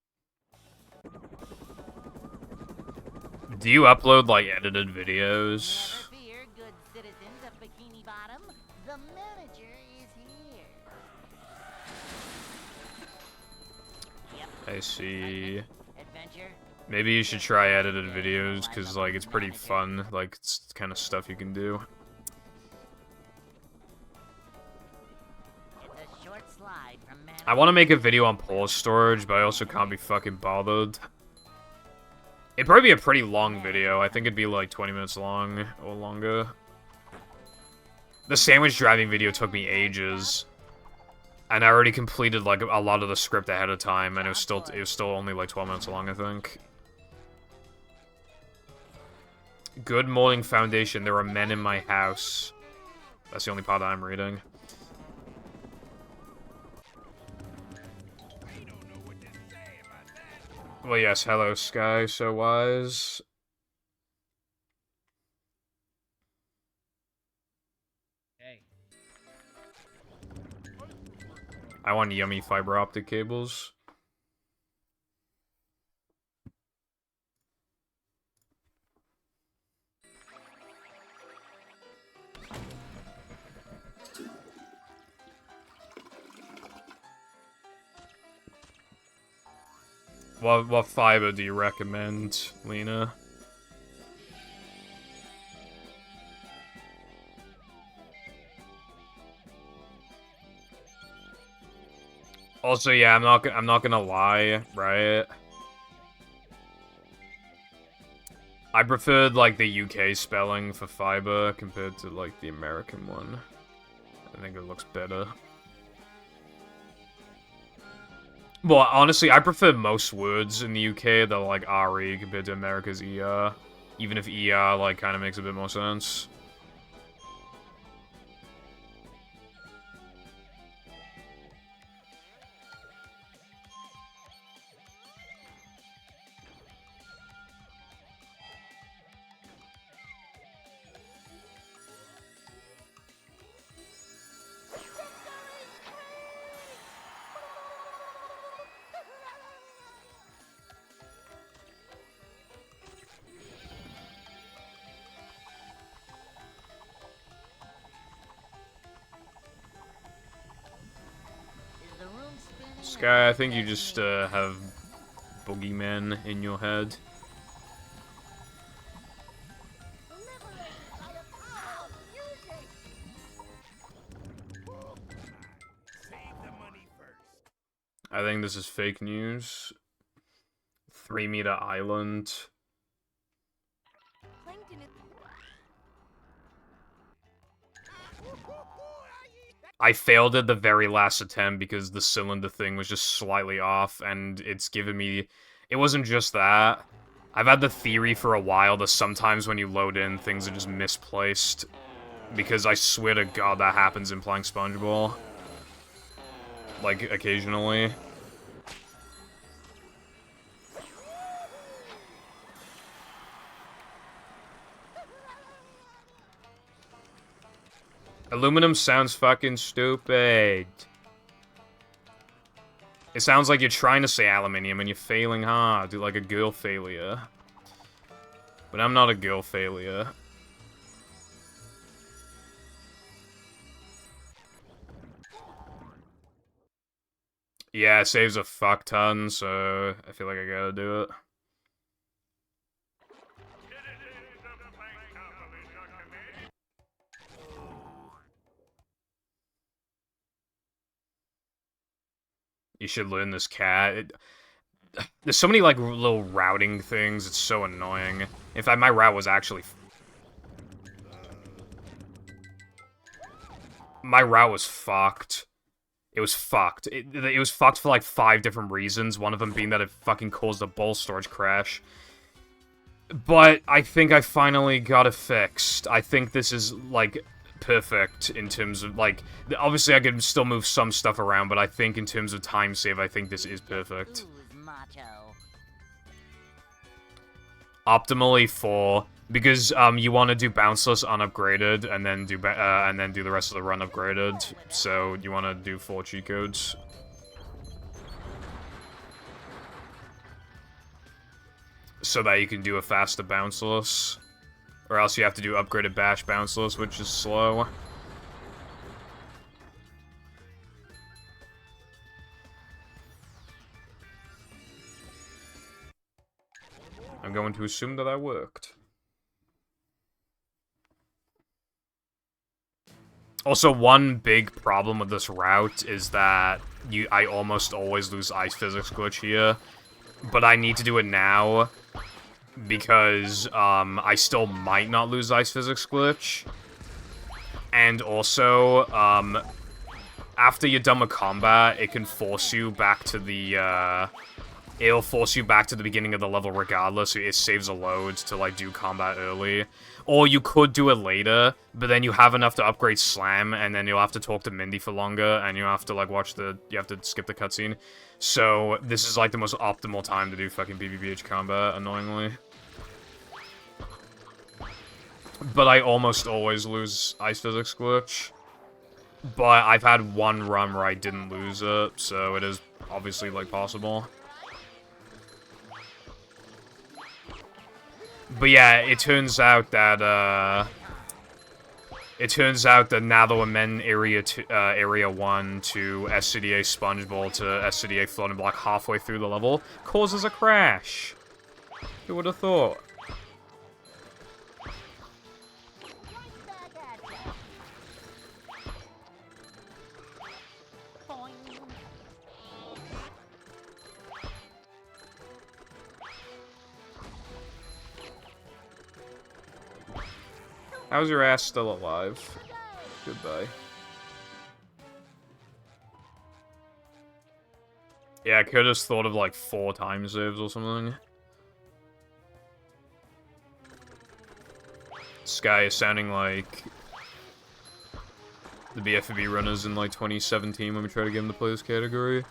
Do you upload, like, edited videos? Never fear, good citizens of Bikini Bottom. The manager is here. I see. Adventure. Maybe you should try edited videos, because, like, it's pretty fun. Like, it's the kind of stuff you can do. It's a short slide from manager. I want to make a video on pause storage, but I also can't be fucking bothered. It'd probably be a pretty long video. I think it'd be, like, 20 minutes long, or longer. The sandwich driving video took me ages. And I already completed, like, a lot of the script ahead of time, and it was still only, like, 12 minutes long, I think. Good Morning Foundation, there are men in my house. That's the only part I'm reading. Well, yes, hello, Sky, so wise. I want yummy fiber optic cables. What fiber do you recommend, Lena? Also, yeah, I'm not gonna lie, right? I preferred, like, the UK spelling for fiber compared to, like, the American one. I think it looks better. Well, honestly, I prefer most words in the UK that are, like, RE compared to America's ER. Even if ER, like, kind of makes a bit more sense. Sky, I think you just have boogeymen in your head. I think this is fake news. 3 Meter Island. I failed at the very last attempt because the cylinder thing was just slightly off, and it's given me... It wasn't just that. I've had the theory for a while that sometimes when you load in, things are just misplaced. Because I swear to God that happens in playing SpongeBob. Like, occasionally. Aluminum sounds fucking stupid. It sounds like you're trying to say aluminium and you're failing hard. Do like a girl failure. But I'm not a girl failure. Yeah, it saves a fuck ton, so I feel like I gotta do it. You should learn this cat. There's so many, like, little routing things, it's so annoying. In fact, my route was actually... My route was fucked. It was fucked. It was fucked for, like, 5 different reasons, one of them being that it fucking caused a ball storage crash. But I think I finally got it fixed. I think this is, like... perfect in terms of, like, obviously I could still move some stuff around, but I think in terms of time save, I think this is perfect. Optimally for, because you want to do bounceless unupgraded and then do the rest of the run upgraded, so you want to do 4 cheat codes. So that you can do a faster bounceless. Or else you have to do upgraded bash bounceless, which is slow. I'm going to assume that that worked. Also, one big problem with this route is that I almost always lose ice physics glitch here. But I need to do it now. Because, I still might not lose Ice Physics Glitch. And also, after you're done with combat, it can force you back to the, it'll force you back to the beginning of the level regardless, so it saves a load to, like, do combat early. Or you could do it later, but then you have enough to upgrade Slam, and then you'll have to talk to Mindy for longer, and you'll have to, like, you have to skip the cutscene. So, this is, like, the most optimal time to do fucking BBBH combat, annoyingly. But I almost always lose Ice Physics Glitch. But I've had one run where I didn't lose it, so it is obviously, like, possible. But yeah, it turns out that now that we amend Area 1 to SCDA Spongeball to SCDA Floating Block halfway through the level causes a crash. Who would have thought? How's your ass still alive? Goodbye. Yeah, I could have thought of like 4 time saves or something. This guy is sounding like the BFB runners in like 2017 when we tried to get him to play this category.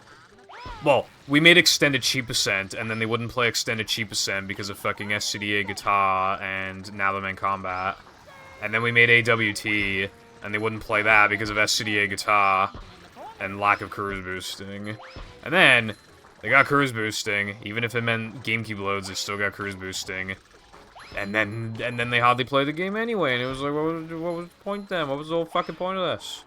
Well, we made Extended Cheap Percent, and then they wouldn't play Extended Cheap Percent because of fucking SCDA Guitar and Natherman Combat. And then we made AWT, and they wouldn't play that because of SCDA Guitar and lack of cruise boosting. And then they got cruise boosting, even if it meant GameCube loads, they still got cruise boosting. And then they hardly played the game anyway, and it was like, what was the point then? What was the whole fucking point of this?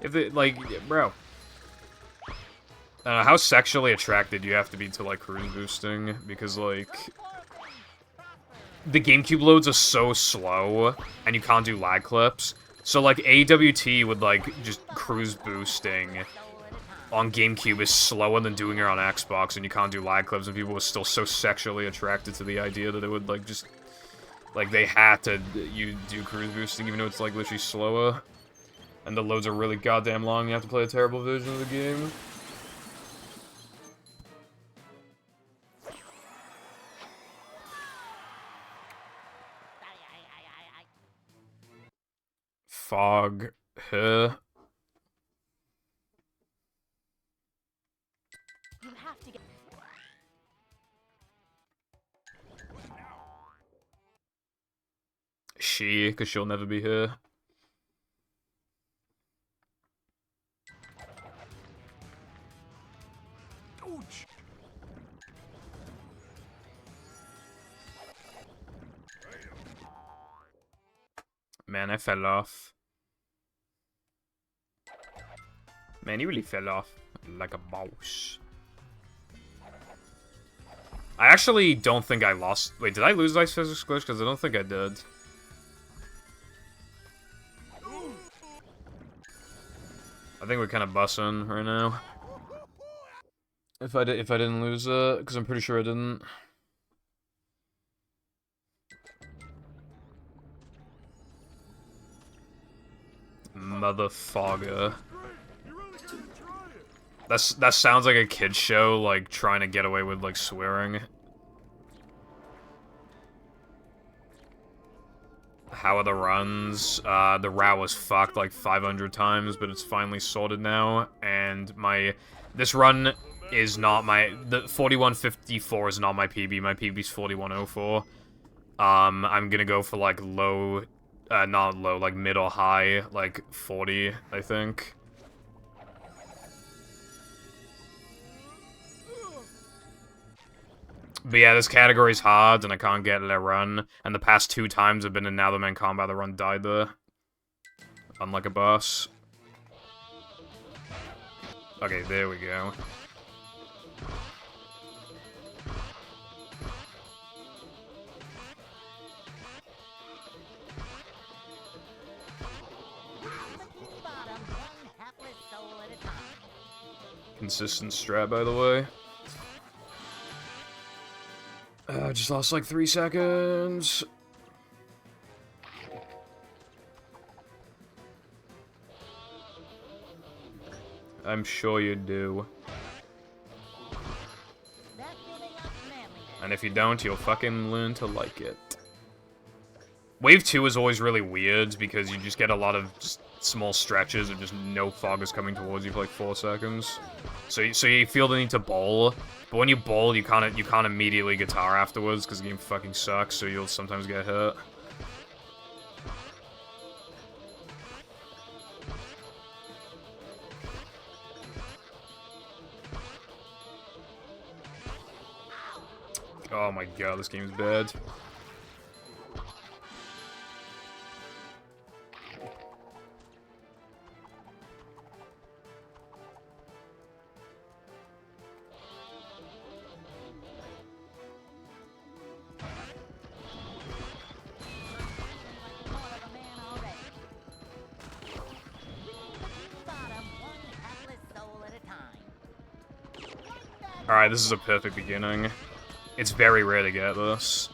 If they, like, bro. How sexually attracted you have to be to, like, cruise boosting? Because, like, the GameCube loads are so slow, and you can't do lag clips. So, like, AWT would, like, just cruise boosting on GameCube is slower than doing it on Xbox, and you can't do lag clips, and people were still so sexually attracted to the idea that it would, like, just... Like, they had to you do cruise boosting, even though it's, like, literally slower. And the loads are really goddamn long, you have to play a terrible version of the game. Fog. Huh? She, because she'll never be her. Man, I fell off. Man, you really fell off like a mouse. I actually don't think I lost. Wait, did I lose Ice Physics Glitch? Because I don't think I did. I think we're kind of bussing right now. If I didn't lose it, because I'm pretty sure I didn't. Motherfucker. That sounds like a kid's show, like, trying to get away with, like, swearing. How are the runs? The route was fucked like 500 times, but it's finally sorted now, and this run is not the 4154 is not my PB, my PB's 4104. I'm gonna go for, like, low, not low, like, mid or high, like, 40, I think. But yeah, this category's hard, and I can't get it a run. And the past 2 times I've been in Natherman Combat, the run died there. Unlike a boss. Okay, there we go. Consistent strat, by the way. Just lost like 3 seconds. I'm sure you do. And if you don't, you'll fucking learn to like it. Wave 2 is always really weird because you just get a lot of small stretches of just no fog is coming towards you for like 4 seconds. So you feel the need to bowl, but when you bowl, you can't immediately guitar afterwards because the game fucking sucks. So you'll sometimes get hurt. Oh my god, this game's bad. Alright, this is a perfect beginning. It's very rare to get this.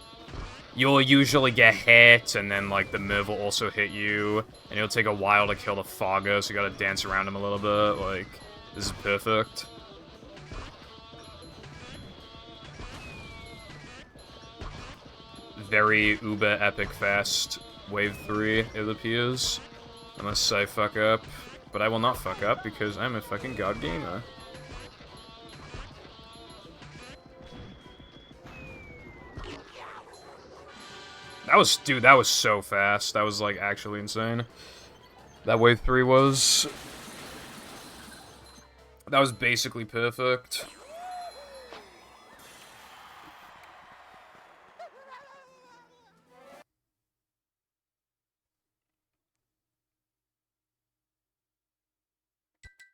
you'll usually get hit, and then, like, the Merv will also hit you, and it'll take a while to kill the Fogger, so you gotta dance around him a little bit. Like, this is perfect. Very uber epic fast wave 3, it appears. Unless I fuck up. But I will not fuck up because I'm a fucking god gamer. Dude, that was so fast. That was, like, actually insane. That wave 3 was... That was basically perfect.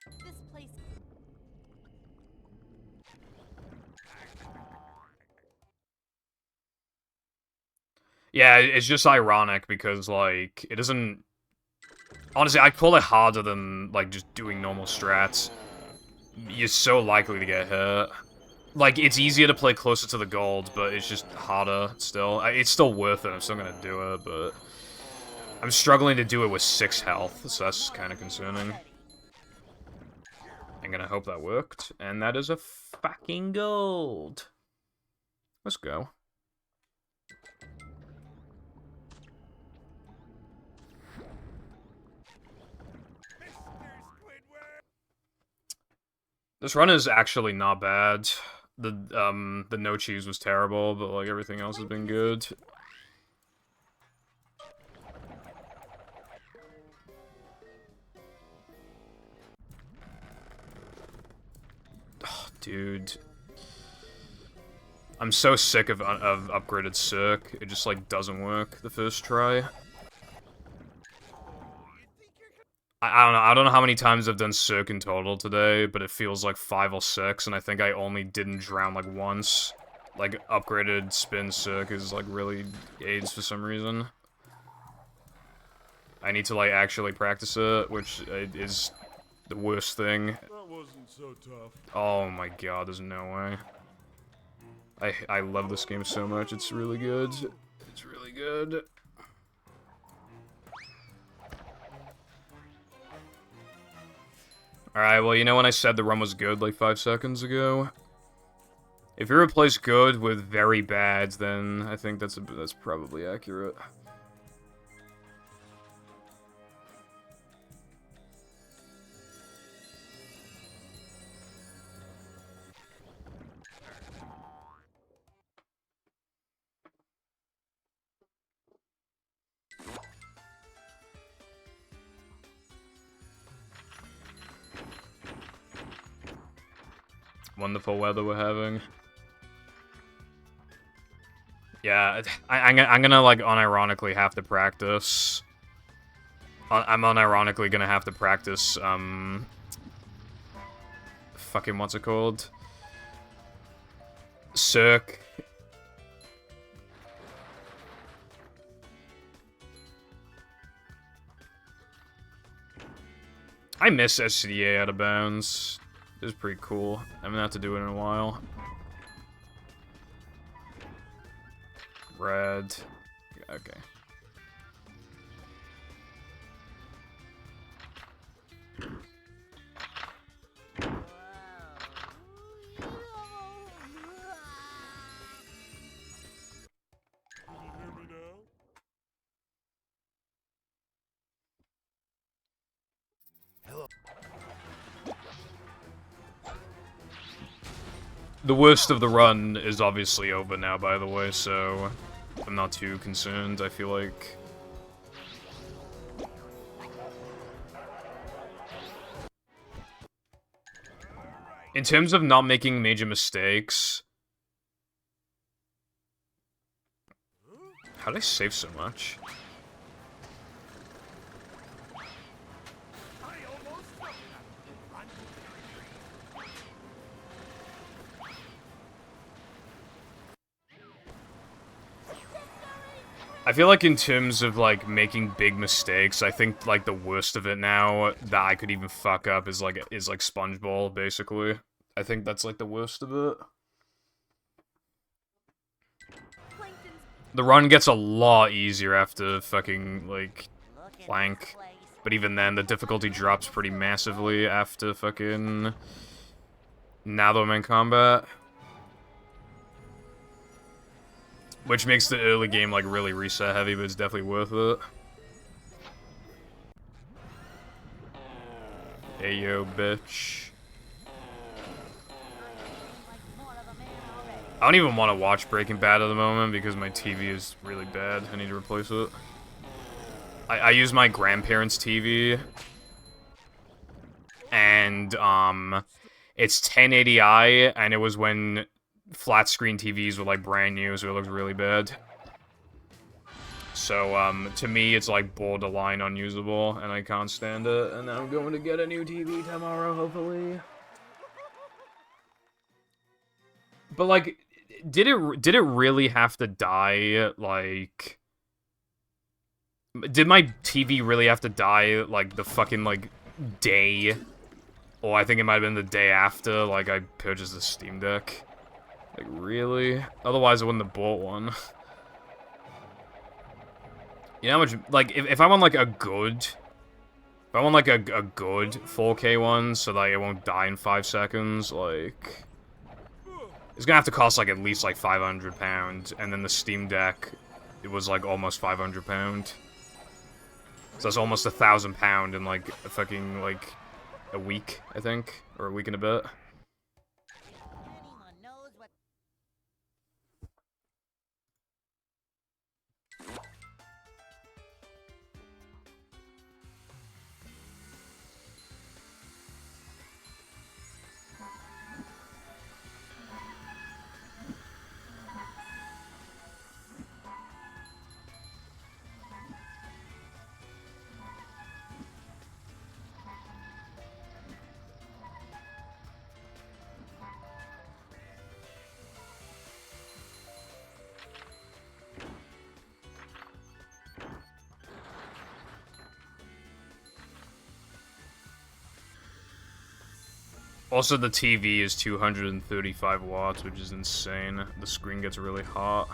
This place. Yeah, it's just ironic because, like, it doesn't... Honestly, I'd call it harder than, like, just doing normal strats. You're so likely to get hurt. Like, it's easier to play closer to the gold, but it's just harder still. It's still worth it, I'm still gonna do it, but... I'm struggling to do it with 6 health, so that's kind of concerning. I'm gonna hope that worked, and that is a fucking gold. Let's go. This run is actually not bad. The no cheese was terrible, but like everything else has been good. Oh, dude. I'm so sick of upgraded Cirque. It just like doesn't work the first try. I don't know how many times I've done Cirque in total today, but it feels like 5 or 6, and I think I only didn't drown like once. Like, upgraded spin Cirque is like really aids for some reason. I need to like actually practice it, which is the worst thing. That wasn't so tough. Oh my god, there's no way. I love this game so much, it's really good. It's really good. Alright, well, you know when I said the run was good like 5 seconds ago? If you replace good with very bad, then I think that's probably accurate. Wonderful weather we're having. Yeah, I'm gonna like unironically have to practice. I'm unironically gonna have to practice, fucking what's it called? Cirque. I miss SCDA out of bounds. It was pretty cool. I'm gonna have to do it in a while. Red. Okay. The worst of the run is obviously over now, by the way, so I'm not too concerned, I feel like. In terms of not making major mistakes... How did I save so much? I feel like in terms of, like, making big mistakes, I think, like, the worst of it now that I could even fuck up is, like, Spongeball, basically. I think that's, like, the worst of it. The run gets a lot easier after fucking, like, Plank. But even then, the difficulty drops pretty massively after fucking... Now that I'm in combat. Which makes the early game, like, really reset heavy, but it's definitely worth it. Hey yo, bitch. I don't even want to watch Breaking Bad at the moment because my TV is really bad. I need to replace it. I use my grandparents' TV. And, it's 1080i, and it was when flat screen TVs were, like, brand new, so it looks really bad. So, to me, it's, like, borderline unusable, and I can't stand it, and I'm going to get a new TV tomorrow, hopefully. But, like, did it really have to die, like... Did my TV really have to die, like, the fucking, like, day? Or I think it might have been the day after, like, I purchased the Steam Deck. Like, really? Otherwise, I wouldn't have bought one. You know how much, like, if I want, like, a good... If I want, like, a good 4K one, so that it won't die in 5 seconds, like... It's gonna have to cost, like, at least, like, £500, and then the Steam Deck, it was, like, almost £500. So that's almost £1,000 in, like, a fucking, like, a week, I think. Or a week and a bit. Also, the TV is 235 watts, which is insane. The screen gets really hot.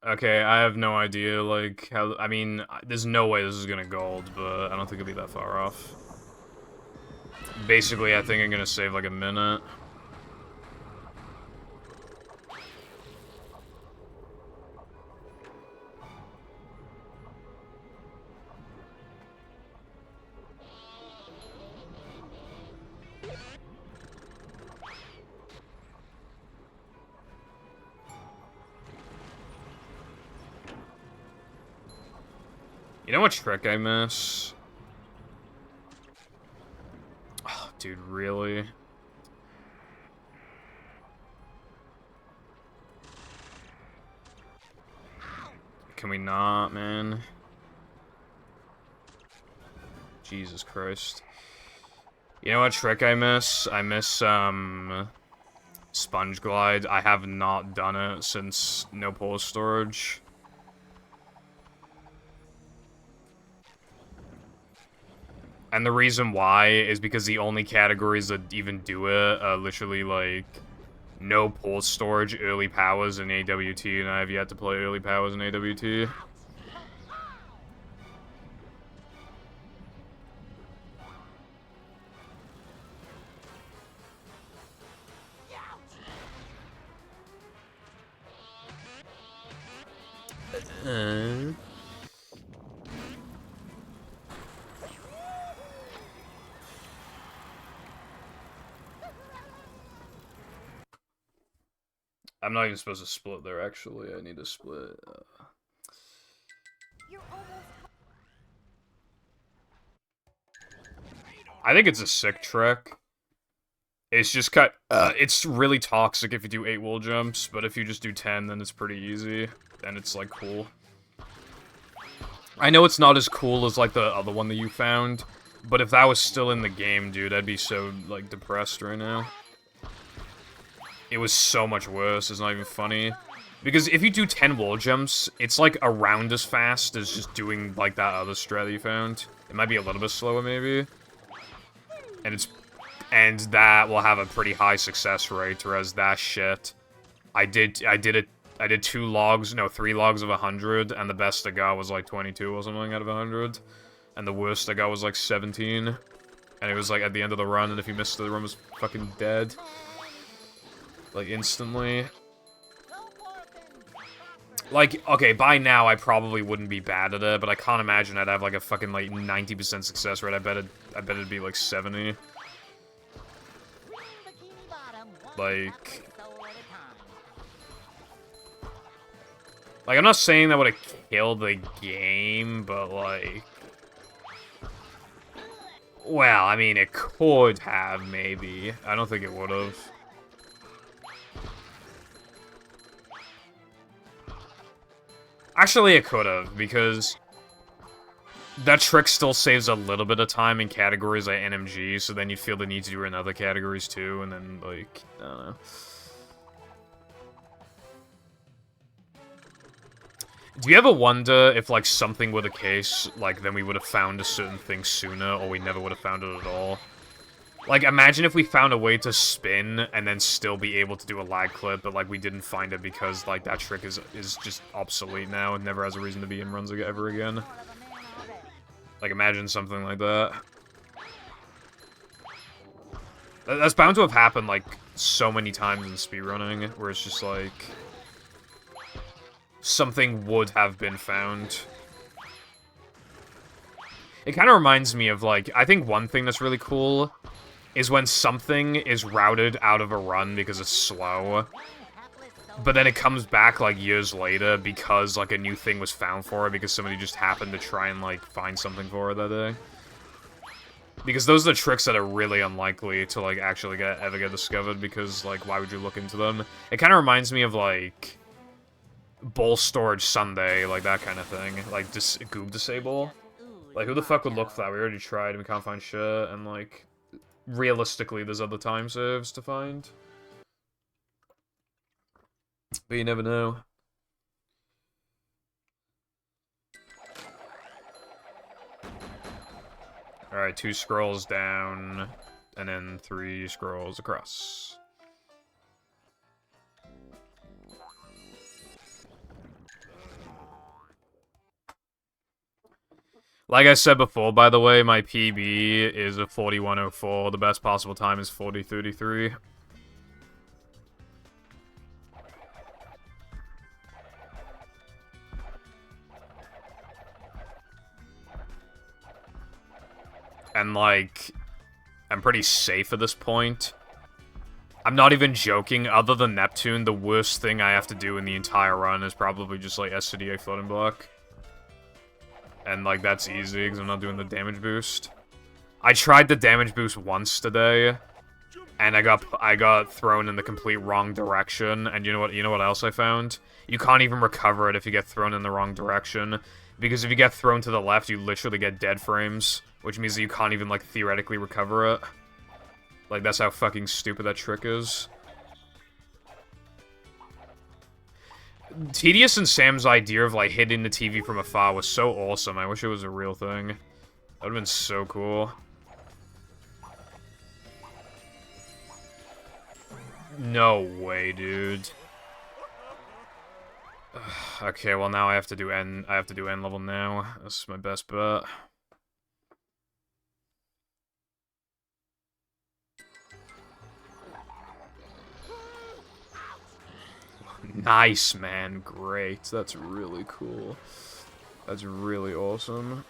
Okay, I have no idea, like, how... I mean, there's no way this is gonna gold, but I don't think it'll be that far off. Basically, I think I'm gonna save, like, a minute. You know what trick I miss? Oh, dude, really? Can we not, man? Jesus Christ. You know what trick I miss? I miss, Sponge Glide. I have not done it since no pulse storage. And the reason why is because the only categories that even do it are literally, like, no pulse storage, early powers, and AWT, and I have yet to play early powers and AWT. I'm not even supposed to split there, actually. I need to split. I think it's a sick trick. It's just it's really toxic if you do 8 wall jumps, but if you just do 10, then it's pretty easy. Then it's, like, cool. I know it's not as cool as, like, the other one that you found, but if that was still in the game, dude, I'd be so, like, depressed right now. it was so much worse. It's not even funny. Because if you do 10 wall jumps, it's like around as fast as just doing like that other strat that you found. It might be a little bit slower maybe. And that will have a pretty high success rate, whereas that shit, I did 3 logs of 100, and the best I got was like 22 or something out of 100. And the worst I got was like 17. And it was like at the end of the run, and if you missed it, the run was fucking dead. Like instantly. Like, okay, by now I probably wouldn't be bad at it, but I can't imagine I'd have like a fucking like 90% success rate. I bet it'd be like 70. Like, I'm not saying that would have killed the game, but like, well, I mean, it could have, maybe. I don't think it would have. Actually, it could have, because that trick still saves a little bit of time in categories like NMG, so then you'd feel the need to do it in other categories too, and then, like, I don't know. Do you ever wonder if, like, something were the case, like, then we would have found a certain thing sooner, or we never would have found it at all? Like, imagine if we found a way to spin, and then still be able to do a lag clip, but, like, we didn't find it because, like, that trick is just obsolete now, and never has a reason to be in runs ever again. Like, imagine something like that. That's bound to have happened, like, so many times in speedrunning, where it's just, like, something would have been found. It kind of reminds me of, like, I think one thing that's really cool is when something is routed out of a run because it's slow, but then it comes back, like, years later because, like, a new thing was found for it because somebody just happened to try and, like, find something for it that day. Because those are the tricks that are really unlikely to, like, actually ever get discovered because, like, why would you look into them? It kind of reminds me of, like, Bowl Storage Sunday, like, that kind of thing. Like, Goob Disable. Like, who the fuck would look for that? We already tried and we can't find shit, and, like, realistically, there's other time saves to find. But you never know. Alright, 2 scrolls down, and then 3 scrolls across. Like I said before, by the way, my PB is a 41:04. The best possible time is 40:33. And, like, I'm pretty safe at this point. I'm not even joking. Other than Neptune, the worst thing I have to do in the entire run is probably just, like, SCDA floating block. And, like, that's easy, because I'm not doing the damage boost. I tried the damage boost once today, and I got thrown in the complete wrong direction, and you know what else I found? You can't even recover it if you get thrown in the wrong direction, because if you get thrown to the left, you literally get dead frames, which means that you can't even, like, theoretically recover it. Like, that's how fucking stupid that trick is. Tedious and Sam's idea of, like, hitting the TV from afar was so awesome. I wish it was a real thing. That would've been so cool. No way, dude. Okay, well now I have to do N level now. That's my best bet. Nice, man. Great. That's really cool. That's really awesome.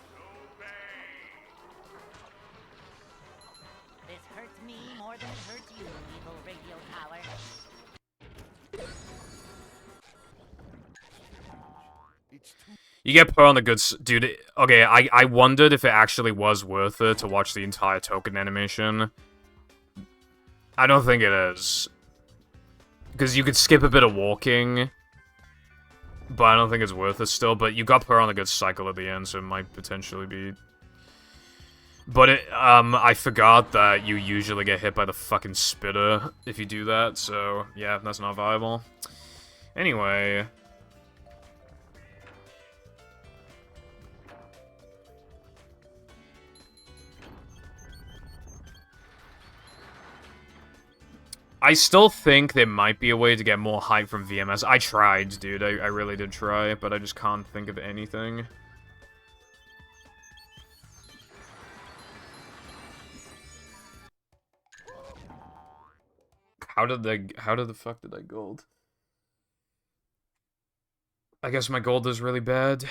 This hurts me more than it hurts you, evil radio tower. You get put on the good dude. Okay, I wondered if it actually was worth it to watch the entire token animation. I don't think it is. Because you could skip a bit of walking, but I don't think it's worth it still. But you got put on a good cycle at the end, so it might potentially be But I forgot that you usually get hit by the fucking spitter if you do that, so yeah, that's not viable. Anyway. I still think there might be a way to get more hype from VMS. I tried, dude. I really did try, but I just can't think of anything. How the fuck did I gold? I guess my gold is really bad.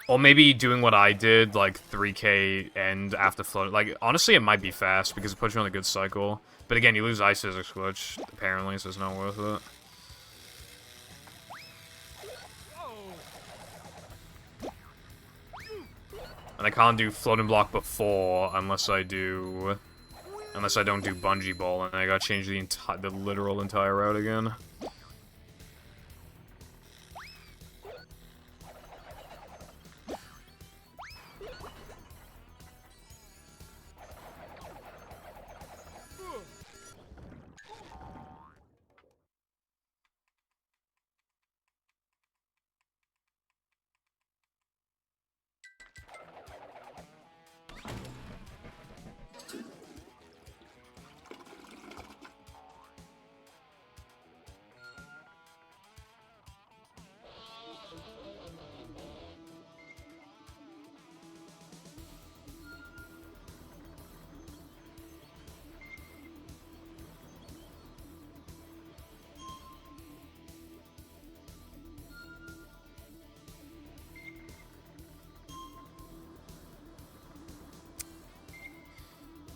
Or maybe doing what I did, like 3k end after float. Like, honestly, it might be fast because it puts you on a good cycle. But again, you lose Ice Physics Glitch, apparently, so it's not worth it. And I can't do floating block before unless I don't do bungee ball, and I gotta change the literal entire route again.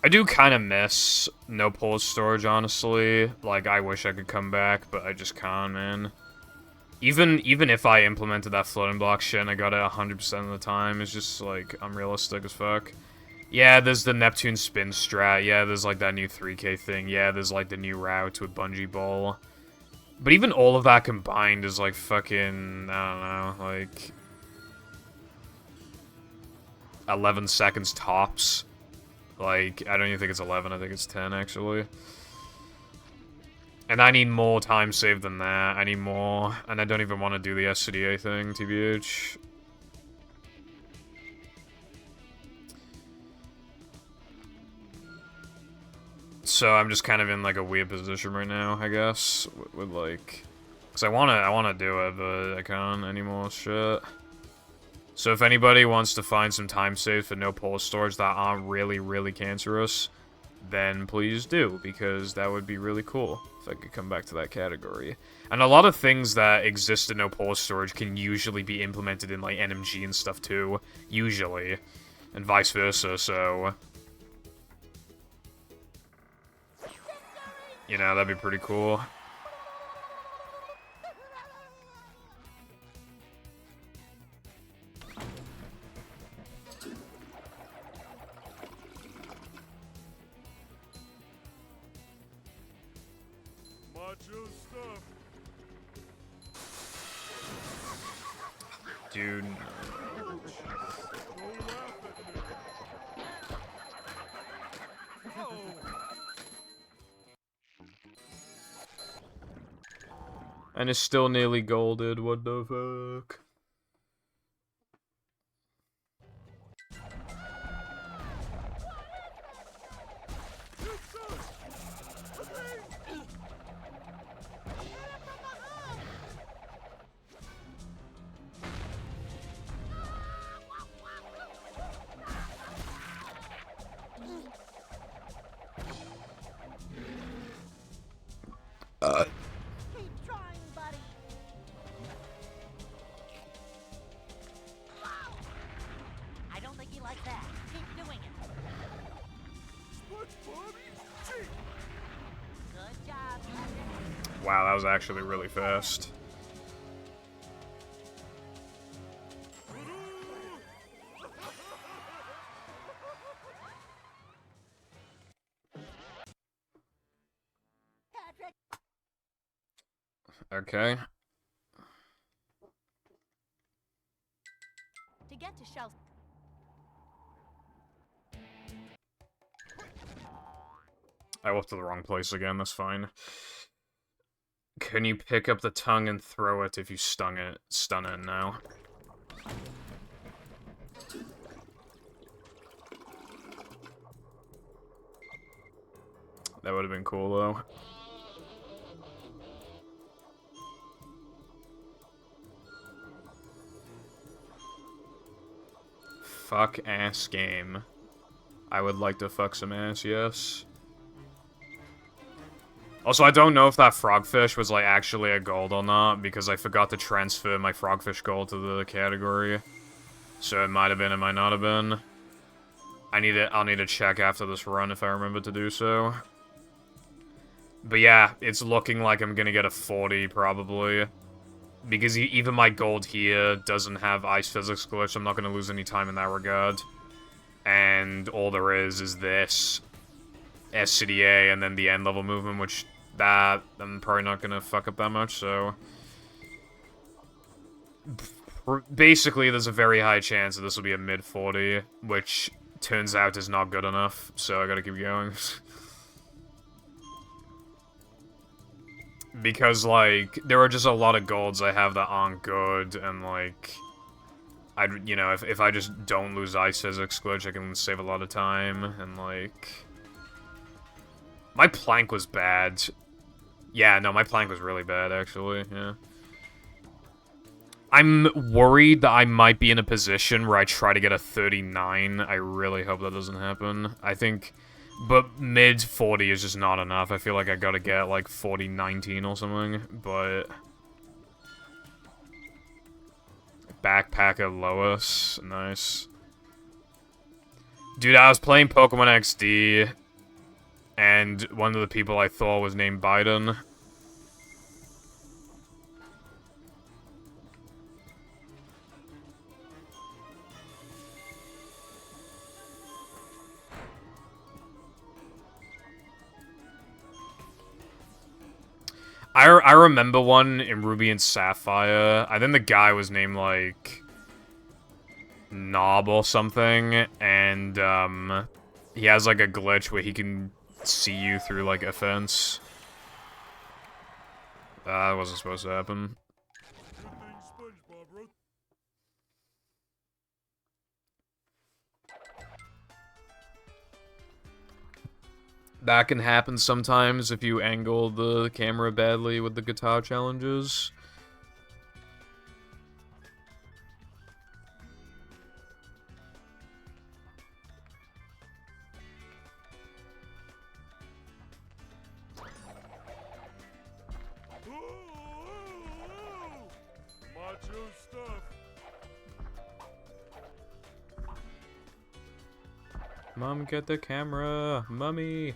I do kind of miss no pulse storage, honestly. Like, I wish I could come back, but I just can't, man. Even if I implemented that floating block shit and I got it 100% of the time, it's just, like, unrealistic as fuck. Yeah, there's the Neptune spin strat. Yeah, there's, like, that new 3k thing. Yeah, there's, like, the new route with bungee ball. But even all of that combined is, like, fucking, I don't know, like 11 seconds tops. Like, I don't even think it's 11, I think it's 10, actually. And I need more time save than that. I need more. And I don't even want to do the SCDA thing, TBH. So I'm just kind of in, like, a weird position right now, I guess. With like... Because I wanna do it, but I can't anymore, shit. So if anybody wants to find some time saves for no pulse storage that aren't really, really cancerous, then please do, because that would be really cool if I could come back to that category. And a lot of things that exist in no pulse storage can usually be implemented in, like, NMG and stuff too, usually, and vice versa, so... You know, that'd be pretty cool. Dude. And it's still nearly golded, what the fuck? Keep trying, buddy. I don't think he likes that. Keep doing it. Good job, Patrick. Wow, that was actually really fast. Patrick. Okay. To get to Shell. I went to the wrong place again, that's fine. Can you pick up the tongue and throw it if you stun it now? That would have been cool, though. Fuck ass game. I would like to fuck some ass, yes. Also, I don't know if that frogfish was, like, actually a gold or not, because I forgot to transfer my frogfish gold to the category. So it might have been, it might not have been. I'll need to check after this run if I remember to do so. But yeah, it's looking like I'm gonna get a 40, probably. Because even my gold here doesn't have ice physics glitch, I'm not gonna lose any time in that regard. And all there is this SCDA and then the end level movement, which that I'm probably not gonna fuck up that much, so... Basically, there's a very high chance that this will be a mid-40, which turns out is not good enough, so I gotta keep going. Because, like, there are just a lot of golds I have that aren't good, and, like... you know, if I just don't lose ice physics glitch, I can save a lot of time, and, like... My plank was bad. Yeah, no, my plank was really bad, actually, yeah. I'm worried that I might be in a position where I try to get a 39. I really hope that doesn't happen. I think... But mid-40 is just not enough. I feel like I gotta get, like, 40-19 or something, but... Backpacker Lois. Nice. Dude, I was playing Pokemon XD, and one of the people I thought was named Biden. I remember one in Ruby and Sapphire. I think the guy was named, like, Knob or something, and, he has, like, a glitch where he can see you through, like, a fence. That wasn't supposed to happen. That can happen sometimes if you angle the camera badly with the guitar challenges. Macho stuff. Mom, get the camera! Mummy!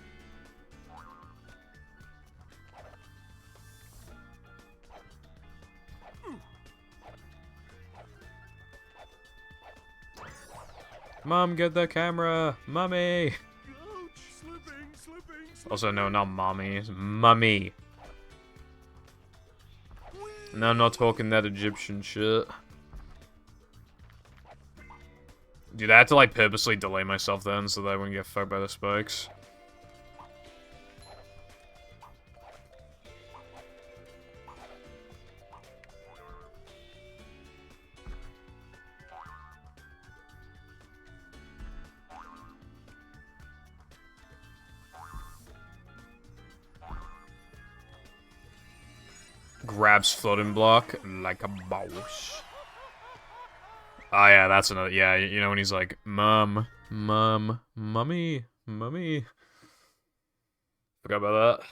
Mom, get the camera! Mummy! Also, no, not mommy. It's mummy. No, I'm not talking that Egyptian shit. Dude, I had to, like, purposely delay myself then so that I wouldn't get fucked by the spikes. Grabs floating block like a boss. Oh yeah, that's another, yeah, you know when he's like, Mom, Mom, Mummy, Mummy. Forgot about that.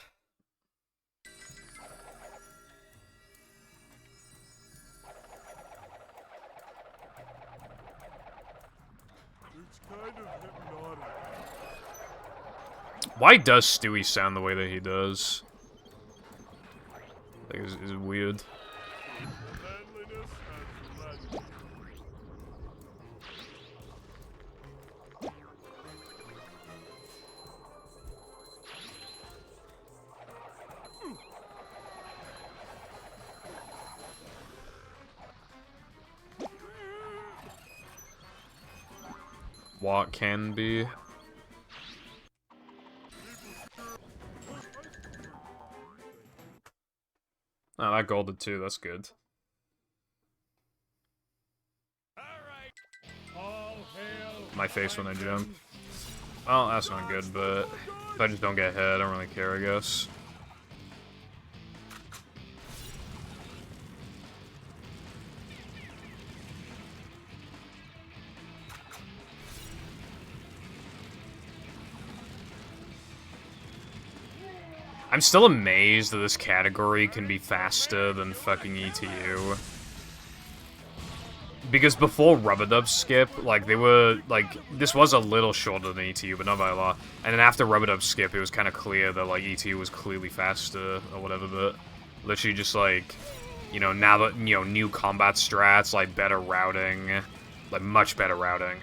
It's kind of hypnotic. Why does Stewie sound the way that he does? Like, it's weird. Manliness and legend. What can be? Oh, that golded too, that's good. My face when I jump. Well, that's not good, but if I just don't get hit, I don't really care, I guess. I'm still amazed that this category can be faster than fucking ETU. Because before Rub-a-Dub Skip, like, they were, like, this was a little shorter than ETU, but not by a lot. And then after Rub-a-Dub Skip, it was kind of clear that, like, ETU was clearly faster, or whatever, but literally just, like, you know, now that, you know, new combat strats, like, better routing, like, much better routing.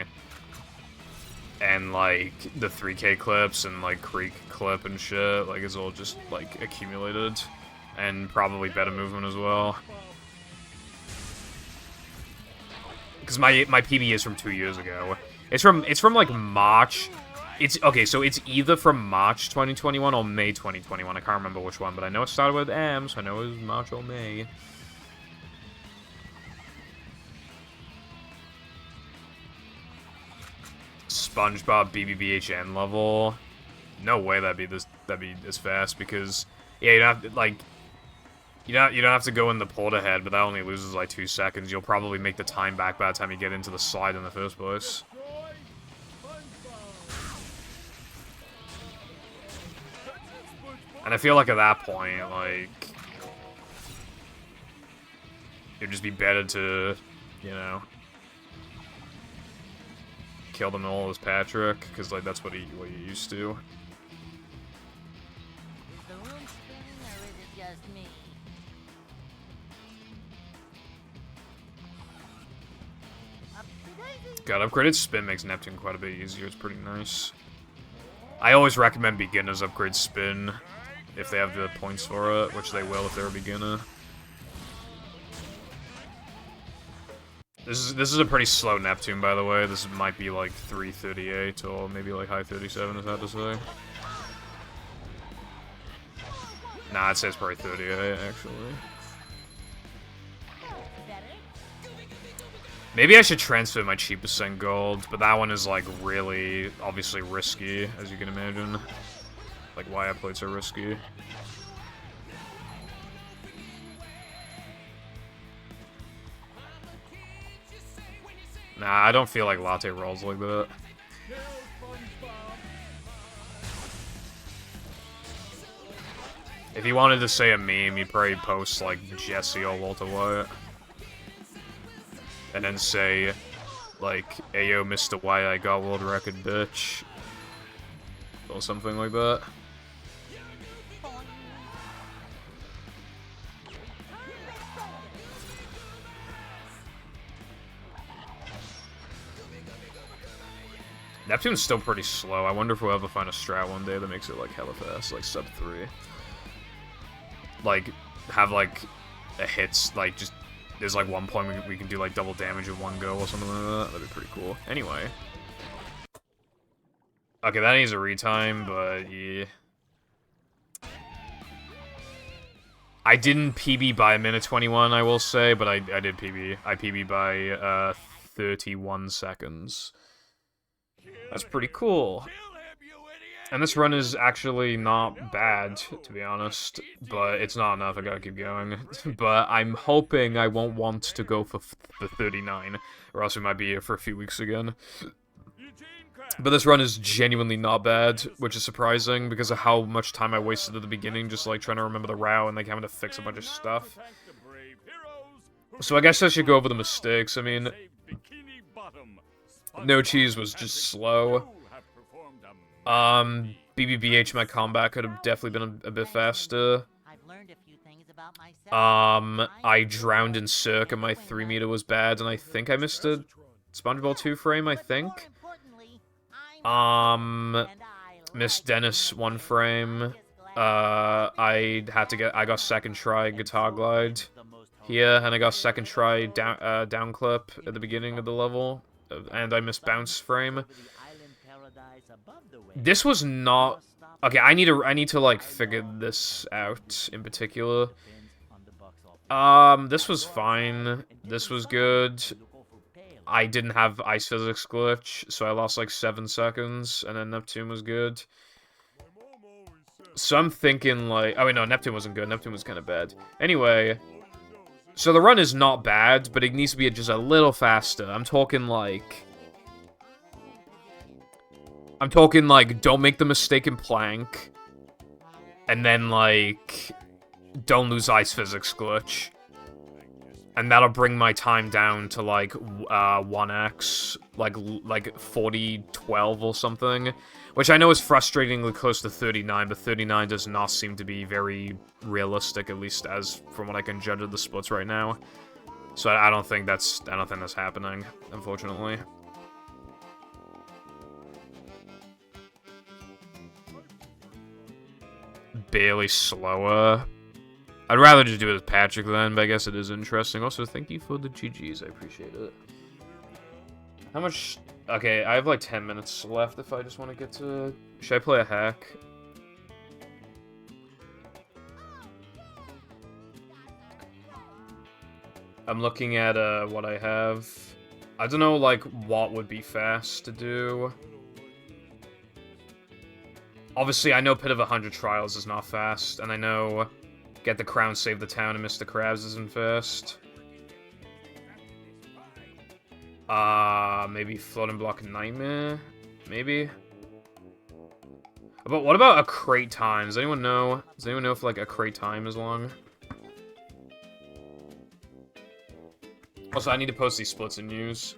And, like, the 3K clips and, like, Creek clip and shit, like, it's all just, like, accumulated. And probably better movement as well. Because my PB is from 2 years ago. It's from like March. It's okay, so it's either from March 2021 or May 2021. I can't remember which one, but I know it started with M, so I know it was March or May. SpongeBob BBBHN level. No way that'd be this fast, because yeah, you don't have to, like, you don't have to go in the port ahead, but that only loses like 2 seconds. You'll probably make the time back by the time you get into the slide in the first place. And I feel like at that point, like, it'd just be better to, you know, kill them all as Patrick, because like that's what you're used to. Is the room spinning or is it just me? God, upgraded spin makes Neptune quite a bit easier. It's pretty nice. I always recommend beginners upgrade spin if they have the points for it, which they will if they're a beginner. This is a pretty slow Neptune, by the way. This might be like 338 or maybe like high 37, is that to say? Nah, it says probably 38 actually. Maybe I should transfer my cheapest cent gold, but that one is like really obviously risky, as you can imagine. Like wire plates are risky. Nah, I don't feel like latte rolls like that. If he wanted to say a meme, he'd probably post like Jesse or Walter White. And then say, like, Ayo, Mr. White, I got world record, bitch. Or something like that. Neptune's still pretty slow. I wonder if we'll ever find a strat one day that makes it, like, hella fast, like sub 3. Like, have, like, a hits, like, just... There's like one point we can do like double damage in one go or something like that. That'd be pretty cool. Anyway. Okay, that needs a retime, but yeah. I didn't PB by a minute 21, I will say, but I did PB. I PB by 31 seconds. That's pretty cool. And this run is actually not bad, to be honest, but it's not enough, I gotta keep going. But I'm hoping I won't want to go for the 39, or else we might be here for a few weeks again. But this run is genuinely not bad, which is surprising, because of how much time I wasted at the beginning, just like trying to remember the route and like having to fix a bunch of stuff. So I guess I should go over the mistakes. I mean, No Cheese was just slow. BBBH, my combat could have definitely been a bit faster. I drowned in Cirque and my 3 meter was bad, and I think I missed a SpongeBob 2 frame, I think. Missed Dennis 1 frame. I got second try Guitar Glide here, and I got second try down clip at the beginning of the level, and I missed bounce frame. This was not... Okay, I need to like figure this out in particular. This was fine. This was good. I didn't have ice physics glitch, so I lost like 7 seconds, and then Neptune was good. So I'm thinking like... Oh wait, no, Neptune wasn't good. Neptune was kind of bad. Anyway, so the run is not bad, but it needs to be just a little faster. I'm talking like, don't make the mistake in Plank, and then, like, don't lose ice physics glitch. And that'll bring my time down to, like, 1x, like 40-12 or something. Which I know is frustratingly close to 39, but 39 does not seem to be very realistic, at least as from what I can judge of the splits right now. So I don't think that's happening, unfortunately. Barely slower. I'd rather just do it as Patrick then, but I guess it is interesting. Also, thank you for the GGs, I appreciate it. How much... Okay, I have like 10 minutes left if I just want to get to... Should I play a hack? I'm looking at what I have. I don't know, like, what would be fast to do. Obviously, I know Pit of 100 Trials is not fast, and I know Get the Crown, Save the Town, and Mr. Krabs isn't fast. Maybe Floating Block Nightmare? Maybe? But what about a crate time? Does anyone know? Does anyone know if, like, a crate time is long? Also, I need to post these splits in news.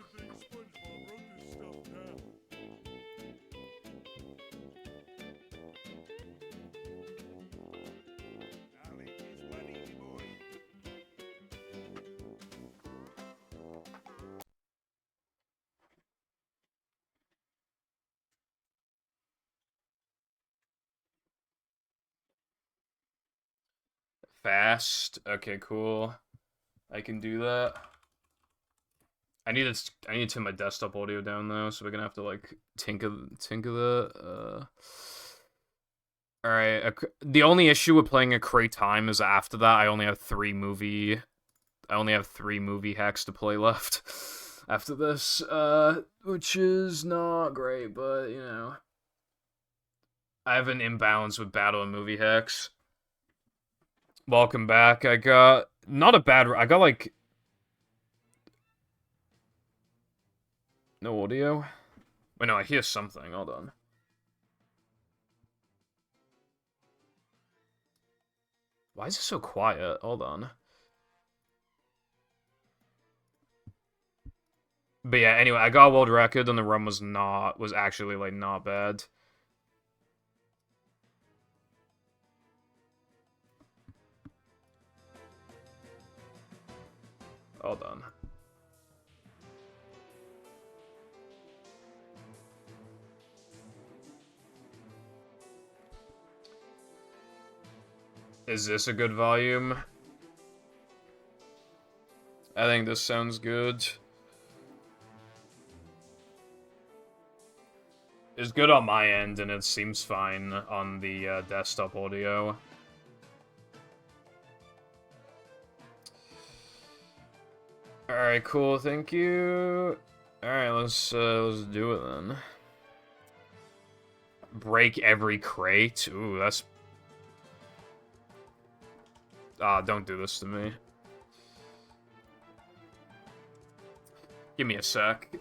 Fast. Okay, cool. I can do that. I need to turn my desktop audio down though, so we're gonna have to like tinker that. All right. The only issue with playing a crate time is after that I only have 3 movie hacks to play left after this, which is not great, but you know, I have an imbalance with battle and movie hacks. Welcome back. I got like no audio. Wait, no, I hear something. Hold on. Why is it so quiet? Hold on. But yeah, anyway, I got a world record and the run was actually like not bad. Hold on. Is this a good volume? I think this sounds good. It's good on my end, and it seems fine on the desktop audio. Alright, cool, thank you. Alright, let's do it then. Break every crate? Ooh, that's... don't do this to me. Give me a sec.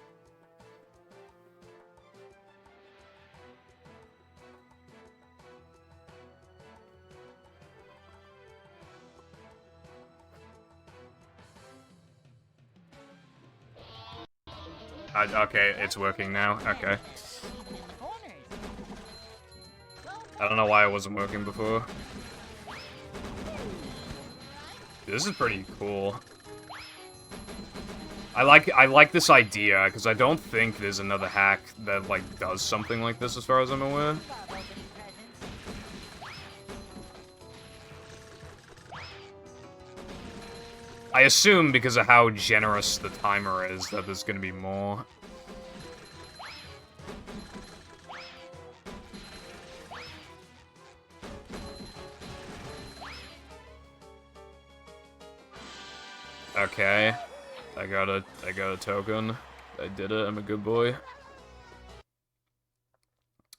Okay, it's working now. Okay. I don't know why it wasn't working before. This is pretty cool. I like this idea, because I don't think there's another hack that, like, does something like this as far as I'm aware. I assume, because of how generous the timer is, that there's gonna be more. Okay. I got a token. I did it. I'm a good boy.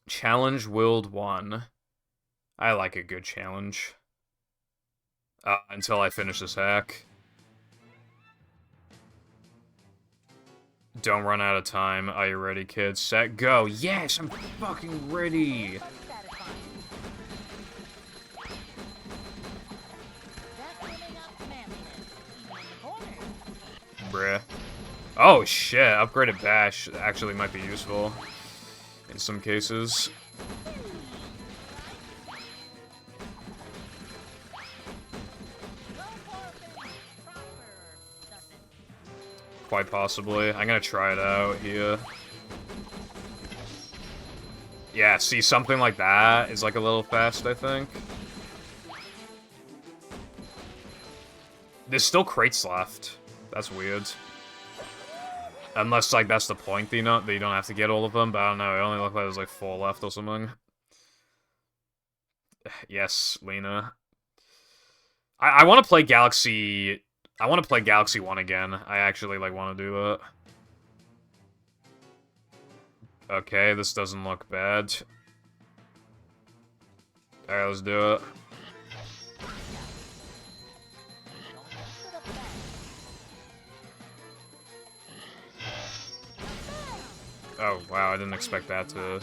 Challenge World 1. I like a good challenge. Until I finish this hack. Don't run out of time. Are you ready, kids? Set, go! Yes, I'm fucking ready! Bruh. Oh shit, upgraded bash actually might be useful. In some cases. Quite possibly. I'm gonna try it out here. Yeah, see, something like that is like a little fast, I think. There's still crates left. That's weird. Unless, like, that's the point, that you don't have to get all of them, but I don't know, it only looked like there's like 4 left or something. Yes, Lena. I want to play Galaxy... I want to play Galaxy 1 again. I actually, like, want to do that. Okay, this doesn't look bad. Alright, let's do it. Oh, wow, I didn't expect that to...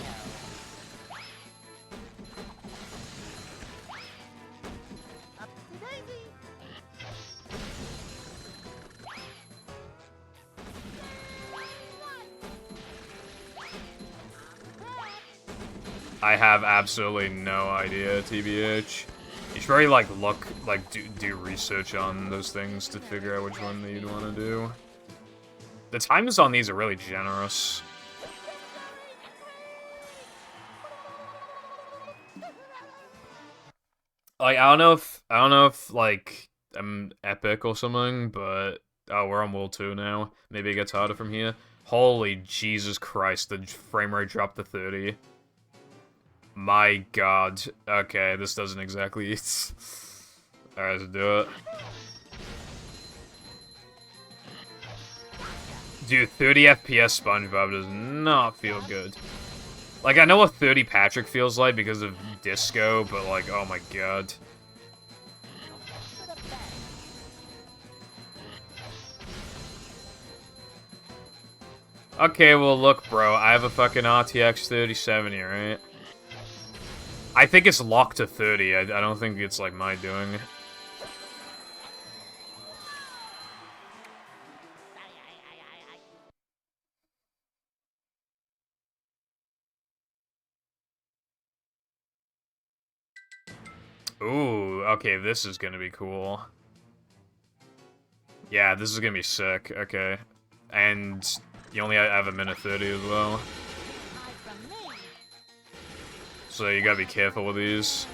I have absolutely no idea, TBH. You should probably, like, look, like, do research on those things to figure out which one that you'd want to do. The times on these are really generous. Like, I don't know if, like, I'm epic or something, but, oh, we're on World 2 now. Maybe it gets harder from here. Holy Jesus Christ, the frame rate dropped to 30. My god. Okay, this doesn't exactly... Alright, let's do it. Dude, 30 FPS SpongeBob does not feel good. Like, I know what 30 Patrick feels like because of Disco, but like, oh my god. Okay, well look, bro, I have a fucking RTX 3070, right? I think it's locked to 30, I don't think it's like my doing. Ooh, okay, this is gonna be cool. Yeah, this is gonna be sick, okay. And you only have a minute 30 as well. So you gotta be careful with these.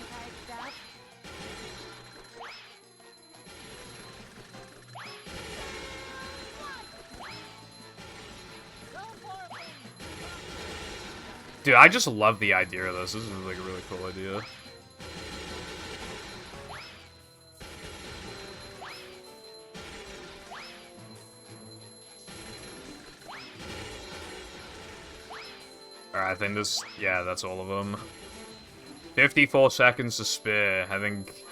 Dude, I just love the idea of this. This is like a really cool idea. Alright, I think this... Yeah, that's all of them. 54 seconds to spare. I think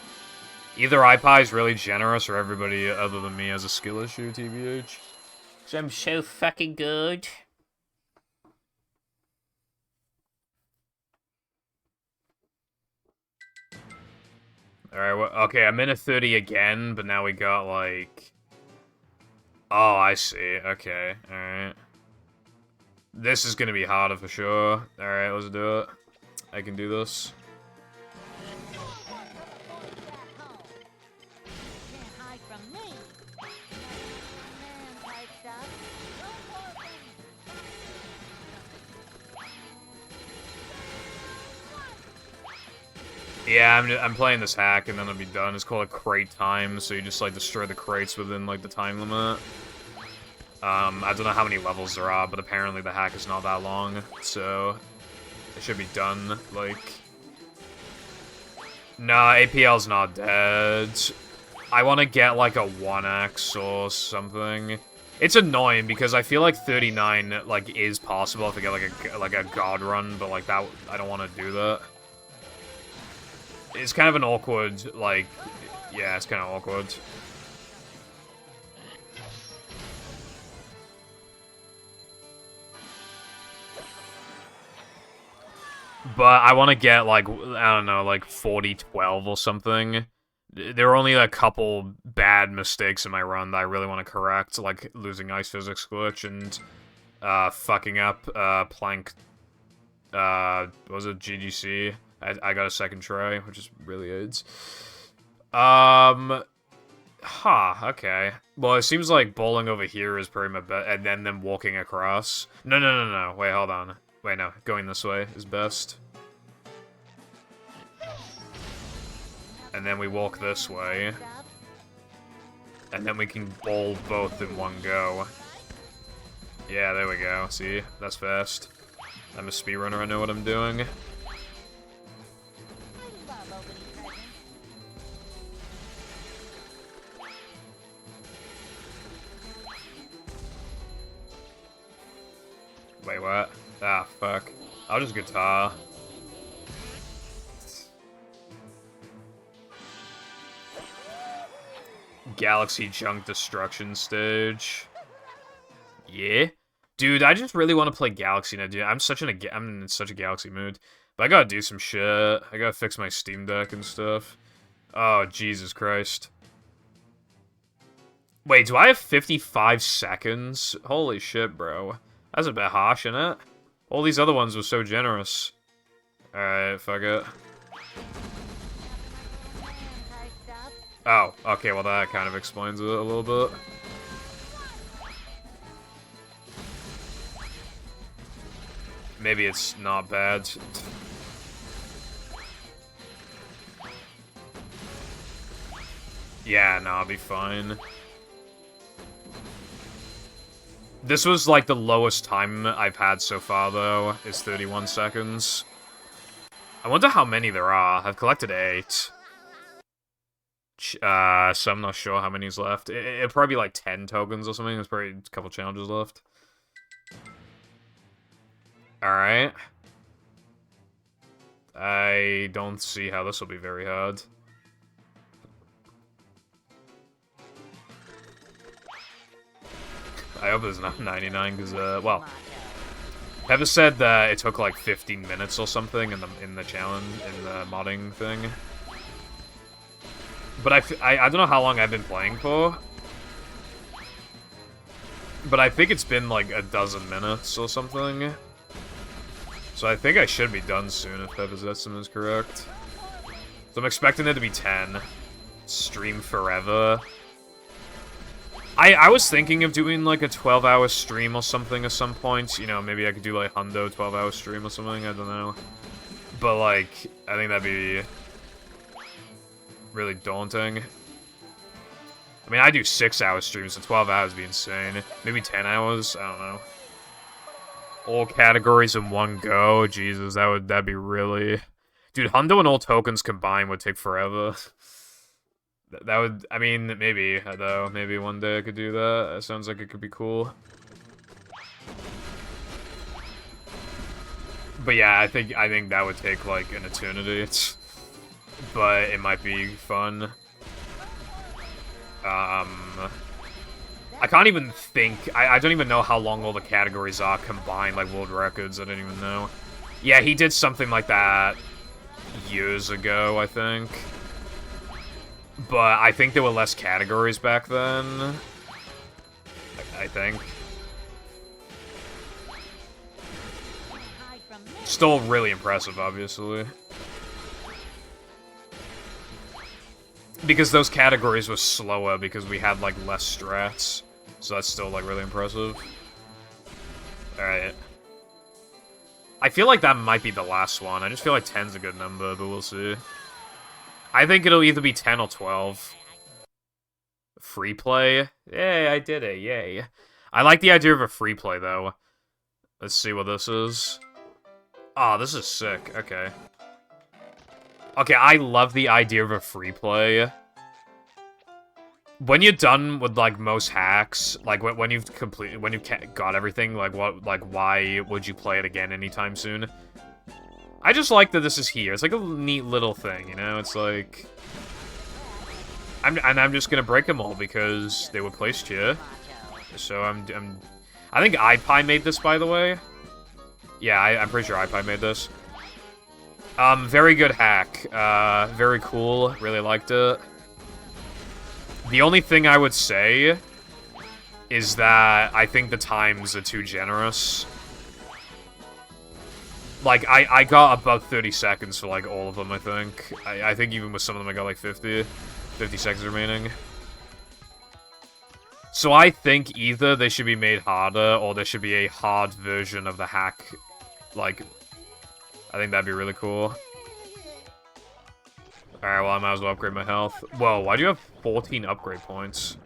either iPie is really generous or everybody other than me has a skill issue, TBH. So I'm so fucking good. Alright, well, okay, a minute 30 again, but now we got, like... Oh, I see. Okay, alright. This is gonna be harder for sure. Alright, let's do it. I can do this. Yeah, I'm playing this hack and then it'll be done. It's called a crate time, so you just like destroy the crates within like the time limit. I don't know how many levels there are, but apparently the hack is not that long, so it should be done, like... Nah, APL's not dead. I want to get like a 1x or something. It's annoying because I feel like 39 like is possible if I get like a god run, but like that I don't want to do that. It's kind of an awkward like yeah, it's kind of awkward. But I want to get like I don't know, like 40-12 or something. There are only a couple bad mistakes in my run that I really want to correct, like losing Ice Physics Glitch and fucking up Plank, what was it, GGC? I got a second try, which is really AIDS. Okay. Well, it seems like bowling over here is pretty much best, and then them walking across. No. Wait, hold on. Wait, no. Going this way is best. And then we walk this way. And then we can bowl both in one go. Yeah, there we go. See? That's fast. I'm a speedrunner, I know what I'm doing. Wait, what? Ah, fuck. I'll just guitar. Galaxy Junk Destruction stage. Yeah? Dude, I just really want to play Galaxy now, dude. I'm in such a Galaxy mood. But I gotta do some shit. I gotta fix my Steam Deck and stuff. Oh, Jesus Christ. Wait, do I have 55 seconds? Holy shit, bro. That's a bit harsh, isn't it? All these other ones were so generous. Alright, fuck it. Oh, okay, well that kind of explains it a little bit. Maybe it's not bad. Yeah, no, I'll be fine. This was like the lowest time I've had so far, though, is 31 seconds. I wonder how many there are. I've collected 8. So I'm not sure how many's left. It'll probably be like 10 tokens or something. There's probably a couple challenges left. Alright. I don't see how this will be very hard. I hope it's not 99, because, well... Peppa said that it took like 15 minutes or something in the challenge, in the modding thing. But I don't know how long I've been playing for. But I think it's been like a dozen minutes or something. So I think I should be done soon if Peppa's estimate is correct. So I'm expecting it to be 10. Stream forever. I was thinking of doing like a 12-hour stream or something at some point. You know, maybe I could do like Hundo 12-hour stream or something, I don't know. But like, I think that'd be really daunting. I mean, I do 6-hour streams, so 12 hours would be insane. Maybe 10 hours? I don't know. All categories in one go? Jesus, that'd be really... Dude, Hundo and all tokens combined would take forever. That would... I mean, maybe, though. Maybe one day I could do that. That sounds like it could be cool. But yeah, I think that would take, like, an eternity. But it might be fun. I can't even think. I don't even know how long all the categories are combined, like world records. I don't even know. Yeah, he did something like that years ago, I think. But I think there were less categories back then. I think. Still really impressive, obviously. Because those categories were slower because we had, like, less strats. So that's still, like, really impressive. Alright. I feel like that might be the last one. I just feel like 10's a good number, but we'll see. I think it'll either be 10 or 12. Free play? Yay, I did it, yay. I like the idea of a free play, though. Let's see what this is. Oh, this is sick. Okay. Okay, I love the idea of a free play. when you're done with like most hacks, like when you've got everything, like why would you play it again anytime soon? I just like that this is here. It's like a neat little thing, you know? It's like I'm just gonna break them all because they were placed here. So I think iPie made this, by the way. Yeah, I'm pretty sure iPie made this. Very good hack. Very cool. Really liked it. The only thing I would say is that I think the times are too generous. Like, I got above 30 seconds for, like, all of them, I think. I think even with some of them I got, like, 50 seconds remaining. So I think either they should be made harder, or there should be a hard version of the hack. Like, I think that'd be really cool. Alright, well, I might as well upgrade my health. Whoa, why do you have 14 upgrade points?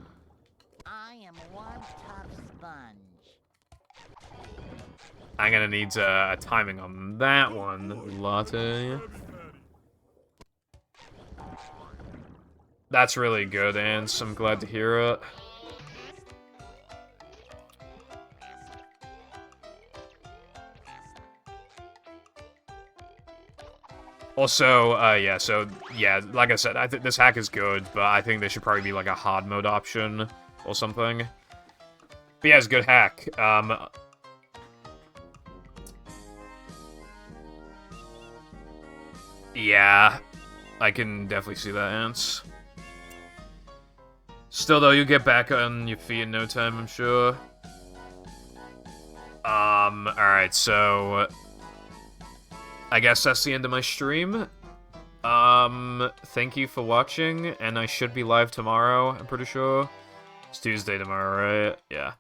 I am one tough sponge. I'm gonna need a timing on that one, Latte. That's really good, Ants. I'm glad to hear it. Also, yeah, like I said, I think this hack is good, but I think there should probably be, like, a hard mode option or something. But yeah, it's a good hack. Yeah, I can definitely see that, Ants. Still, though, you'll get back on your feet in no time, I'm sure. Alright, so I guess that's the end of my stream. Thank you for watching, and I should be live tomorrow, I'm pretty sure. It's Tuesday tomorrow, right? Yeah.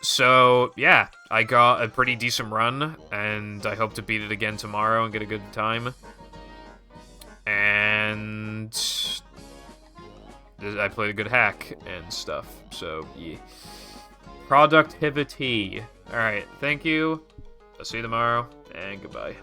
So, yeah, I got a pretty decent run, and I hope to beat it again tomorrow and get a good time. And I played a good hack and stuff, so, yeah. Productivity. Alright, thank you. I'll see you tomorrow, and goodbye.